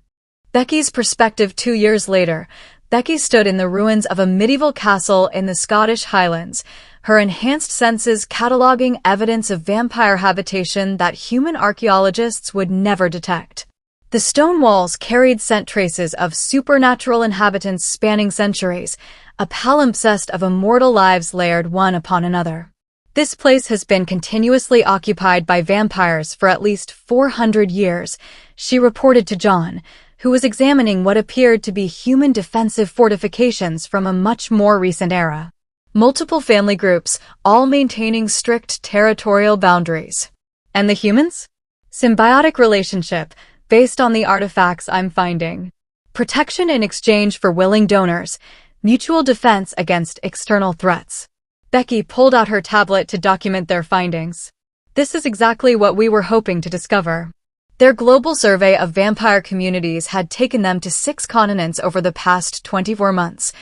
Becky's perspective 2 years later, Becky stood in the ruins of a medieval castle in the Scottish Highlands, her enhanced senses cataloging evidence of vampire habitation that human archaeologists would never detect. The stone walls carried scent traces of supernatural inhabitants spanning centuries, a palimpsest of immortal lives layered one upon another. This place has been continuously occupied by vampires for at least 400 years, she reported to John, who was examining what appeared to be human defensive fortifications from a much more recent era. Multiple family groups, all maintaining strict territorial boundaries. And the humans? Symbiotic relationship, based on the artifacts I'm finding. Protection in exchange for willing donors, mutual defense against external threats. Becky pulled out her tablet to document their findings. This is exactly what we were hoping to discover. Their global survey of vampire communities had taken them to 6 continents over the past 24 months,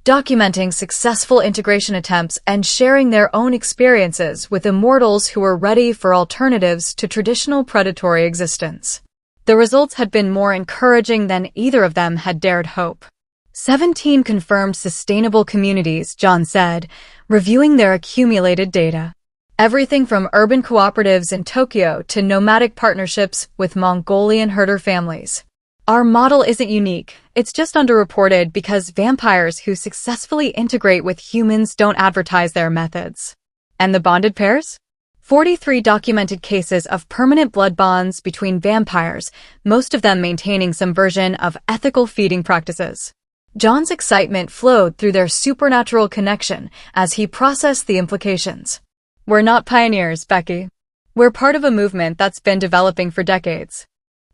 documenting successful integration attempts and sharing their own experiences with immortals who were ready for alternatives to traditional predatory existence. The results had been more encouraging than either of them had dared hope. 17 confirmed sustainable communities, John said, reviewing their accumulated data. Everything from urban cooperatives in Tokyo to nomadic partnerships with Mongolian herder families. Our model isn't unique, it's just underreported because vampires who successfully integrate with humans don't advertise their methods. And the bonded pairs? 43 documented cases of permanent blood bonds between vampires, most of them maintaining some version of ethical feeding practices. John's excitement flowed through their supernatural connection as he processed the implications. We're not pioneers, Becky. We're part of a movement that's been developing for decades.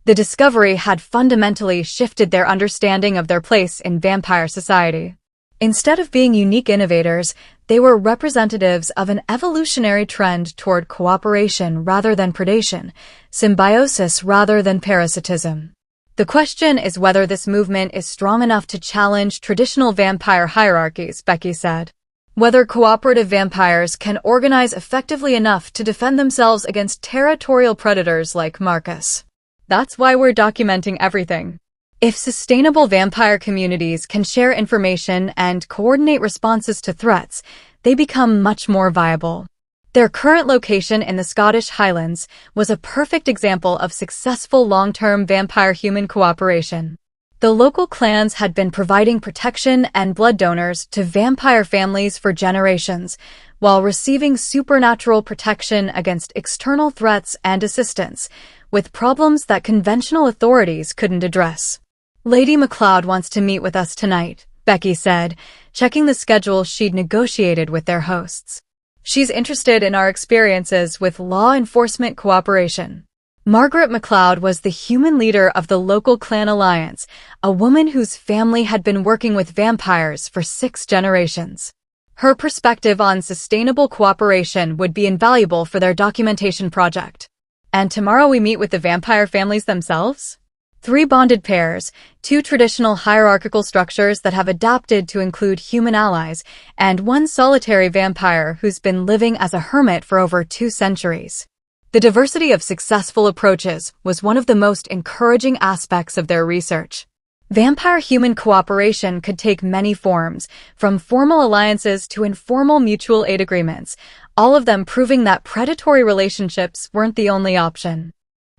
The discovery had fundamentally shifted their understanding of their place in vampire society. Instead of being unique innovators, they were representatives of an evolutionary trend toward cooperation rather than predation, symbiosis rather than parasitism. The question is whether this movement is strong enough to challenge traditional vampire hierarchies, Becky said. Whether cooperative vampires can organize effectively enough to defend themselves against territorial predators like Marcus. That's why we're documenting everything. If sustainable vampire communities can share information and coordinate responses to threats, they become much more viable. Their current location in the Scottish Highlands was a perfect example of successful long-term vampire-human cooperation. The local clans had been providing protection and blood donors to vampire families for generations, while receiving supernatural protection against external threats and assistance, with problems that conventional authorities couldn't address. Lady MacLeod wants to meet with us tonight, Becky said, checking the schedule she'd negotiated with their hosts. She's interested in our experiences with law enforcement cooperation. Margaret MacLeod was the human leader of the local clan alliance, a woman whose family had been working with vampires for 6 generations. Her perspective on sustainable cooperation would be invaluable for their documentation project. And tomorrow we meet with the vampire families themselves? 3 bonded pairs, 2 traditional hierarchical structures that have adapted to include human allies, and 1 solitary vampire who's been living as a hermit for over 2 centuries. The diversity of successful approaches was one of the most encouraging aspects of their research. Vampire-human cooperation could take many forms, from formal alliances to informal mutual aid agreements, all of them proving that predatory relationships weren't the only option.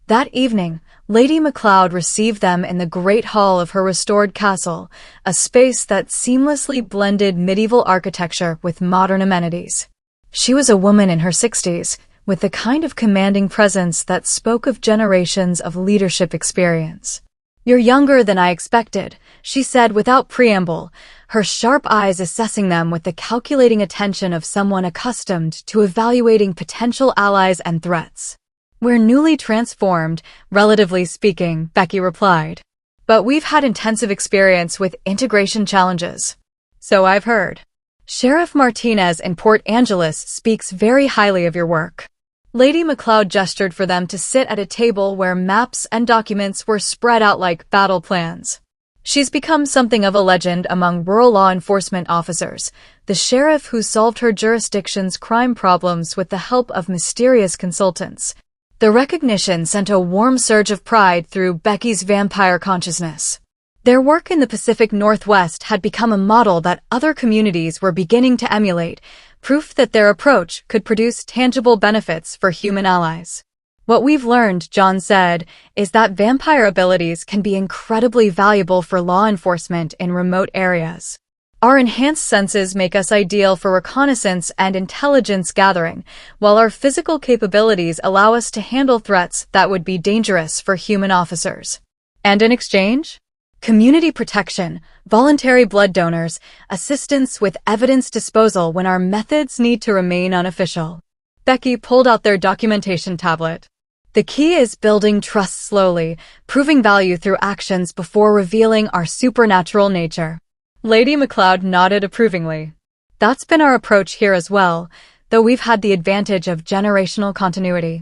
That evening, Lady MacLeod received them in the great hall of her restored castle, a space that seamlessly blended medieval architecture with modern amenities. She was a woman in her 60s, with the kind of commanding presence that spoke of generations of leadership experience. "You're younger than I expected," she said without preamble, her sharp eyes assessing them with the calculating attention of someone accustomed to evaluating potential allies and threats. "We're newly transformed, relatively speaking," Becky replied. "But we've had intensive experience with integration challenges." "So I've heard. Sheriff Martinez in Port Angeles speaks very highly of your work." Lady MacLeod gestured for them to sit at a table where maps and documents were spread out like battle plans. She's become something of a legend among rural law enforcement officers, the sheriff who solved her jurisdiction's crime problems with the help of mysterious consultants. The recognition sent a warm surge of pride through Becky's vampire consciousness. Their work in the Pacific Northwest had become a model that other communities were beginning to emulate, proof that their approach could produce tangible benefits for human allies. What we've learned, John said, is that vampire abilities can be incredibly valuable for law enforcement in remote areas. Our enhanced senses make us ideal for reconnaissance and intelligence gathering, while our physical capabilities allow us to handle threats that would be dangerous for human officers. And in exchange? Community protection, voluntary blood donors, assistance with evidence disposal when our methods need to remain unofficial. Becky pulled out their documentation tablet. The key is building trust slowly, proving value through actions before revealing our supernatural nature. Lady MacLeod nodded approvingly. That's been our approach here as well, though we've had the advantage of generational continuity.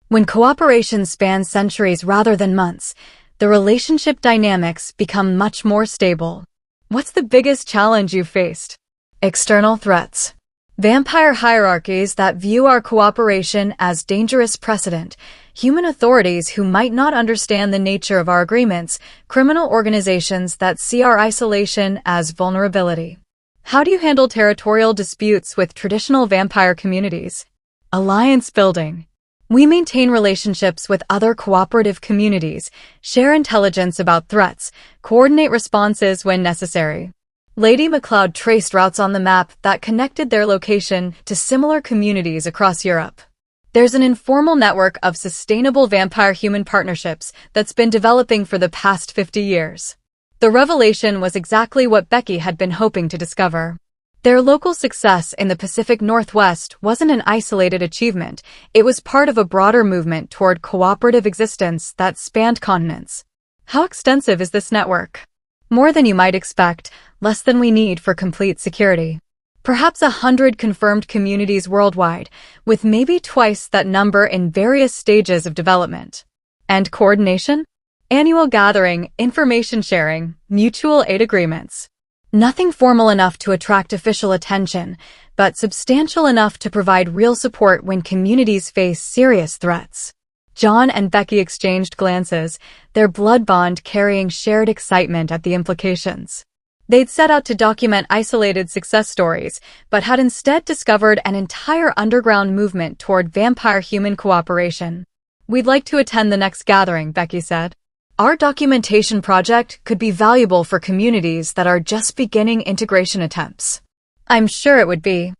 When cooperation spans centuries rather than months, the relationship dynamics become much more stable. What's the biggest challenge you've faced? External threats. Vampire hierarchies that view our cooperation as dangerous precedent, human authorities who might not understand the nature of our agreements, criminal organizations that see our isolation as vulnerability. How do you handle territorial disputes with traditional vampire communities? Alliance building. We maintain relationships with other cooperative communities, share intelligence about threats, coordinate responses when necessary. Lady MacLeod traced routes on the map that connected their location to similar communities across Europe. There's an informal network of sustainable vampire-human partnerships that's been developing for the past 50 years. The revelation was exactly what Becky had been hoping to discover. Their local success in the Pacific Northwest wasn't an isolated achievement, it was part of a broader movement toward cooperative existence that spanned continents. How extensive is this network? More than you might expect, less than we need for complete security. Perhaps 100 confirmed communities worldwide, with maybe twice that number in various stages of development. And coordination? Annual gathering, information sharing, mutual aid agreements. Nothing formal enough to attract official attention, but substantial enough to provide real support when communities face serious threats. John and Becky exchanged glances, their blood bond carrying shared excitement at the implications. They'd set out to document isolated success stories, but had instead discovered an entire underground movement toward vampire-human cooperation. We'd like to attend the next gathering, Becky said. Our documentation project could be valuable for communities that are just beginning integration attempts. I'm sure it would be.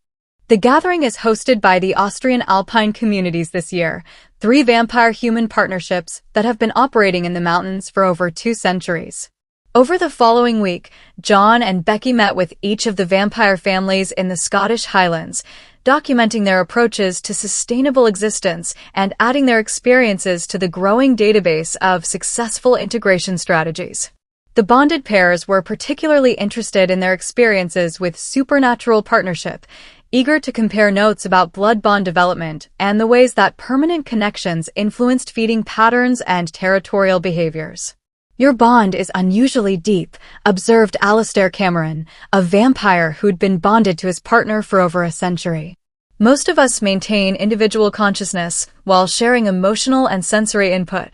The gathering is hosted by the Austrian Alpine communities this year, 3 vampire-human partnerships that have been operating in the mountains for over 2 centuries. Over the following week, John and Becky met with each of the vampire families in the Scottish Highlands, documenting their approaches to sustainable existence and adding their experiences to the growing database of successful integration strategies. The bonded pairs were particularly interested in their experiences with supernatural partnership, eager to compare notes about blood bond development and the ways that permanent connections influenced feeding patterns and territorial behaviors. Your bond is unusually deep, observed Alastair Cameron, a vampire who'd been bonded to his partner for over a century. Most of us maintain individual consciousness while sharing emotional and sensory input.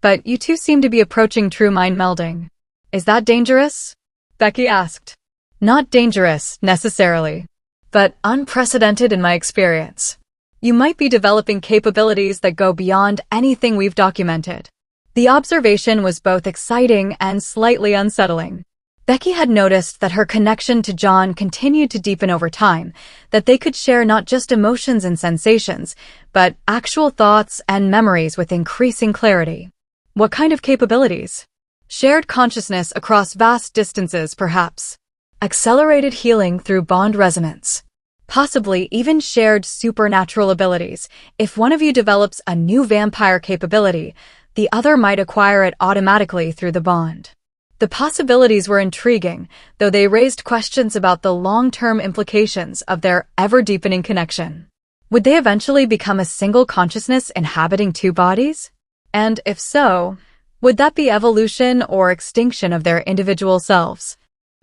But you two seem to be approaching true mind melding. Is that dangerous? Becky asked. Not dangerous, necessarily, but unprecedented in my experience. You might be developing capabilities that go beyond anything we've documented. The observation was both exciting and slightly unsettling. Becky had noticed that her connection to John continued to deepen over time, that they could share not just emotions and sensations, but actual thoughts and memories with increasing clarity. What kind of capabilities? Shared consciousness across vast distances, perhaps. Accelerated healing through bond resonance. Possibly even shared supernatural abilities. If one of you develops a new vampire capability, the other might acquire it automatically through the bond. The possibilities were intriguing, though they raised questions about the long-term implications of their ever-deepening connection. Would they eventually become a single consciousness inhabiting two bodies? And if so, would that be evolution or extinction of their individual selves?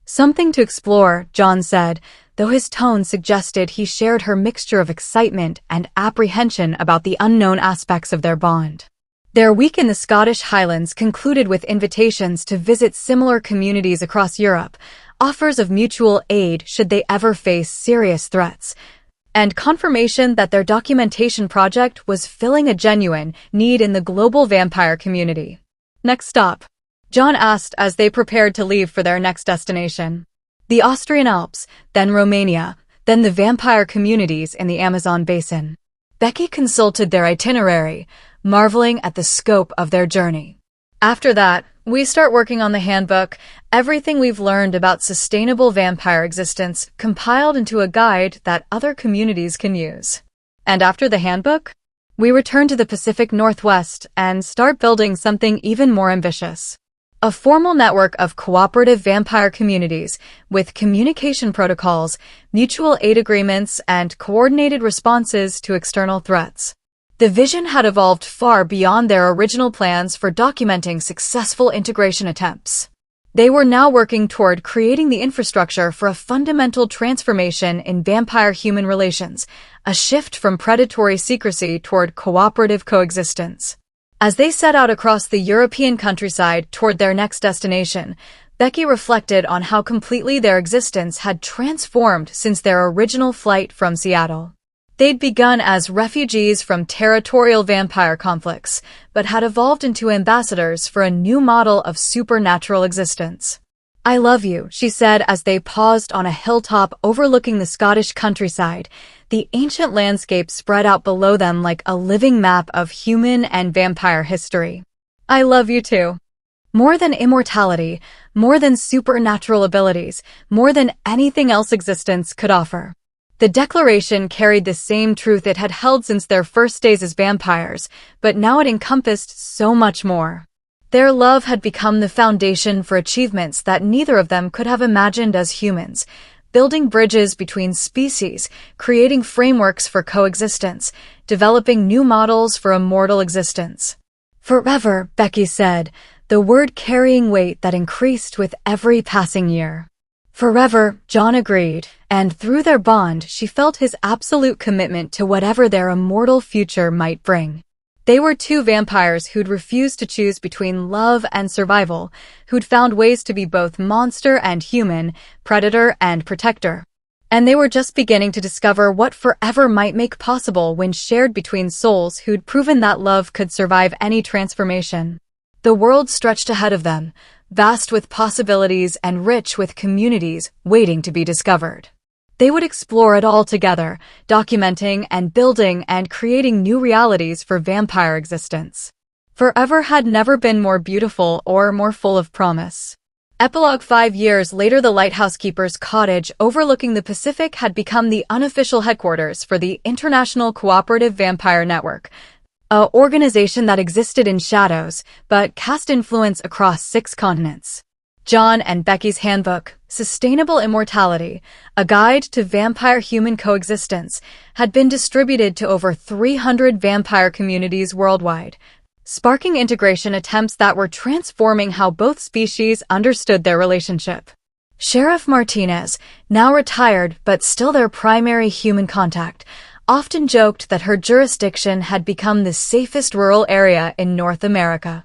Something to explore, John said, though his tone suggested he shared her mixture of excitement and apprehension about the unknown aspects of their bond. Their week in the Scottish Highlands concluded with invitations to visit similar communities across Europe, offers of mutual aid should they ever face serious threats, and confirmation that their documentation project was filling a genuine need in the global vampire community. Next stop, John asked as they prepared to leave for their next destination. The Austrian Alps, then Romania, then the vampire communities in the Amazon basin. Becky consulted their itinerary, marveling at the scope of their journey. After that, we start working on the handbook, everything we've learned about sustainable vampire existence compiled into a guide that other communities can use. And after the handbook, we return to the Pacific Northwest and start building something even more ambitious. A formal network of cooperative vampire communities with communication protocols, mutual aid agreements, and coordinated responses to external threats. The vision had evolved far beyond their original plans for documenting successful integration attempts. They were now working toward creating the infrastructure for a fundamental transformation in vampire-human relations, a shift from predatory secrecy toward cooperative coexistence. As they set out across the European countryside toward their next destination, Becky reflected on how completely their existence had transformed since their original flight from Seattle. They'd begun as refugees from territorial vampire conflicts, but had evolved into ambassadors for a new model of supernatural existence. "I love you," she said as they paused on a hilltop overlooking the Scottish countryside. The ancient landscape spread out below them like a living map of human and vampire history. "I love you too. More than immortality, more than supernatural abilities, more than anything else existence could offer." The declaration carried the same truth it had held since their first days as vampires, but now it encompassed so much more. Their love had become the foundation for achievements that neither of them could have imagined as humans, building bridges between species, creating frameworks for coexistence, developing new models for immortal existence. "Forever," Becky said, the word carrying weight that increased with every passing year. "Forever," John agreed, and through their bond she felt his absolute commitment to whatever their immortal future might bring. They were two vampires who'd refused to choose between love and survival, who'd found ways to be both monster and human, predator and protector. And they were just beginning to discover what forever might make possible when shared between souls who'd proven that love could survive any transformation. The world stretched ahead of them, vast with possibilities and rich with communities waiting to be discovered. They would explore it all together, documenting and building and creating new realities for vampire existence. Forever had never been more beautiful or more full of promise. Epilogue: 5 years later, the lighthouse keeper's cottage overlooking the Pacific had become the unofficial headquarters for the International Cooperative Vampire Network, an organization that existed in shadows but cast influence across 6 continents. John and Becky's handbook, Sustainable Immortality, a guide to vampire-human coexistence, had been distributed to over 300 vampire communities worldwide, sparking integration attempts that were transforming how both species understood their relationship. Sheriff Martinez, now retired but still their primary human contact, often joked that her jurisdiction had become the safest rural area in North America.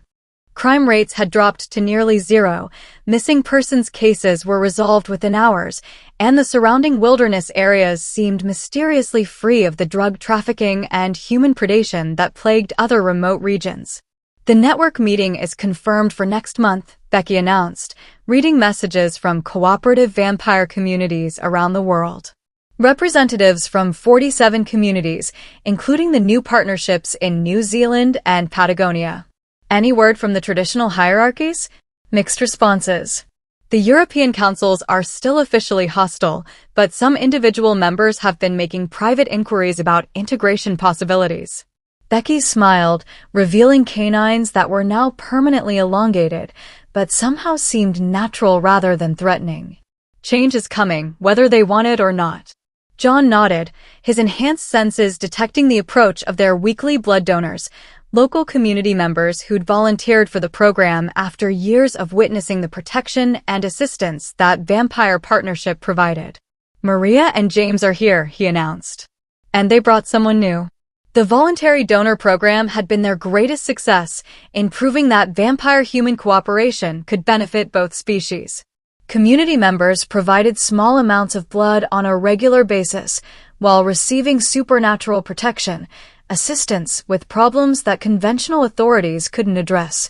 Crime rates had dropped to nearly zero, missing persons cases were resolved within hours, and the surrounding wilderness areas seemed mysteriously free of the drug trafficking and human predation that plagued other remote regions. "The network meeting is confirmed for next month," Becky announced, reading messages from cooperative vampire communities around the world. Representatives from 47 communities, including the new partnerships in New Zealand and Patagonia. Any word from the traditional hierarchies? Mixed responses. The European councils are still officially hostile, but some individual members have been making private inquiries about integration possibilities. Becky smiled, revealing canines that were now permanently elongated, but somehow seemed natural rather than threatening. Change is coming, whether they want it or not. John nodded, his enhanced senses detecting the approach of their weekly blood donors, local community members who'd volunteered for the program after years of witnessing the protection and assistance that Vampire Partnership provided. "Maria and James are here," he announced. And they brought someone new. The voluntary donor program had been their greatest success in proving that vampire-human cooperation could benefit both species. Community members provided small amounts of blood on a regular basis while receiving supernatural protection, assistance with problems that conventional authorities couldn't address,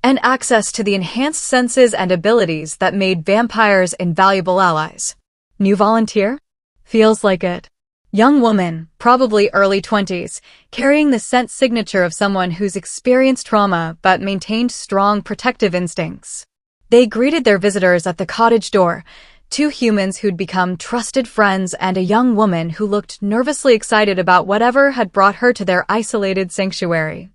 and access to the enhanced senses and abilities that made vampires invaluable allies. New volunteer? Feels like it. Young woman, probably early 20s, carrying the scent signature of someone who's experienced trauma but maintained strong protective instincts. They greeted their visitors at the cottage door, two humans who'd become trusted friends and a young woman who looked nervously excited about whatever had brought her to their isolated sanctuary.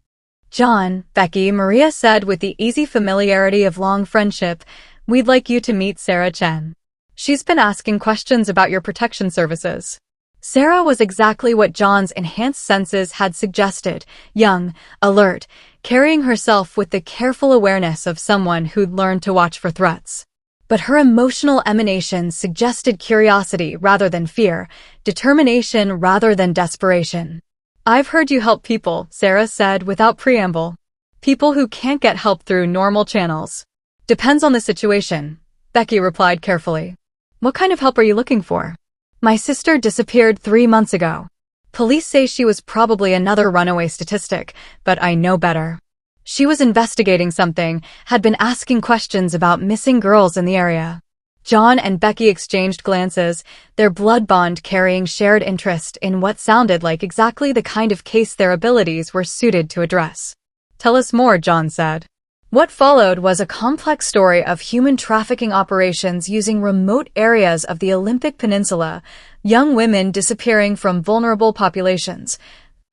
"John, Becky," Maria said with the easy familiarity of long friendship, "we'd like you to meet Sarah Chen. She's been asking questions about your protection services." Sarah was exactly what John's enhanced senses had suggested, young, alert, carrying herself with the careful awareness of someone who'd learned to watch for threats. But her emotional emanations suggested curiosity rather than fear, determination rather than desperation. "I've heard you help people," Sarah said without preamble. "People who can't get help through normal channels." "Depends on the situation," Becky replied carefully. "What kind of help are you looking for?" "My sister disappeared 3 months ago. Police say she was probably another runaway statistic, but I know better. She was investigating something, had been asking questions about missing girls in the area." John and Becky exchanged glances, their blood bond carrying shared interest in what sounded like exactly the kind of case their abilities were suited to address. "Tell us more," John said. What followed was a complex story of human trafficking operations using remote areas of the Olympic Peninsula, young women disappearing from vulnerable populations,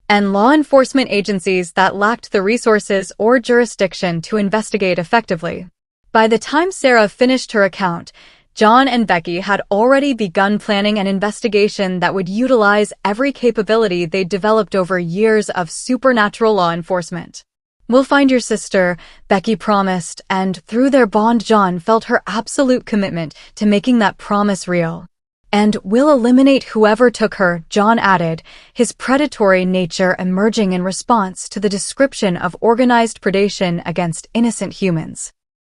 and law enforcement agencies that lacked the resources or jurisdiction to investigate effectively. By the time Sarah finished her account, John and Becky had already begun planning an investigation that would utilize every capability they'd developed over years of supernatural law enforcement. "We'll find your sister," Becky promised, and through their bond John felt her absolute commitment to making that promise real. "And we'll eliminate whoever took her," John added, his predatory nature emerging in response to the description of organized predation against innocent humans.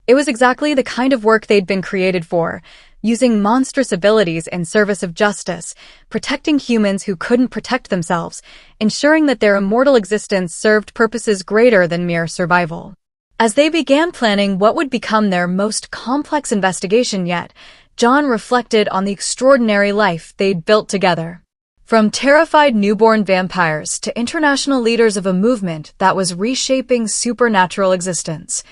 It was exactly the kind of work they'd been created for, using monstrous abilities in service of justice, protecting humans who couldn't protect themselves, ensuring that their immortal existence served purposes greater than mere survival. As they began planning what would become their most complex investigation yet, John reflected on the extraordinary life they'd built together. From terrified newborn vampires to international leaders of a movement that was reshaping supernatural existence.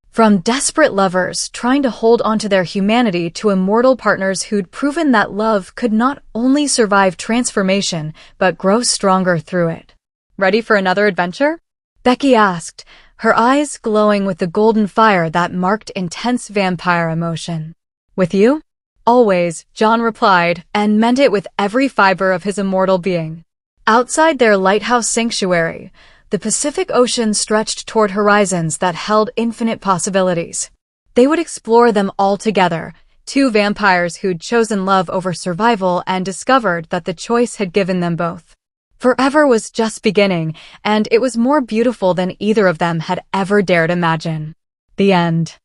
From desperate lovers trying to hold onto their humanity to immortal partners who'd proven that love could not only survive transformation, but grow stronger through it. "Ready for another adventure?" Becky asked, her eyes glowing with the golden fire that marked intense vampire emotion. "With you?" "Always," John replied, and meant it with every fiber of his immortal being. Outside their lighthouse sanctuary, the Pacific Ocean stretched toward horizons that held infinite possibilities. They would explore them all together, two vampires who'd chosen love over survival and discovered that the choice had given them both. Forever was just beginning, and it was more beautiful than either of them had ever dared imagine. The end.